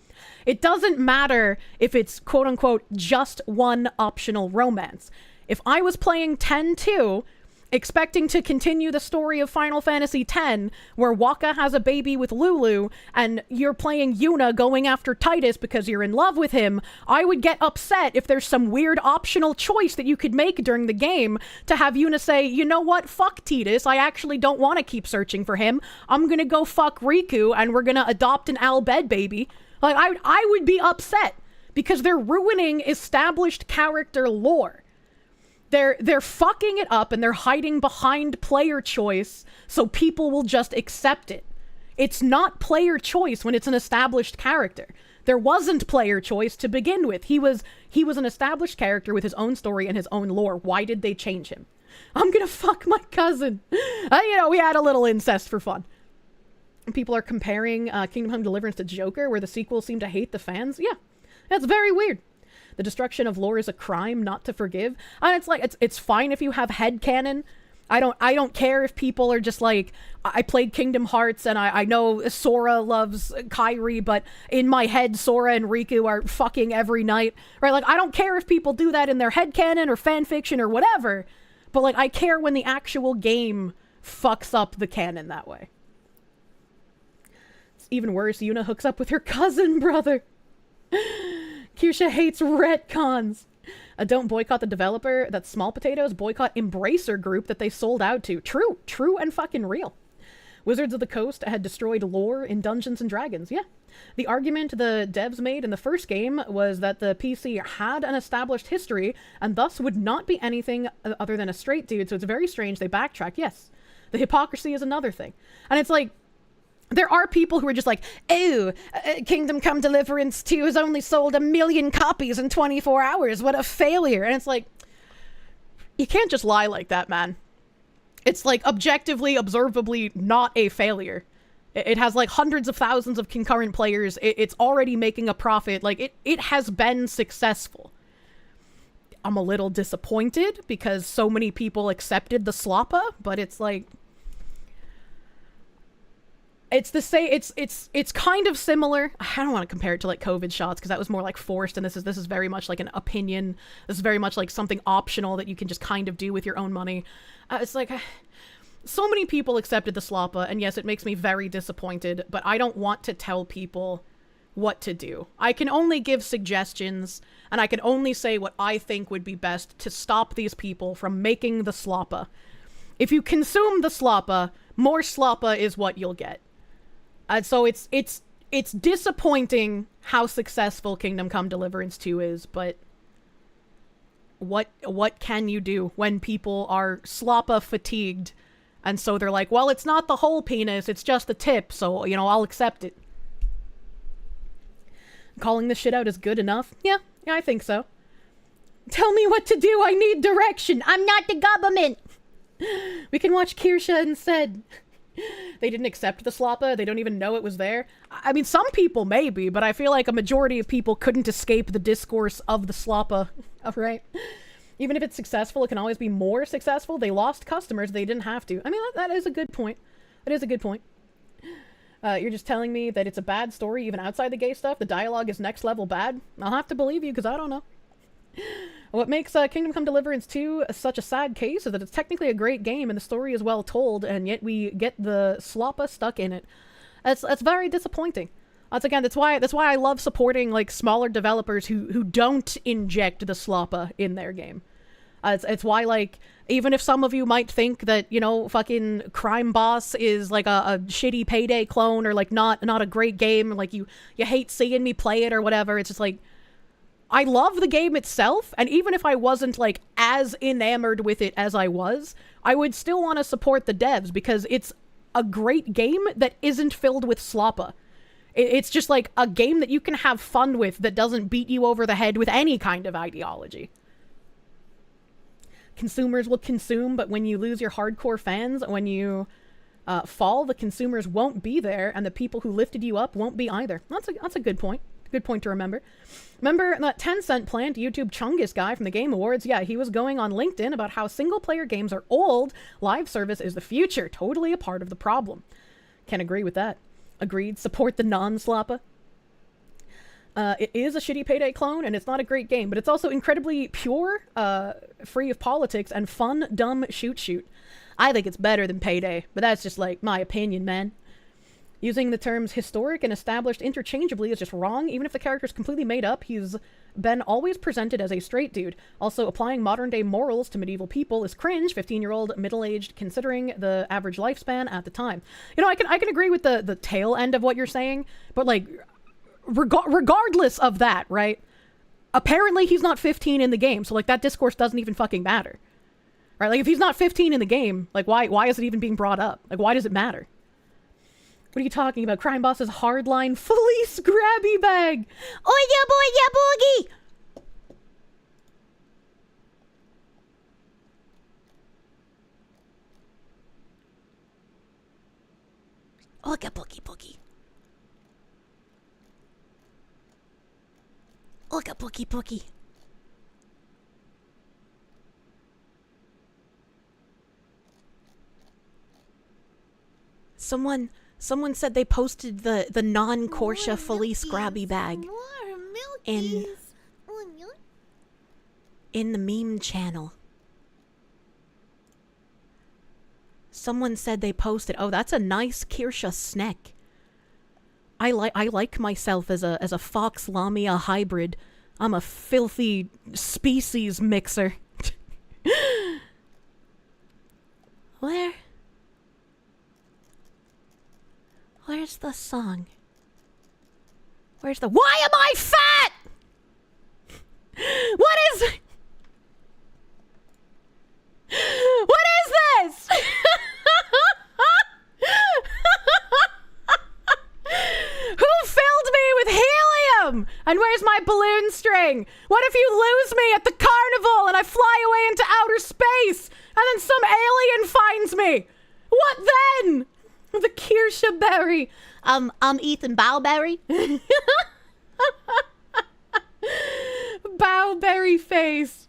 It doesn't matter if it's quote-unquote just one optional romance. If I was playing 10-2, expecting to continue the story of Final Fantasy X, where Wakka has a baby with Lulu, and you're playing Yuna going after Titus because you're in love with him, I would get upset if there's some weird optional choice that you could make during the game to have Yuna say, you know what, fuck Titus, I actually don't want to keep searching for him, I'm gonna go fuck Riku, and we're gonna adopt an Albed baby. Like, I would be upset, because they're ruining established character lore. They're fucking it up and they're hiding behind player choice so people will just accept it. It's not player choice when it's an established character. There wasn't player choice to begin with. He was an established character with his own story and his own lore. Why did they change him? I'm gonna fuck my cousin. You know, we had a little incest for fun. People are comparing Kingdom Come Deliverance to Joker, where the sequel seemed to hate the fans. Yeah, that's very weird. The destruction of lore is a crime not to forgive. And it's like, it's fine if you have headcanon. I don't care if people are just like, I played Kingdom Hearts and I know Sora loves Kairi, but in my head, Sora and Riku are fucking every night, right? Like, I don't care if people do that in their headcanon or fanfiction or whatever, but like, I care when the actual game fucks up the canon that way. It's even worse, Yuna hooks up with her cousin brother. Kirsche hates retcons. Don't boycott the developer. That's Small Potatoes. Boycott Embracer Group that they sold out to. True and fucking real. Wizards of the Coast had destroyed lore in Dungeons and Dragons. Yeah. The argument the devs made in the first game was that the PC had an established history and thus would not be anything other than a straight dude. So it's very strange they backtracked. Yes. The hypocrisy is another thing. And it's like, there are people who are just like, oh, Kingdom Come Deliverance 2 has only sold 1 million copies in 24 hours. What a failure. And it's like, you can't just lie like that, man. It's like objectively, observably not a failure. It has like hundreds of thousands of concurrent players. It's already making a profit. Like, it has been successful. I'm a little disappointed because so many people accepted the sloppa, but it's like, it's the same. It's kind of similar. I don't want to compare it to like COVID shots because that was more like forced, and this is very much like an opinion. This is very much like something optional that you can just kind of do with your own money. It's like so many people accepted the sloppa, and yes, it makes me very disappointed. But I don't want to tell people what to do. I can only give suggestions, and I can only say what I think would be best to stop these people from making the sloppa. If you consume the sloppa, more sloppa is what you'll get. So it's disappointing how successful Kingdom Come Deliverance 2 is, but what can you do when people are sloppa fatigued, and so they're like, well, it's not the whole penis, it's just the tip, so, you know, I'll accept it. Calling this shit out is good enough? Yeah, I think so. Tell me what to do, I need direction, I'm not the government! We can watch Kirsche instead. They didn't accept the sloppa. They don't even know it was there. I mean, some people maybe, but I feel like a majority of people couldn't escape the discourse of the sloppa. Right? Even if it's successful, it can always be more successful. They lost customers. They didn't have to. I mean, that is a good point. That is a good point. You're just telling me that it's a bad story even outside the gay stuff? The dialogue is next level bad? I'll have to believe you because I don't know. What makes Kingdom Come Deliverance 2 such a sad case is that it's technically a great game and the story is well told, and yet we get the sloppa stuck in it. That's very disappointing. That's why I love supporting like smaller developers who don't inject the sloppa in their game. It's why, like, even if some of you might think that, you know, fucking Crime Boss is like a shitty Payday clone or like not a great game, like you hate seeing me play it or whatever, it's just like, I love the game itself, and even if I wasn't, like, as enamored with it as I was, I would still want to support the devs, because it's a great game that isn't filled with sloppa. It's just, like, a game that you can have fun with that doesn't beat you over the head with any kind of ideology. Consumers will consume, but when you lose your hardcore fans, when you fall, the consumers won't be there, and the people who lifted you up won't be either. That's a good point. Good point to remember. Remember that 10-cent plant YouTube Chungus guy from the Game Awards? Yeah, he was going on LinkedIn about how single-player games are old, live service is the future, totally a part of the problem. Can agree with that. Agreed, support the non-sloppa. It is a shitty Payday clone, and it's not a great game, but it's also incredibly pure, free of politics, and fun, dumb shoot. I think it's better than Payday, but that's just, like, my opinion, man. Using the terms historic and established interchangeably is just wrong. Even if the character's completely made up, he's been always presented as a straight dude. Also, applying modern-day morals to medieval people is cringe, 15-year-old, middle-aged, considering the average lifespan at the time. You know, I can agree with the tail end of what you're saying, but, like, regardless of that, right? Apparently he's not 15 in the game, so, like, that discourse doesn't even fucking matter. Right? Like, if he's not 15 in the game, like, why is it even being brought up? Like, why does it matter? What are you talking about? Crime Boss's hardline fleece grabby bag! Oh yeah, boy, yeah, boogie! Ooga boogie boogie. Ooga boogie boogie. Someone said they posted the non-Kirsche Felice grabby bag in the meme channel. Someone said they posted. Oh, that's a nice Kirsche snack. I like myself as a fox lamia hybrid. I'm a filthy species mixer. Where's the song? Where's the... Why am I fat? What is... What is this? Who filled me with helium? And where's my balloon string? What if you lose me at the carnival and I fly away into outer space and then some alien finds me? What then? The Kirsche berry. I'm Ethan Bowberry. Bowberry face.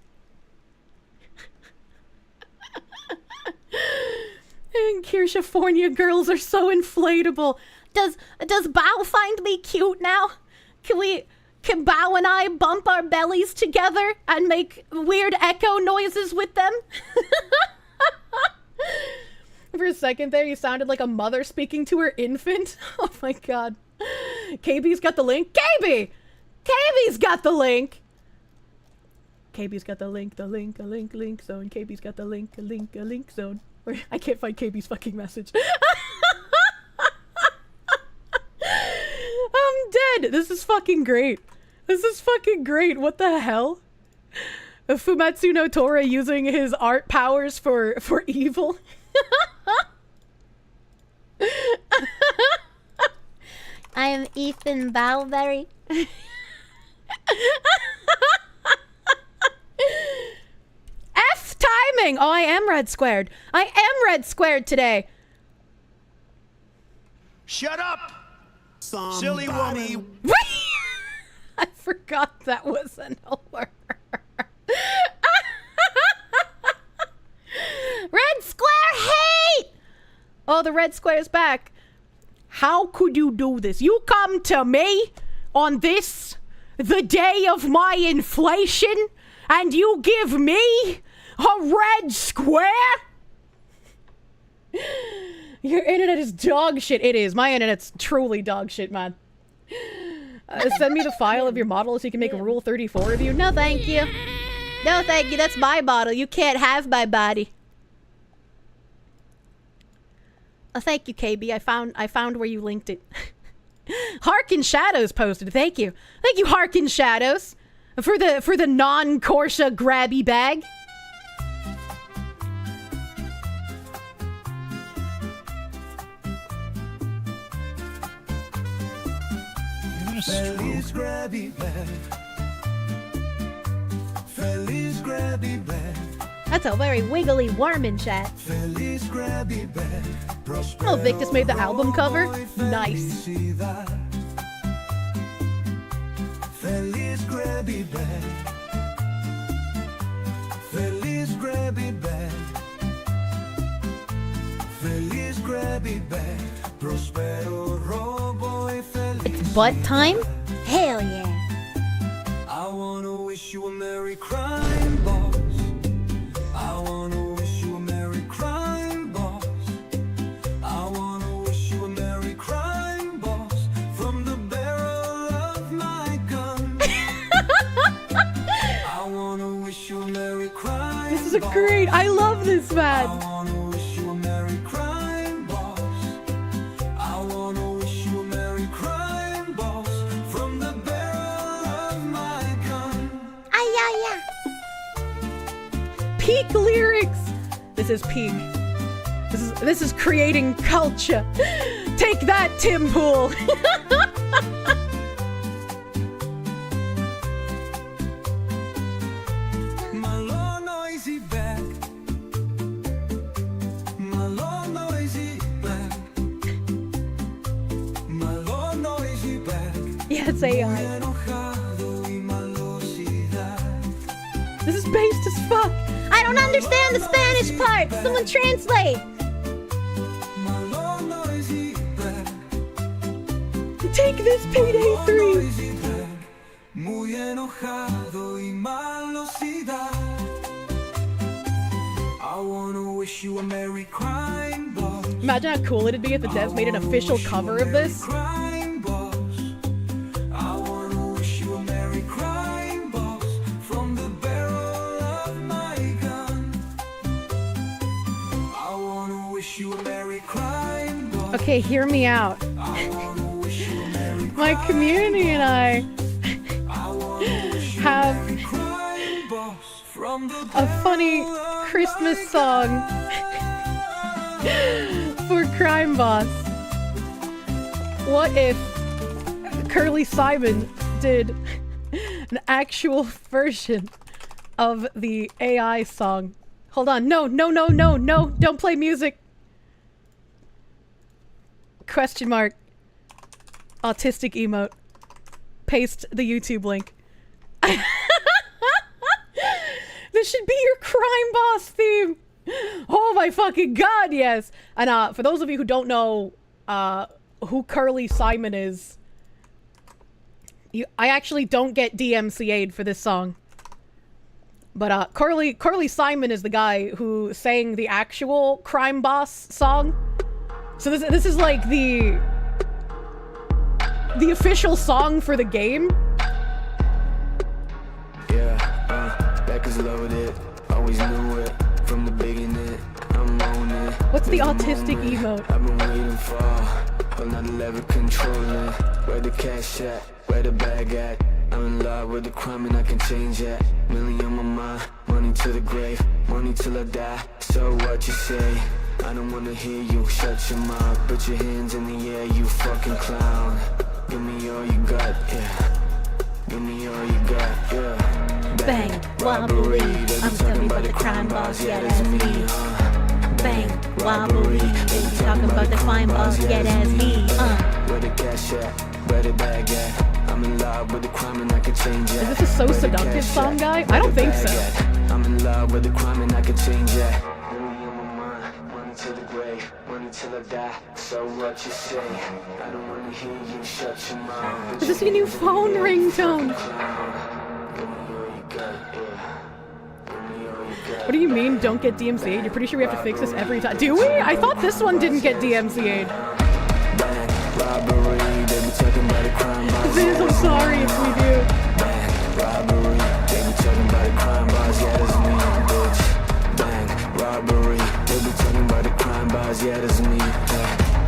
And Kirschifornia girls are so inflatable. Does Bow find me cute now? Can Bow and I bump our bellies together and make weird echo noises with them? For a second there, you sounded like a mother speaking to her infant. Oh my god. KB's got the link. KB! KB's got the link! KB's got the link zone. KB's got the link zone. I can't find KB's fucking message. I'm dead. This is fucking great. This is fucking great. What the hell? Fumetsu no Tora using his art powers for evil. I am Ethan Bowberry. F timing! Oh, I am red squared. I am red squared today. Shut up! Silly woman. I forgot that was an alert. Red square hate! Oh, the red square is back. How could you do this? You come to me on this, the day of my inflation, and you give me a red square? Your internet is dog shit. It is. My internet's truly dog shit, man. Send me the file of your model so you can make a Rule 34 of you. No, thank you. No, thank you. That's my model. You can't have my body. Oh, thank you, KB. I found where you linked it. Harkin Shadows posted. Thank you. Thank you, Harkin Shadows, for the non-Kirsche grabby bag. Feliz grabby bag. Feliz grabby bag. That's a very wiggly worm in chat. Feliz grabby bag. Oh, Victus made the album cover? Nice. Feliz grabby bag. Feliz grabby bag. Feliz grabby bag. Prospero robo y feliz. Butt time? Hell yeah. I wanna wish you a merry crime, boss. I wanna wish you a merry crime, boss. I wanna wish you a merry crime, boss. From the barrel of my gun. I wanna wish you a merry crime. This is great. I love this, man. I wanna wish you a merry crime, boss. I wanna wish you a merry crime, boss. From the barrel of my gun. Ay, ay, ay. Peak lyrics. This is peak. This is creating culture. Take that, Tim Pool. My long noisy back. My long noisy back. My long noisy back. Yeah, it's AI. This is based as fuck. I don't understand the Spanish part. Someone translate. My long noisy Take this, Payday 3! Muy enojado y malosidad. I wanna wish you a Merry Crime Boss. Imagine how cool it'd be if the devs made an official cover of this. Crime Boss. I wanna wish you a Merry Crime Boss from the barrel of my gun. I wanna wish you a Merry Crime Boss. Okay, hear me out. My community and I have a funny Christmas song for Crime Boss. What if Curly Simon did an actual version of the AI song? Hold on. No, don't play music. Question mark. Autistic emote. Paste the YouTube link. This should be your Crime Boss theme. Oh my fucking god, yes. And for those of you who don't know who Curly Simon is, I actually don't get DMCA'd for this song. But Curly Simon is the guy who sang the actual Crime Boss song. So this is like the official song for the game. Back is loaded, always knew it from the beginning. I'm on it. What's the autistic emote? I've been waiting for another level controlling. Where the cash at? Where the bag at? I'm in love with the crime and I can change that. Million on my mind, money to the grave, money till I die. So what you say? I don't wanna hear you. Shut your mouth, put your hands in the air, you fucking clown. Give me all you got, yeah. Give me all you got, yeah. Bang, wobbly, I'm talking about the crime boss, yeah, that's me. Bang, wobbly, they be talking about the crime boss, yeah, that's me. Where the cash at? Where the bag at? I'm in love with the crime and I can change it. Is this a So Seductive song, guy? I don't think so. I'm in love with the crime and I can change it. Money to the grave, money till I die. So what you say? I don't wanna hear you. Shut your mouth. Is this your new phone ringtone? What do you mean, don't get DMCA'd? You're pretty sure we have to fix this every time. Do we? I thought this one didn't get DMCA'd. Ziz, I'm sorry if we do. Robbery, they be talking about the crime boss, yeah, that's me, bitch. Bang, robbery, they be talking about the crime boss, yeah, that's me.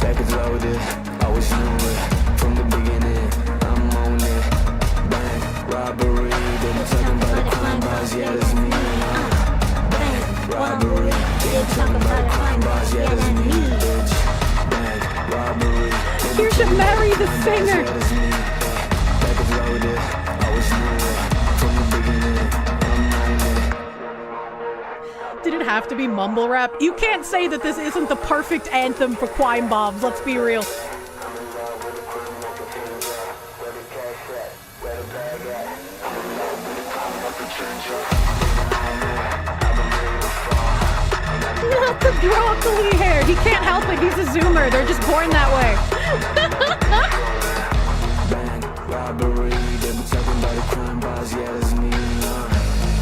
Back is loaded, always knew it from the beginning. I'm on it. Bang, robbery, they be talking about the crime boss, yeah, that's me. Bang, robbery, they be talking about the crime boss, yeah, that's me, bitch. Bang, robbery, You should marry the singer. yeah, that's me. Back is loaded, always knew it from the beginning. I'm on it. Did it have to be mumble rap? You can't say that this isn't the perfect anthem for Quime Bobs, let's be real. Not the broccoli hair! He can't help it, he's a zoomer, they're just born that way. Bang, robbery, they be talking about the crime boss, yeah, that's me.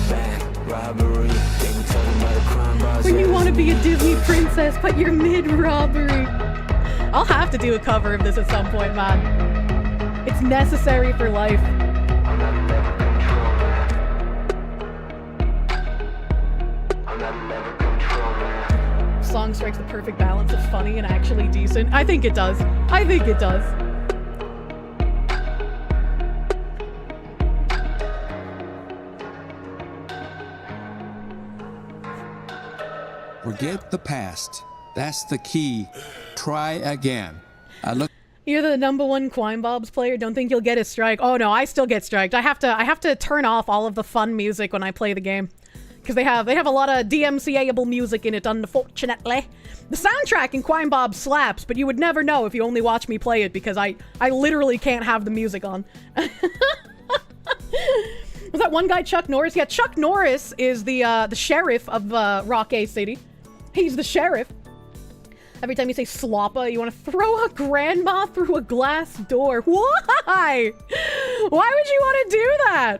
Bang, robbery, they be talking about the crime boss. When you want to be a Disney princess, but you're mid-robbery. I'll have to do a cover of this at some point, man. It's necessary for life. Song strikes the perfect balance of funny and actually decent. I think it does. I think it does. Forget the past. That's the key. Try again. You're the #1 Quime Bobs player. Don't think you'll get a strike. Oh no, I still get striked. I have to turn off all of the fun music when I play the game. Because they have a lot of DMCA-able music in it, unfortunately. The soundtrack in Quime Bob slaps, but you would never know if you only watch me play it because I literally can't have the music on. Was that one guy Chuck Norris? Yeah, Chuck Norris is the sheriff of Rock A City. He's the sheriff. Every time you say sloppa, you want to throw a grandma through a glass door. Why? Why would you want to do that?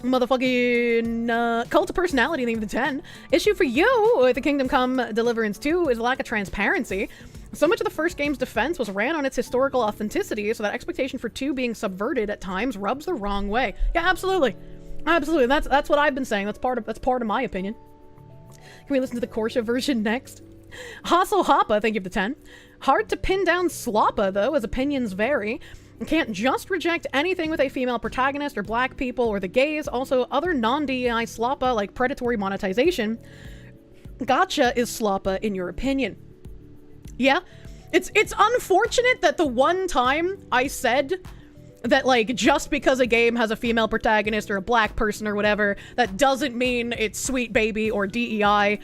Motherfucking cult of personality, name of the 10. Issue for you with the Kingdom Come Deliverance 2 is a lack of transparency. So much of the first game's defense was ran on its historical authenticity, so that expectation for 2 being subverted at times rubs the wrong way. Yeah, absolutely. Absolutely. That's what I've been saying. That's part of my opinion. Can we listen to the Kirsche version next? Hassel Hoppa, thank you for the 10. Hard to pin down Sloppa, though, as opinions vary. You can't just reject anything with a female protagonist or black people or the gays. Also, other non-DEI sloppa like predatory monetization. Gotcha is sloppa in your opinion. Yeah, it's unfortunate that the one time I said that, like, just because a game has a female protagonist or a black person or whatever, that doesn't mean it's Sweet Baby or DEI.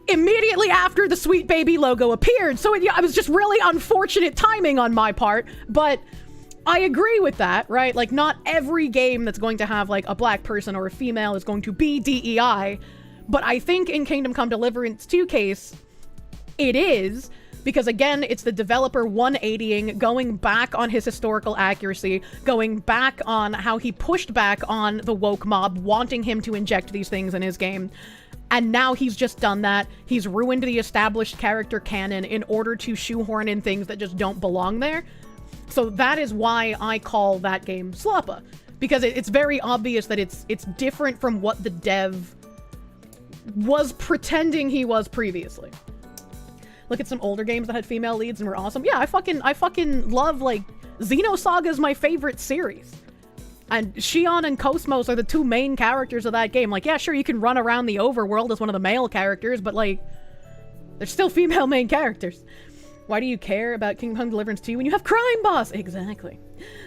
Immediately after the Sweet Baby logo appeared, so it was just really unfortunate timing on my part, but I agree with that, right? Like, not every game that's going to have, like, a black person or a female is going to be DEI, but I think in Kingdom Come Deliverance 2 case, it is, because again, it's the developer 180ing, going back on his historical accuracy, going back on how he pushed back on the woke mob, wanting him to inject these things in his game. And now he's just done that. He's ruined the established character canon in order to shoehorn in things that just don't belong there. So that is why I call that game sloppa. Because it's very obvious that it's different from what the dev was pretending he was previously. Look at some older games that had female leads and were awesome. Yeah, I fucking love, like, Xenosaga is my favorite series. And Shion and Cosmos are the 2 main characters of that game. Like, yeah, sure, you can run around the overworld as one of the male characters, but, like, they're still female main characters. Why do you care about Kingdom Come Deliverance 2 when you have Crime Boss? Exactly.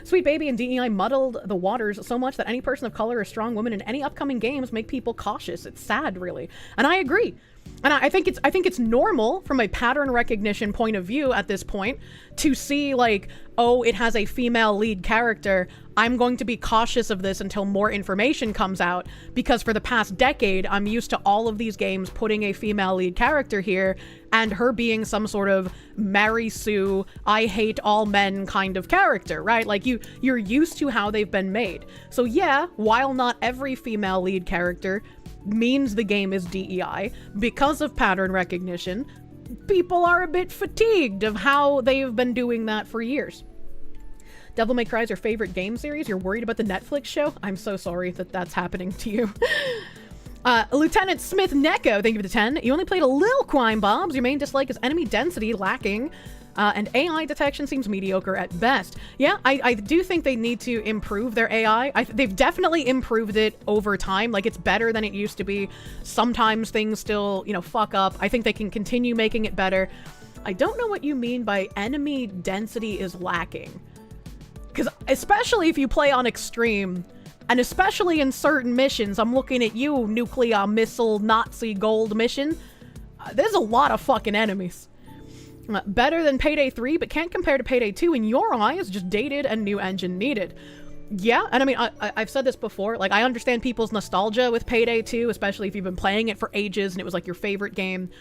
Sweet Baby and DEI muddled the waters so much that any person of color or strong woman in any upcoming games make people cautious. It's sad, really. And I agree. And I think it's normal from a pattern recognition point of view at this point to see, like, oh, it has a female lead character. I'm going to be cautious of this until more information comes out, because for the past decade, I'm used to all of these games putting a female lead character here and her being some sort of Mary Sue, I hate all men kind of character, right? Like, you're used to how they've been made. So yeah, while not every female lead character means the game is DEI, because of pattern recognition, people are a bit fatigued of how they've been doing that for years. Devil May Cry is your favorite game series? You're worried about the Netflix show? I'm so sorry that that's happening to you. Lieutenant Smith Neko, thank you for the 10. You only played a little Crime Bombs. Your main dislike is enemy density lacking, and AI detection seems mediocre at best. Yeah, I do think they need to improve their AI. They've definitely improved it over time. Like, it's better than it used to be. Sometimes things still, you know, fuck up. I think they can continue making it better. I don't know what you mean by enemy density is lacking. Because especially if you play on extreme, and especially in certain missions, I'm looking at you, nuclear missile Nazi gold mission. There's a lot of fucking enemies. Better than Payday 3, but can't compare to Payday 2 in your eyes, just dated and new engine needed. Yeah, and I mean, I've said this before, like, I understand people's nostalgia with Payday 2, especially if you've been playing it for ages and it was like your favorite game.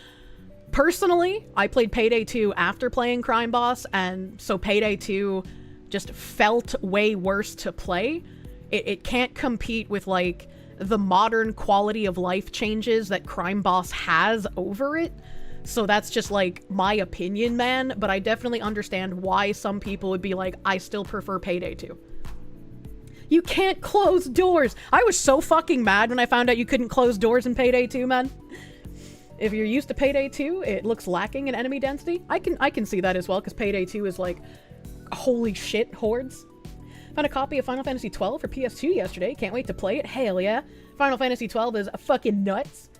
Personally, I played Payday 2 after playing Crime Boss, and so Payday 2 just felt way worse to play. It can't compete with, like, the modern quality of life changes that Crime Boss has over it. So that's just, like, my opinion, man. But I definitely understand why some people would be like, I still prefer Payday 2. You can't close doors. I was so fucking mad when I found out you couldn't close doors in Payday 2, man. If you're used to Payday 2, it looks lacking in enemy density. I can see that as well, because Payday 2 is, like, holy shit hordes. Found a copy of Final Fantasy 12 for PS2 yesterday. Can't wait to play it. Hell yeah. Final Fantasy 12 is fucking nuts.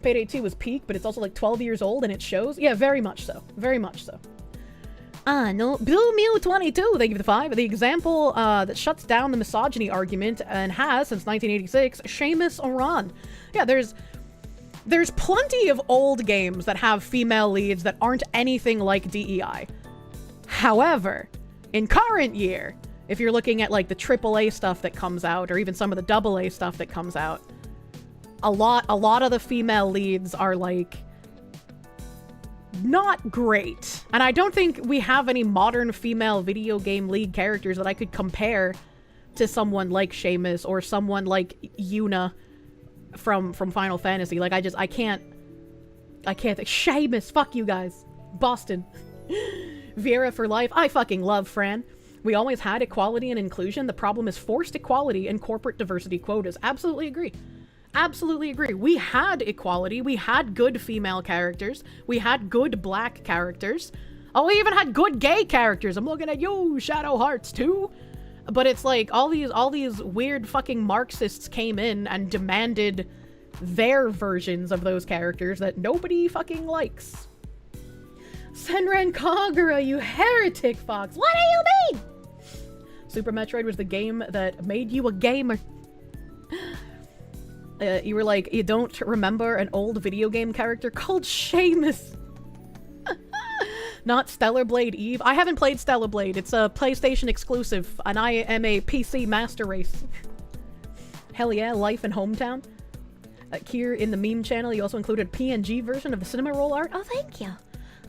Payday 2 was peak, but it's also like 12 years old and it shows. Yeah, very much so. Very much so. No. Blue Mew 22, thank you for the 5. The example that shuts down the misogyny argument and has since 1986, Seamus Aran. Yeah, there's plenty of old games that have female leads that aren't anything like DEI. However, in current year, if you're looking at, like, the AAA stuff that comes out, or even some of the AA stuff that comes out, a lot of the female leads are, like, not great. And I don't think we have any modern female video game lead characters that I could compare to someone like Seamus or someone like Yuna from Final Fantasy. Like, I can't think. Seamus, fuck you guys. Boston. Vera for life. I fucking love Fran. We always had equality and inclusion. The problem is forced equality and corporate diversity quotas. Absolutely agree. Absolutely agree. We had equality. We had good female characters. We had good black characters. Oh, we even had good gay characters. I'm looking at you, Shadow Hearts, too. But it's like all these weird fucking Marxists came in and demanded their versions of those characters that nobody fucking likes. Senran Kagura, you heretic fox. What do you mean? Super Metroid was the game that made you a gamer. You were like, you don't remember an old video game character called Seamus. Not Stellar Blade Eve. I haven't played Stellar Blade. It's a PlayStation exclusive, and I am a PC master race. Hell yeah, life in hometown. Here in the meme channel, you also included a PNG version of the cinema roll art. Oh, thank you.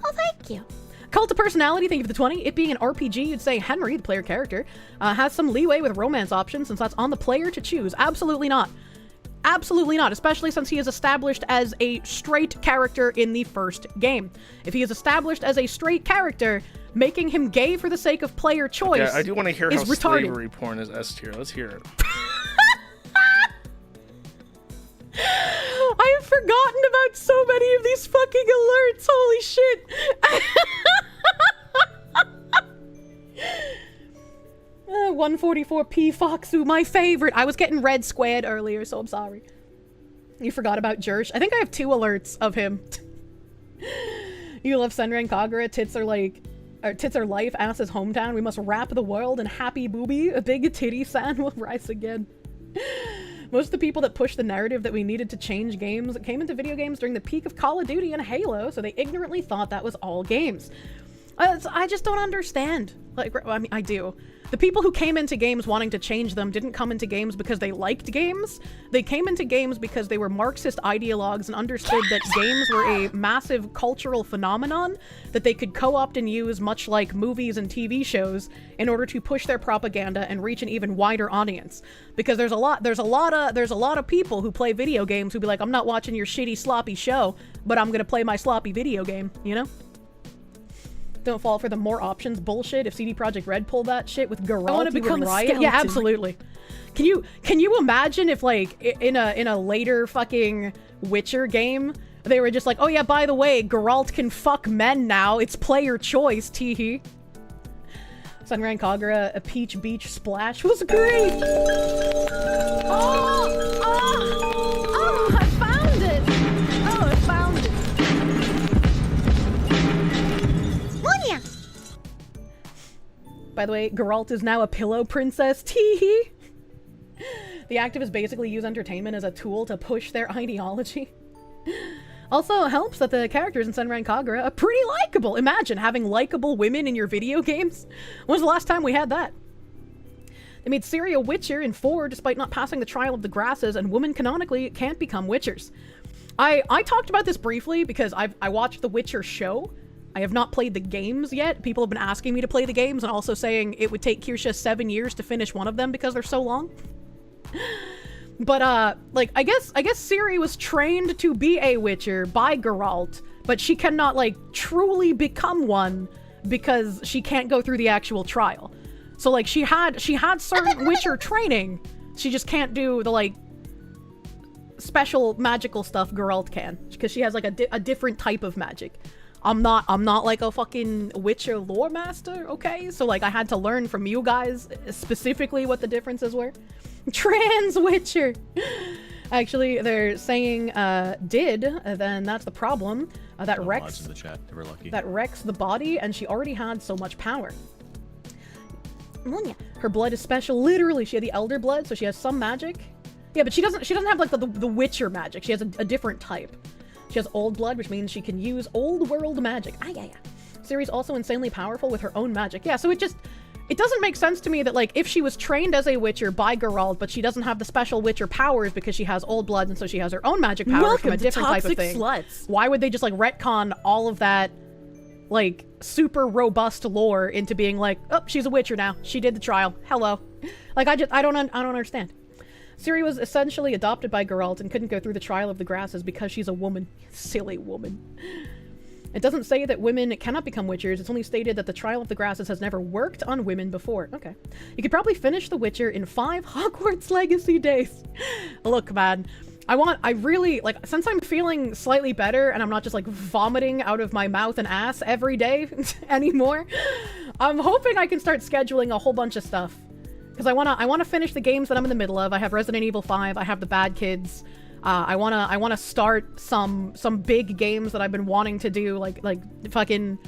Oh, thank you. Cult of Personality, thank you for the 20. It being an RPG, you'd say Henry, the player character, has some leeway with romance options since that's on the player to choose. Absolutely not. Absolutely not, especially since he is established as a straight character in the first game. If he is established as a straight character, making him gay for the sake of player choice I do want to hear how retarded. slavery porn is S tier. Let's hear it. I have forgotten about so many of these fucking alerts. Holy shit. 144p Foxu, my favorite. I was getting red squared earlier, so I'm sorry. You forgot about Jersh. I think I have 2 alerts of him. You love Senran Kagura. Tits are life. Ass is hometown. We must wrap the world in happy booby. A big titty sand will rise again. Most of the people that pushed the narrative that we needed to change games came into video games during the peak of Call of Duty and Halo, so they ignorantly thought that was all games. I just don't understand. Like, I mean, I do. The people who came into games wanting to change them didn't come into games because they liked games. They came into games because they were Marxist ideologues and understood that games were a massive cultural phenomenon that they could co-opt and use, much like movies and TV shows, in order to push their propaganda and reach an even wider audience. Because there's a lot of people who play video games who be like, I'm not watching your shitty sloppy show, but I'm gonna play my sloppy video game, you know? Don't fall for the more options bullshit. If CD Projekt Red pulled that shit with Geralt, I want to become a skeleton. Yeah, absolutely. Can you imagine if, like, in a later fucking Witcher game, they were just like, oh yeah, by the way, Geralt can fuck men now. It's player choice, teehee. Senran Kagura, a Peach Beach Splash was great. Oh, I found it. Oh, I found it. By the way, Geralt is now a pillow princess. Teehee. The activists basically use entertainment as a tool to push their ideology. Also helps that the characters in Senran Kagura are pretty likable. Imagine having likable women in your video games. When was the last time we had that? They made Ciri a Witcher in 4 despite not passing the Trial of the Grasses, and women canonically can't become Witchers. I talked about this briefly because I watched the Witcher show. I have not played the games yet. People have been asking me to play the games and also saying it would take Kirsche 7 years to finish one of them because they're so long. But, like, I guess Ciri was trained to be a Witcher by Geralt, but she cannot, like, truly become one because she can't go through the actual trial. So, like, she had certain Witcher training. She just can't do the, like, special magical stuff Geralt can, because she has, like, a different type of magic. I'm not like a fucking Witcher lore master, okay? So, like, I had to learn from you guys specifically what the differences were. Trans Witcher! Actually, they're saying, then that's the problem. That wrecks in the chat, if we're lucky. That wrecks the body, and she already had so much power. Her blood is special, literally. She had the Elder Blood, so she has some magic. Yeah, but she doesn't have, like, the Witcher magic. She has a different type. She has Old Blood, which means she can use old world magic. Ciri's also insanely powerful with her own magic. Yeah, so it doesn't make sense to me that, like, if she was trained as a Witcher by Geralt, but she doesn't have the special Witcher powers because she has old blood and so she has her own magic powers from a different type of thing. Sluts. Why would they just, like, retcon all of that, like, super robust lore into being like, oh, she's a Witcher now. She did the trial. Hello. Like, I don't understand. Ciri was essentially adopted by Geralt and couldn't go through the trial of the grasses because she's a woman. Silly woman. It doesn't say that women cannot become Witchers. It's only stated that the trial of the grasses has never worked on women before. Okay. You could probably finish The Witcher in 5 Hogwarts Legacy days. Look, man. I really, like, since I'm feeling slightly better and I'm not just, like, vomiting out of my mouth and ass every day anymore, I'm hoping I can start scheduling a whole bunch of stuff. Because I wanna finish the games that I'm in the middle of. I have Resident Evil 5, I have The Bad Kids. I wanna start some big games that I've been wanting to do, like fucking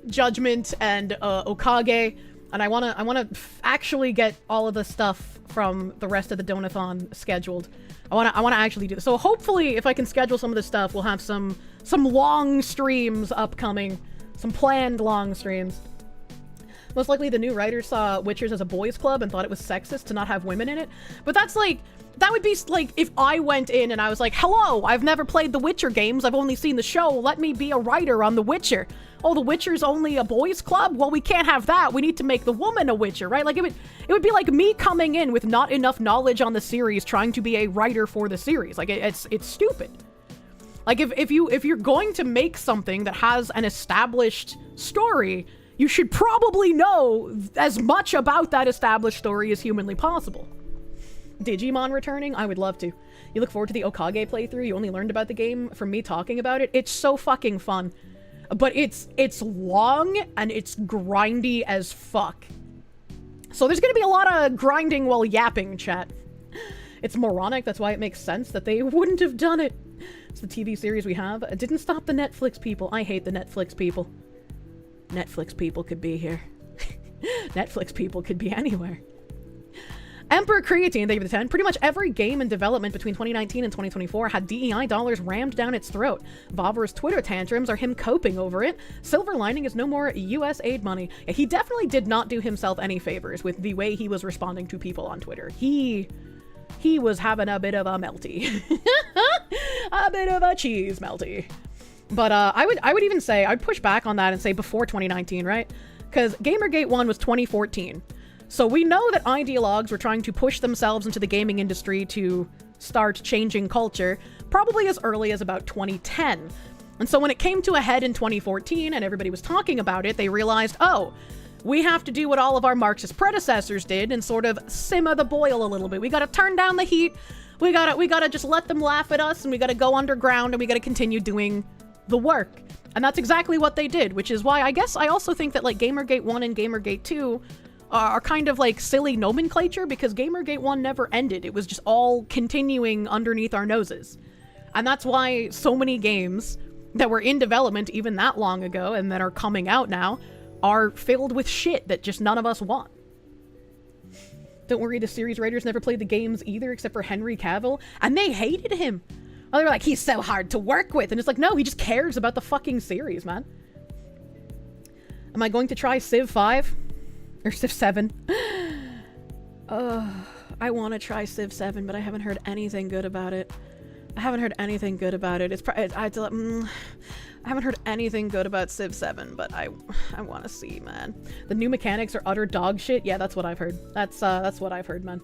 Judgment and Okage, and I wanna actually get all of the stuff from the rest of the Donathon scheduled. I wanna actually do this. So hopefully, if I can schedule some of this stuff, we'll have some long streams upcoming, some planned long streams. Most likely the new writers saw Witchers as a boys club and thought it was sexist to not have women in it. But that's like, that would be like if I went in and I was like, hello, I've never played the Witcher games, I've only seen the show, let me be a writer on The Witcher. Oh, The Witcher's only a boys club? Well, we can't have that, we need to make the woman a Witcher, right? Like, it would be like me coming in with not enough knowledge on the series trying to be a writer for the series. Like, it's stupid. Like, if you're going to make something that has an established story, you should probably know as much about that established story as humanly possible. Digimon returning? I would love to. You look forward to the Okage playthrough? You only learned about the game from me talking about it? It's so fucking fun. But it's long and it's grindy as fuck. So there's gonna be a lot of grinding while yapping, chat. It's moronic, that's why it makes sense that they wouldn't have done it. It's the TV series we have. It didn't stop the Netflix people. I hate the Netflix people. Netflix people could be here. Netflix people could be anywhere. Emperor Creatine, thank you for the 10. Pretty much every game in development between 2019 and 2024 had DEI dollars rammed down its throat. Vavra's Twitter tantrums are him coping over it. Silver lining is no more US aid money. He definitely did not do himself any favors with the way he was responding to people on Twitter. He was having a bit of a melty. A bit of a cheese melty. But I would even say, I'd push back on that and say before 2019, right? Because Gamergate 1 was 2014. So we know that ideologues were trying to push themselves into the gaming industry to start changing culture probably as early as about 2010. And so when it came to a head in 2014 and everybody was talking about it, they realized, oh, we have to do what all of our Marxist predecessors did and sort of simmer the boil a little bit. We gotta turn down the heat. We gotta just let them laugh at us, and we gotta go underground, and we gotta continue doing the work. And that's exactly what they did, which is why I guess I also think that like Gamergate 1 and Gamergate 2 are kind of like silly nomenclature, because Gamergate 1 never ended. It was just all continuing underneath our noses. And that's why so many games that were in development even that long ago and that are coming out now are filled with shit that just none of us want. Don't worry, the series writers never played the games either, except for Henry Cavill, and they hated him. Oh, they were like, he's so hard to work with. And it's like, no, he just cares about the fucking series, man. Am I going to try Civ 5? Or Civ 7? I want to try Civ 7, but I haven't heard anything good about it. I haven't heard anything good about it. I haven't heard anything good about Civ 7, but I want to see, man. The new mechanics are utter dog shit. Yeah, that's what I've heard. That's what I've heard, man.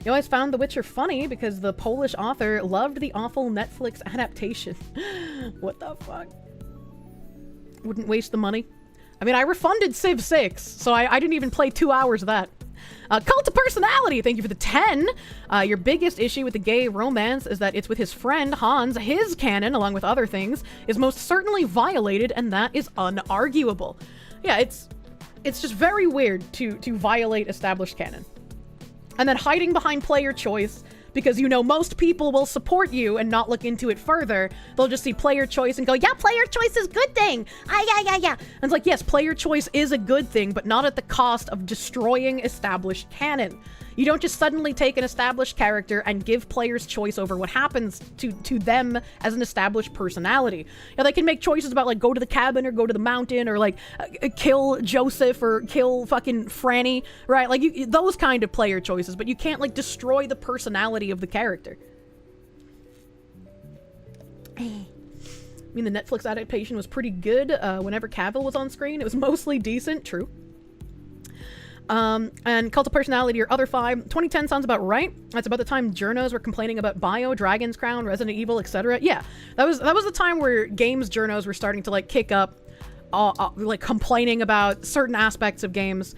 You always found The Witcher funny because the Polish author loved the awful Netflix adaptation. What the fuck? Wouldn't waste the money. I mean, I refunded Civ 6, so I didn't even play 2 hours of that. Cult of Personality, thank you for the 10. Your biggest issue with the gay romance is that it's with his friend Hans. His canon, along with other things, is most certainly violated, and that is unarguable. Yeah, it's just very weird to violate established canon. And then hiding behind player choice, because, you know, most people will support you and not look into it further. They'll just see player choice and go, yeah, player choice is good thing. Yeah. And it's like, yes, player choice is a good thing, but not at the cost of destroying established canon. You don't just suddenly take an established character and give players choice over what happens to them as an established personality. Now, they can make choices about, like, go to the cabin or go to the mountain or, like, kill Joseph or kill fucking Franny, right? Like, those kind of player choices, but you can't, like, destroy the personality of the character. I mean, the Netflix adaptation was pretty good whenever Cavill was on screen. It was mostly decent, true. And Cult of Personality, your other 5. 2010 sounds about right. That's about the time journos were complaining about Bio, Dragon's Crown, Resident Evil, etc. Yeah, that was the time where games journos were starting to, like, kick up, like, complaining about certain aspects of games.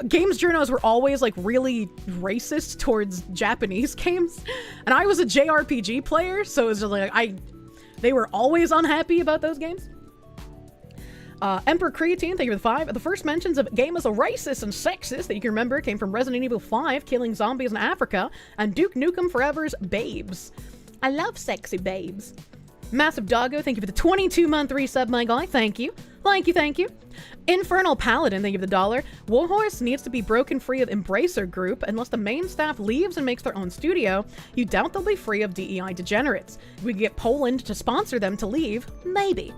Games journos were always, like, really racist towards Japanese games, and I was a JRPG player, so it was just like, they were always unhappy about those games. Emperor Creatine, thank you for the 5. The first mentions of game as a racist and sexist that you can remember came from Resident Evil 5, killing zombies in Africa, and Duke Nukem Forever's Babes. I love sexy babes. Massive Doggo, thank you for the 22-month resub, my guy. Thank you. Thank you. Infernal Paladin, thank you for the $1. Warhorse needs to be broken free of Embracer Group unless the main staff leaves and makes their own studio. You doubt they'll be free of DEI degenerates. If we can get Poland to sponsor them to leave, maybe.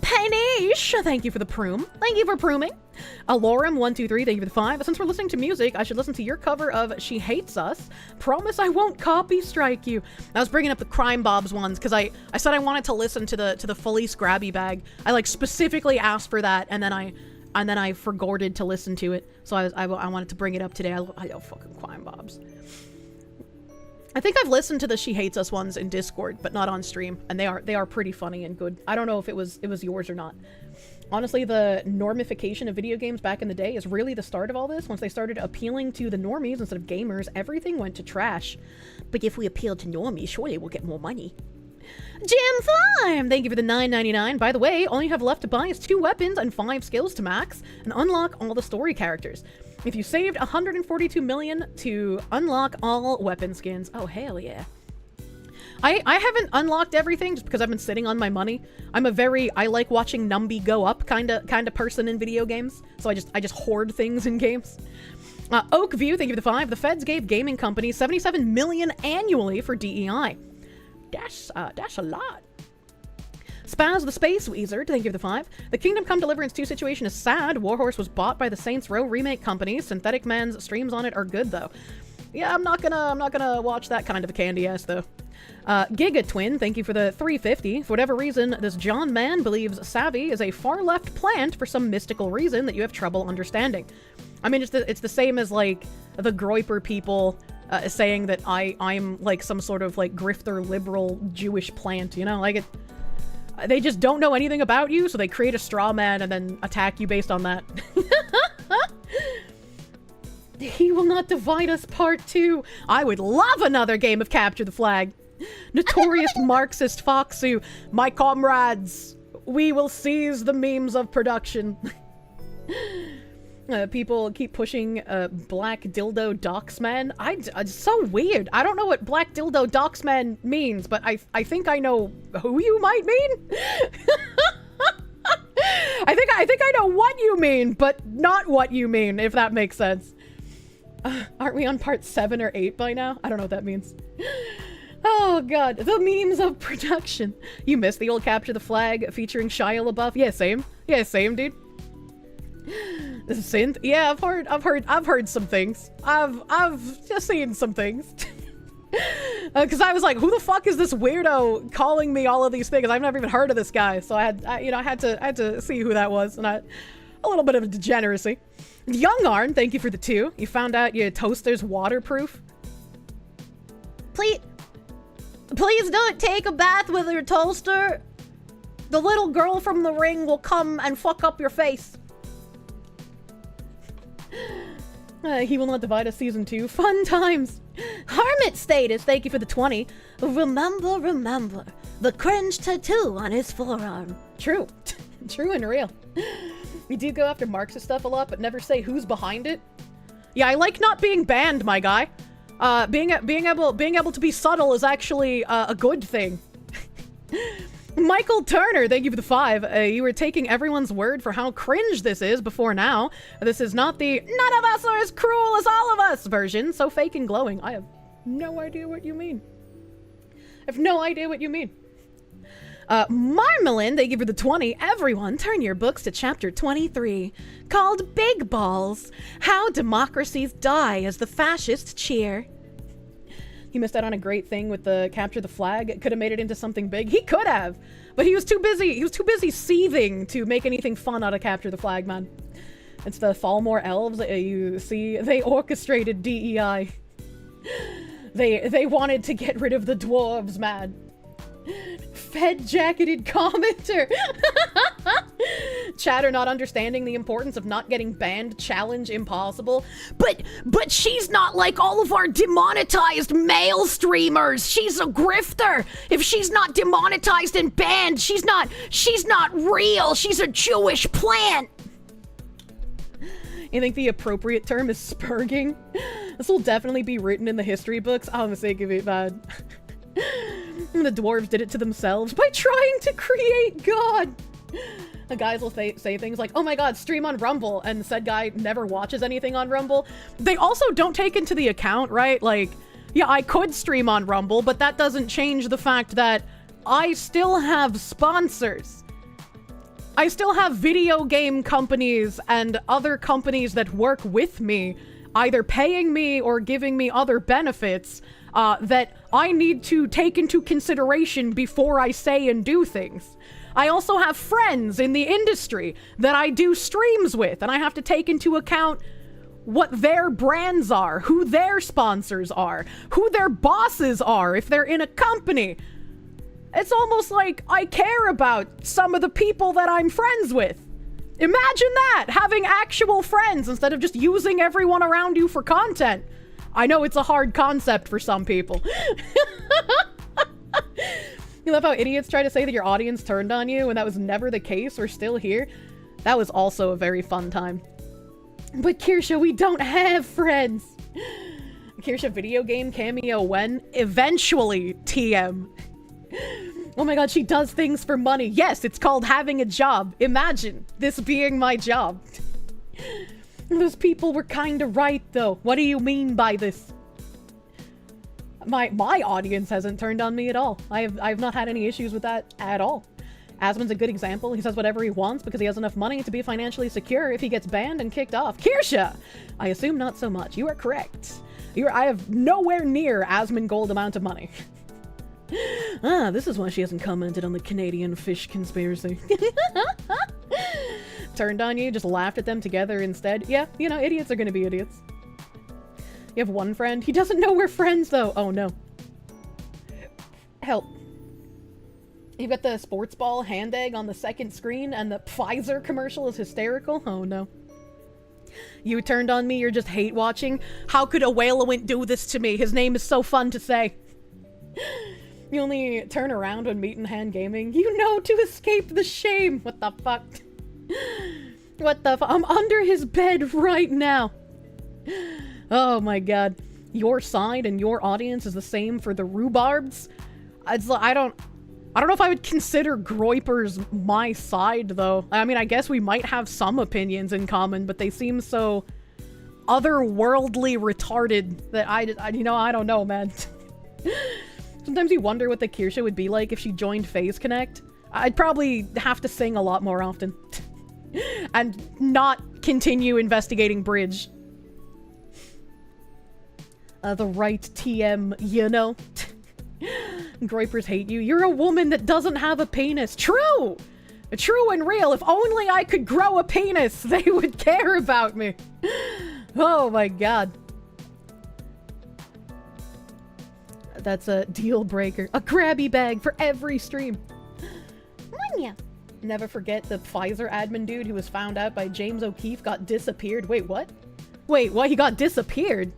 Panish, thank you for the proom. Thank you for prooming. Alorum123, thank you for the 5. Since we're listening to music, I should listen to your cover of She Hates Us. Promise I won't copy strike you. I was bringing up the Crime Bobs ones because I said I wanted to listen to the fully Scrabby Bag. I, like, specifically asked for that, and then I forgorted to listen to it. So I wanted to bring it up today. I love fucking Crime Bobs. I think I've listened to the She Hates Us ones in Discord, but not on stream, and they are pretty funny and good. I don't know if it was yours or not. Honestly, the normification of video games back in the day is really the start of all this. Once they started appealing to the normies instead of gamers, everything went to trash. But if we appeal to normies, surely we'll get more money. Jim Flime, thank you for the $9.99. By the way, all you have left to buy is 2 weapons and 5 skills to max, and unlock all the story characters. If you saved 142 million to unlock all weapon skins, oh hell yeah. I haven't unlocked everything just because I've been sitting on my money. I'm I like watching Numby go up kind of person in video games, so I just hoard things in games. Oakview, thank you for the 5. The feds gave gaming companies 77 million annually for DEI. That's a lot. Spaz the Space Wizard, thank you for the 5. The Kingdom Come Deliverance 2 situation is sad. Warhorse was bought by the Saints Row remake company. Synthetic Man's streams on it are good though. Yeah, I'm not gonna watch that kind of a candy ass though. Giga Twin, thank you for the 350. For whatever reason, this John Man believes Savvy is a far left plant for some mystical reason that you have trouble understanding. I mean, it's the same as like the Groiper people saying that I'm like some sort of like grifter liberal Jewish plant, you know, like it. They just don't know anything about you, so they create a straw man and then attack you based on that. He Will Not Divide Us Part 2. I would love another game of Capture the Flag. Notorious Marxist Foxu. My comrades, we will seize the memes of production. People keep pushing Black Dildo Doxman. It's so weird. I don't know what Black Dildo Doxman means, but I think I know who you might mean. I think I know what you mean, but not what you mean, if that makes sense. Aren't we on part 7 or 8 by now? I don't know what that means. Oh god, the memes of production. You missed the old Capture the Flag featuring Shia LaBeouf? Yeah, same. Yeah, same, dude. Synth? Yeah, I've heard some things. I've just seen some things. Because I was like, who the fuck is this weirdo calling me all of these things? I've never even heard of this guy, so I had to see who that was, and a little bit of degeneracy. Young Arn, thank you for the 2. You found out your toaster's waterproof. Please don't take a bath with your toaster. The little girl from The Ring will come and fuck up your face. He Will Not Divide Us Season 2. Fun times. Hermit Status, thank you for the 20. Remember, the cringe tattoo on his forearm. True. True and real. We do go after Marxist stuff a lot, but never say who's behind it. Yeah, I like not being banned, my guy. Being able to be subtle is actually a good thing. Michael Turner, thank you for the 5. You were taking everyone's word for how cringe this is before now. This is not the none of us are as cruel as all of us version, so fake and glowing. I have no idea what you mean. I have no idea what you mean. Marmalin, thank you for the 20. Everyone, turn your books to chapter 23, called Big Balls, How Democracies Die as the Fascists Cheer. He missed out on a great thing with the capture the flag. Could have made it into something big. He could have, but he was too busy seething to make anything fun out of capture the flag, man. It's the Thalmor elves. You see, they orchestrated DEI. They wanted to get rid of the dwarves, man. Fed-jacketed commenter. Chatter not understanding the importance of not getting banned. Challenge impossible. But she's not like all of our demonetized male streamers. She's a grifter. If she's not demonetized and banned, she's not real. She's a Jewish plant. You think the appropriate term is spurging? This will definitely be written in the history books. I'm sick of it, man. The dwarves did it to themselves by trying to create God. The guys will say things like, oh my god, stream on Rumble, and said guy never watches anything on Rumble. They also don't take into the account, right? Like, yeah, I could stream on Rumble, but that doesn't change the fact that I still have sponsors. I still have video game companies and other companies that work with me, either paying me or giving me other benefits that I need to take into consideration before I say and do things. I also have friends in the industry that I do streams with, and I have to take into account what their brands are, who their sponsors are, who their bosses are if they're in a company. It's almost like I care about some of the people that I'm friends with. Imagine that, having actual friends instead of just using everyone around you for content. I know it's a hard concept for some people. You love how idiots try to say that your audience turned on you when that was never the case. We're still here. That was also a very fun time. But Kirsche, we don't have friends. Kirsche video game cameo when? Eventually, TM. Oh my god, she does things for money. Yes, it's called having a job. Imagine this being my job. Those people were kinda right, though. What do you mean by this? My audience hasn't turned on me at all. I've not had any issues with that at all. Asmon's a good example. He says whatever he wants because he has enough money to be financially secure if he gets banned and kicked off. Kirsche! I assume not so much. You are correct. I have nowhere near Asmon Gold amount of money. This is why she hasn't commented on the Canadian fish conspiracy. Turned on you, just laughed at them together instead. Yeah, you know, idiots are gonna be idiots. You have one friend. He doesn't know we're friends, though. Oh, no. Help. You've got the sports ball hand egg on the second screen, and the Pfizer commercial is hysterical. Oh, no. You turned on me. You're just hate watching. How could a Whalowint do this to me? His name is so fun to say. You only turn around when meat in hand gaming. You know to escape the shame. What the fuck? What the fuck? I'm under his bed right now. Oh my god. Your side and your audience is the same for the rhubarbs? It's like, I don't know if I would consider Groypers my side, though. I mean, I guess we might have some opinions in common, but they seem so otherworldly retarded that I don't know, man. Sometimes you wonder what the Kirsche would be like if she joined FaZe Connect. I'd probably have to sing a lot more often. And not continue investigating Bridge. The right TM, you know? Groypers hate you. You're a woman that doesn't have a penis. True! True and real. If only I could grow a penis, they would care about me. Oh my god. That's a deal breaker. A Krabby bag for every stream. Munya. Never forget the Pfizer admin dude who was found out by James O'Keefe got disappeared. Wait, what? Wait, what? He got disappeared?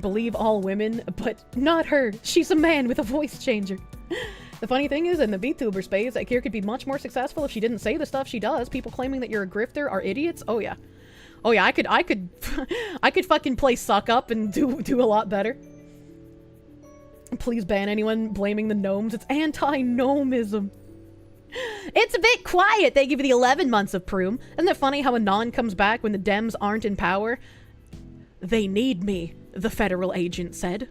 Believe all women, but not her. She's a man with a voice changer. The funny thing is, in the VTuber space, Akir could be much more successful if she didn't say the stuff she does. People claiming that you're a grifter are idiots. Oh yeah. Oh yeah, I could I could fucking play suck up and do a lot better. Please ban anyone blaming the gnomes. It's anti-gnomism. It's a bit quiet. They give you the 11 months of Proom. Isn't it funny how Anon comes back when the Dems aren't in power? They need me, the federal agent said.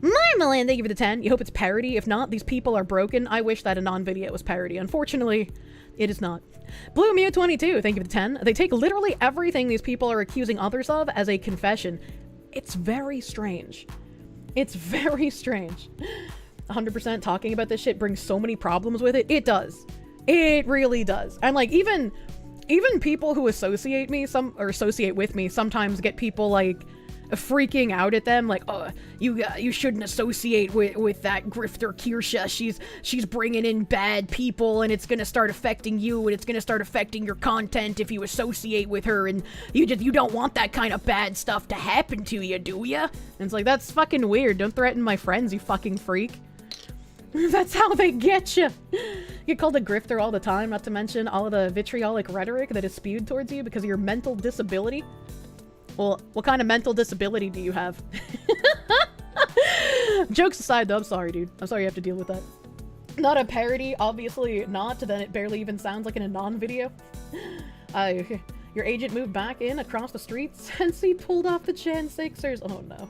Marmalade, they give you the 10. You hope it's parody. If not, these people are broken. I wish that Anon video was parody. Unfortunately, it is not. Blue Mew 22, thank you for the 10. They take literally everything these people are accusing others of as a confession. It's very strange. It's very strange. 100% talking about this shit brings so many problems with it. It does. It really does. And like even people who associate with me sometimes get people like freaking out at them, like, oh, you shouldn't associate with that grifter Kirsche. She's bringing in bad people, and it's gonna start affecting you, and it's gonna start affecting your content if you associate with her, and you don't want that kind of bad stuff to happen to you, do ya? And it's like, that's fucking weird. Don't threaten my friends, you fucking freak. That's how they get you. You get called a grifter all the time, not to mention all of the vitriolic rhetoric that is spewed towards you because of your mental disability. Well, what kind of mental disability do you have? Jokes aside, though, I'm sorry, dude. I'm sorry you have to deal with that. Not a parody, obviously not, then it barely even sounds like an Anon video. Your agent moved back in across the street since he pulled off the Chan Sixers. Oh no.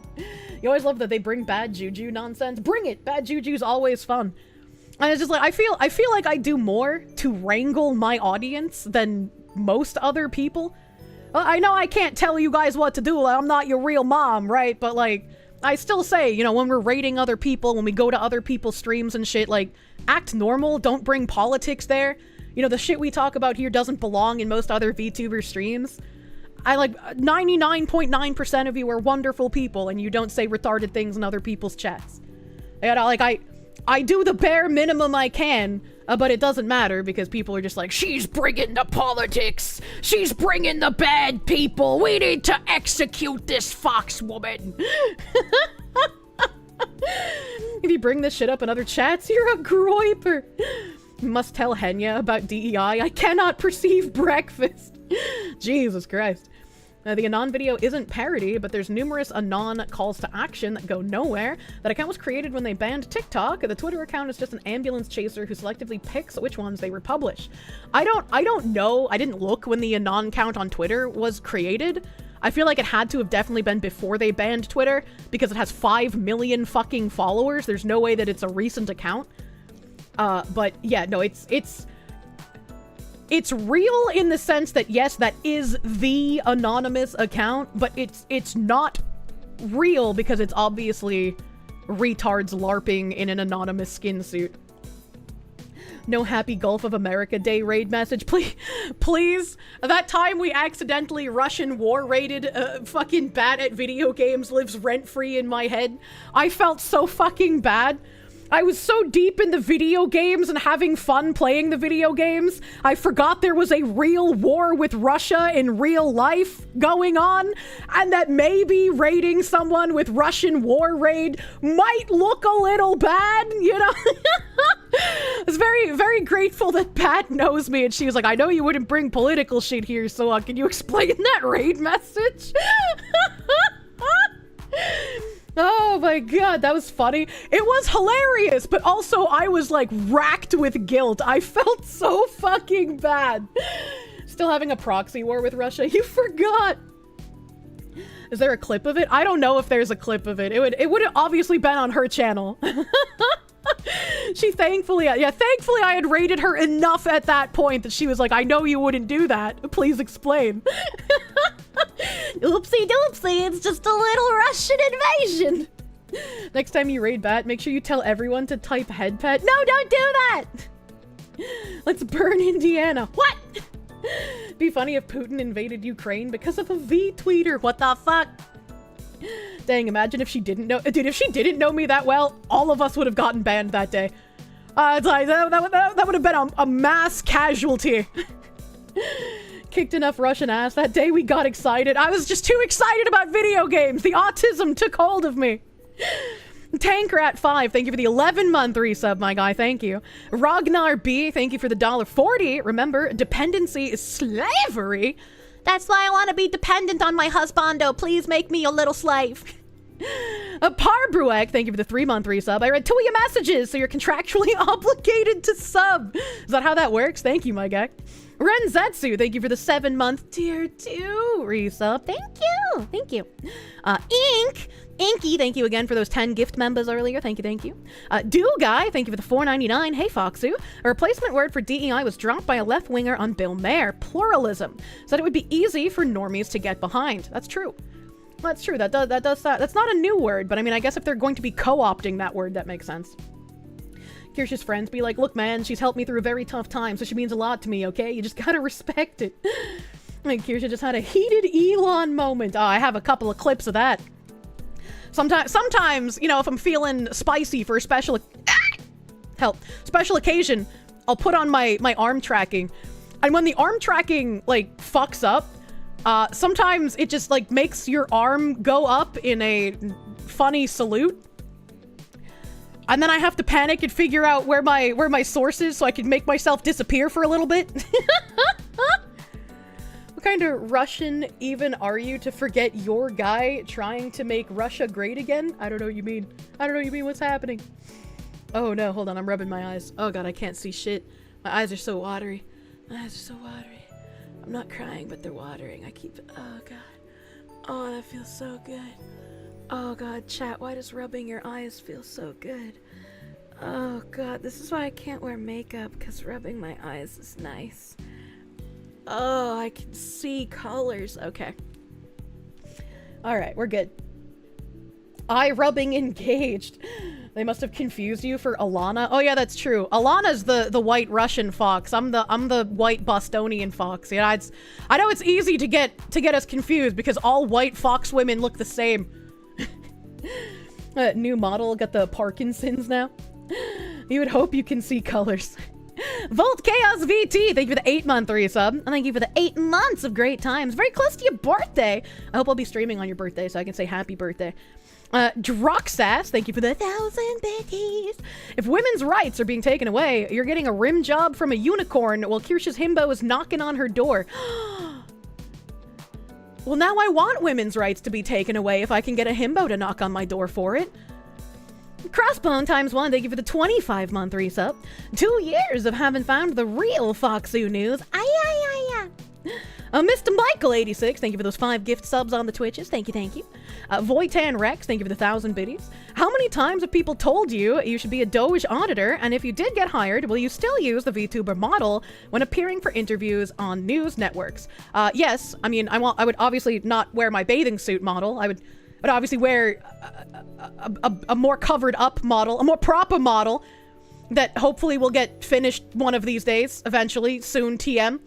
You always love that they bring bad juju nonsense. Bring it! Bad juju's always fun. And it's just like, I feel like I do more to wrangle my audience than most other people. I know I can't tell you guys what to do, I'm not your real mom, right? But like, I still say, you know, when we're rating other people, when we go to other people's streams and shit, like, act normal, don't bring politics there. You know, the shit we talk about here doesn't belong in most other VTuber streams. I like, 99.9% of you are wonderful people, and you don't say retarded things in other people's chats. And I do the bare minimum I can, but it doesn't matter because people are just like, she's bringing the politics, she's bringing the bad people, we need to execute this fox woman. If you bring this shit up in other chats, you're a groiper. You must tell Henya about DEI. I cannot perceive breakfast. Jesus Christ. The Anon video isn't parody, but there's numerous Anon calls to action that go nowhere. That account was created when they banned TikTok. The Twitter account is just an ambulance chaser who selectively picks which ones they republish. I don't know. I didn't look when the Anon count on Twitter was created. I feel like it had to have definitely been before they banned Twitter because it has 5 million fucking followers. There's no way that it's a recent account. But yeah, no, it's real in the sense that, yes, that is the anonymous account, but it's not real because it's obviously retards LARPing in an anonymous skin suit. No happy Gulf of America Day raid message, please. That time we accidentally Russian war raided fucking bad at video games lives rent-free in my head. I felt so fucking bad. I was so deep in the video games and having fun playing the video games, I forgot there was a real war with Russia in real life going on, and that maybe raiding someone with Russian war raid might look a little bad, you know? I was very, very grateful that Pat knows me, and she was like, I know you wouldn't bring political shit here, so can you explain that raid message? Oh my god, that was funny. It was hilarious, but also I was like racked with guilt. I felt so fucking bad. Still having a proxy war with Russia? You forgot. Is there a clip of it? I don't know if there's a clip of it. It would have obviously been on her channel. Thankfully I had rated her enough at that point that she was like, I know you wouldn't do that. Please explain. Oopsie doopsie, it's just a little Russian invasion. Next time you raid Bat, make sure you tell everyone to type head pet. No, don't do that! Let's burn Indiana. What? Be funny if Putin invaded Ukraine because of a V-tweeter. What the fuck? Dang, imagine if she didn't know. Dude, if she didn't know me that well, all of us would have gotten banned that day. It's like, that would have been a mass casualty. Kicked enough Russian ass that day we got excited. I was just too excited about video games. The autism took hold of me. Tankrat 5, thank you for the 11-month resub, my guy. Thank you. Ragnar B, thank you for the $1.40. Remember, dependency is slavery. That's why I want to be dependent on my husbando. Please make me your little slave. Parbruek, thank you for the 3-month resub. I read 2 of your messages, so you're contractually obligated to sub. Is that how that works? Thank you, my guy. Renzetsu, thank you for the 7-month tier 2 resub. Thank you. Inky, thank you again for those 10 gift members earlier. Thank you. Do Guy, thank you for the $4.99. Hey, Foxu. A replacement word for DEI was dropped by a left-winger on Bill Maher. Pluralism. Said it would be easy for normies to get behind. That's true. That's true. That's not a new word, but I mean, I guess if they're going to be co-opting that word, that makes sense. Kirsch's friends be like, look, man, she's helped me through a very tough time, so she means a lot to me, okay? You just gotta respect it. Like, Kirsche just had a heated Elon moment. Oh, I have a couple of clips of that. Sometimes, you know, if I'm feeling spicy for a special occasion, I'll put on my arm tracking. And when the arm tracking, like, fucks up, sometimes it just, like, makes your arm go up in a funny salute. And then I have to panic and figure out where my source is so I can make myself disappear for a little bit. What kind of Russian even are you to forget your guy trying to make Russia great again? I don't know what you mean. What's happening? Oh no, hold on, I'm rubbing my eyes. Oh god, I can't see shit. My eyes are so watery. I'm not crying, but they're watering. Oh god. Oh, that feels so good. Oh god, chat, why does rubbing your eyes feel so good? Oh god, this is why I can't wear makeup, because rubbing my eyes is nice. Oh, I can see colors. Okay. Alright, we're good. Eye rubbing engaged. They must have confused you for Alana. Oh yeah, that's true. Alana's the white Russian fox. I'm the white Bostonian fox. Yeah, I know it's easy to get us confused because all white fox women look the same. New model, got the Parkinson's now. You would hope you can see colors. Volt Chaos VT, thank you for the 8-month resub. And thank you for the 8 months of great times. Very close to your birthday. I hope I'll be streaming on your birthday so I can say happy birthday. Droxass, thank you for the 1,000 biddies. If women's rights are being taken away, you're getting a rim job from a unicorn while Kirsche's himbo is knocking on her door. Well, now I want women's rights to be taken away if I can get a himbo to knock on my door for it. Crossbone ×1, thank you for the 25-month resub. 2 years of having found the real Foxu news. Mr. Michael86, thank you for those 5 gift subs on the Twitches. Thank you. Voitan Rex, thank you for the 1,000 biddies. How many times have people told you you should be a Doge auditor? And if you did get hired, will you still use the VTuber model when appearing for interviews on news networks? Yes, I mean, I would obviously not wear my bathing suit model. I would obviously wear a more covered up model, a more proper model that hopefully will get finished one of these days, eventually, soon, TM.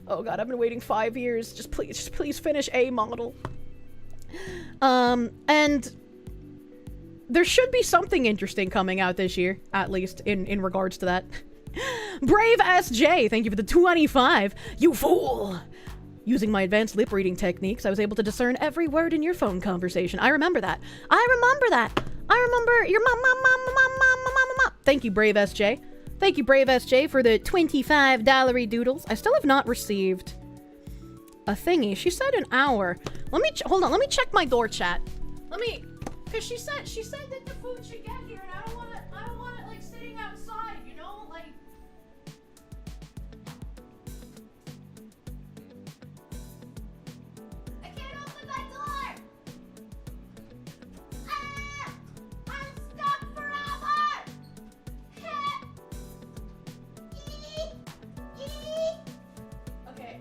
Oh god, I've been waiting 5 years. Just please finish a model. And there should be something interesting coming out this year, at least in regards to that. Brave SJ, thank you for the 25. You fool! Using my advanced lip reading techniques, I was able to discern every word in your phone conversation. I remember that. I remember your mom. Thank you, Brave SJ. Thank you, Brave SJ, for the $25 doodles. I still have not received a thingy. She said an hour. Hold on. Let me check my door chat. Cause she said that the food should get here, and I don't want it like sitting outside. You know, like. I can't open my door. I'm stuck forever. Okay,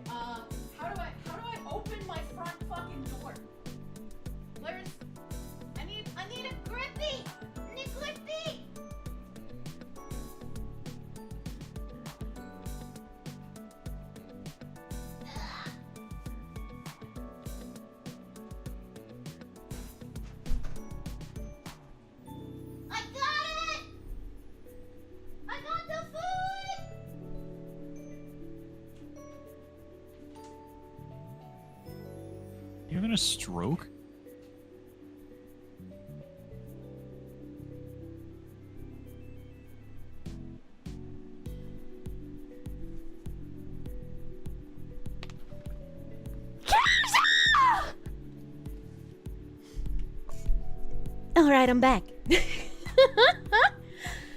how do I open my front fucking door? I need a grippy! I got it! I got the food! You having a stroke? All right, I'm back.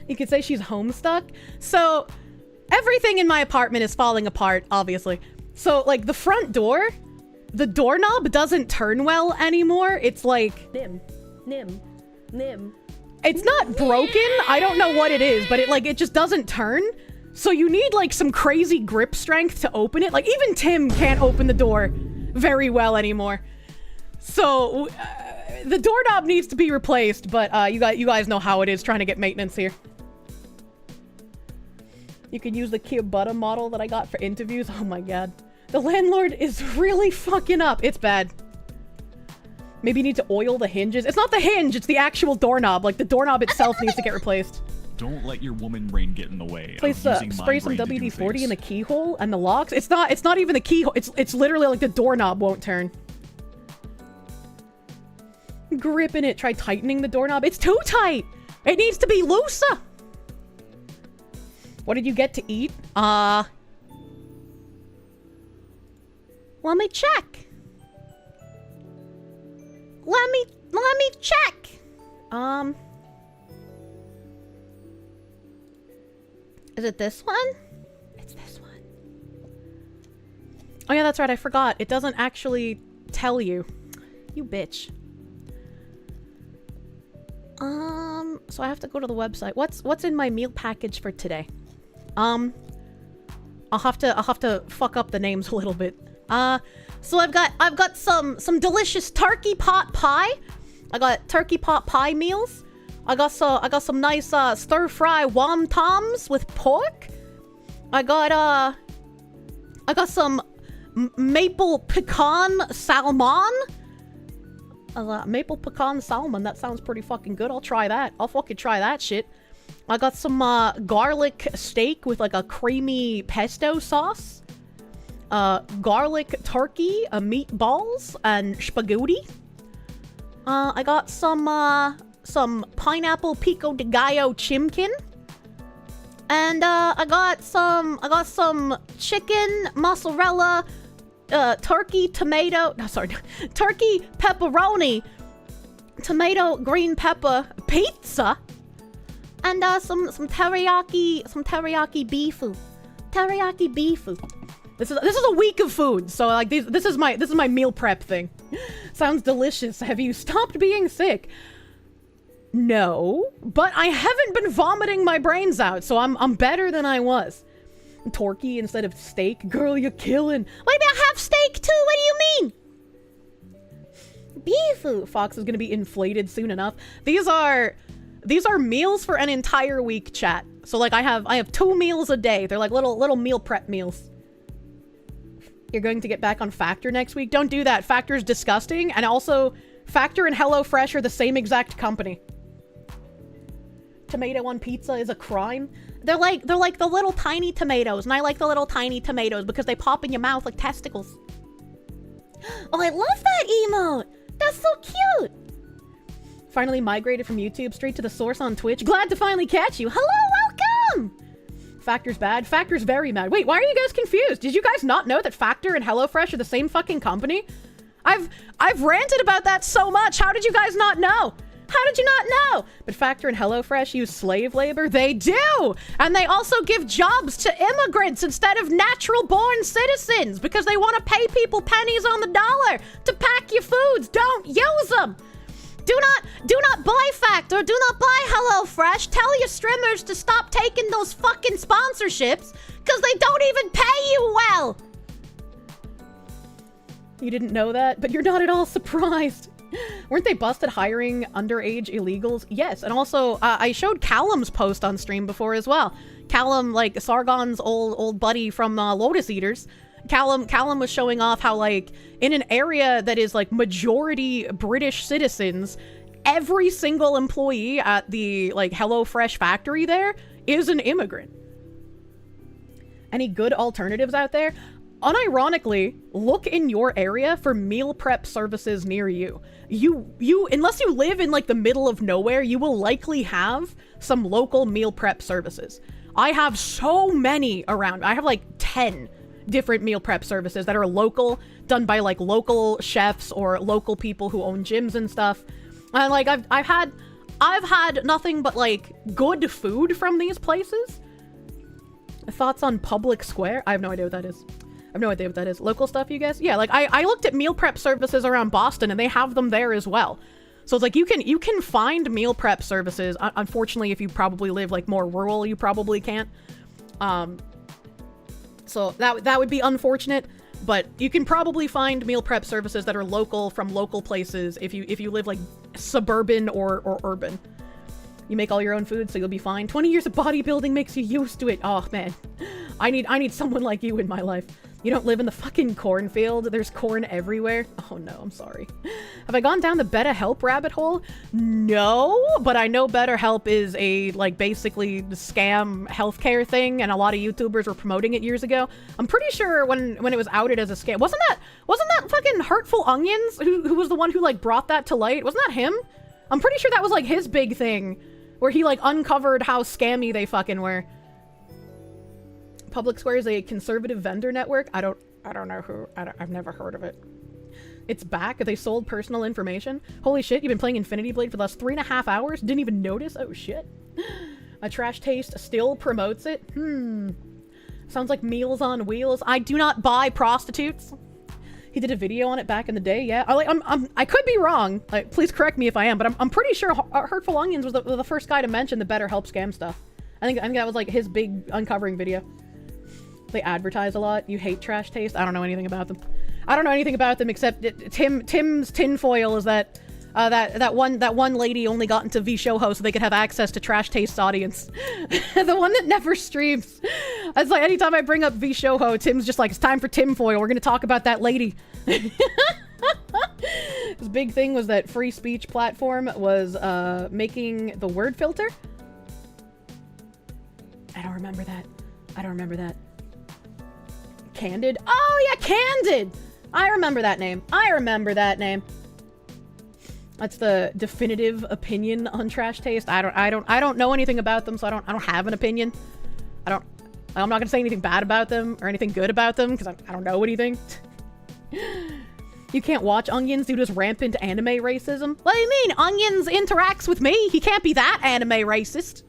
You could say she's homestuck. So everything in my apartment is falling apart, obviously. So like the front door, the doorknob doesn't turn well anymore. It's like nim. It's not broken. I don't know what it is, but it just doesn't turn. So you need like some crazy grip strength to open it. Like even Tim can't open the door very well anymore. So the doorknob needs to be replaced, but you guys know how it is trying to get maintenance here. You can use the Kiobutta model that I got for interviews. Oh my god. The landlord is really fucking up. It's bad. Maybe you need to oil the hinges. It's not the hinge, it's the actual doorknob. Like the doorknob itself needs to get replaced. Don't let your woman brain get in the way. Spray some WD-40 in the keyhole and the locks. It's not even the keyhole. It's literally like the doorknob won't turn. Gripping it. Try tightening the doorknob. It's too tight. It needs to be looser. What did you get to eat? Let me check. Let me check. Is it this one? It's this one. Oh yeah, that's right. I forgot. It doesn't actually tell you. You bitch. So I have to go to the website. What's in my meal package for today? I'll have to fuck up the names a little bit. So I've got some delicious turkey pot pie. I got turkey pot pie meals. I got some nice stir fry wontons with pork. I got some maple pecan salmon. Maple pecan salmon. That sounds pretty fucking good. I'll try that. I'll fucking try that shit. I got some garlic steak with like a creamy pesto sauce. Garlic turkey, meatballs, and spaghetti. I got some pineapple pico de gallo chimkin. And I got some chicken mozzarella turkey tomato, turkey pepperoni tomato green pepper pizza. And some teriyaki beef. Teriyaki beef. This is a week of food, so like this is my meal prep thing. Sounds delicious. Have you stopped being sick? No, but I haven't been vomiting my brains out, so I'm better than I was. Turkey instead of steak, girl, you're killing. Maybe I have steak too. What do you mean? Beef. Fox is gonna be inflated soon enough. These are meals for an entire week, chat. So like I have 2 meals a day. They're like little meal prep meals. You're going to get back on Factor next week? Don't do that. Factor's disgusting, and also Factor and HelloFresh are the same exact company. Tomato on pizza is a crime. They're like the little tiny tomatoes, and I like the little tiny tomatoes because they pop in your mouth like testicles. Oh, I love that emote. That's so cute. Finally migrated from YouTube straight to the source on Twitch. Glad to finally catch you. Hello, welcome. Factor's bad. Factor's very mad. Wait, why are you guys confused? Did you guys not know that Factor and HelloFresh are the same fucking company? I've ranted about that so much. How did you guys not know? How did you not know? But Factor and HelloFresh use slave labor? They do! And they also give jobs to immigrants instead of natural-born citizens because they want to pay people pennies on the dollar to pack your foods. Don't use them! Do not buy Factor. Do not buy HelloFresh. Tell your streamers to stop taking those fucking sponsorships because they don't even pay you well. You didn't know that, but you're not at all surprised. Weren't they busted hiring underage illegals? Yes, and also I showed Callum's post on stream before as well. Callum, like Sargon's old buddy from Lotus Eaters. Callum was showing off how like in an area that is like majority British citizens, every single employee at the like HelloFresh factory there is an immigrant. Any good alternatives out there? Unironically, look in your area for meal prep services near you. You unless you live in like the middle of nowhere, you will likely have some local meal prep services. I have so many around. I have like 10 different meal prep services that are local, done by like local chefs or local people who own gyms and stuff. And like I've had nothing but like good food from these places. Thoughts on Public Square? I have no idea what that is. I have no idea what that is. Local stuff, you guys? Yeah, like I looked at meal prep services around Boston and they have them there as well. So it's like you can find meal prep services. Unfortunately, if you probably live like more rural, you probably can't. So that would be unfortunate, but you can probably find meal prep services that are local from local places if you live like suburban or urban. You make all your own food, so you'll be fine. 20 years of bodybuilding makes you used to it. Oh man, I need someone like you in my life. You don't live in the fucking cornfield. There's corn everywhere. Oh no, I'm sorry. Have I gone down the BetterHelp rabbit hole? No, but I know BetterHelp is a, like, basically scam healthcare thing, and a lot of YouTubers were promoting it years ago. I'm pretty sure when it was outed as a scam, wasn't that fucking Hurtful Onions who was the one who, like, brought that to light? Wasn't that him? I'm pretty sure that was, like, his big thing, where he, like, uncovered how scammy they fucking were. Public Square is a conservative vendor network. I don't know who. I've never heard of it. It's back. They sold personal information. Holy shit, you've been playing Infinity Blade for the last 3.5 hours? Didn't even notice? Oh shit. A Trash Taste still promotes it? Sounds like Meals on Wheels. I do not buy prostitutes. He did a video on it back in the day, yeah. I could be wrong. Like, please correct me if I am, but I'm pretty sure Hurtful Onions was the first guy to mention the BetterHelp scam stuff. I think that was like his big uncovering video. They advertise a lot. You hate Trash Taste? I don't know anything about them. I don't know anything about them except Tim's tinfoil is that one lady only got into VShowho so they could have access to Trash Taste's audience. The one that never streams. It's like anytime I bring up VShowho, Tim's just like, it's time for tinfoil. We're gonna talk about that lady. His big thing was that free speech platform was making the word filter. I don't remember that. Candid? Oh yeah, Candid! I remember that name. That's the definitive opinion on Trash Taste. I don't know anything about them, so I don't have an opinion. I'm not gonna say anything bad about them or anything good about them because I don't know anything. You can't watch Onions due to his rampant anime racism. What do you mean? Onions interacts with me. He can't be that anime racist.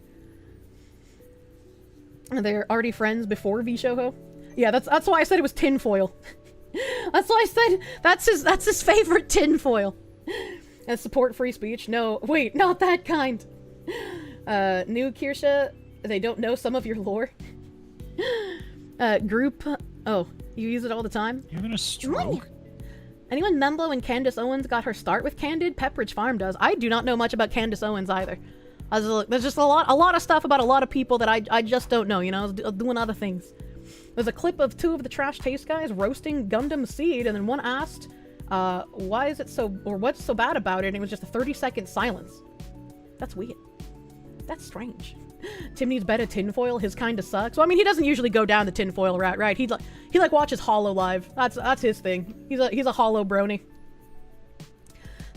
They're already friends before VShowho. Yeah, that's why I said it was tinfoil. That's why I said that's his favorite tinfoil. And support free speech? No, wait, not that kind. New Kirsche, they don't know some of your lore. Group, oh, you use it all the time? You having a stroke? Anyone Membo and Candace Owens got her start with Candid? Pepperidge Farm does. I do not know much about Candace Owens either. There's just a lot of stuff about a lot of people that I just don't know, you know, I was doing other things. There's a clip of 2 of the Trash Taste guys roasting Gundam Seed, and then one asked, why is it so, or what's so bad about it, and it was just a 30-second silence. That's weird. That's strange. Tim needs better tinfoil, his kinda sucks. Well, I mean, he doesn't usually go down the tinfoil route, right? He watches Hollow Live. That's his thing. He's a Hollow brony.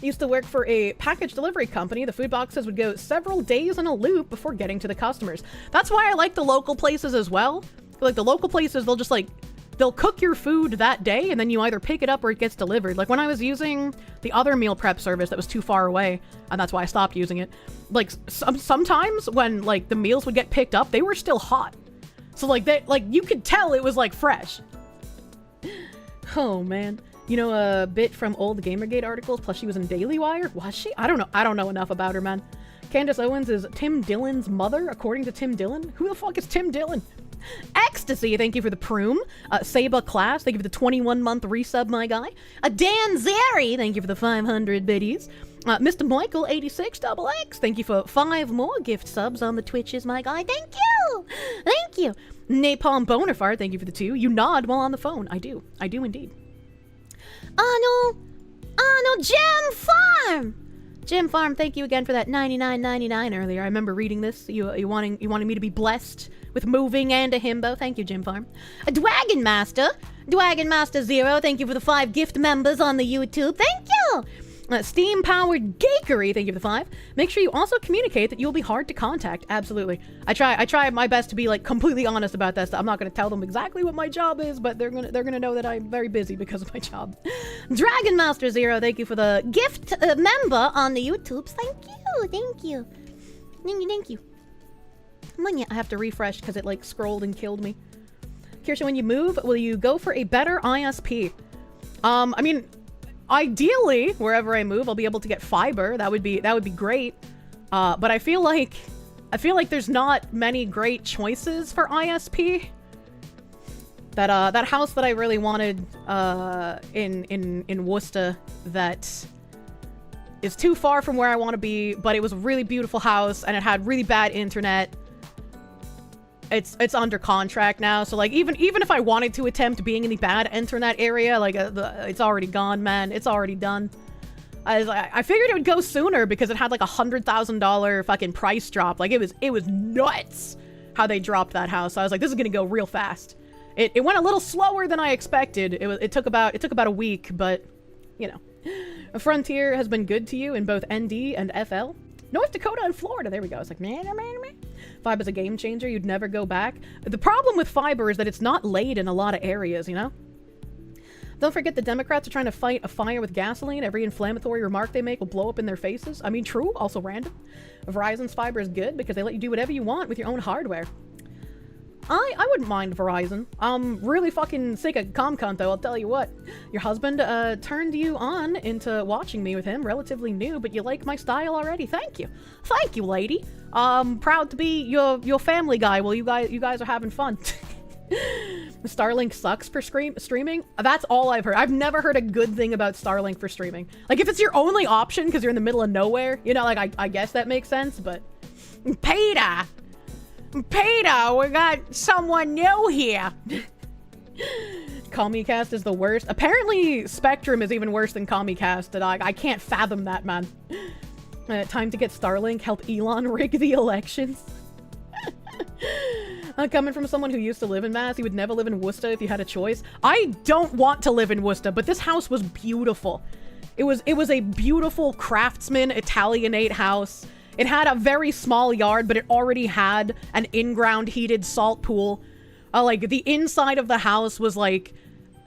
Used to work for a package delivery company. The food boxes would go several days in a loop before getting to the customers. That's why I like the local places as well. Like, the local places, they'll cook your food that day, and then you either pick it up or it gets delivered. Like, when I was using the other meal prep service that was too far away, and that's why I stopped using it, like, sometimes when, like, the meals would get picked up, they were still hot. So, like, you could tell it was, like, fresh. Oh, man. You know a bit from old Gamergate articles, plus she was in Daily Wire? Was she? I don't know enough about her, man. Candace Owens is Tim Dillon's mother, according to Tim Dillon. Who the fuck is Tim Dillon? Ecstasy, thank you for the proom. Saba Class, thank you for the 21-month resub, my guy. Dan Zeri, thank you for the 500 biddies. Mr. Michael, 86XX, thank you for 5 more gift subs on the Twitches, my guy. Thank you! Thank you! Napalm Bonafart, thank you for the 2. You nod while on the phone. I do indeed. Jim Farm, thank you again for that $99.99 earlier. I remember reading this. You wanting me to be blessed with moving and a himbo. Thank you, Jim Farm. A Dragon Master 0, thank you for the 5 gift members on the YouTube. Thank you. Steam-powered geekery, thank you for the 5. Make sure you also communicate that you'll be hard to contact. Absolutely. I try my best to be like completely honest about that stuff. I'm not gonna tell them exactly what my job is, but they're gonna know that I'm very busy because of my job. Dragon Master Zero, thank you for the gift member on the YouTubes. Thank you, thank you. Thank you. I have to refresh because it like scrolled and killed me. Kirsche, when you move, will you go for a better ISP? I mean, ideally, wherever I move, I'll be able to get fiber. That would be great. But I feel like there's not many great choices for ISP. That house that I really wanted in Worcester that is too far from where I want to be, but it was a really beautiful house and it had really bad internet. It's under contract now, so like even if I wanted to attempt being in the bad internet area, like it's already gone, man. It's already done. I figured it would go sooner because it had like $100,000 fucking price drop. Like it was nuts how they dropped that house. So I was like, this is gonna go real fast. It went a little slower than I expected. It took about a week, but you know, Frontier has been good to you in both ND and FL. North Dakota and Florida. There we go. It's like, man. Fiber's a game changer. You'd never go back. The problem with fiber is that it's not laid in a lot of areas, you know? Don't forget the Democrats are trying to fight a fire with gasoline. Every inflammatory remark they make will blow up in their faces. I mean, true. Also random. Verizon's fiber is good because they let you do whatever you want with your own hardware. I wouldn't mind Verizon. I'm really fucking sick of ComCon though, I'll tell you what. Your husband turned you on into watching me with him, relatively new, but you like my style already. Thank you. Thank you, lady. Proud to be your family guy while you guys are having fun. Starlink sucks for streaming. That's all I've heard. I've never heard a good thing about Starlink for streaming. Like if it's your only option because you're in the middle of nowhere, you know, like I guess that makes sense, but Peter, we got someone new here. Comcast is the worst. Apparently, Spectrum is even worse than Comcast. And I can't fathom that, man. Time to get Starlink. Help Elon rig the elections. Coming from someone who used to live in Mass, you would never live in Worcester if you had a choice. I don't want to live in Worcester, but this house was beautiful. It was a beautiful craftsman Italianate house. It had a very small yard, but it already had an in-ground heated salt pool. Like, the inside of the house was, like,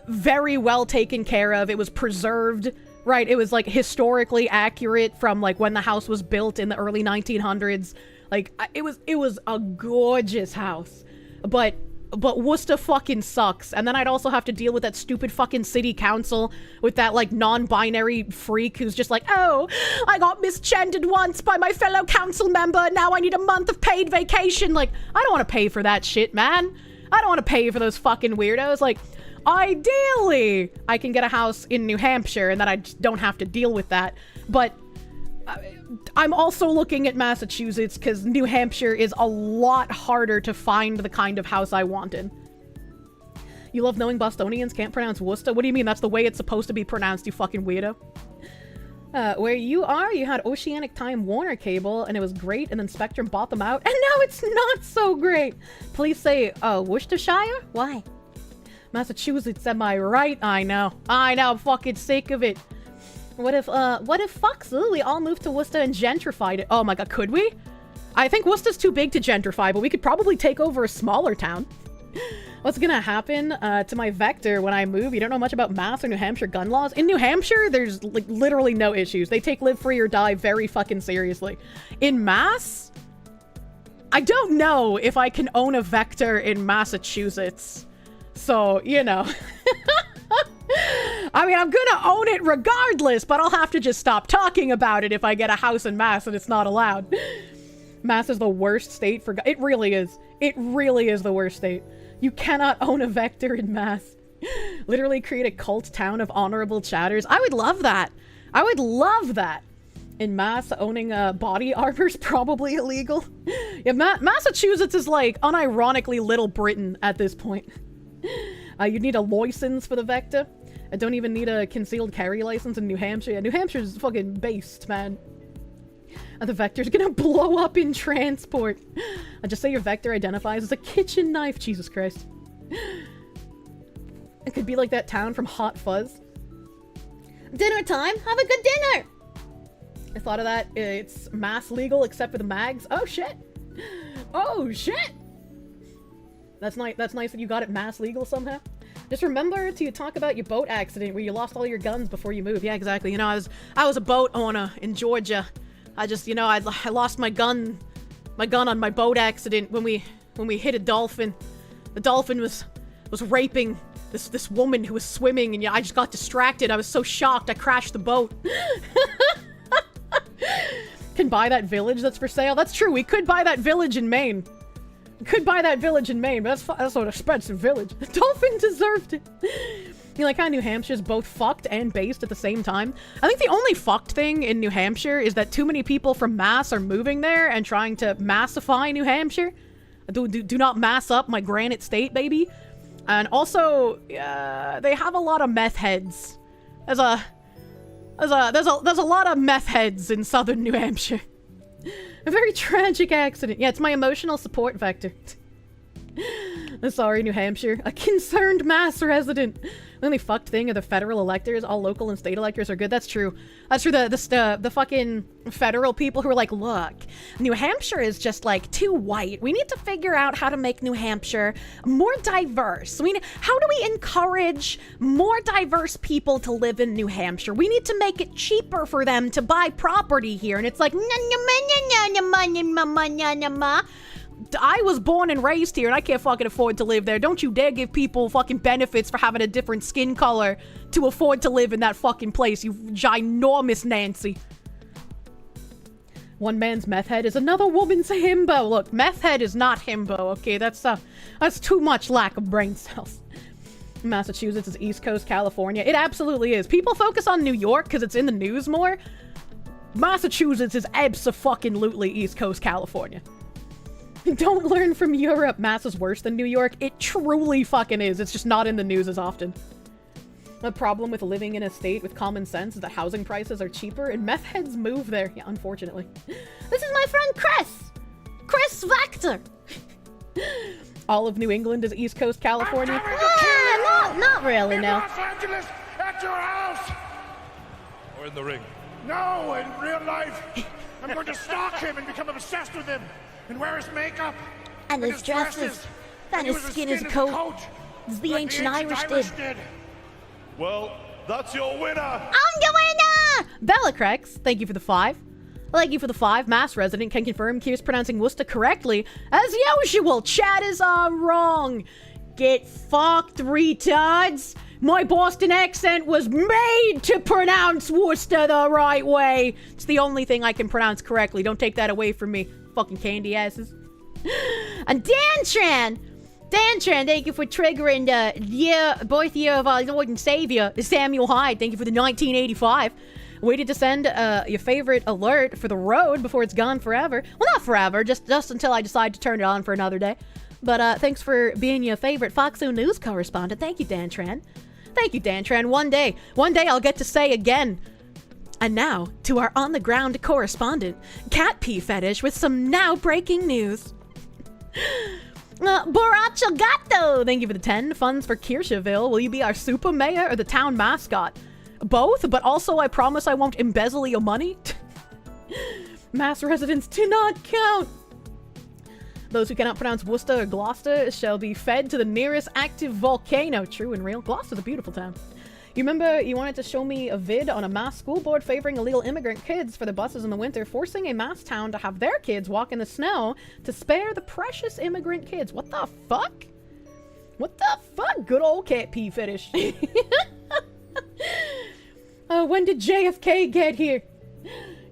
very well taken care of. It was preserved, right? It was, like, historically accurate from, like, when the house was built in the early 1900s. Like, it was a gorgeous house. But Worcester fucking sucks. And then I'd also have to deal with that stupid fucking city council with that, like, non-binary freak who's just like, oh, I got misgendered once by my fellow council member. Now I need a month of paid vacation. Like, I don't want to pay for that shit, man. I don't want to pay for those fucking weirdos. Like, ideally, I can get a house in New Hampshire and then I just don't have to deal with that. But I'm also looking at Massachusetts because New Hampshire is a lot harder to find the kind of house I wanted. You love knowing Bostonians can't pronounce Worcester? What do you mean? That's the way it's supposed to be pronounced, you fucking weirdo. Where you are, you had Oceanic Time Warner cable, and it was great, and then Spectrum bought them out, and now it's not so great. Please say, Worcestershire? Why? Massachusetts, am I right? I know, I'm fucking sick of it. What if Foxu, we all moved to Worcester and gentrified it? Oh my god, could we? I think Worcester's too big to gentrify, but we could probably take over a smaller town. What's gonna happen to my Vector when I move? You don't know much about Mass or New Hampshire gun laws? In New Hampshire, there's like literally no issues. They take live free or die very fucking seriously. In Mass, I don't know if I can own a Vector in Massachusetts. So, you know. I mean, I'm gonna own it regardless, but I'll have to just stop talking about it if I get a house in Mass and it's not allowed. Mass is the worst state for... It really is. It really is the worst state. You cannot own a Vector in Mass. Literally create a cult town of honorable chatters. I would love that. I would love that. In Mass, owning body armor's probably illegal. Yeah, Massachusetts is like unironically Little Britain at this point. You'd need a license for the Vector. I don't even need a concealed carry license in New Hampshire. Yeah, New Hampshire's fucking based, man. The Vector's gonna blow up in transport. Just say your Vector identifies as a kitchen knife. Jesus Christ. It could be like that town from Hot Fuzz. Dinner time. Have a good dinner. I thought of that. It's mass legal except for the mags. Oh shit. Oh shit. That's nice. That's nice that you got it mass legal somehow. Just remember to talk about your boat accident where you lost all your guns before you moved. Yeah, exactly. You know, I was a boat owner in Georgia. I just, you know, I lost my gun on my boat accident when we hit a dolphin. The dolphin was raping this woman who was swimming, and I just got distracted. I was so shocked I crashed the boat. Can buy that village that's for sale. That's true. We could buy that village in Maine. We could buy that village in Maine, but that's an expensive village. The dolphin deserved it. You know, like how New Hampshire's both fucked and based at the same time. I think the only fucked thing in New Hampshire is that too many people from Mass are moving there and trying to massify New Hampshire. Do not mass up my Granite State, baby. And also, they have a lot of meth heads. There's a lot of meth heads in southern New Hampshire. A very tragic accident. Yeah, it's my emotional support vector. Sorry, New Hampshire. A concerned Mass resident. The only fucked thing are the federal electors. All local and state electors are good. That's true. That's true. The fucking federal people who are like, look, New Hampshire is just like too white. We need to figure out how to make New Hampshire more diverse. How do we encourage more diverse people to live in New Hampshire? We need to make it cheaper for them to buy property here. And it's like, I was born and raised here and I can't fucking afford to live there. Don't you dare give people fucking benefits for having a different skin color to afford to live in that fucking place, you ginormous Nancy. One man's meth head is another woman's himbo. Look, meth head is not himbo, okay? That's too much lack of brain cells. Massachusetts is East Coast California. It absolutely is. People focus on New York because it's in the news more. Massachusetts is abso-fucking-lutely East Coast California. Don't learn from Europe. Mass is worse than New York. It truly fucking is. It's just not in the news as often. The problem with living in a state with common sense is that housing prices are cheaper and meth heads move there. Yeah, unfortunately. This is my friend Chris. Chris Vector. All of New England is East Coast California. Not really, no. Los Angeles, at your house. Or in the ring. No, in real life. I'm going to stalk him and become obsessed with him. And wear his makeup. And his dresses. And his skin is a coat. As the ancient Irish did. Well, that's your winner. I'm the winner! Bellacrex, thank you for the 5. Thank you for the 5. Mass resident can confirm Kirsche pronouncing Worcester correctly. As usual, chat is wrong. Get fucked, retards. My Boston accent was made to pronounce Worcester the right way. It's the only thing I can pronounce correctly. Don't take that away from me. Fucking candy asses. And Dantran, thank you for triggering the birth year of our Lord and Savior, Samuel Hyde. Thank you for the 1985. Waited to send your favorite alert for the road before it's gone forever. Well, not forever, just until I decide to turn it on for another day. But thanks for being your favorite Foxo News correspondent. Thank you, Dantran. Thank you, Dantran. One day I'll get to say again. And now, to our on-the-ground correspondent, Cat Pee Fetish, with some now-breaking news. Borracho Gato, thank you for the 10. Funds for Kirscheville. Will you be our super mayor or the town mascot? Both, but also I promise I won't embezzle your money. Mass residents do not count. Those who cannot pronounce Worcester or Gloucester shall be fed to the nearest active volcano. True and real. Gloucester's a beautiful town. You remember you wanted to show me a vid on a Mass school board favoring illegal immigrant kids for the buses in the winter, forcing a Mass town to have their kids walk in the snow to spare the precious immigrant kids. What the fuck? What the fuck? Good old Cat Pee Fetish. When did JFK get here?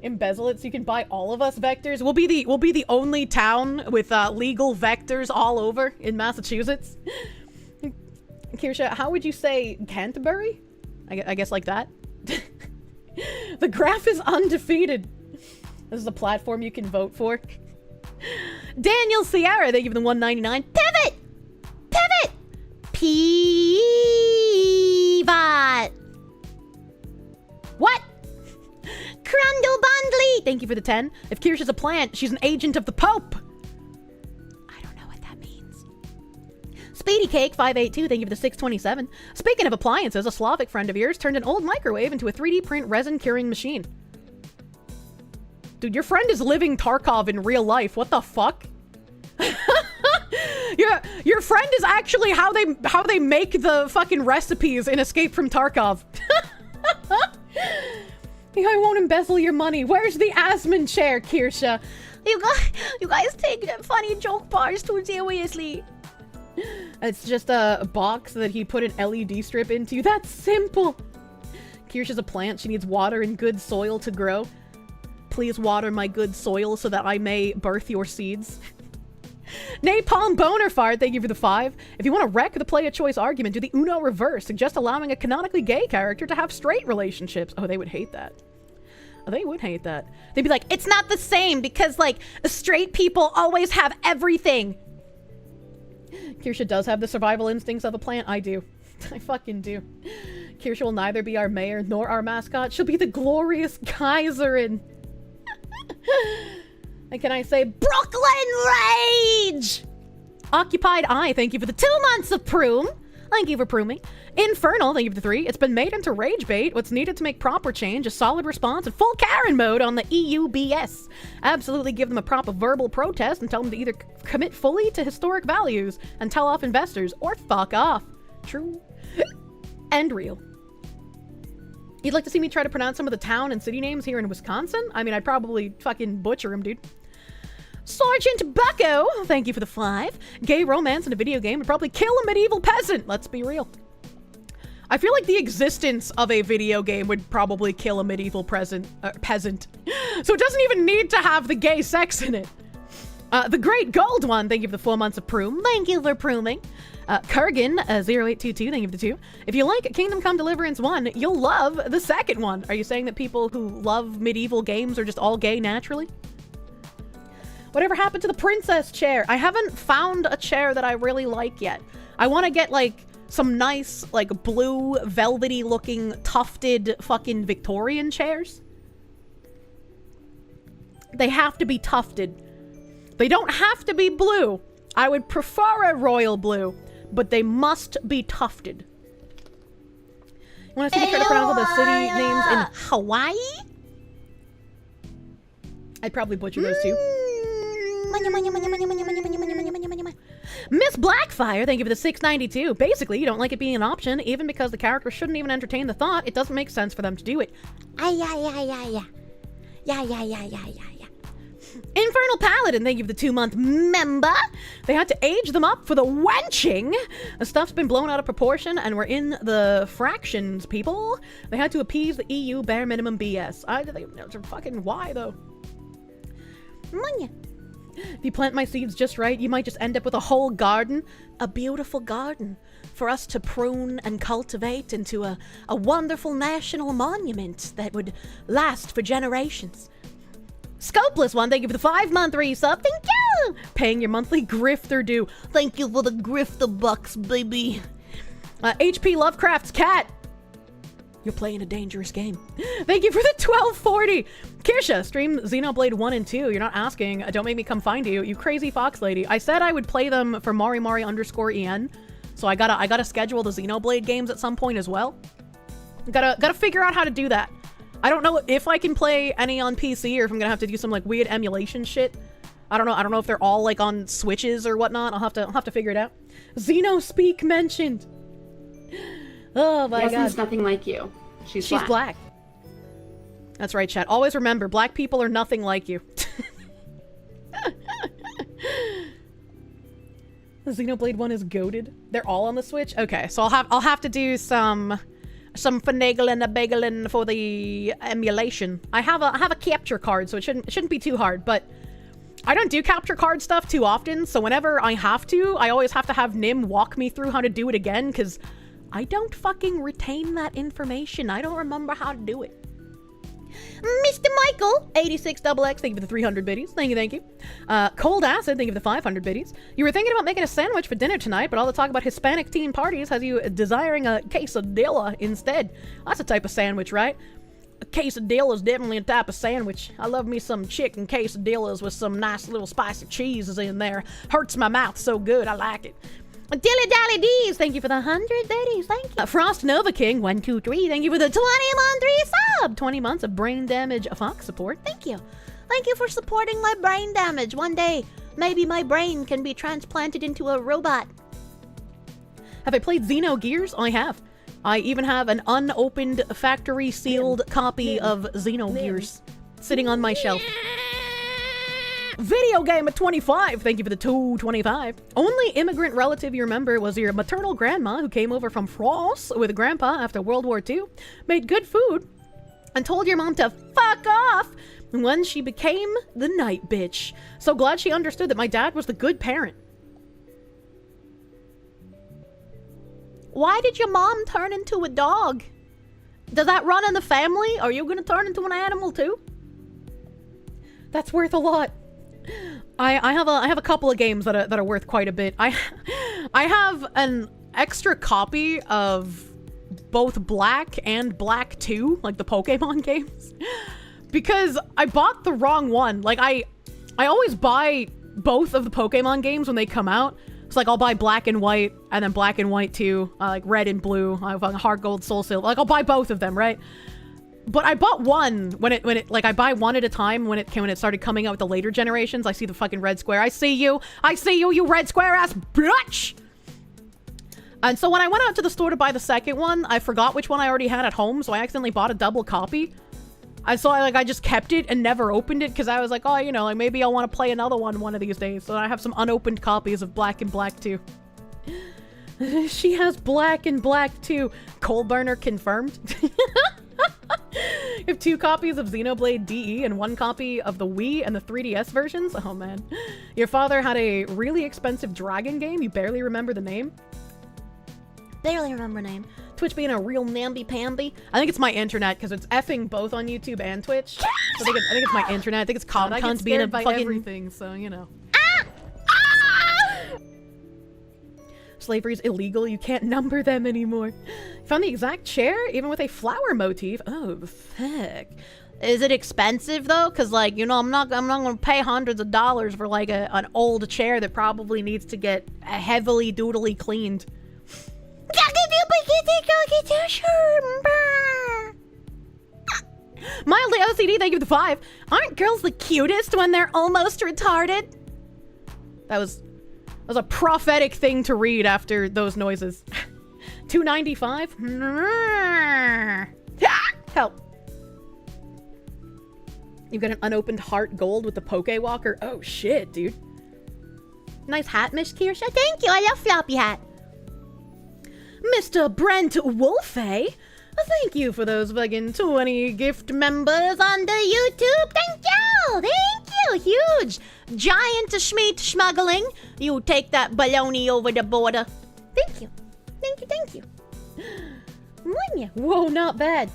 Embezzle it so you can buy all of us vectors. We'll be the only town with legal vectors all over in Massachusetts. Kirsche, how would you say Canterbury? I guess like that. The graph is undefeated. This is a platform you can vote for. Daniel Sierra, they give them $1.99. Pivot! Pivot! What? Crundle Bundley! Thank you for the 10. If Kirsche is a plant, she's an agent of the Pope. I don't know what that means. Lady Cake 582, thank you for the 627. Speaking of appliances, a Slavic friend of yours turned an old microwave into a 3D print resin curing machine. Dude, your friend is living Tarkov in real life. What the fuck? Your friend is actually how they make the fucking recipes in Escape from Tarkov. I won't embezzle your money. Where's the Asman chair, Kirsche? You guys take funny joke parts too seriously. It's just a box that he put an LED strip into. That's simple. Kirsche's a plant. She needs water and good soil to grow. Please water my good soil so that I may birth your seeds. Napalm Bonafart, thank you for the 5. If you want to wreck the player choice argument, do the Uno reverse. Suggest allowing a canonically gay character to have straight relationships. Oh, they would hate that. Oh, they would hate that. They'd be like, it's not the same because, like, straight people always have everything. Kirsche does have the survival instincts of a plant. I do. I fucking do. Kirsche will neither be our mayor nor our mascot. She'll be the glorious Kaiserin. And can I say Brooklyn Rage? Occupied Eye, thank you for the 2 months of Proom. Thank you for prooming. Infernal, thank you for the 3. It's been made into rage bait. What's needed to make proper change, a solid response, and full Karen mode on the EUBS. Absolutely give them a proper verbal protest and tell them to either commit fully to historic values and tell off investors, or fuck off. True. And real. You'd like to see me try to pronounce some of the town and city names here in Wisconsin? I mean, I'd probably fucking butcher them, dude. Sergeant Bucko, thank you for the 5. Gay romance in a video game would probably kill a medieval peasant. Let's be real. I feel like the existence of a video game would probably kill a medieval peasant. So it doesn't even need to have the gay sex in it. The Great Gold One, thank you for the 4 months of Proom. Thank you for prooming. Kurgan, 0822, thank you for the 2. If you like Kingdom Come Deliverance 1, you'll love the second one. Are you saying that people who love medieval games are just all gay naturally? Whatever happened to the princess chair? I haven't found a chair that I really like yet. I want to get, like, some nice, like, blue, velvety looking, tufted fucking Victorian chairs. They have to be tufted. They don't have to be blue. I would prefer a royal blue, but they must be tufted. You want to see me try to pronounce all the city names in Hawaii? I'd probably butcher those too. Miss Blackfire, thank you for the 692. Basically, you don't like it being an option, even because the character shouldn't even entertain the thought. It doesn't make sense for them to do it. Infernal Paladin, thank you for the 2-month member. They had to age them up for the wenching. The stuff's been blown out of proportion, and we're in the fractions, people. They had to appease the EU bare minimum BS. Fucking why, though? If you plant my seeds just right, you might just end up with a whole garden. A beautiful garden for us to prune and cultivate into a wonderful national monument that would last for generations. Scopeless One, thank you for the 5-month resub. Thank you! Paying your monthly grifter due. Thank you for the grifter bucks, baby. HP Lovecraft's cat. You're playing a dangerous game. Thank you for the 1240. Kirsche, stream Xenoblade 1 and 2. You're not asking. Don't make me come find you. You crazy fox lady. I said I would play them for Mari_en. So I gotta schedule the Xenoblade games at some point as well. Gotta figure out how to do that. I don't know if I can play any on PC or if I'm gonna have to do some like weird emulation shit. I don't know if they're all like on Switches or whatnot. I'll have to figure it out. Xenospeak mentioned. Oh my god. Yasmin's nothing like you. She's black. That's right, chat. Always remember, black people are nothing like you. The Xenoblade 1 is goated. They're all on the Switch? Okay, so I'll have to do some finagling and bagling for the emulation. I have a capture card, so it shouldn't be too hard, but I don't do capture card stuff too often, so whenever I have to, I always have to have Nim walk me through how to do it again, because I don't fucking retain that information. I don't remember how to do it. Mr. Michael, 86XX, thank you for the 300 biddies. Thank you. Cold Acid, thank you for the 500 biddies. You were thinking about making a sandwich for dinner tonight, but all the talk about Hispanic teen parties has you desiring a quesadilla instead. That's a type of sandwich, right? A quesadilla is definitely a type of sandwich. I love me some chicken quesadillas with some nice little spicy cheeses in there. Hurts my mouth so good, I like it. Dilly Dally D's, thank you for the 100 ladies, thank you. Frost Nova King, 123, thank you for the 20 sub. 20 months of brain damage Fox support, thank you. Thank you for supporting my brain damage. One day, maybe my brain can be transplanted into a robot. Have I played Xenogears? I have. I even have an unopened factory sealed copy of Xenogears sitting on my shelf. Video game at 25. Thank you for the 225. Only immigrant relative you remember was your maternal grandma who came over from France with grandpa after World War II, made good food, and told your mom to fuck off when she became the night bitch. So glad she understood that my dad was the good parent. Why did your mom turn into a dog? Does that run in the family? Are you gonna turn into an animal too? That's worth a lot. I have a couple of games that are worth quite a bit. I have an extra copy of both Black and Black 2, like the Pokemon games, because I bought the wrong one. Like I always buy both of the Pokemon games when they come out. So like I'll buy Black and White and then Black and White 2, like Red and Blue, Heart Gold, Soul Silver. Like I'll buy both of them, right? But I bought one when it like I buy one at a time when it started coming out with the later generations. I see the fucking red square. I see you, you red square ass bitch. And so when I went out to the store to buy the second one, I forgot which one I already had at home, so I accidentally bought a double copy. And so I just kept it and never opened it because I was like, oh, you know, like maybe I'll want to play another one of these days. So I have some unopened copies of Black and Black 2. She has Black and Black 2. Coal burner confirmed. You have 2 copies of Xenoblade DE and 1 copy of the Wii and the 3DS versions? Oh man. Your father had a really expensive dragon game. You barely remember the name? Barely remember name. Twitch being a real namby-pamby. I think it's my internet because it's effing both on YouTube and Twitch. So I think it's my internet. I think it's Comcast being a fucking everything, so you know. Slavery's illegal. You can't number them anymore. Found the exact chair, even with a flower motif. Oh, fuck. Is it expensive though? Cause like, you know, I'm not gonna pay hundreds of dollars for like an old chair that probably needs to get heavily doodly cleaned. Mildly OCD, thank you for the 5. Aren't girls the cutest when they're almost retarded? That was a prophetic thing to read after those noises. 295? Help. You've got an unopened heart gold with the Poke Walker. Oh shit, dude. Nice hat, Miss Kirsche. Thank you, I love floppy hat. Mr. Brent Wolfe, thank you for those fucking 20 gift members on the YouTube. Thank you! Thank you! Huge! Giant schmeat smuggling. You take that baloney over the border. Thank you. Thank you, thank you. Whoa, not bad.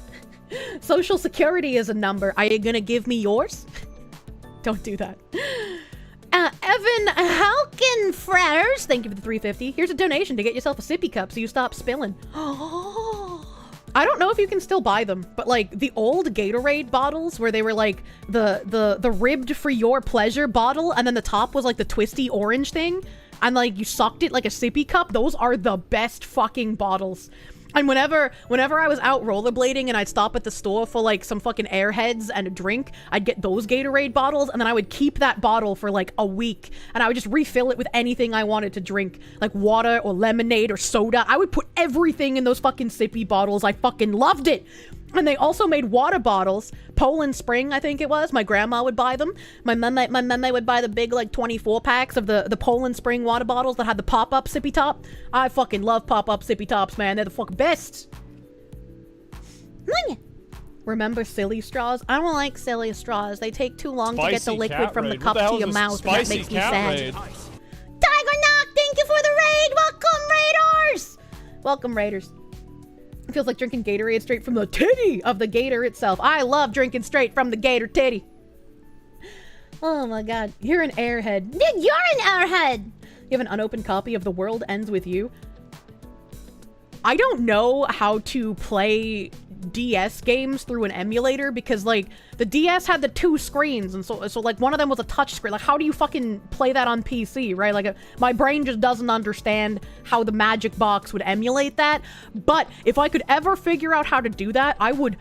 Social Security is a number. Are you gonna give me yours? Don't do that. Evan Halkin Frères, thank you for the 350. Here's a donation to get yourself a sippy cup so you stop spilling. I don't know if you can still buy them, but like the old Gatorade bottles where they were like the ribbed for your pleasure bottle and then the top was like the twisty orange thing and like you sucked it like a sippy cup, those are the best fucking bottles. And whenever I was out rollerblading and I'd stop at the store for like some fucking Airheads and a drink, I'd get those Gatorade bottles and then I would keep that bottle for like a week and I would just refill it with anything I wanted to drink, like water or lemonade or soda. I would put everything in those fucking sippy bottles. I fucking loved it. And they also made water bottles. Poland Spring, I think it was. My grandma would buy them. My mama would buy the big, like, 24 packs of the Poland Spring water bottles that had the pop-up sippy top. I fucking love pop-up sippy tops, man. They're the fucking best. Remember silly straws? I don't like silly straws. They take too long to get the liquid from the cup to your mouth, and that makes me sad. Tiger Knock, thank you for the raid! Welcome, Raiders! Welcome, Raiders. It feels like drinking Gatorade straight from the titty of the gator itself. I love drinking straight from the gator titty. Oh my god. You're an airhead. Dude, you're an airhead! You have an unopened copy of The World Ends With You. I don't know how to play DS games through an emulator because, like, the DS had the 2 screens, and so like, one of them was a touch screen. Like, how do you fucking play that on PC, right? Like, my brain just doesn't understand how the Magic Box would emulate that. But if I could ever figure out how to do that, I would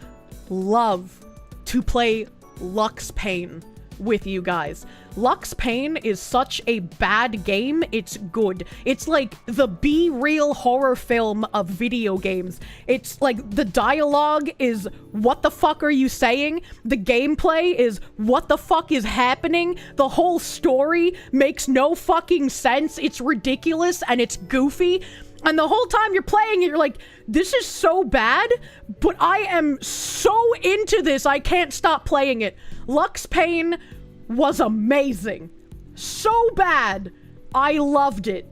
love to play Lux Pain with you guys. Lux Pain is such a bad game, it's good. It's like the be-real horror film of video games. It's like the dialogue is, what the fuck are you saying? The gameplay is, what the fuck is happening? The whole story makes no fucking sense. It's ridiculous and it's goofy. And the whole time you're playing it, you're like, this is so bad, but I am so into this, I can't stop playing it. Lux Pain was amazing. So bad. I loved it.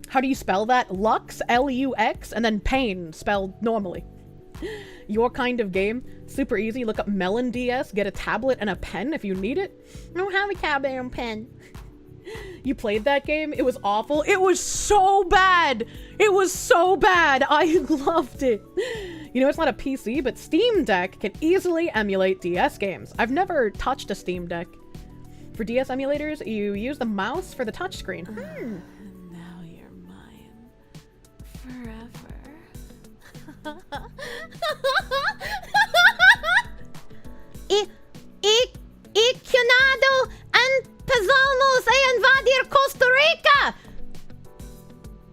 How do you spell that? Lux, L-U-X, and then Pain, spelled normally. Your kind of game. Super easy. Look up Melon DS, get a tablet and a pen if you need it. I don't have a tablet and pen. You played that game? It was awful. It was so bad. It was so bad. I loved it. You know, it's not a PC, but Steam Deck can easily emulate DS games. I've never touched a Steam Deck. For DS emulators, you use the mouse for the touchscreen. Now you're mine. Forever. Iconado and Pazamos a invadir Costa Rica!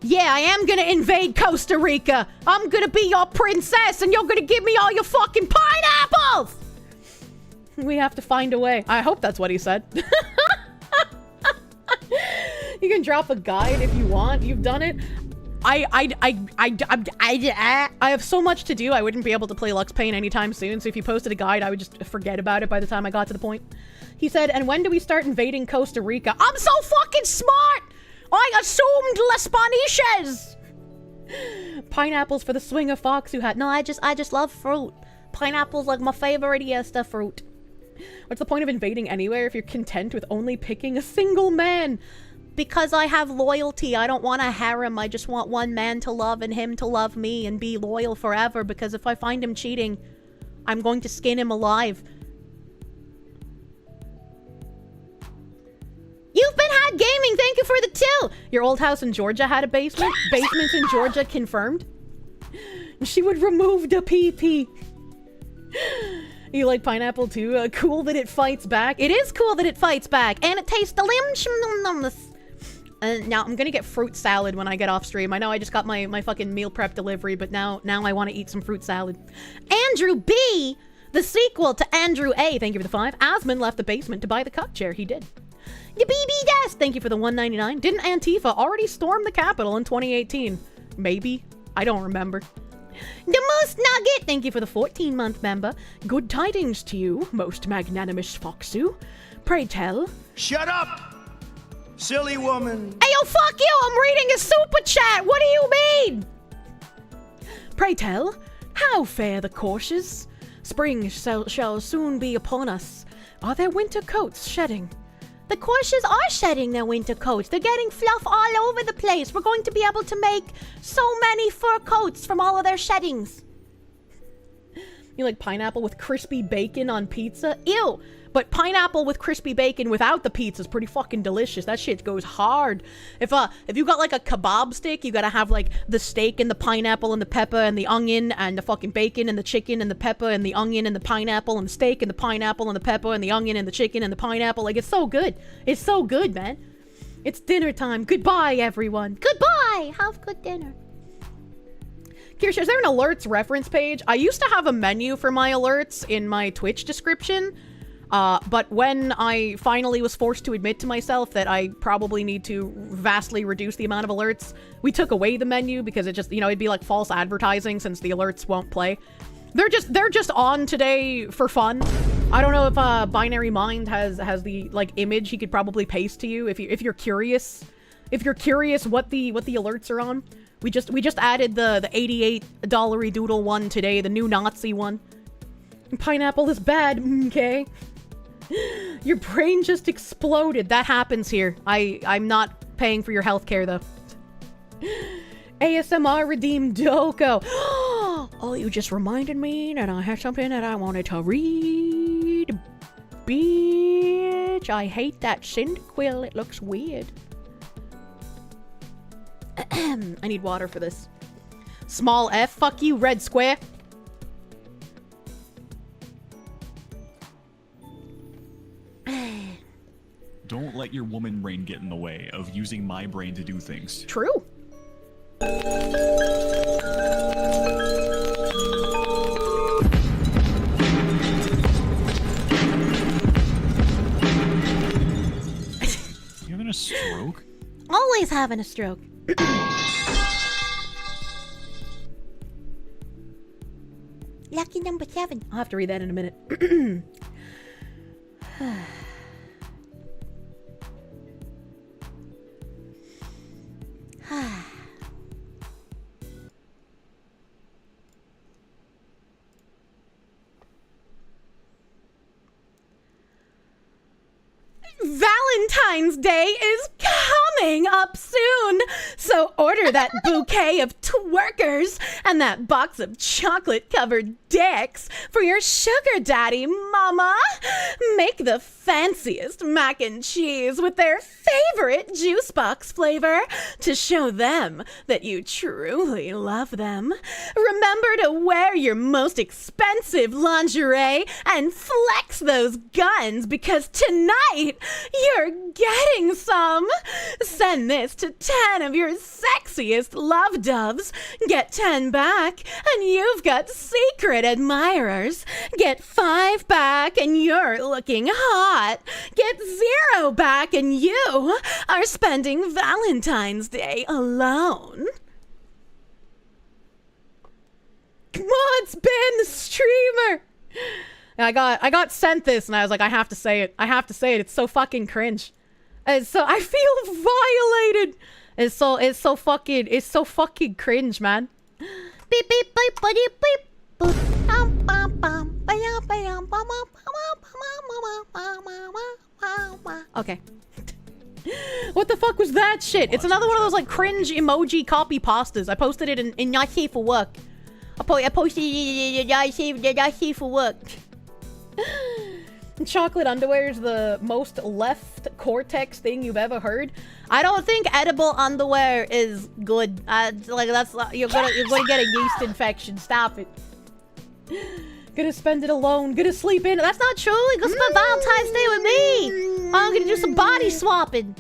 Yeah, I am gonna invade Costa Rica. I'm gonna be your princess and you're gonna give me all your fucking pineapples! We have to find a way. I hope that's what he said. You can drop a guide if you want. You've done it. I have so much to do, I wouldn't be able to play Lux Pain anytime soon, so if you posted a guide, I would just forget about it by the time I got to the point. He said, and when do we start invading Costa Rica? I'm so fucking smart! I assumed Las Spaniches! Pineapples for the swing of fox who had... No, I just love fruit. Pineapple's like my favoriteest fruit. What's the point of invading anywhere if you're content with only picking a single man? Because I have loyalty. I don't want a harem. I just want one man to love and him to love me and be loyal forever, because if I find him cheating, I'm going to skin him alive. You've been had gaming. Thank you for the 2. Your old house in Georgia had a basement. Basements in Georgia confirmed. She would remove the PP. You like pineapple too? Cool that it fights back. It is cool that it fights back, and it tastes delicious. Now I'm gonna get fruit salad when I get off stream. I know I just got my fucking meal prep delivery, but now I want to eat some fruit salad. Andrew B, the sequel to Andrew A. Thank you for the 5. Asman left the basement to buy the cup chair. He did. The BB Desk, thank you for the 199. Didn't Antifa already storm the Capitol in 2018? Maybe. I don't remember. The Moose Nugget, thank you for the 14-month member. Good tidings to you, most magnanimous Foxu. Pray tell. Shut up, silly woman. Hey, yo, fuck you! I'm reading a super chat! What do you mean? Pray tell, how fare the Kirsches? Spring shall soon be upon us. Are their winter coats shedding? The Kirsches are shedding their winter coats. They're getting fluff all over the place. We're going to be able to make so many fur coats from all of their sheddings. You like pineapple with crispy bacon on pizza? Ew! But pineapple with crispy bacon without the pizza is pretty fucking delicious. That shit goes hard. If you got like a kebab stick, you gotta have like the steak and the pineapple and the pepper and the onion and the fucking bacon and the chicken and the pepper and the onion and the pineapple and the steak and the pineapple and the pepper and the onion and the chicken and the pineapple. Like, it's so good. It's so good, man. It's dinner time. Goodbye, everyone. Goodbye. Have good dinner. Kirsche, is there an alerts reference page? I used to have a menu for my alerts in my Twitch description. But when I finally was forced to admit to myself that I probably need to vastly reduce the amount of alerts, we took away the menu because it just, you know, it'd be like false advertising since the alerts won't play. They're just on today for fun. I don't know if Binary Mind has the like image he could probably paste to you if you're curious. If you're curious what the alerts are on. We just added the $88 doodle one today, the new Nazi one. Pineapple is bad, okay? Your brain just exploded. That happens here. I'm not paying for your healthcare though. ASMR redeemed Doko. Oh, you just reminded me that I had something that I wanted to read. Bitch, I hate that Cyndaquil. It looks weird. I need water for this. Small F, fuck you, red square. Don't let your woman brain get in the way of using my brain to do things. True. You having a stroke? Always having a stroke. Lucky number 7. I'll have to read that in a minute. Valentine's Day is coming up soon, so order that bouquet of twerkers and that box of chocolate-covered dicks for your sugar daddy, mama. Make the fanciest mac and cheese with their favorite juice box flavor to show them that you truly love them. Remember to wear your most expensive lingerie and flex those guns, because tonight you're getting some. Send this to 10 of your sexiest love doves. Get 10 back and you've got secret admirers. Get 5 back and you're looking hot. Get 0 back and you are spending Valentine's Day alone. Come on, it's Ben, the streamer. I got sent this and I was like, I have to say it. I have to say it. It's so fucking cringe. And so I feel violated. It's so fucking cringe, man. Beep beep beep beep beep. Okay. What the fuck was that shit? It's another one of those like cringe emoji copy pastas. I posted it in Not Safe for Work. I posted it in Not Safe for Work. Chocolate underwear is the most left cortex thing you've ever heard. I don't think edible underwear is good. Like that's you're gonna get a yeast infection. Stop it. Gonna spend it alone. Gonna sleep in. That's not true. You're gonna spend Valentine's Day with me. I'm gonna do some body swapping.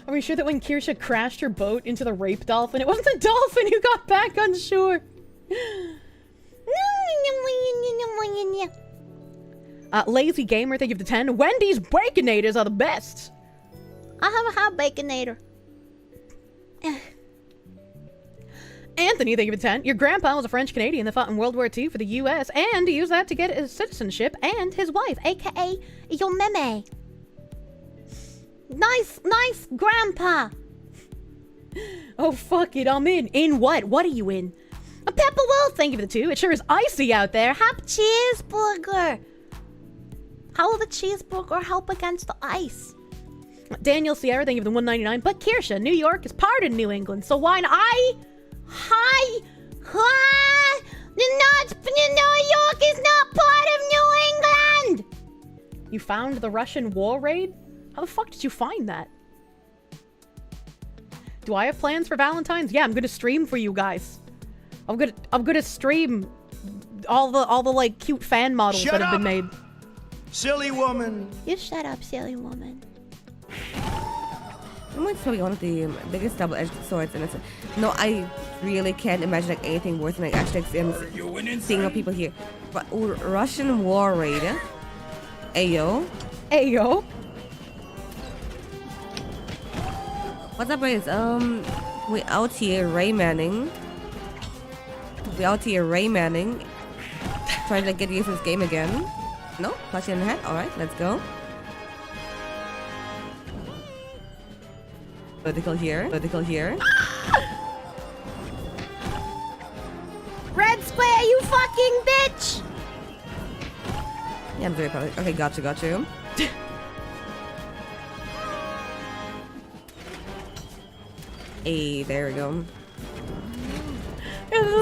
Are we sure that when Kirsche crashed her boat into the rape dolphin, it wasn't the dolphin who got back on shore? Lazy Gamer, thank you for the 10. Wendy's Baconators are the best. I haven't had Baconator. Anthony, thank you for the 10. Your grandpa was a French Canadian that fought in World War II for the US and used that to get his citizenship, and his wife, aka your meme. Nice, grandpa. Oh, fuck it, I'm in. In what? What are you in? A Pepper Wolf, thank you for the 2. It sure is icy out there. Happy cheeseburger. How will the cheeseburger help against the ice? Daniel Sierra, thank you for the 199. But Kirsche, New York is part of New England, so why not? Hi! New York is not part of New England! You found the Russian war raid? How the fuck did you find that? Do I have plans for Valentine's? Yeah, I'm gonna stream for you guys. I'm gonna stream all the like cute fan models that have been made. Silly woman. You shut up, silly woman. It's probably one of the biggest double-edged swords in it. No, I really can't imagine like anything worse than like actually seeing how people here. But Russian war raid. Ayo. Ayo. What's up, guys? We out here Raymanning. Trying to get used to this game again. No? Punch you in the head? Alright, let's go. Vertical here. Red square, you fucking bitch! Yeah, I'm very proud. Okay, got you. Hey, there we go.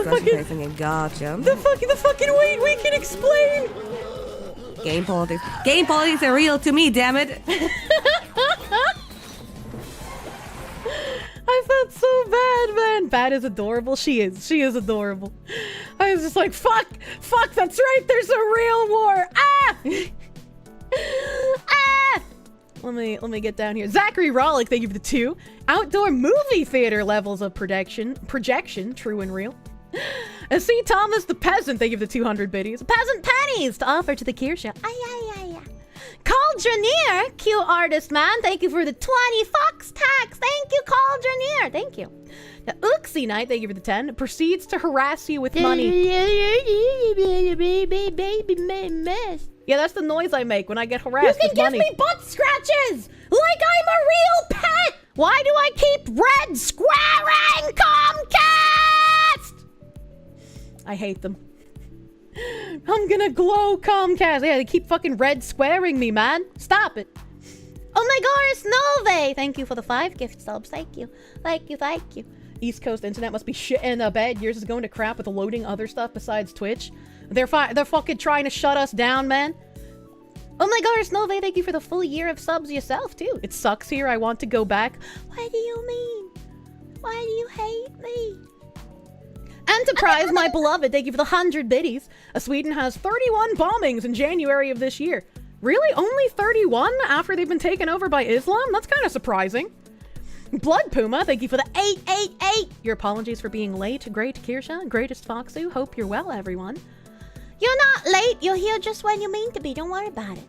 fucking gotcha. The fucking wait, we can explain. Game politics. Game politics are real to me, damn it. I felt so bad, man. Bad is adorable. She is adorable. I was just like, fuck, that's right. There's a real war. Ah! Ah! Let me get down here. Zachary Rollick, thank you for the 2. Outdoor movie theater levels of projection, true and real. C. Thomas the Peasant, thank you for the 200 biddies. Peasant pennies to offer to the Kirsche. Cauldronier, cute artist man, thank you for the 20 fox tax. Thank you, Cauldronier. Thank you. The Uxie Knight, thank you for the 10, proceeds to harass you with money. Yeah, that's the noise I make when I get harassed with money. You can give me butt scratches! Like I'm a real pet! Why do I keep red squaring Comcast? I hate them. I'm gonna glow Comcast. Yeah, they keep fucking red squaring me, man. Stop it. Oh my gosh, Nove! Thank you for the 5 gift subs. Thank you. Thank you. East Coast internet must be shit in a bed. Yours is going to crap with loading other stuff besides Twitch. They're fucking trying to shut us down, man. Oh my gosh, Nove, thank you for the full year of subs yourself, too. It sucks here. I want to go back. What do you mean? Why do you hate me? Enterprise, my beloved, thank you for the 100 biddies. Sweden has 31 bombings in January of this year. Really? Only 31 after they've been taken over by Islam? That's kind of surprising. Blood Puma, thank you for the 888. Your apologies for being late. Great Kirsche, greatest Foxu. Hope you're well, everyone. You're not late. You're here just when you mean to be. Don't worry about it.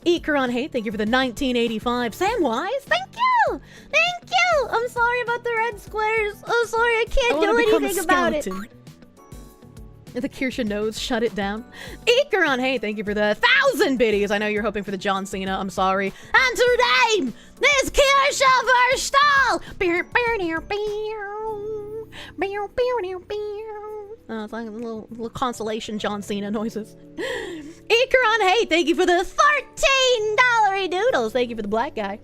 Ikaron Hate, thank you for the 1985. Samwise, thank you. Thank you. I'm sorry about the red squares. Oh, sorry, I can't do anything about it. The Kirsche knows, shut it down. Ikaron Hate, thank you for the 1,000 biddies. I know you're hoping for the John Cena. I'm sorry. And today, this Kirsche Verstall. Oh, it's like a little consolation John Cena noises. Ikaron Hate, thank you for the $13 doodles. Thank you for the black guy.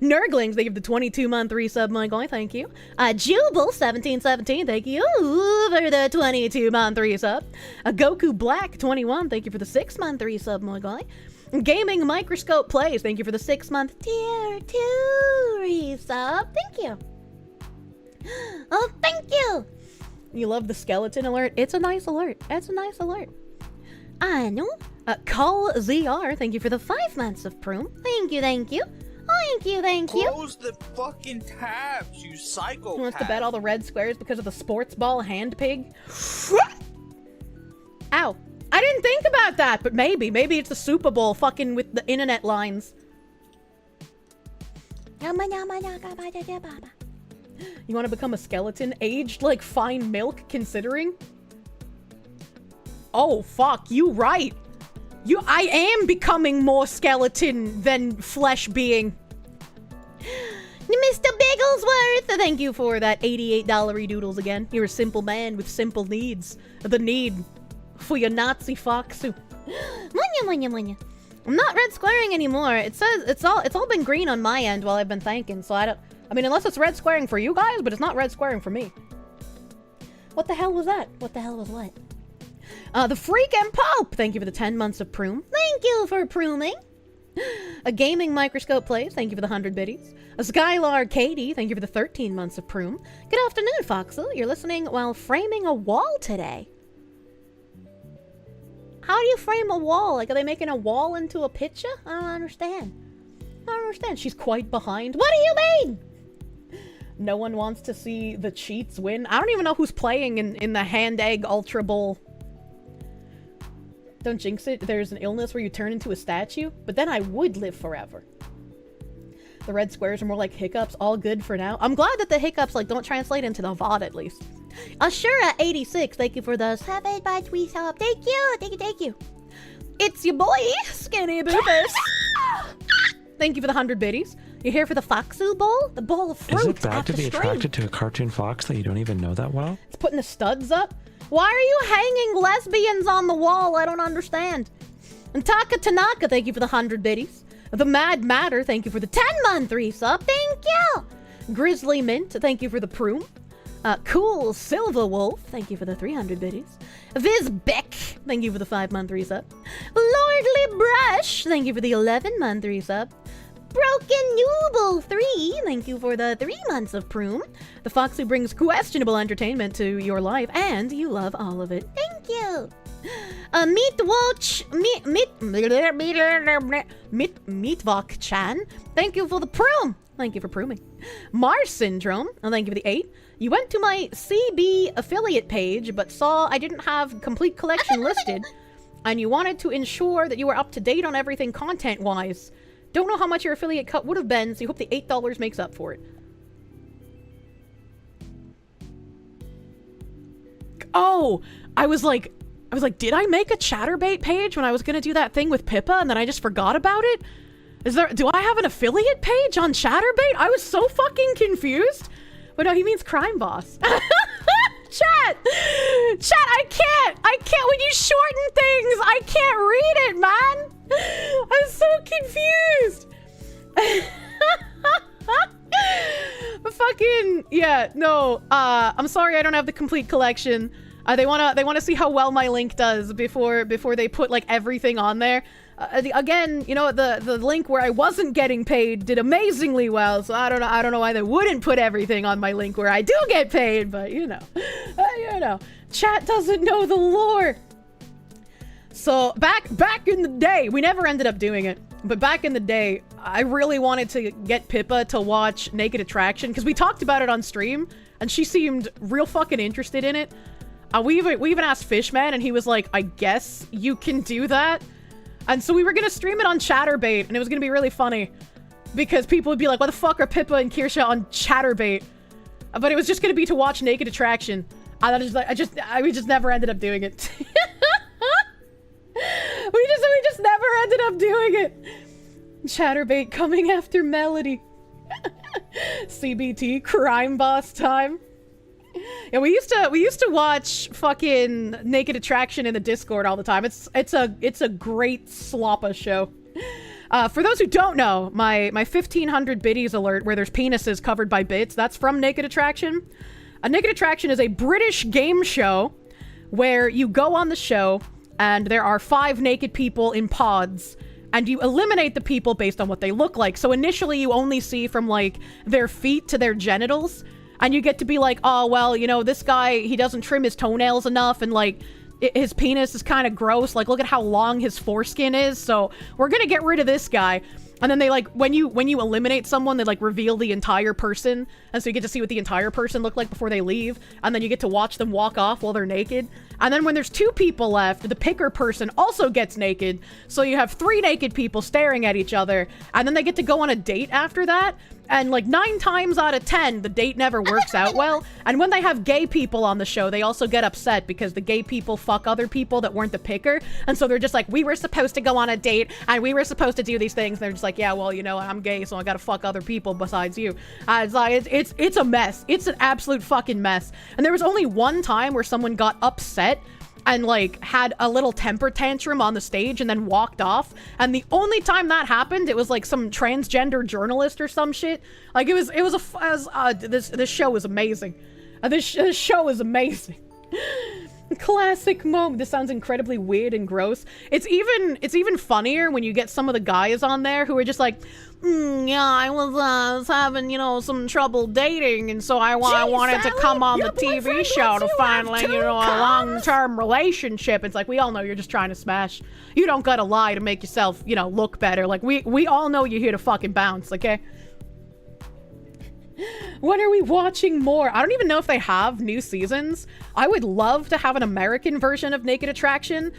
Nurglings, thank you for the 22-month resub, Michael. Thank you. Jubal1717, thank you for the 22-month resub. Goku Black 21, thank you for the 6-month resub, Michael. Gaming Microscope Plays, thank you for the 6-month tier 2 resub. Thank you. Oh, thank you. You love the skeleton alert? It's a nice alert. I know. Call ZR, thank you for the 5 months of Prune. Thank you. Thank you. Close the fucking tabs, you psychopath. Who wants to bet all the red squares because of the sports ball hand pig? Ow. I didn't think about that, but maybe it's the Super Bowl fucking with the internet lines. You want to become a skeleton? Aged like fine milk, considering? Oh, fuck, you right. I am becoming more skeleton than flesh being. Mr. Bigglesworth, thank you for that $88 doodles again. You're a simple man with simple needs. The need for your Nazi foxu. Munya. I'm not red squaring anymore. It says it's all been green on my end while I've been thanking, so I mean, unless it's red squaring for you guys, but it's not red squaring for me. What the hell was that? What the hell was what? The Freak and Pope, thank you for the 10 months of Prune. Thank you for pruning. A Gaming Microscope Plays, thank you for the 100 biddies. A Skylar Katie, thank you for the 13 months of Prune. Good afternoon, Foxel. You're listening while framing a wall today. How do you frame a wall? Like, are they making a wall into a picture? I don't understand. She's quite behind. What do you mean? No one wants to see the cheats win. I don't even know who's playing in the Hand Egg Ultra Bowl. Don't jinx it. There's an illness where you turn into a statue, but then I would live forever. The red squares are more like hiccups. All good for now. I'm glad that the hiccups don't translate into the VoD at least. Ashura86, thank you for the 7 by tweet up. Thank you. It's your boy, Skinny Boopers. Thank you for the 100 biddies. You're here for the Foxu Bowl? The bowl of fruit. Is it bad to be stream. attracted to a cartoon fox that you don't even know that well? It's putting the studs up. Why are you hanging lesbians on the wall? I don't understand. And Taka Tanaka, thank you for the 100 biddies. The Mad Matter, thank you for the 10-month resub. Thank you. Grizzly Mint, thank you for the Prune. Cool Silver Wolf, thank you for the 300 biddies. Viz Beck, thank you for the 5-month resub. Lordly Brush, thank you for the 11-month resub. Broken Nooble 3, thank you for the 3 months of Prune. The fox who brings questionable entertainment to your life, and you love all of it. Thank you. Meatvok Chan, thank you for the Prune. Thank you for pruning. Mars Syndrome, thank you for the 8. You went to my CB affiliate page, but saw I didn't have complete collection listed, and you wanted to ensure that you were up to date on everything content-wise. Don't know how much your affiliate cut would have been, so you hope the $8 makes up for it. Oh, I was like, did I make a Chatterbait page when I was gonna do that thing with Pippa, and then I just forgot about it? Do I have an affiliate page on Chatterbait? I was so fucking confused. But no, he means Crime Boss. Chat, I can't, when you shorten things, I can't read it, man. I'm so confused. Fucking, yeah, no, I'm sorry I don't have the complete collection. They wanna see how well my link does before they put like everything on there. Again, you know, the link where I wasn't getting paid did amazingly well, so I don't know why they wouldn't put everything on my link where I do get paid, but you know, chat doesn't know the lore. So back in the day, we never ended up doing it, but back in the day, I really wanted to get Pippa to watch Naked Attraction because we talked about it on stream, and she seemed real fucking interested in it. We even asked Fishman, and he was like, "I guess you can do that." And so we were gonna stream it on Chatterbait, and it was gonna be really funny because people would be like, "What the fuck are Pippa and Kirsche on Chatterbait?" But it was just gonna be to watch Naked Attraction. We just never ended up doing it. we just never ended up doing it. Chatterbait coming after Melody. CBT Crime Boss time. Yeah, we used to watch fucking Naked Attraction in the Discord all the time. It's a great sloppa show. For those who don't know, my 1500 biddies alert where there's penises covered by bits, that's from Naked Attraction. Naked Attraction is a British game show where you go on the show and there are 5 naked people in pods and you eliminate the people based on what they look like. So initially you only see from like their feet to their genitals. And you get to be like, oh, well, you know, this guy, he doesn't trim his toenails enough, and, like, his penis is kind of gross. Like, look at how long his foreskin is, so we're gonna get rid of this guy. And then they, like, when you eliminate someone, they, like, reveal the entire person, and so you get to see what the entire person looked like before they leave, and then you get to watch them walk off while they're naked. And then when there's 2 people left, the picker person also gets naked, so you have 3 naked people staring at each other, and then they get to go on a date after that. And like 9 times out of 10, the date never works out well. And when they have gay people on the show, they also get upset because the gay people fuck other people that weren't the picker. And so they're just like, we were supposed to go on a date and we were supposed to do these things. And they're just like, yeah, well, you know, I'm gay, so I gotta fuck other people besides you. It's like, it's a mess. It's an absolute fucking mess. And there was only one time where someone got upset and like had a little temper tantrum on the stage and then walked off. And the only time that happened, it was like some transgender journalist or some shit. Like this show is amazing. This show is amazing. Classic moment. This sounds incredibly weird and gross. It's even funnier when you get some of the guys on there who are just like, yeah, I was having, you know, some trouble dating, and so I wanted to come on the TV show to find, like, you know, a long-term relationship. It's like, we all know you're just trying to smash. You don't gotta lie to make yourself, you know, look better. Like, we all know you're here to fucking bounce, okay? When are we watching more? I don't even know if they have new seasons. I would love to have an American version of Naked Attraction.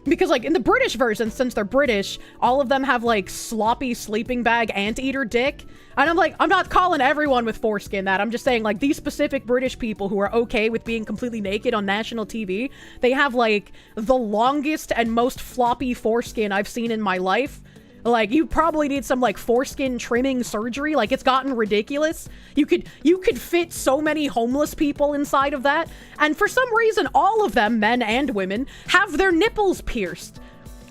Because, like, in the British version, since they're British, all of them have, like, sloppy sleeping bag anteater dick. And I'm like, I'm not calling everyone with foreskin that. I'm just saying, like, these specific British people who are okay with being completely naked on national TV, they have, like, the longest and most floppy foreskin I've seen in my life. Like, you probably need some, like, foreskin trimming surgery. Like, it's gotten ridiculous. You could fit so many homeless people inside of that. And for some reason, all of them, men and women, have their nipples pierced.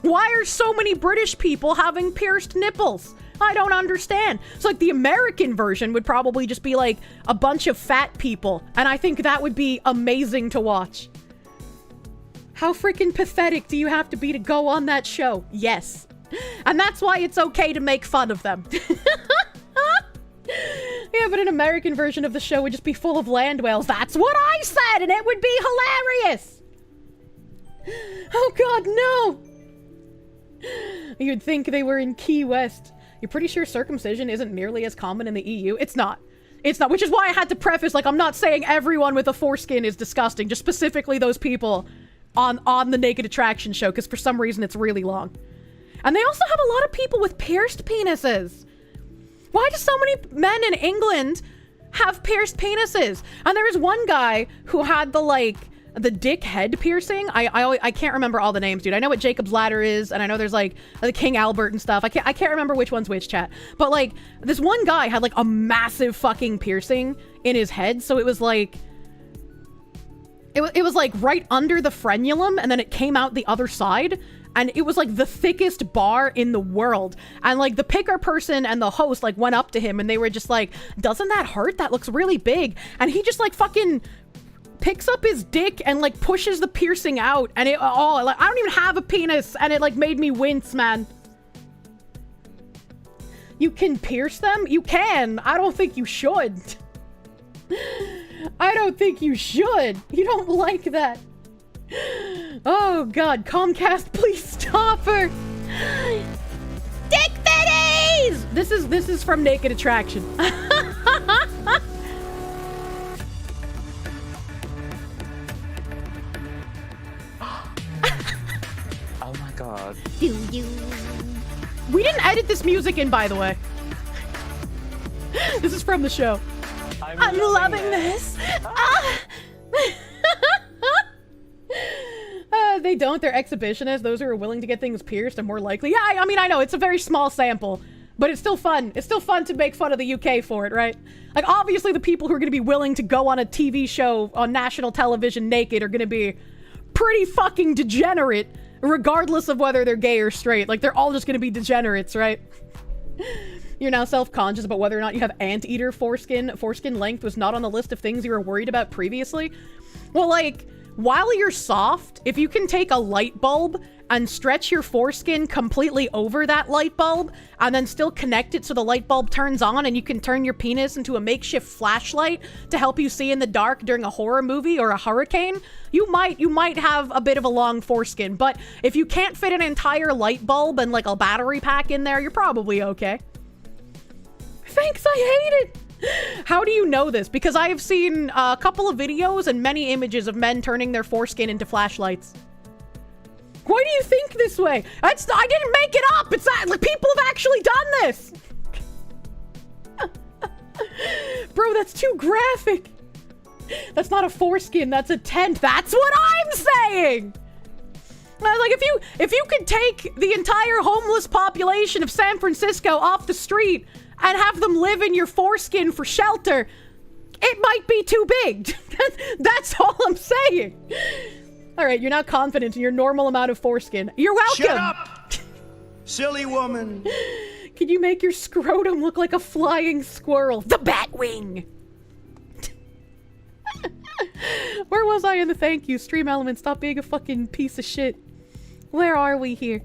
Why are so many British people having pierced nipples? I don't understand. So like the American version would probably just be like a bunch of fat people, and I think that would be amazing to watch. How freaking pathetic do you have to be to go on that show? Yes. And that's why it's okay to make fun of them. Yeah, but an American version of the show would just be full of land whales. That's what I said, and it would be hilarious. Oh god, no! You'd think they were in Key West. You're pretty sure circumcision isn't nearly as common in the EU? It's not. It's not, which is why I had to preface, like, I'm not saying everyone with a foreskin is disgusting, just specifically those people on the Naked Attraction show, because for some reason it's really long. And they also have a lot of people with pierced penises. Why do so many men in England have pierced penises? And there was one guy who had the dick head piercing. I can't remember all the names, dude. I know what Jacob's Ladder is, and I know there's like the King Albert and stuff. I can't remember which one's which, chat. But like this one guy had like a massive fucking piercing in his head, so it was like it was like right under the frenulum, and then it came out the other side. And it was like the thickest bar in the world. And like the picker person and the host like went up to him and they were just like, doesn't that hurt? That looks really big. And he just like fucking picks up his dick and like pushes the piercing out. And it all like, I don't even have a penis. And it like made me wince, man. You can pierce them? You can. I don't think you should. I don't think you should. You don't like that. Oh god, Comcast, please stop her! Dick bitties! This is from Naked Attraction. Oh my god. Do you? We didn't edit this music in, by the way. This is from the show. I'm loving this. They don't. They're exhibitionists. Those who are willing to get things pierced are more likely. Yeah, I mean, I know. It's a very small sample. But it's still fun. It's still fun to make fun of the UK for it, right? Like, obviously the people who are going to be willing to go on a TV show on national television naked are going to be pretty fucking degenerate, regardless of whether they're gay or straight. Like, they're all just going to be degenerates, right? You're now self-conscious about whether or not you have anteater foreskin. Foreskin length was not on the list of things you were worried about previously. Well, like, while you're soft, if you can take a light bulb and stretch your foreskin completely over that light bulb and then still connect it so the light bulb turns on and you can turn your penis into a makeshift flashlight to help you see in the dark during a horror movie or a hurricane, you might have a bit of a long foreskin. But if you can't fit an entire light bulb and like a battery pack in there, you're probably okay. Thanks, I hate it! How do you know this? Because I have seen a couple of videos and many images of men turning their foreskin into flashlights. Why do you think this way? I didn't make it up! It's that, like, people have actually done this! Bro, that's too graphic! That's not a foreskin, that's a tent. That's what I'm saying! Like, if you could take the entire homeless population of San Francisco off the street and have them live in your foreskin for shelter, it might be too big. That's all I'm saying. All right, you're not confident in your normal amount of foreskin. You're welcome. Shut up, silly woman. Can you make your scrotum look like a flying squirrel? The Batwing. Where was I in the thank you? Stream Element, stop being a fucking piece of shit. Where are we here?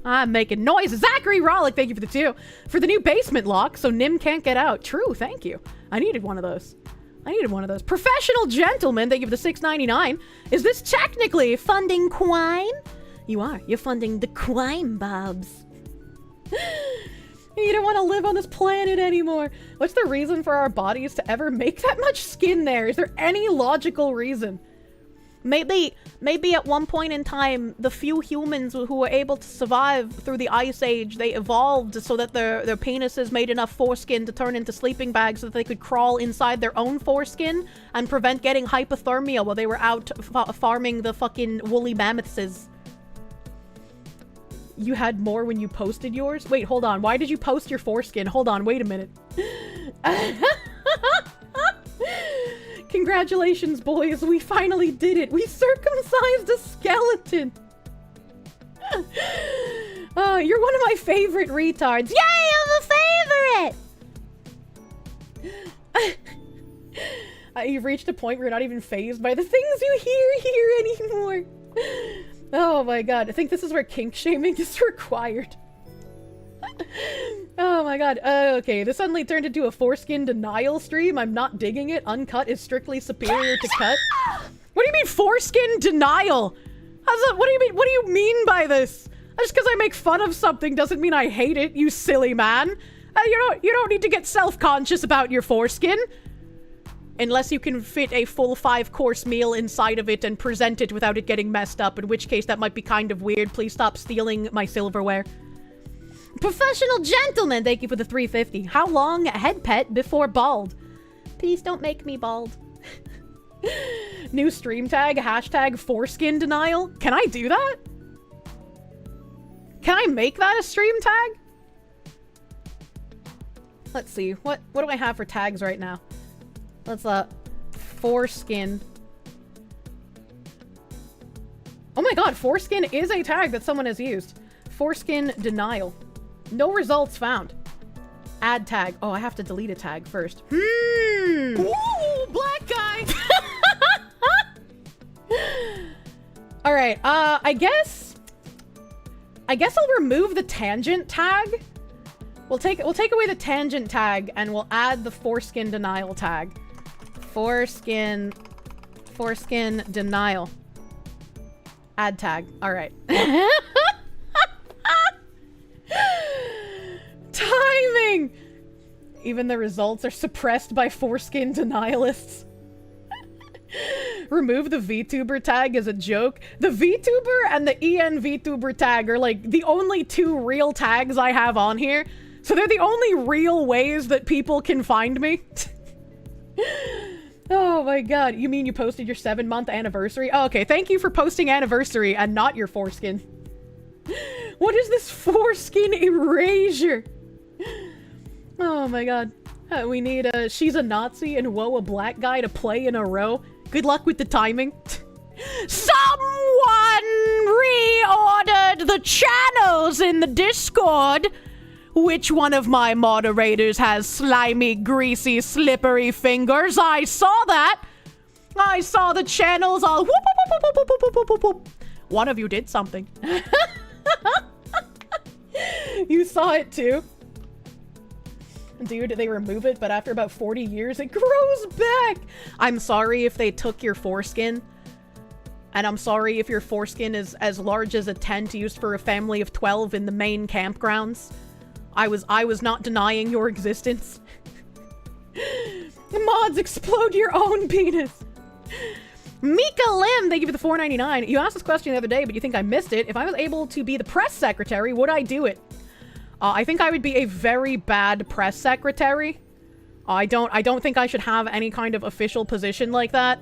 I'm making noises. Zachary Rollick, thank you for the 2. For the new basement lock, so Nim can't get out. True, thank you. I needed one of those. Professional Gentleman, thank you for the $6.99. Is this technically funding crime? You are. You're funding the crime, Bobs. You don't want to live on this planet anymore. What's the reason for our bodies to ever make that much skin there? Is there any logical reason? Maybe at one point in time, the few humans who were able to survive through the Ice Age, they evolved so that their penises made enough foreskin to turn into sleeping bags so that they could crawl inside their own foreskin and prevent getting hypothermia while they were out farming the fucking woolly mammoths. You had more when you posted yours? Wait, hold on. Why did you post your foreskin? Hold on, wait a minute. Congratulations, boys. We finally did it. We circumcised a skeleton. Oh, you're one of my favorite retards. Yay, I'm a favorite! You've reached a point where you're not even fazed by the things you hear here anymore. Oh my god, I think this is where kink shaming is required. Oh my god, okay, this suddenly turned into a foreskin denial stream. I'm not digging it. Uncut is strictly superior to cut. What do you mean foreskin denial? What do you mean by this? Just because I make fun of something doesn't mean I hate it, you silly man. You don't need to get self-conscious about your foreskin. Unless you can fit a full 5-course meal inside of it and present it without it getting messed up, in which case that might be kind of weird. Please stop stealing my silverware. Professional gentleman, thank you for the 350. How long head pet before bald? Please don't make me bald. New stream tag, hashtag foreskin denial. Can I do that? Can I make that a stream tag? Let's see. What do I have for tags right now? Let's foreskin. Oh my god, foreskin is a tag that someone has used. Foreskin denial. No results found. Add tag. Oh, I have to delete a tag first. Ooh, black guy. All right. I guess I'll remove the tangent tag. We'll take away the tangent tag and we'll add the foreskin denial tag. Foreskin denial. Add tag. All right. Timing! Even the results are suppressed by foreskin denialists. Remove the VTuber tag as a joke. The VTuber and the EN VTuber tag are like the only 2 real tags I have on here. So they're the only real ways that people can find me. Oh my god. You mean you posted your 7-month anniversary? Oh, okay, thank you for posting anniversary and not your foreskin. What is this foreskin erasure? Oh my god. We need She's a Nazi and Whoa, a Black Guy to play in a row. Good luck with the timing. Someone reordered the channels in the Discord. Which one of my moderators has slimy, greasy, slippery fingers? I saw that. I saw the channels all whoop, whoop, whoop, whoop, whoop, whoop, whoop, whoop. One of you did something. You saw it too? Dude, they remove it, but after about 40 years, it grows back. I'm sorry if they took your foreskin. And I'm sorry if your foreskin is as large as a tent used for a family of 12 in the main campgrounds. I was not denying your existence. Mods, explode your own penis. Mika Lim, thank you for the $4.99. You asked this question the other day, but you think I missed it. If I was able to be the press secretary, would I do it? I think I would be a very bad press secretary. I don't think I should have any kind of official position like that.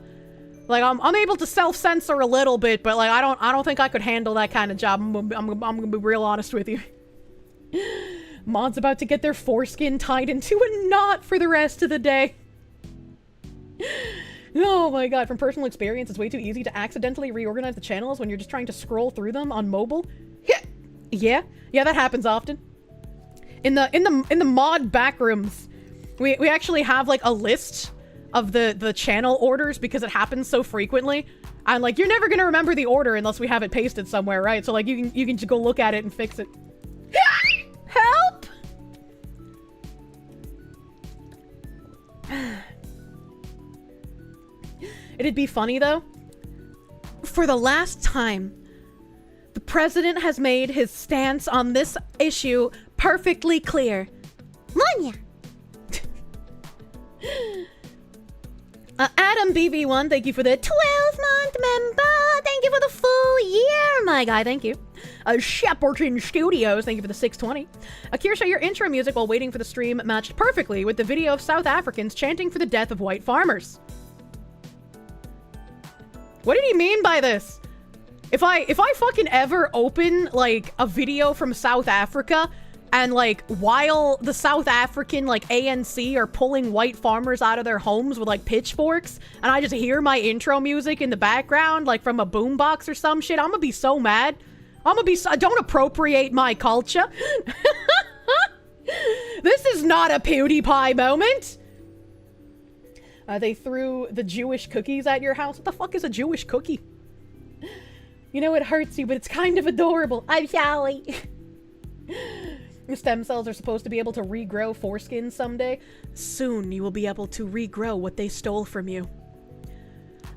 Like, I'm able to self-censor a little bit, but like, I don't think I could handle that kind of job. I'm gonna be real honest with you. Mod's about to get their foreskin tied into a knot for the rest of the day. Oh my god, from personal experience, it's way too easy to accidentally reorganize the channels when you're just trying to scroll through them on mobile. Yeah, that happens often. In the mod backrooms, we actually have like a list of the channel orders because it happens so frequently. And like, you're never gonna remember the order unless we have it pasted somewhere, right? So like, you can just go look at it and fix it. Help! It'd be funny though. For the last time, the president has made his stance on this issue perfectly clear. Monya! Adam BV1, thank you for the 12-month member. Thank you for the full year, my guy. Thank you. Shepperton Studios, thank you for the 620. Kirsche, your intro music while waiting for the stream matched perfectly with the video of South Africans chanting for the death of white farmers. What did he mean by this? If I fucking ever open, like, a video from South Africa, and, like, while the South African, like, ANC are pulling white farmers out of their homes with, like, pitchforks, and I just hear my intro music in the background, like, from a boombox or some shit, I'm gonna be so mad. Don't appropriate my culture. This is not a PewDiePie moment. They threw the Jewish cookies at your house. What the fuck is a Jewish cookie? You know it hurts you, but it's kind of adorable. I'm sorry. Stem cells are supposed to be able to regrow foreskin someday. Soon you will be able to regrow what they stole from you.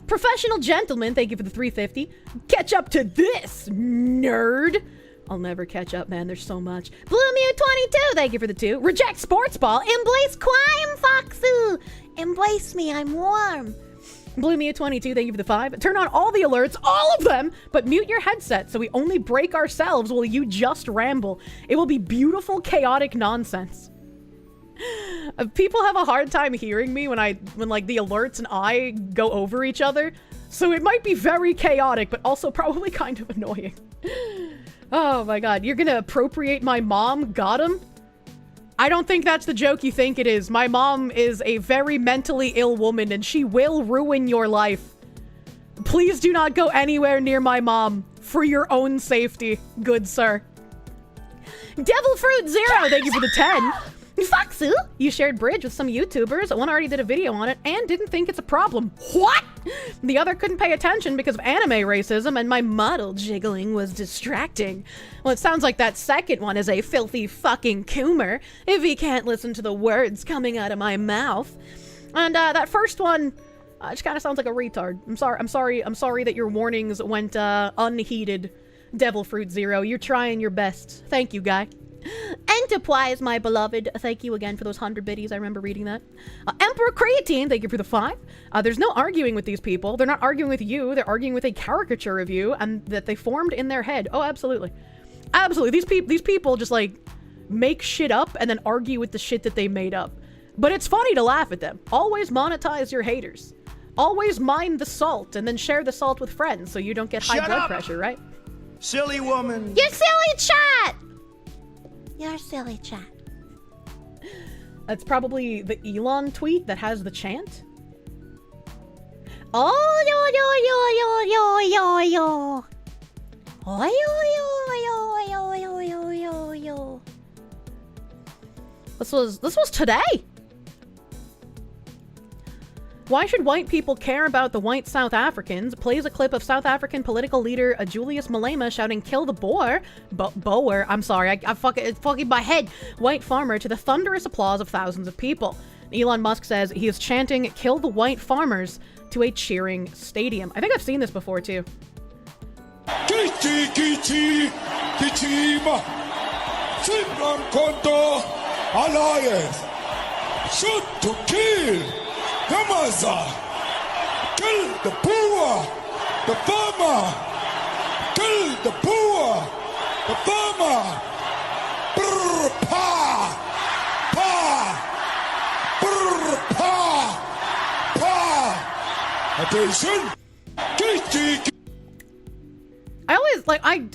Professional gentleman, thank you for the 350. Catch up to this, nerd. I'll never catch up, man. There's so much. Blue Mew 22, thank you for the 2. Reject sports ball. Embrace cwime, Foxu. Embrace me, I'm warm. Blue Mew 22, thank you for the 5. Turn on all the alerts, all of them, but mute your headset so we only break ourselves while you just ramble. It will be beautiful, chaotic nonsense. People have a hard time hearing me when like the alerts and I go over each other, so it might be very chaotic, but also probably kind of annoying. Oh my god, you're gonna appropriate my mom? Got him? I don't think that's the joke you think it is. My mom is a very mentally ill woman and she will ruin your life. Please do not go anywhere near my mom for your own safety, good sir. Devil Fruit Zero, thank you for the 10. Foxu, you shared Bridge with some YouTubers. One already did a video on it and didn't think it's a problem. What? The other couldn't pay attention because of anime racism and my model jiggling was distracting. Well, it sounds like that second one is a filthy fucking coomer if he can't listen to the words coming out of my mouth. And that first one just kind of sounds like a retard. I'm sorry that your warnings went unheeded. Devil Fruit Zero, you're trying your best. Thank you, guy. Enterprise, my beloved. Thank you again for those 100 biddies. I remember reading that. Emperor Creatine, thank you for the 5. There's no arguing with these people. They're not arguing with you. They're arguing with a caricature of you and that they formed in their head. Oh, absolutely. Absolutely. These people just like make shit up and then argue with the shit that they made up. But it's funny to laugh at them. Always monetize your haters. Always mine the salt and then share the salt with friends so you don't get high blood pressure, right? Silly woman. You silly chat. You're silly chat. That's probably the Elon tweet that has the chant. Oh, yo, yo, yo, yo, yo, yo. Oh, yo, yo, yo, yo, yo, yo, yo. This was today. Why should white people care about the white South Africans? Plays a clip of South African political leader Julius Malema shouting, kill the Boer. Boer, I'm sorry, it's fucking my head. White farmer to the thunderous applause of thousands of people. Elon Musk says he is chanting, kill the white farmers to a cheering stadium. I think I've seen this before too. Kichi, kichi, kichima. Simram Konto Alliance. Shoot to kill. Kamaza! Kill the poor! The farmer! Kill the poor! The farmer! Brr, pa! Pa! Brr, pa! Pa! Attention! I always, like, I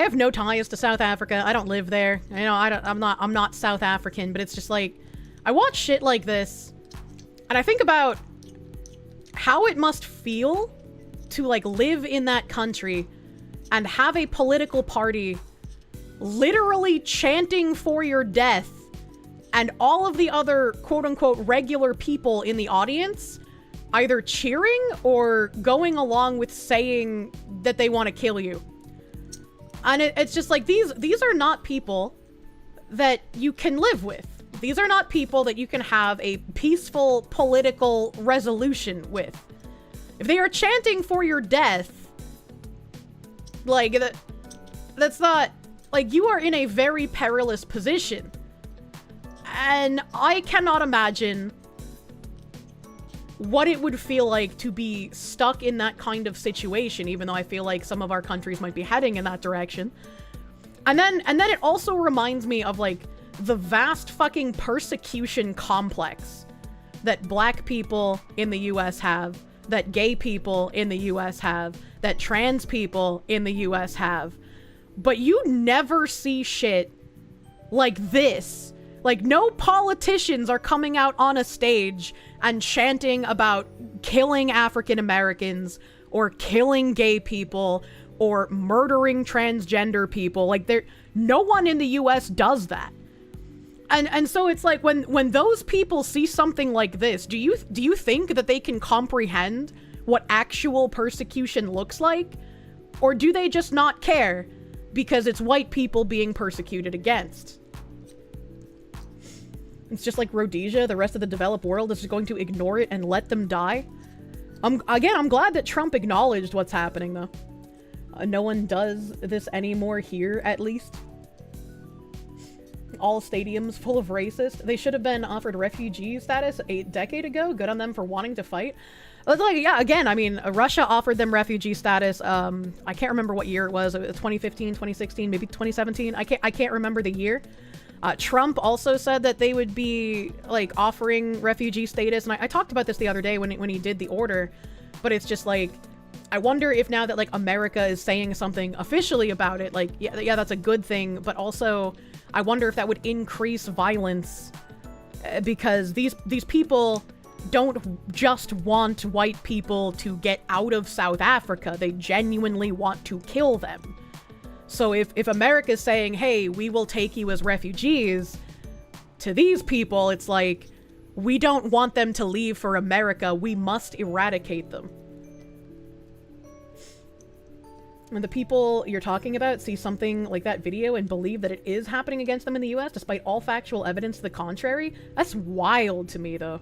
have no ties to South Africa. I don't live there. You know, I'm not South African, but it's just like, I watch shit like this. And I think about how it must feel to like live in that country and have a political party literally chanting for your death and all of the other quote unquote regular people in the audience either cheering or going along with saying that they want to kill you. And it's just like these are not people that you can live with. These are not people that you can have a peaceful political resolution with. If they are chanting for your death, like, that's not, like, you are in a very perilous position. And I cannot imagine what it would feel like to be stuck in that kind of situation, even though I feel like some of our countries might be heading in that direction. And then it also reminds me of, like, the vast fucking persecution complex that black people in the US have, that gay people in the US have, that trans people in the US have. But you never see shit like this. Like, no politicians are coming out on a stage and chanting about killing African Americans or killing gay people or murdering transgender people. Like, no one in the US does that. And so it's like when those people see something like this, do you think that they can comprehend what actual persecution looks like? Or do they just not care because it's white people being persecuted against? It's just like Rhodesia, the rest of the developed world is just going to ignore it and let them die. I'm glad that Trump acknowledged what's happening, though. No one does this anymore here, at least. All stadiums full of racists. They should have been offered refugee status a decade ago. Good on them for wanting to fight. It's like, yeah, again, I mean, Russia offered them refugee status. I can't remember what year it was. 2015, 2016, maybe 2017. I can't remember the year. Trump also said that they would be like offering refugee status, and I talked about this the other day when he did the order, but it's just like, I wonder if now that like America is saying something officially about it, like, yeah, that's a good thing, but also I wonder if that would increase violence, because these people don't just want white people to get out of South Africa, they genuinely want to kill them. So if America's saying, hey, we will take you as refugees, to these people, it's like, we don't want them to leave for America, we must eradicate them. When the people you're talking about see something like that video and believe that it is happening against them in the US, despite all factual evidence to the contrary, that's wild to me, though.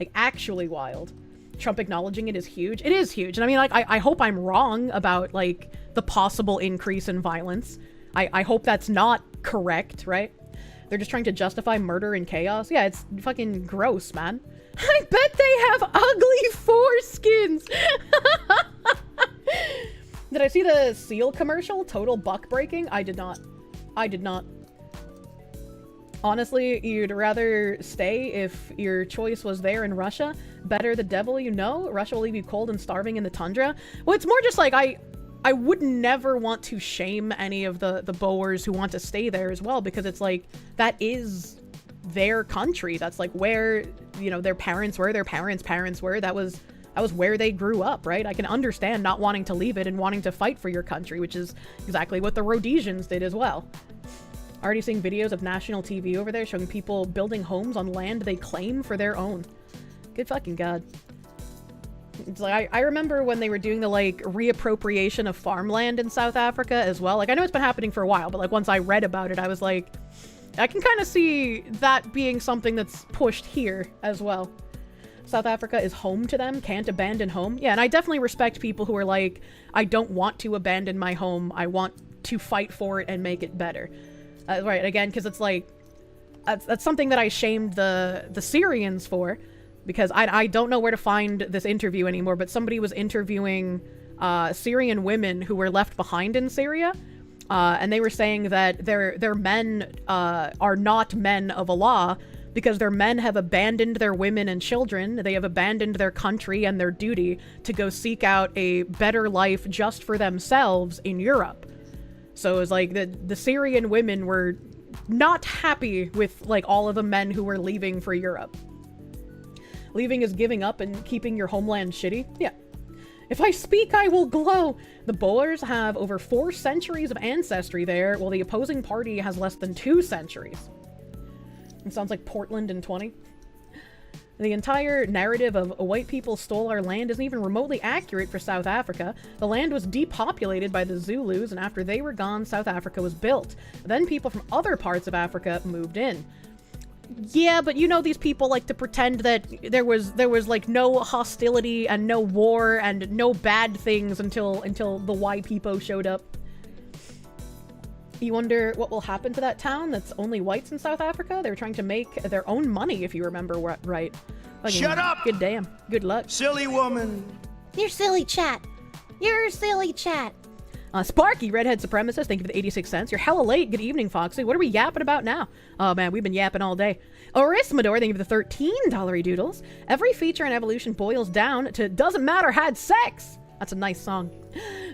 Like, actually wild. Trump acknowledging it is huge. It is huge. And I mean, like, I hope I'm wrong about, like, the possible increase in violence. I hope that's not correct, right? They're just trying to justify murder and chaos. Yeah, it's fucking gross, man. I bet they have ugly foreskins! Did I see the seal commercial? Total buck breaking? I did not. I did not. Honestly, you'd rather stay if your choice was there in Russia? Better the devil you know? Russia will leave you cold and starving in the tundra? Well, it's more just like, I would never want to shame any of the Boers who want to stay there as well, because it's like, that is their country. That's like where, you know, their parents were, their parents' were. That was where they grew up, right? I can understand not wanting to leave it and wanting to fight for your country, which is exactly what the Rhodesians did as well. Already seeing videos of national TV over there showing people building homes on land they claim for their own. Good fucking God. It's like, I remember when they were doing the, like, reappropriation of farmland in South Africa as well. Like, I know it's been happening for a while, but, like, once I read about it, I was like, I can kind of see that being something that's pushed here as well. South Africa is home to them, can't abandon home. Yeah, and I definitely respect people who are like, I don't want to abandon my home, I want to fight for it and make it better. Right, again, because it's like, that's something that I shamed the Syrians for, because I don't know where to find this interview anymore, but somebody was interviewing Syrian women who were left behind in Syria, and they were saying that their men are not men of Allah, because their men have abandoned their women and children, they have abandoned their country and their duty to go seek out a better life just for themselves in Europe. So it was like the Syrian women were not happy with, like, all of the men who were leaving for Europe. Leaving is giving up and keeping your homeland shitty? Yeah. If I speak, I will glow! The Boers have over 4 centuries of ancestry there, while the opposing party has less than 2 centuries. It sounds like Portland in 20. The entire narrative of white people stole our land isn't even remotely accurate for South Africa. The land was depopulated by the Zulus, and after they were gone, South Africa was built. Then people from other parts of Africa moved in. Yeah, but you know, these people like to pretend that there was like no hostility and no war and no bad things until the white people showed up. You wonder what will happen to that town that's only whites in South Africa? They're trying to make their own money, if you remember right. Fucking Shut up! Good damn. Good luck. Silly woman. You're silly, chat. You're silly, chat. Sparky, Redhead Supremacist, thank you for the 86 cents. You're hella late. Good evening, Foxy. What are we yapping about now? Oh, man, we've been yapping all day. Orismador, thank you for the $13 doodles. Every feature in evolution boils down to doesn't matter, had sex. That's a nice song.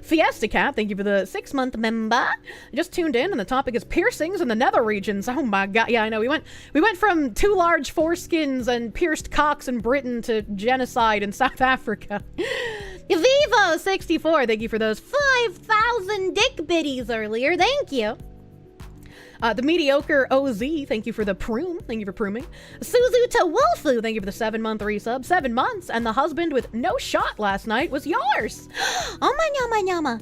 Fiesta Cat, thank you for the 6-month member. Just tuned in, and the topic is piercings in the nether regions. Oh my god, yeah, I know. We went from 2 large foreskins and pierced cocks in Britain to genocide in South Africa. Vivo64, thank you for those 5,000 dick biddies earlier. Thank you. The Mediocre OZ, thank you for the prune. Thank you for pruning. Suzu to Wolfu, thank you for the 7-month resub. 7 months, and the husband with no shot last night was yours. Oh my nyama nyama.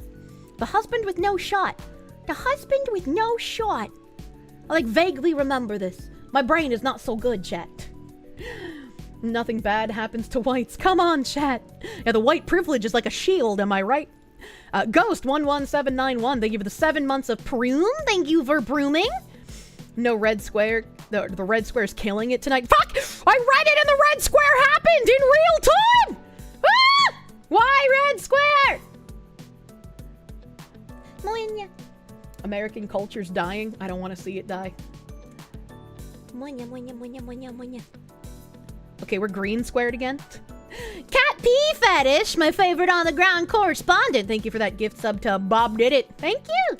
The husband with no shot. The husband with no shot. I like vaguely remember this. My brain is not so good, chat. Nothing bad happens to whites. Come on, chat. Yeah, the white privilege is like a shield, am I right? Ghost11791, thank you for the 7 months of prune. Thank you for brooming. No red square. The red square's killing it tonight. Fuck! I read it and the red square happened in real time! Ah! Why red square? Moinya. American culture's dying. I don't want to see it die. Moinya, moinya, moinya, moinya, moinya. Okay, we're green squared again. Cat Pee Fetish, my favorite on the ground correspondent. Thank you for that gift sub to Bob Did It. Thank you.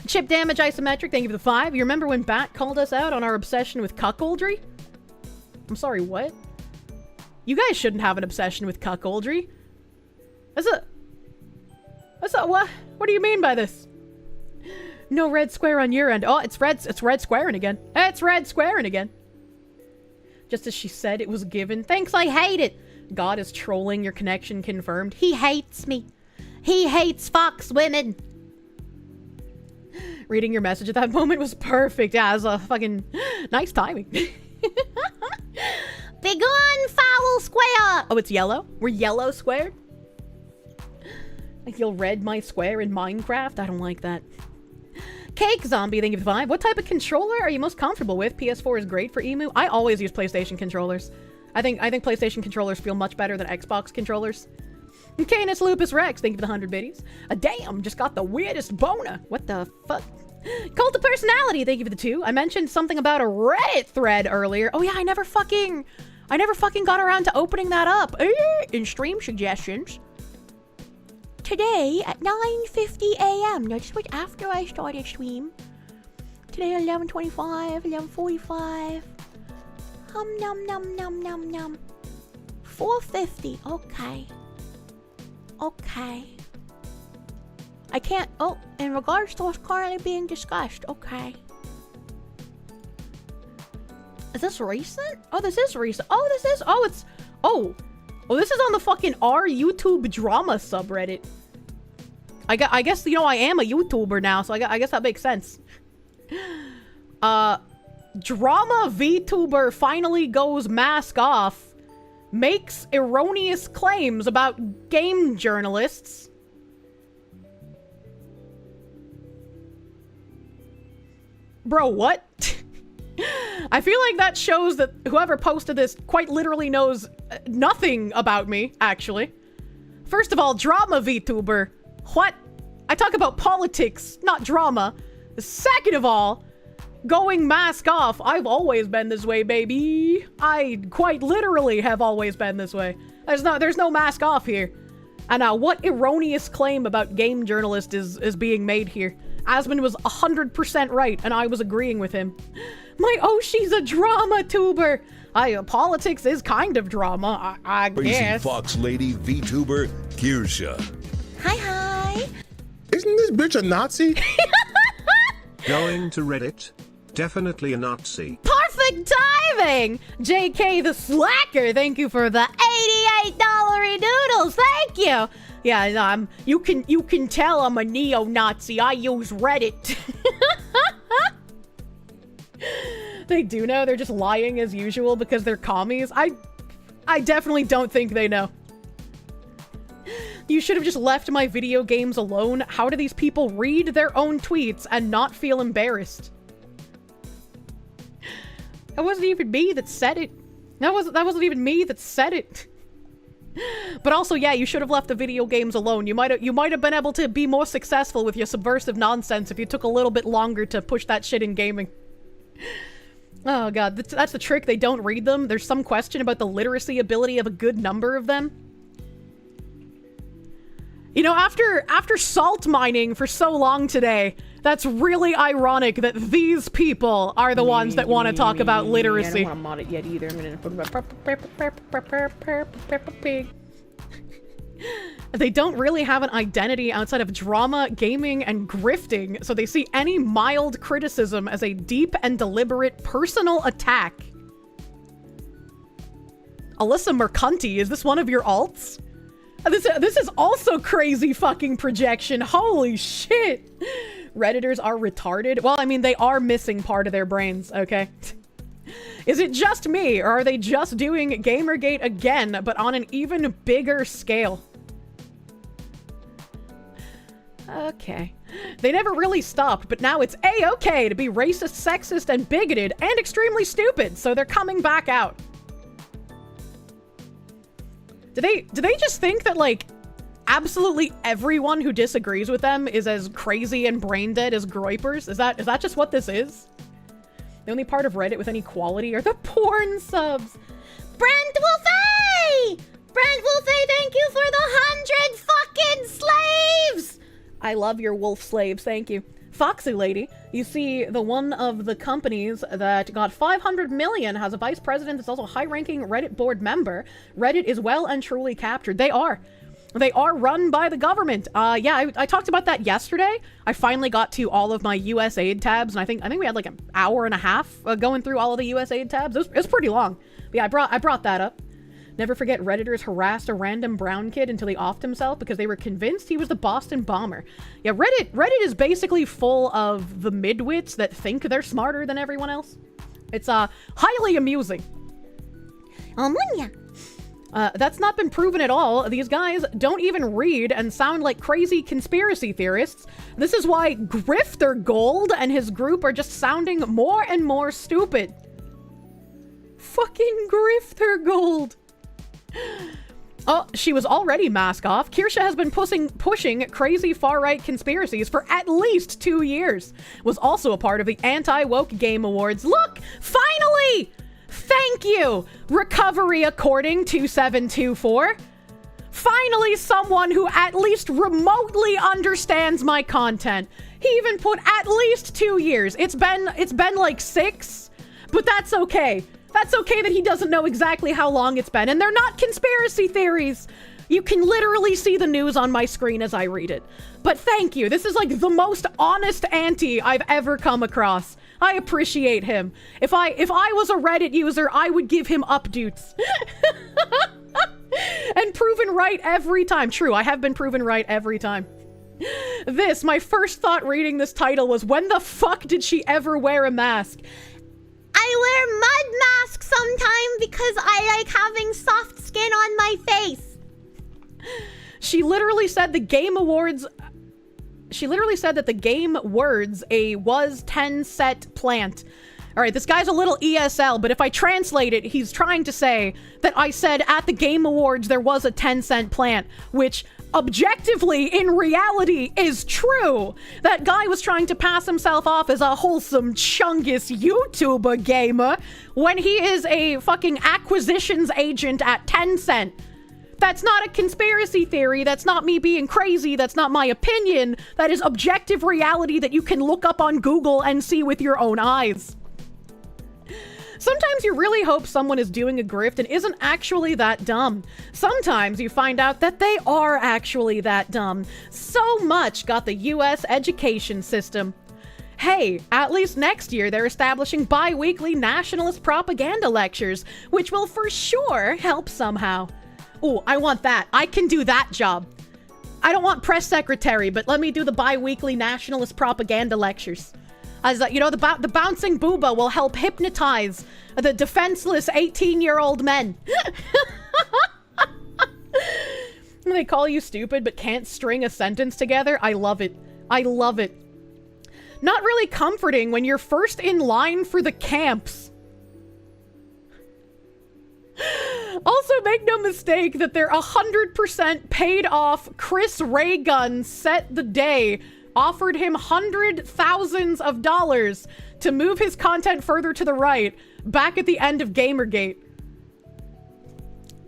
Chip Damage Isometric, thank you for the 5. You remember when Bat called us out on our obsession with cuckoldry? I'm sorry, what? You guys shouldn't have an obsession with cuckoldry. That's a what? What do you mean by this? No red square on your end. Oh, it's red squaring again. It's red squaring again. Just as she said it was given. Thanks, I hate it. God is trolling, your connection confirmed. He hates me. He hates fox women. Reading your message at that moment was perfect. Yeah, it was a fucking nice timing. Begone, foul square. Oh, it's yellow? We're yellow squared? Like you'll red my square in Minecraft? I don't like that. Cake Zombie, thank you for the 5. What type of controller are you most comfortable with? PS4 is great for Emu. I always use PlayStation controllers. I think PlayStation controllers feel much better than Xbox controllers. Canis Lupus Rex, thank you for the 100 biddies. Damn, just got the weirdest boner. What the fuck? Cult of Personality, thank you for the 2. I mentioned something about a Reddit thread earlier. Oh yeah, I never fucking got around to opening that up. In stream suggestions. Today at 9:50 a.m. No, just wait after I started stream. Today at 11:25, 11:45. Num num num num num. 4:50. Okay. Okay. I can't. Oh, in regards to what's currently being discussed. Okay. Is this recent? Oh, this is recent. Oh, this is. Oh, it's. Oh. Oh, this is on the fucking R YouTube drama subreddit. I guess, you know, I am a YouTuber now, so I guess that makes sense. Drama VTuber finally goes mask off. Makes erroneous claims about game journalists. Bro, what? I feel like that shows that whoever posted this quite literally knows nothing about me, actually. First of all, drama VTuber. What? I talk about politics, not drama. Second of all, going mask off. I've always been this way, baby. I quite literally have always been this way. There's no mask off here. And what erroneous claim about game journalist is being made here? Asmund was 100% right, and I was agreeing with him. My Oshi's a drama tuber. Politics is kind of drama, I Crazy guess. Fox Lady VTuber Kirsche. Hi. Isn't this bitch a Nazi? Going to Reddit? Definitely a Nazi. Perfect timing! JK the Slacker, thank you for the $88 doodles. Thank you. Yeah, you can tell I'm a neo-Nazi. I use Reddit. They do know. They're just lying as usual because they're commies. I definitely don't think they know. You should have just left my video games alone. How do these people read their own tweets and not feel embarrassed? That wasn't even me that said it. That wasn't even me that said it. But also, yeah, you should have left the video games alone. You might have been able to be more successful with your subversive nonsense if you took a little bit longer to push that shit in gaming. Oh god, that's the trick. They don't read them. There's some question about the literacy ability of a good number of them. You know, after salt mining for so long today, that's really ironic that these people are the ones that want to talk about literacy. I don't want to mod it yet either. I'm gonna put pig. They don't really have an identity outside of drama, gaming, and grifting, so they see any mild criticism as a deep and deliberate personal attack. Alyssa Mercanti, is this one of your alts? This is also crazy fucking projection. Holy shit. Redditors are retarded. Well, I mean, they are missing part of their brains, okay? Is it just me, or are they just doing Gamergate again, but on an even bigger scale? Okay. They never really stopped, but now it's A-okay to be racist, sexist, and bigoted, and extremely stupid, so they're coming back out. Do they just think that, like, absolutely everyone who disagrees with them is as crazy and brain dead as groypers? Is that just what this is? The only part of Reddit with any quality are the porn subs. Brent Wolfe! Brent Wolfe, thank you for the 100 fucking slaves! I love your wolf slaves, thank you. Foxy Lady, you see the one of the companies that got 500 million has a vice president that's also a high-ranking Reddit board member. Reddit is well and truly captured. They are run by the government. Yeah, I talked about that yesterday. I finally got to all of my US aid tabs, and I think we had like an hour and a half going through all of the US aid tabs. It was pretty long. But yeah, I brought that up. Never forget Redditors harassed a random brown kid until he offed himself because they were convinced he was the Boston bomber. Yeah, Reddit is basically full of the midwits that think they're smarter than everyone else. It's highly amusing. That's not been proven at all. These guys don't even read and sound like crazy conspiracy theorists. This is why Grifter Gold and his group are just sounding more and more stupid. Fucking Grifter Gold. Oh, she was already mask off. Kirsche has been pushing crazy far-right conspiracies for at least 2 years. Was also a part of the Anti-Woke Game Awards. Look! Finally! Thank you! Recovery According 2724. Finally someone who at least remotely understands my content. He even put at least 2 years. It's been like 6, but that's okay. That's okay that he doesn't know exactly how long it's been, and they're not conspiracy theories. You can literally see the news on my screen as I read it. But thank you. This is like the most honest auntie I've ever come across. I appreciate him. If I was a Reddit user, I would give him updates. And proven right every time. True, I have been proven right every time. My first thought reading this title was, when the fuck did she ever wear a mask? I wear mud masks sometimes because I like having soft skin on my face. She literally said the Game Awards... She literally said that the game words was 10 set plant. All right, this guy's a little ESL, but if I translate it, he's trying to say that I said at the Game Awards there was a 10-cent plant, which objectively, in reality, is true. That guy was trying to pass himself off as a wholesome Chungus YouTuber gamer when he is a fucking acquisitions agent at 10 cent. That's not a conspiracy theory. That's not me being crazy. That's not my opinion. That is objective reality that you can look up on Google and see with your own eyes. Sometimes you really hope someone is doing a grift and isn't actually that dumb. Sometimes you find out that they are actually that dumb. So much got the US education system. Hey, at least next year they're establishing bi-weekly nationalist propaganda lectures, which will for sure help somehow. Ooh, I want that. I can do that job. I don't want press secretary, but let me do the bi-weekly nationalist propaganda lectures. As you know, the bouncing booba will help hypnotize the defenseless 18-year-old men. They call you stupid but can't string a sentence together. I love it. I love it. Not really comforting when you're first in line for the camps. Also, make no mistake that their 100% paid off Chris Ray Gun set the day offered him thousands of dollars to move his content further to the right back at the end of Gamergate.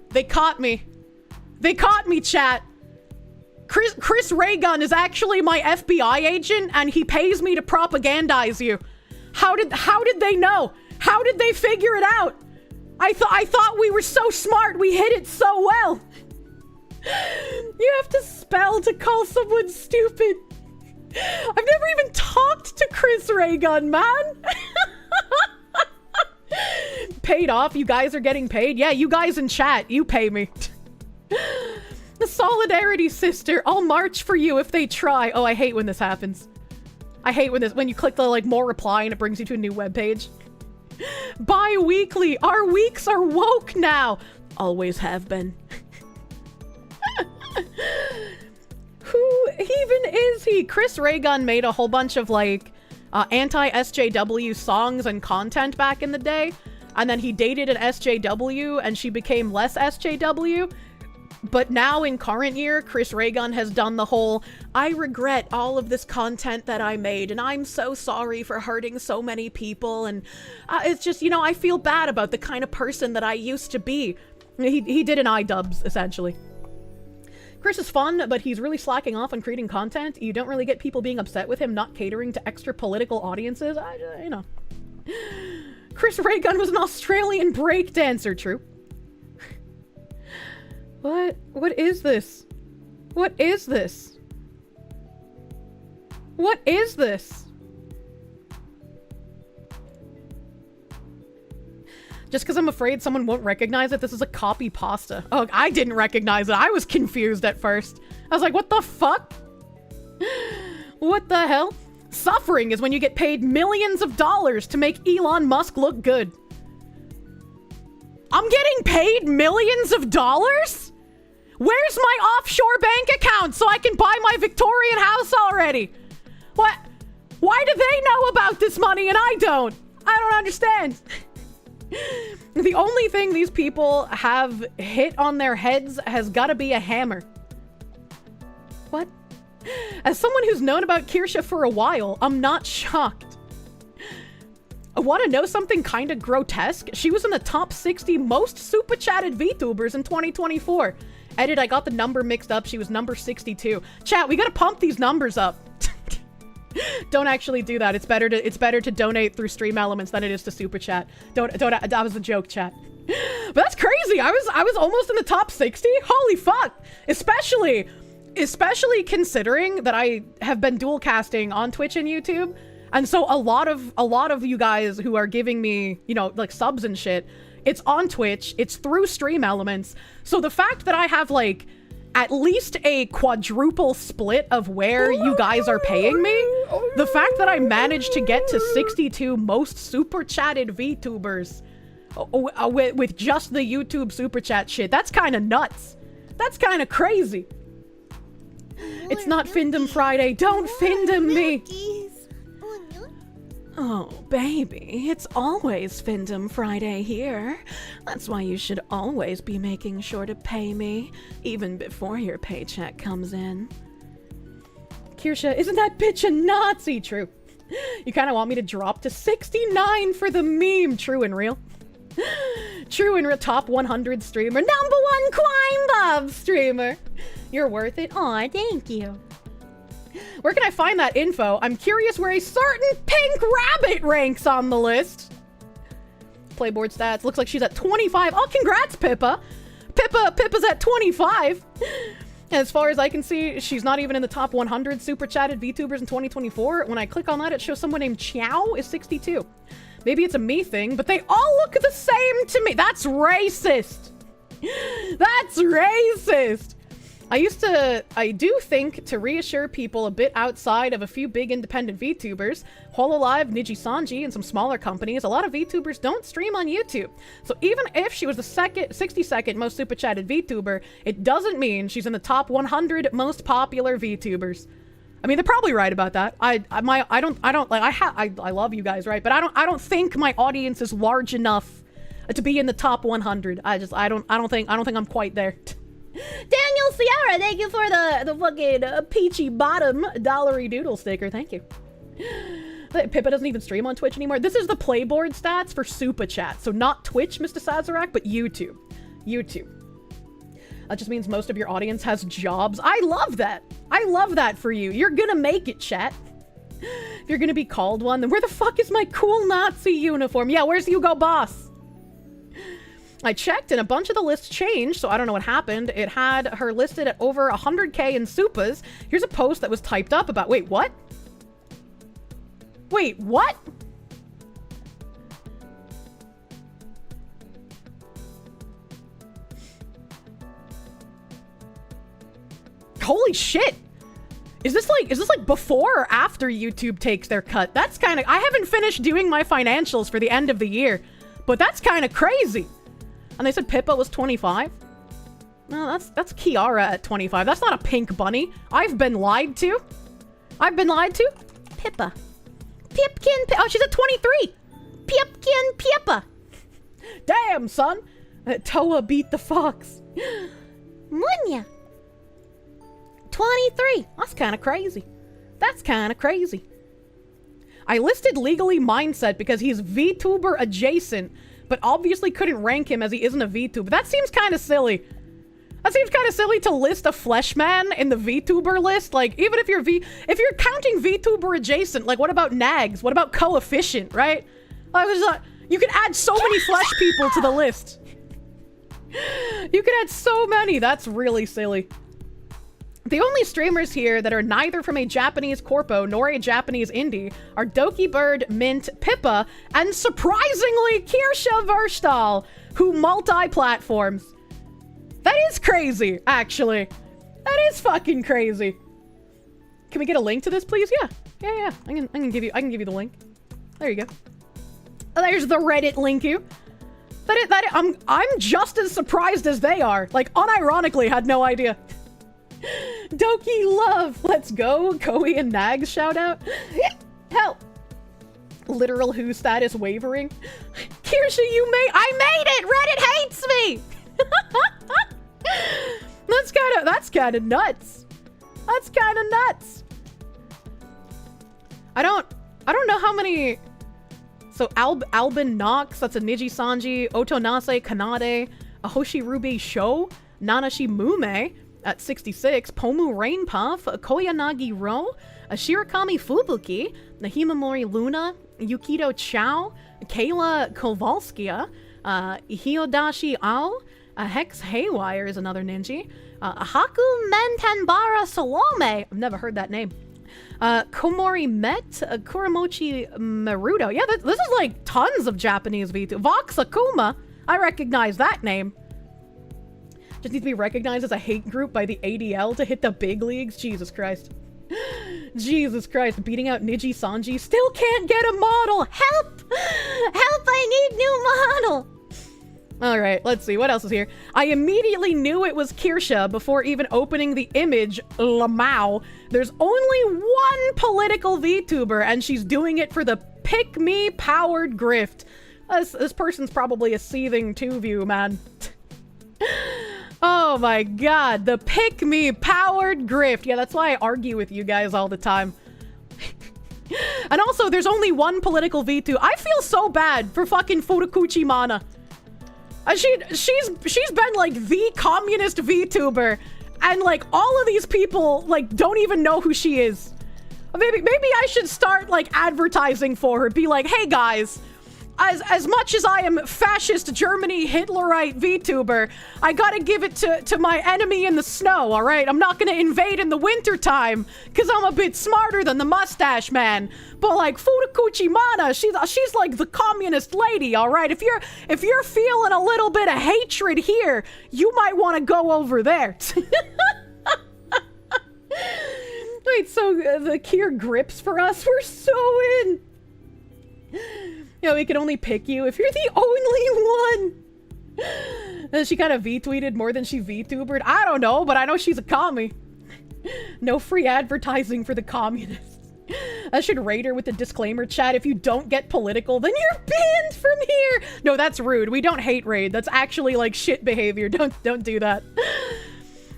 They caught me. They caught me, chat. Chris Ray Gun is actually my FBI agent and he pays me to propagandize you. How did they know? How did they figure it out? I thought we were so smart. We hid it so well. You have to spell to call someone stupid. I've never even talked to Chris Raygun, man. Paid off? You guys are getting paid? Yeah, you guys in chat, you pay me. The solidarity sister, I'll march for you if they try. Oh, I hate when this happens. I hate when you click the like more reply and it brings you to a new webpage. Bi-weekly, our weeks are woke now. Always have been. Who even is he? Chris Raygun made a whole bunch of like anti-SJW songs and content back in the day. And then he dated an SJW and she became less SJW. But now in current year, Chris Raygun has done the whole, I regret all of this content that I made and I'm so sorry for hurting so many people. And it's just, you know, I feel bad about the kind of person that I used to be. He did an iDubbbz, essentially. Chris is fun, but he's really slacking off on creating content. You don't really get people being upset with him not catering to extra political audiences. You know. Chris Raygun was an Australian breakdancer, true. What? What is this? What is this? What is this? Just because I'm afraid someone won't recognize it, this is a copy pasta. Oh, I didn't recognize it. I was confused at first. I was like, what the fuck? What the hell? Suffering is when you get paid millions of dollars to make Elon Musk look good. I'm getting paid millions of dollars? Where's my offshore bank account so I can buy my Victorian house already? What? Why do they know about this money and I don't? I don't understand. The only thing these people have hit on their heads has got to be a hammer. What? As someone who's known about Kirsche for a while, I'm not shocked. Want to know something kind of grotesque? She was in the top 60 most super chatted VTubers in 2024. Edit, I got the number mixed up. She was number 62. Chat, we gotta pump these numbers up. Don't actually do that. It's better to donate through Stream Elements than it is to super chat. Don't. That was a joke, chat. But that's crazy. I was almost in the top 60. Holy fuck! Especially considering that I have been dual casting on Twitch and YouTube, and so a lot of you guys who are giving me, you know, like subs and shit, it's on Twitch. It's through Stream Elements. So the fact that I have like at least a quadruple split of where you guys are paying me, the fact that I managed to get to 62 most super chatted VTubers with just the YouTube super chat shit, that's kind of nuts. That's kind of crazy. It's not Findom Friday. Don't Findom me. Oh, baby, it's always Findom Friday here. That's why you should always be making sure to pay me, even before your paycheck comes in. Kirsche, isn't that bitch a Nazi? True. You kind of want me to drop to 69 for the meme. True and real. True and real. Top 100 streamer. #1 Quime Bob streamer. You're worth it. Aw, thank you. Where can I find that info? I'm curious where a certain pink rabbit ranks on the list. Playboard stats. Looks like she's at 25. Oh, congrats, Pippa. Pippa's at 25. And as far as I can see, she's not even in the top 100 super chatted VTubers in 2024. When I click on that, it shows someone named Chow is 62. Maybe it's a me thing, but they all look the same to me. That's racist. That's racist. I do think to reassure people a bit outside of a few big independent VTubers, Hololive, Nijisanji, and some smaller companies, a lot of VTubers don't stream on YouTube. So even if she was the 62nd most super chatted VTuber, it doesn't mean she's in the top 100 most popular VTubers. I mean, they're probably right about that. I love you guys, right? But I don't think my audience is large enough to be in the top 100. I don't think I'm quite there. Daniel Sierra, thank you for the fucking peachy bottom dollary doodle sticker. Thank you. Pippa doesn't even stream on Twitch anymore. This is the playboard stats for Super Chat. So not Twitch, Mr. Sazerac, but YouTube. That just means most of your audience has jobs. I love that. I love that for you. You're gonna make it, chat. If you're gonna be called one, then where the fuck is my cool Nazi uniform? Yeah, where's Hugo Boss? I checked and a bunch of the lists changed, so I don't know what happened. It had her listed at over 100k in Supas. Here's a post that was typed up about, wait, what? Wait, what? Holy shit. Is this like before or after YouTube takes their cut? That's kind of, I haven't finished doing my financials for the end of the year, but that's kind of crazy. And they said Pippa was 25. No, that's Kiara at 25. That's not a pink bunny. I've been lied to. I've been lied to. Pippa. Pipkin. Oh, she's at 23. Pipkin Pippa. Damn, son. Toa beat the fox. Munya. 23. That's kind of crazy. That's kind of crazy. I listed legally Mindset because he's VTuber adjacent, but obviously couldn't rank him as he isn't a VTuber. That seems kind of silly. That seems kind of silly to list a Fleshman in the VTuber list. Like, even if you're counting VTuber adjacent, like, what about Nags? What about Coefficient, right? You could add so many Flesh people to the list. You could add so many. That's really silly. The only streamers here that are neither from a Japanese corpo nor a Japanese indie are Doki Bird, Mint, Pippa, and surprisingly Kirsche Verstal, who multi-platforms. That is crazy, actually. That is fucking crazy. Can we get a link to this, please? Yeah. I can give you the link. There you go. Oh, there's the Reddit link you. I'm just as surprised as they are. Like, unironically, had no idea. Doki love. Let's go. Koei and Nags shout out. Help. Literal who status wavering. Kirsche, I made it. Reddit hates me. That's kind of nuts. That's kind of nuts. I don't know how many. So Albin Knox, that's a Niji Sanji, Otonase Kanade, a Hoshi Ruby Sho, Nanashi Mume at 66, Pomu Rainpuff, Koyanagi Ro, a Shirakami Fubuki, Nahimamori Luna, Yukito Chao, Kayla Kowalskia, Hiodashi Ao, Hex Haywire is another ninja, Haku Mentenbara Salome, I've never heard that name, Komori Met, Kuramochi Marudo. Yeah, this is like tons of Japanese VTubers. Vox Akuma, I recognize that name. Just needs to be recognized as a hate group by the ADL to hit the big leagues. Jesus Christ. Jesus Christ. Beating out Niji Sanji. Still can't get a model. Help! Help, I need new model. Alright, let's see. What else is here? I immediately knew it was Kirsche before even opening the image, Lamau. There's only one political VTuber, and she's doing it for the pick-me-powered grift. This person's probably a seething two-view, man. Oh my god, the pick-me-powered grift. Yeah, that's why I argue with you guys all the time. And also, there's only one political VTuber. I feel so bad for fucking Furukuchi Mana. She's been like the communist VTuber, and like all of these people like don't even know who she is. Maybe I should start like advertising for her. Be like, hey guys, as much as I am fascist Germany Hitlerite VTuber, I gotta give it to my enemy in the snow, alright? I'm not gonna invade in the winter time, cause I'm a bit smarter than the mustache man. But like Furukuchi Mana, she's like the communist lady, alright? If you're feeling a little bit of hatred here, you might want to go over there. Wait, so the Kier grips for us? We're so in. You know, we can only pick you if you're the only one. And she kind of V-tweeted more than she V-tubered. I don't know, but I know she's a commie. No free advertising for the communists. I should rate her with the disclaimer chat. If you don't get political, then you're banned from here. No, that's rude. We don't hate raid. That's actually like shit behavior. Don't do that.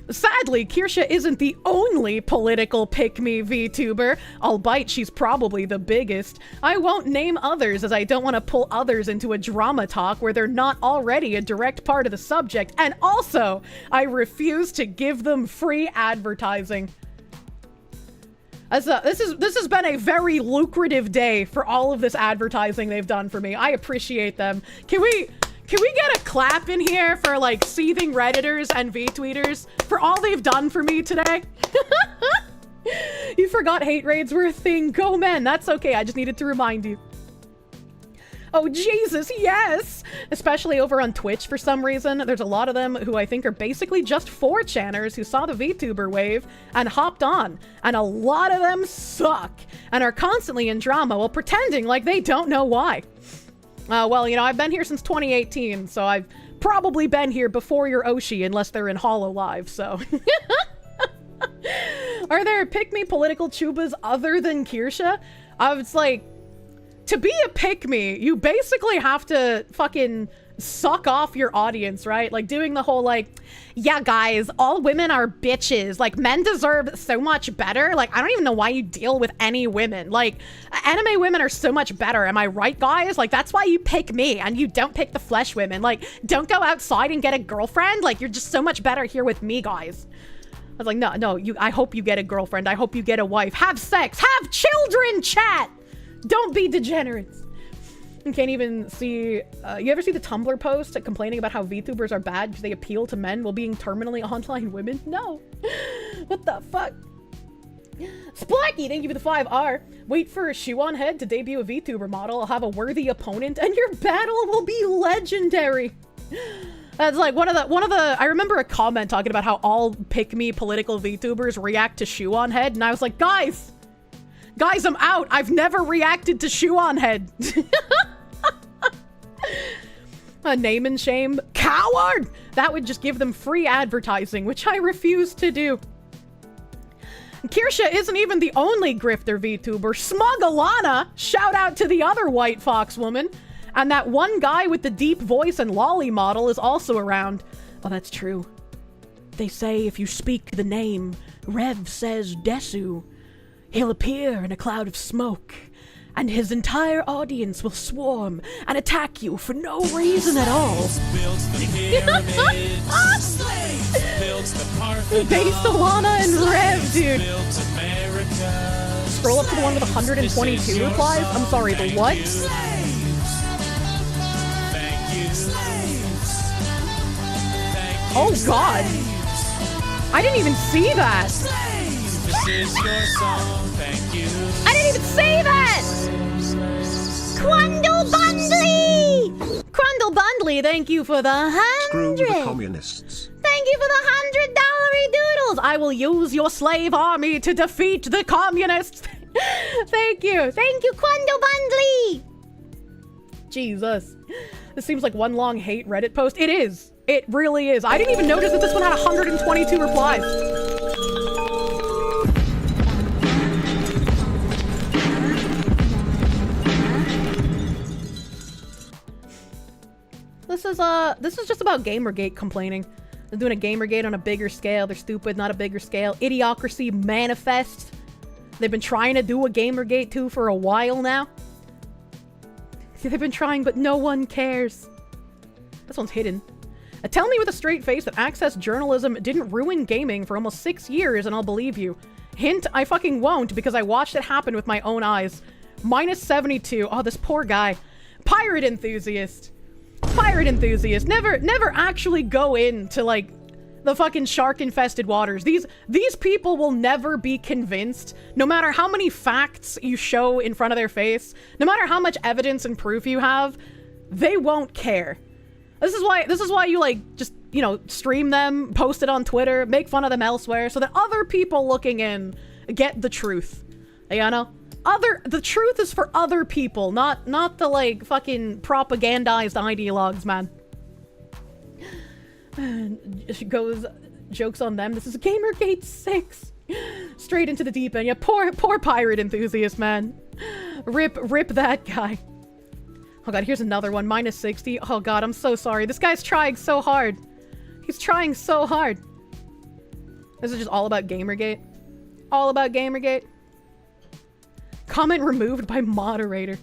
Sadly, Kirsche isn't the only political pick-me VTuber, albeit she's probably the biggest. I won't name others as I don't want to pull others into a drama talk where they're not already a direct part of the subject, and also, I refuse to give them free advertising. This has been a very lucrative day for all of this advertising they've done for me. I appreciate them. Can Can we get a clap in here for like seething Redditors and V-tweeters for all they've done for me today? You forgot hate raids were a thing. Go men, that's okay. I just needed to remind you. Oh, Jesus, yes! Especially over on Twitch for some reason. There's a lot of them who I think are basically just 4chaners who saw the VTuber wave and hopped on. And a lot of them suck and are constantly in drama while pretending like they don't know why. Well, you know, I've been here since 2018, so I've probably been here before your Oshi, unless they're in HoloLive, so... Are there pick-me political chubas other than Kirsche? I was like... To be a pick-me, you basically have to fucking suck off your audience, right? Like doing the whole like, yeah guys, all women are bitches. Like men deserve so much better. Like I don't even know why you deal with any women. Like anime women are so much better. Am I right, guys? Like that's why you pick me and you don't pick the flesh women. Like don't go outside and get a girlfriend. Like you're just so much better here with me, guys. I was like, no, I hope you get a girlfriend. I hope you get a wife. Have sex. Have children, chat. Don't be degenerates. You can't even see... you ever see the Tumblr post complaining about how VTubers are bad because they appeal to men while being terminally online women? No. What the fuck? Splacky, thank you for the 5R. Wait for a shoe-on head to debut a VTuber model. I'll have a worthy opponent and your battle will be legendary. That's like one of the I remember a comment talking about how all pick-me political VTubers react to shoe-on head, and I was like, guys, I'm out. I've never reacted to shoe on head. A name and shame. Coward! That would just give them free advertising, which I refuse to do. Kirsche isn't even the only grifter VTuber. Smug-Alana, shout out to the other white fox woman. And that one guy with the deep voice and lolly model is also around. Oh, that's true. They say if you speak the name, Rev says Desu, he'll appear in a cloud of smoke, and his entire audience will swarm and attack you for no reason at all. Based Alana and Rev, dude. Scroll up to the one with 122 replies. I'm sorry, the what? Oh god. I didn't even see that. I didn't even say that! Crundle Bundly! Crundle Bundly, thank you for the 100. Screw the communists. Thank you for the $100 doodles. I will use your slave army to defeat the communists. Thank you. Thank you, Crundle Bundly. Jesus. This seems like one long hate Reddit post. It is. It really is. I didn't even notice that this one had 122 replies. This is just about Gamergate complaining. They're doing a Gamergate on a bigger scale. They're stupid, not a bigger scale. Idiocracy manifest. They've been trying to do a Gamergate 2 for a while now. They've been trying, but no one cares. This one's hidden. Tell me with a straight face that access journalism didn't ruin gaming for almost 6 years and I'll believe you. Hint, I fucking won't because I watched it happen with my own eyes. Minus 72. Oh, this poor guy. Pirate enthusiast. Pirate enthusiast. Never actually go into, like, the fucking shark-infested waters. These people will never be convinced, no matter how many facts you show in front of their face, no matter how much evidence and proof you have, they won't care. This is why you, like, just, you know, stream them, post it on Twitter, make fun of them elsewhere, so that other people looking in get the truth. You know? The truth is for other people, not the, like, fucking propagandized ideologues, man. She goes, jokes on them. This is Gamergate 6. Straight into the deep end. Yeah, poor pirate enthusiast, man. Rip that guy. Oh god, here's another one. Minus 60. Oh god, I'm so sorry. This guy's trying so hard. He's trying so hard. This is just all about Gamergate. All about Gamergate. Comment removed by moderator.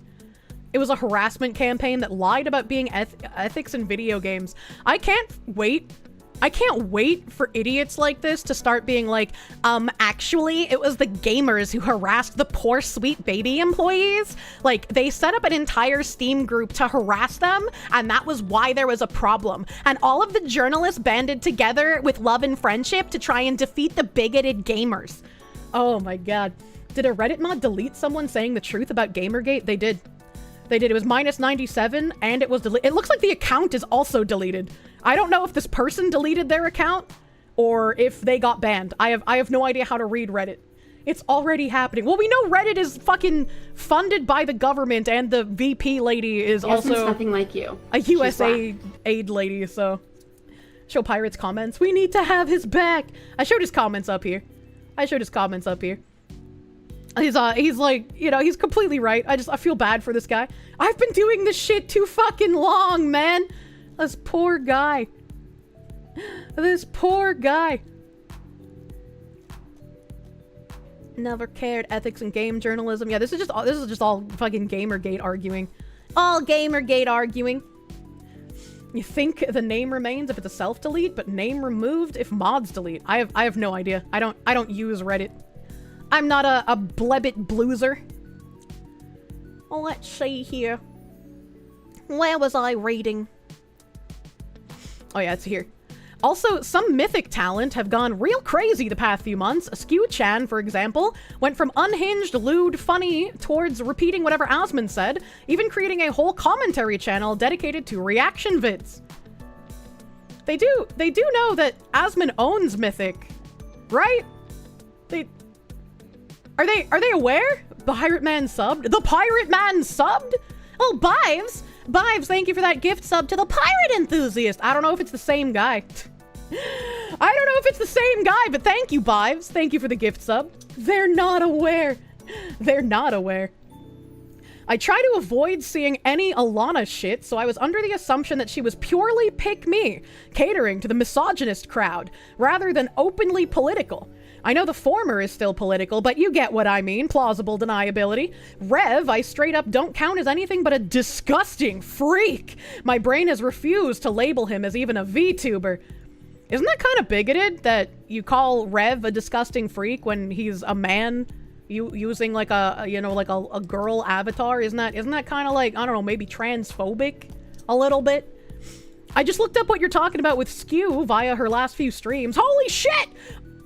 It was a harassment campaign that lied about being ethics in video games. I can't wait I can't wait for idiots like this to start being like, actually, it was the gamers who harassed the poor sweet baby employees. Like, they set up an entire Steam group to harass them, and that was why there was a problem. And all of the journalists banded together with love and friendship to try and defeat the bigoted gamers. Oh my god. Did a Reddit mod delete someone saying the truth about Gamergate? They did. They did. It was -97, and it was deleted. It looks like the account is also deleted. I don't know if this person deleted their account or if they got banned. I have no idea how to read Reddit. It's already happening. Well, we know Reddit is fucking funded by the government, and the VP lady is also nothing like you. A USA aid lady, so. Show Pirate's comments. We need to have his back. I showed his comments up here. He's like, you know, he's completely right. I feel bad for this guy. I've been doing this shit too fucking long, man. This poor guy. This poor guy. Never cared ethics and game journalism. Yeah, this is just all fucking Gamergate arguing. All Gamergate arguing. You think the name remains if it's a self-delete, but name removed if mods delete. I have no idea. I don't use Reddit. I'm not a blebbit blueser. Well, let's see here. Where was I reading? Oh yeah, it's here. Also, some mythic talent have gone real crazy the past few months. Skew-chan, for example, went from unhinged, lewd, funny towards repeating whatever Asmon said, even creating a whole commentary channel dedicated to reaction vids. They do know that Asmon owns Mythic, right? Are they aware? Pirate Man subbed? The Pirate Man subbed? Oh, Bives, thank you for that gift sub to the Pirate Enthusiast. I don't know if it's the same guy. I don't know if it's the same guy, but thank you, Bives. Thank you for the gift sub. They're not aware. They're not aware. I try to avoid seeing any Alana shit, so I was under the assumption that she was purely pick me, catering to the misogynist crowd, rather than openly political. I know the former is still political, but you get what I mean. Plausible deniability. Rev, I straight up don't count as anything but a disgusting freak. My brain has refused to label him as even a VTuber. Isn't that kind of bigoted that you call Rev a disgusting freak when he's a man using like a girl avatar? Isn't that kind of like, I don't know, maybe transphobic a little bit? I just looked up what you're talking about with Skew via her last few streams. Holy shit!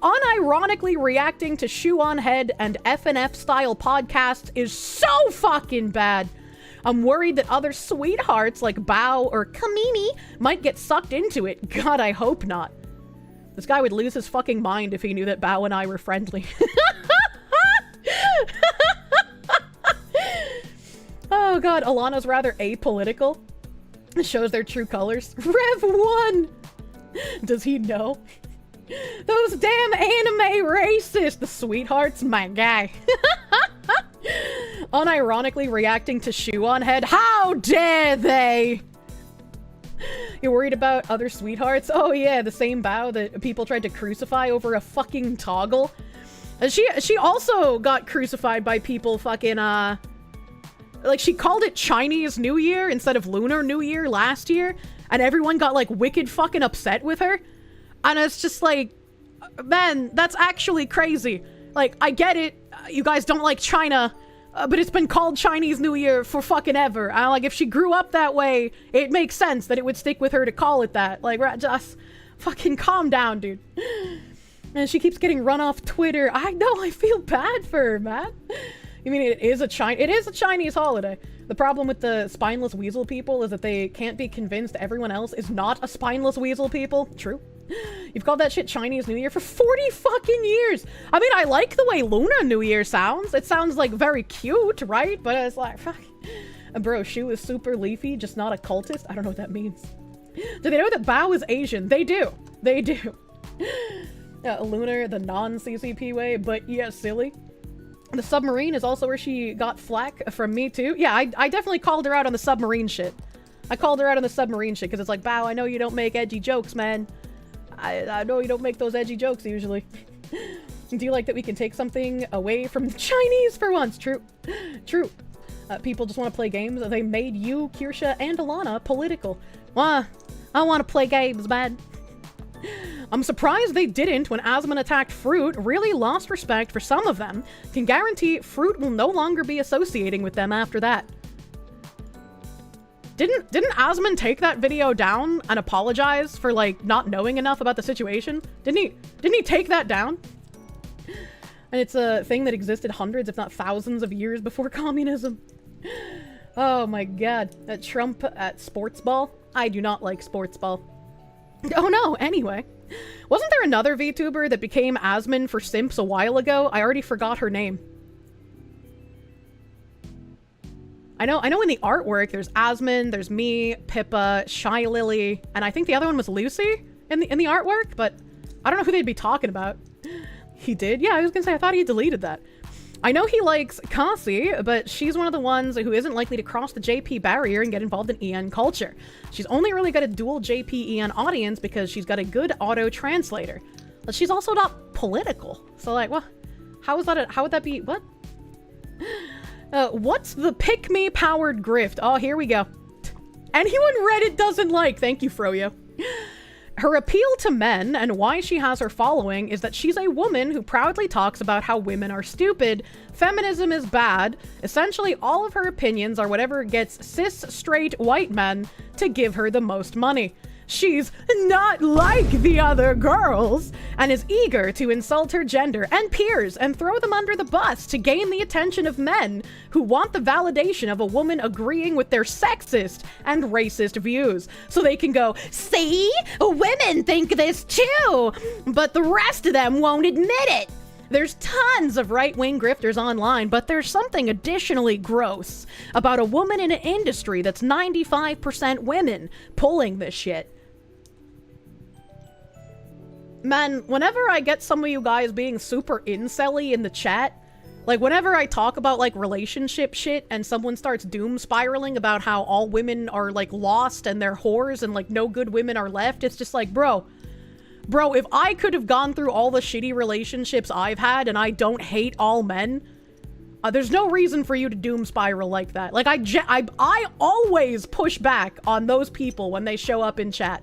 Unironically reacting to Shoe on Head and FNF style podcasts is so fucking bad. I'm worried that other sweethearts like Bao or Kamini might get sucked into it. God, I hope not. This guy would lose his fucking mind if he knew that Bao and I were friendly. Oh god, Alana's rather apolitical. It shows their true colors. Rev 1! Does he know? Those damn anime racists! The sweethearts, my guy. Unironically reacting to Shoe on Head. How dare they! You're worried about other sweethearts? Oh yeah, the same Bao that people tried to crucify over a fucking toggle. She also got crucified by people fucking, like, she called it Chinese New Year instead of Lunar New Year last year, and everyone got, like, wicked fucking upset with her. And it's just like, man, that's actually crazy. Like, I get it, you guys don't like China, but it's been called Chinese New Year for fucking ever. Like, if she grew up that way, it makes sense that it would stick with her to call it that. Like, just fucking calm down, dude. And she keeps getting run off Twitter. I know, I feel bad for her, man. You mean it is a Chinese holiday. The problem with the spineless weasel people is that they can't be convinced everyone else is not a spineless weasel people. True. You've called that shit Chinese New Year for 40 fucking years. I mean, I like the way Luna New Year sounds. It sounds like very cute, right? But it's like, fuck. Bro, Shu is super leafy, just not a cultist. I don't know what that means. Do they know that Bao is Asian? They do. They do. Lunar, the non-CCP way, but yeah, silly. The submarine is also where she got flack from me too. Yeah, I definitely called her out on the submarine shit. I called her out on the submarine shit because it's like, Bao, I know you don't make edgy jokes, man. I know you don't make those edgy jokes usually. Do you like that we can take something away from the Chinese for once? True. True. People just want to play games. They made you, Kirsche, and Alana political. I want to play games, man. I'm surprised they didn't when Asmon attacked Fruit, really lost respect for some of them. Can guarantee Fruit will no longer be associating with them after that. Didn't Asmon take that video down and apologize for, like, not knowing enough about the situation? Didn't he take that down? And it's a thing that existed hundreds, if not thousands of years before communism. Oh my god. Trump at sports ball? I do not like sports ball. Oh no, anyway. Wasn't there another VTuber that became Asmon for simps a while ago? I already forgot her name. I know in the artwork there's Asmon, there's me, Pippa, Shy Lily, and I think the other one was Lucy in the artwork, but I don't know who they'd be talking about. He did? Yeah, I was gonna say, I thought he deleted that. I know he likes Cassie, but she's one of the ones who isn't likely to cross the JP barrier and get involved in EN culture. She's only really got a dual JP EN audience because she's got a good auto translator. But she's also not political. So like, what? How would that be? What? What's the pick-me powered grift? Oh, here we go. Anyone Reddit doesn't like. Thank you, Froyo. Her appeal to men and why she has her following is that she's a woman who proudly talks about how women are stupid, feminism is bad, essentially all of her opinions are whatever gets cis, straight, white men to give her the most money. She's not like the other girls and is eager to insult her gender and peers and throw them under the bus to gain the attention of men who want the validation of a woman agreeing with their sexist and racist views. So they can go, see? Women think this too, but the rest of them won't admit it. There's tons of right-wing grifters online, but there's something additionally gross about a woman in an industry that's 95% women pulling this shit. Man, whenever I get some of you guys being super incel-y in the chat, like whenever I talk about like relationship shit and someone starts doom spiraling about how all women are like lost and they're whores and like no good women are left, it's just like, bro, if I could have gone through all the shitty relationships I've had and I don't hate all men, there's no reason for you to doom spiral like that. Like I always push back on those people when they show up in chat.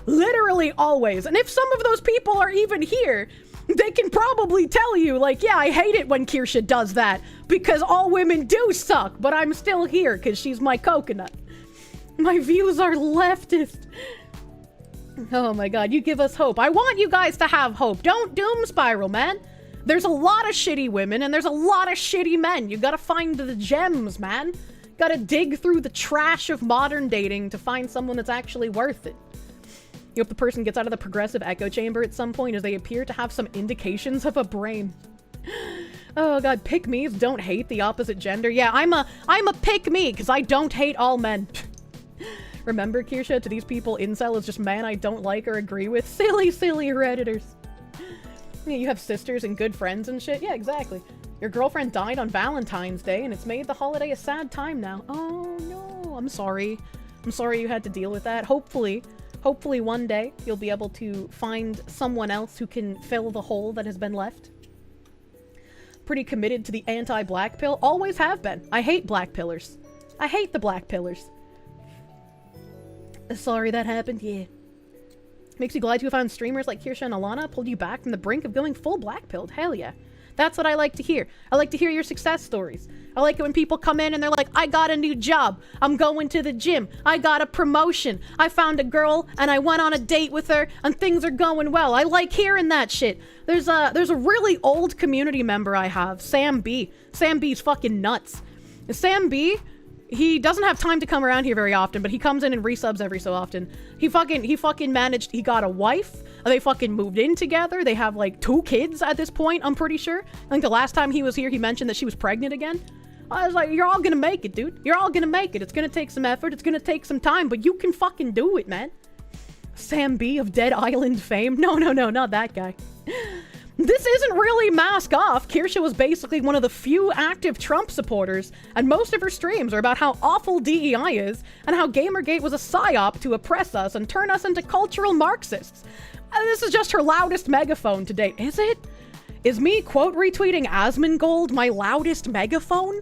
Literally always. And if some of those people are even here, they can probably tell you, like, yeah, I hate it when Kirsche does that because all women do suck, but I'm still here because she's my coconut. My views are leftist. Oh my god, you give us hope. I want you guys to have hope. Don't doom spiral, man. There's a lot of shitty women and there's a lot of shitty men. You gotta find the gems, man. Gotta dig through the trash of modern dating to find someone that's actually worth it. You hope the person gets out of the progressive echo chamber at some point as they appear to have some indications of a brain. Oh god, pick-me's don't hate the opposite gender. Yeah, I'm a pick-me because I don't hate all men. Remember, Kirsche, to these people, incel is just man I don't like or agree with. Silly, silly Redditors. Yeah, you have sisters and good friends and shit. Yeah, exactly. Your girlfriend died on Valentine's Day and it's made the holiday a sad time now. Oh no, I'm sorry. I'm sorry you had to deal with that. Hopefully one day you'll be able to find someone else who can fill the hole that has been left. Pretty committed to the anti-black pill. Always have been. I hate black pillars. I hate the black pillars. Sorry that happened, yeah. Makes you glad to have found streamers like Kirsche and Alana pulled you back from the brink of going full black-pilled. Hell yeah. That's what I like to hear. I like to hear your success stories. I like it when people come in and they're like, I got a new job. I'm going to the gym. I got a promotion. I found a girl and I went on a date with her and things are going well. I like hearing that shit. There's a really old community member I have, Sam B. Sam B's fucking nuts. Sam B, he doesn't have time to come around here very often, but he comes in and resubs every so often. He fucking managed, he got a wife. They fucking moved in together. They have like 2 kids at this point, I'm pretty sure. I think the last time he was here, he mentioned that she was pregnant again. I was like, you're all gonna make it, dude. You're all gonna make it. It's gonna take some effort. It's gonna take some time, but you can fucking do it, man. Sam B of Dead Island fame. No, not that guy. This isn't really mask off. Kirsche was basically one of the few active Trump supporters, and most of her streams are about how awful DEI is, and how Gamergate was a psyop to oppress us and turn us into cultural Marxists. This is just her loudest megaphone to date. Is it? Is me quote retweeting Asmongold my loudest megaphone?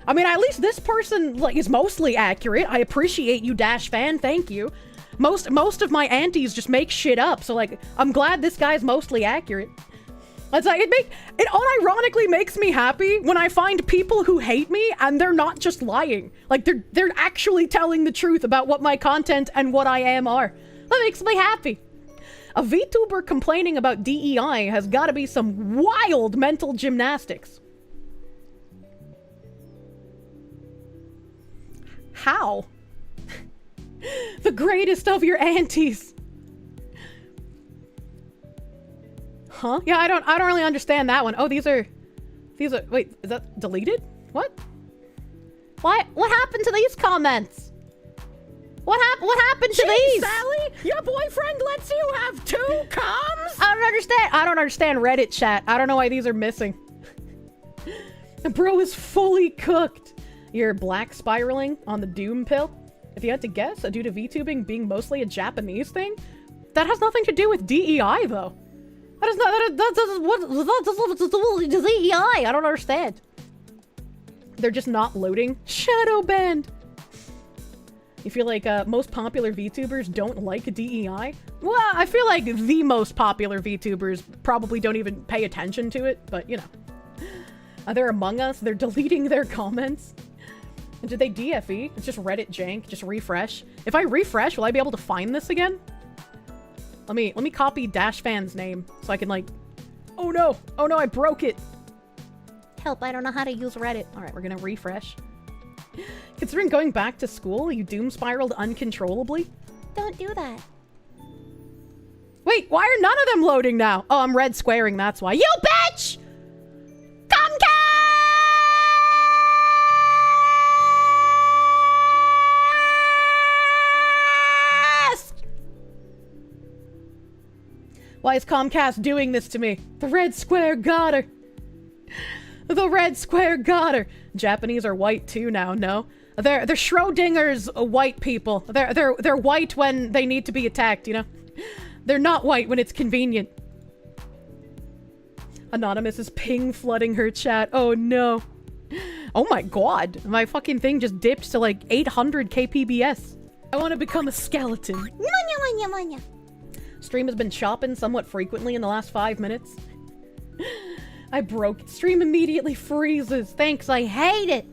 I mean, at least this person like is mostly accurate. I appreciate you, Dash fan. Thank you. Most of my aunties just make shit up, so like, I'm glad this guy's mostly accurate. It's like, it unironically makes me happy when I find people who hate me and they're not just lying. Like, they're actually telling the truth about what my content and what I am are. That makes me happy. A VTuber complaining about DEI has gotta be some wild mental gymnastics. How? The greatest of your aunties. Huh? Yeah, I don't really understand that one. Oh, these are, wait, is that deleted? What happened to these comments? What happened to these? Sally, your boyfriend lets you have 2 comms? I don't understand Reddit chat. I don't know why these are missing. The bro is fully cooked. You're black spiraling on the doom pill? If you had to guess, due to VTubing being mostly a Japanese thing? That has nothing to do with DEI, though. That is not, what DEI? I don't understand. They're just not loading. Shadow banned. You feel like most popular VTubers don't like DEI? Well, I feel like the most popular VTubers probably don't even pay attention to it, but you know. They're among us, they're deleting their comments. And did they DFE? It's just Reddit jank, just refresh. If I refresh, will I be able to find this again? Let me copy Dashfan's name so I can like, oh no, I broke it. Help, I don't know how to use Reddit. All right, we're gonna refresh. Considering going back to school, you doom spiraled uncontrollably? Don't do that. Wait, why are none of them loading now? Oh, I'm red squaring, that's why. You bitch! Why is Comcast doing this to me? The red square got her. The red square got her. Japanese are white too now, no? They're Schrodinger's white people. They're white when they need to be attacked, you know? They're not white when it's convenient. Anonymous is ping flooding her chat. Oh no. Oh my god. My fucking thing just dipped to like 800 kpbs. I want to become a skeleton. Manya. Stream has been chopping somewhat frequently in the last 5 minutes. I broke it. Stream immediately freezes. Thanks, I hate it.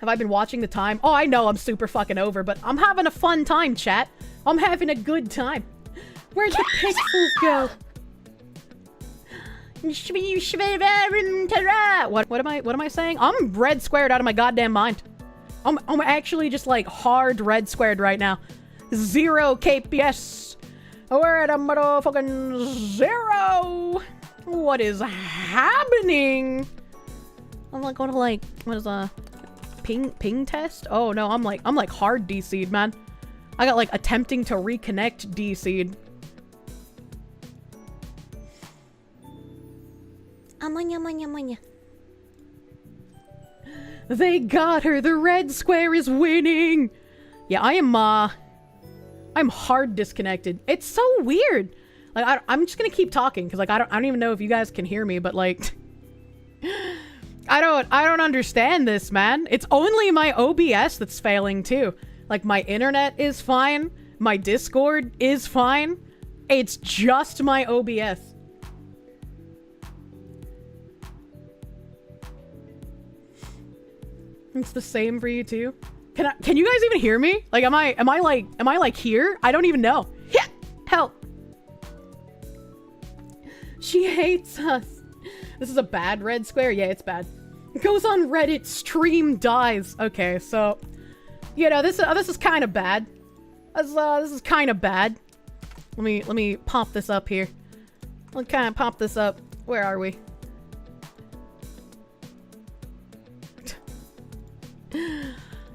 Have I been watching the time? Oh, I know I'm super fucking over, but I'm having a fun time, chat. I'm having a good time. Where'd the pixels go? What am I saying? I'm red squared out of my goddamn mind. I'm actually just like hard red squared right now. 0 kps. We're at a motherfucking 0. What is happening? I'm like going to like, what is a ping test? Oh no, I'm like hard DC'd, man. I got like attempting to reconnect DC'd. Amanya. They got her. The red square is winning. Yeah, I'm hard disconnected. It's so weird. Like, I'm just gonna keep talking because like I don't even know if you guys can hear me, but like I don't understand this, man. It's only my OBS that's failing too. Like my internet is fine, my Discord is fine. It's just my OBS. It's the same for you too. Can you guys even hear me? Like, am I like here? I don't even know. Yeah, help. She hates us. This is a bad red square. Yeah, it's bad. It goes on Reddit. Stream dies. Okay, so you know this is kind of bad. This is kind of bad. Let me pop this up here. Let me kind of pop this up. Where are we?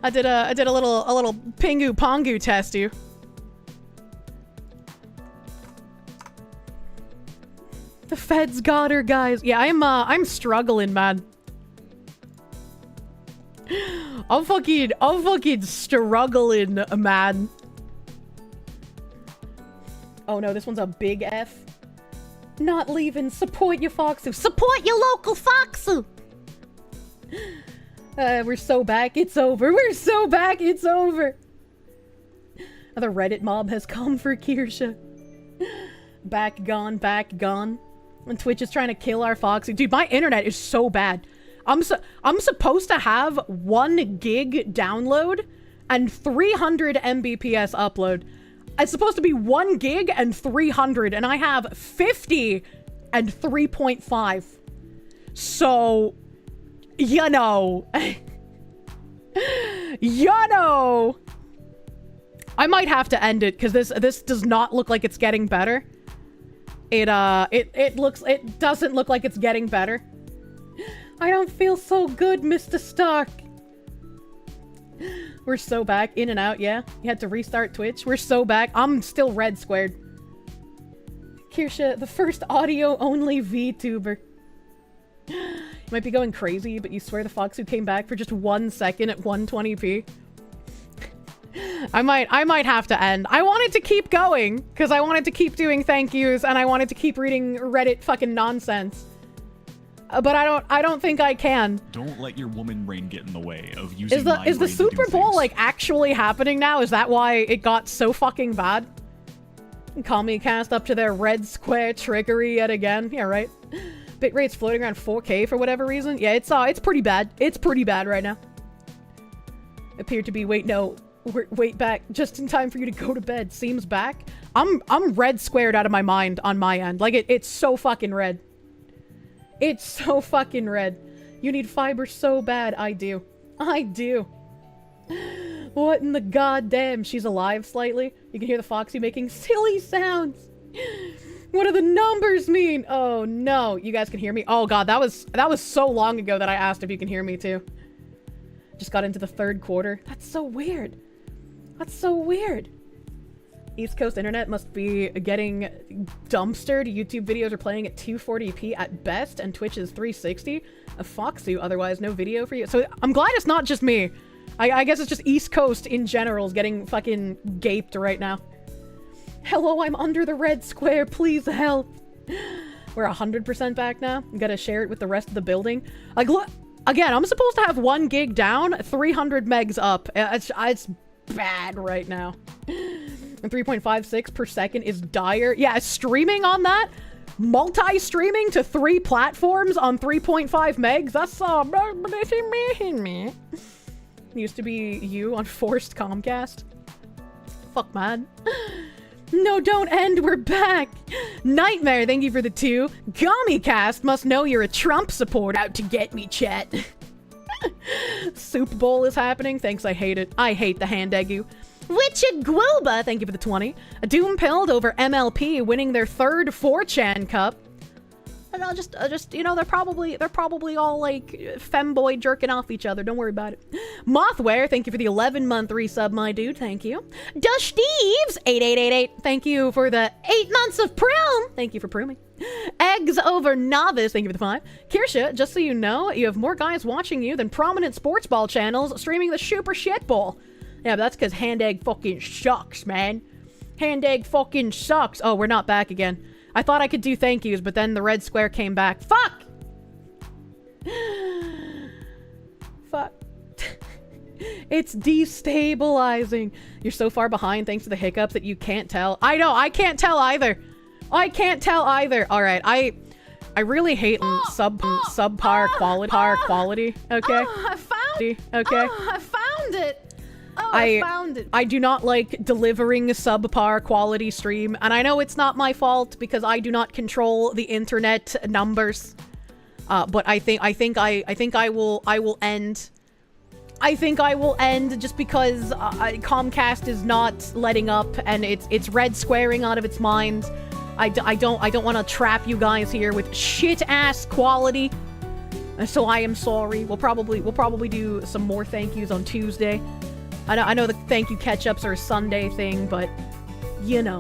I did a little pingu pongu test you. The feds got her, guys. Yeah, I'm struggling, man. I'm fucking struggling, man. Oh no, this one's a big F. Not leaving. Support your Foxu. Support your local Foxu. We're so back, it's over. We're so back, it's over. The Reddit mob has come for Kirsche. Back gone, back gone. And Twitch is trying to kill our Foxy. Dude, my internet is so bad. I'm supposed to have 1 gig download and 300 Mbps upload. It's supposed to be 1 gig and 300, and I have 50 and 3.5. So, you know. You know. I might have to end it because this does not look like it's getting better. It doesn't look like it's getting better. I don't feel so good, Mr. Stark. We're so back. In and out, yeah. You had to restart Twitch. We're so back. I'm still red squared. Kirsche, the first audio-only VTuber. You might be going crazy, but you swear the Fox who came back for just 1 second at 120p. I might have to end. I wanted to keep going, because I wanted to keep doing thank yous, and I wanted to keep reading Reddit fucking nonsense. But I don't think I can. Don't let your woman brain get in the way of using Is the Super Bowl like actually happening now? Is that why it got so fucking bad? Cast up to their red square trickery yet again. Yeah, right. Bitrate's floating around 4K for whatever reason. Yeah, it's pretty bad. It's pretty bad right now. Appeared to be wait back just in time for you to go to bed. Seems back. I'm red squared out of my mind on my end. Like it's so fucking red. It's so fucking red. You need fiber so bad. I do. I do. What in the goddamn? She's alive slightly. You can hear the Foxy making silly sounds. What do the numbers mean? Oh no. You guys can hear me? Oh god, that was so long ago that I asked if you can hear me too. Just got into the 3rd quarter. That's so weird. That's so weird. East Coast internet must be getting dumpstered. YouTube videos are playing at 240p at best, and Twitch is 360. A Foxy, otherwise no video for you. So I'm glad it's not just me. I guess it's just East Coast in general is getting fucking gaped right now. Hello, I'm under the red square. Please help. We're 100% back now. You gotta share it with the rest of the building. Like, look, again, I'm supposed to have 1 gig down, 300 megs up. It's bad right now. And 3.56 per second is dire. Yeah, streaming on that? Multi-streaming to 3 platforms on 3.5 megs? That's so... Used to be you on forced Comcast. Fuck, man. No, don't end. We're back. Nightmare, thank you for the 2. Gummycast must know you're a Trump supporter. Out to get me, chat. Soup Bowl is happening. Thanks, I hate it. I hate the hand egu. Witched Gwilba, thank you for the 20. A Doom pilled over MLP winning their 3rd 4chan cup. And I'll just, you know, they're probably all like femboy jerking off each other. Don't worry about it. Mothware, thank you for the 11-month resub, my dude. Thank you. Dush Steves, 8888. Thank you for the 8 months of prune. Thank you for pruning. Eggs over novice, thank you for the 5. Kirsche, just so you know, you have more guys watching you than prominent sports ball channels streaming the Super Shit Bowl. Yeah, but that's because Hand Egg fucking sucks, man. Hand Egg fucking sucks. Oh, we're not back again. I thought I could do thank yous, but then the red square came back. Fuck! Fuck. It's destabilizing. You're so far behind thanks to the hiccups that you can't tell. I know, I can't tell either. I can't tell either. All right, I really hate subpar quality. Okay. Oh, I found it. Okay. Oh, I found it. Oh, I found it. I do not like delivering subpar quality stream, and I know it's not my fault because I do not control the internet numbers. But I think I will end. I think I will end just because Comcast is not letting up, and it's red squaring out of its mind. I don't want to trap you guys here with shit ass quality. So I am sorry. We'll probably do some more thank yous on Tuesday. I know the thank you catch ups are a Sunday thing, but you know.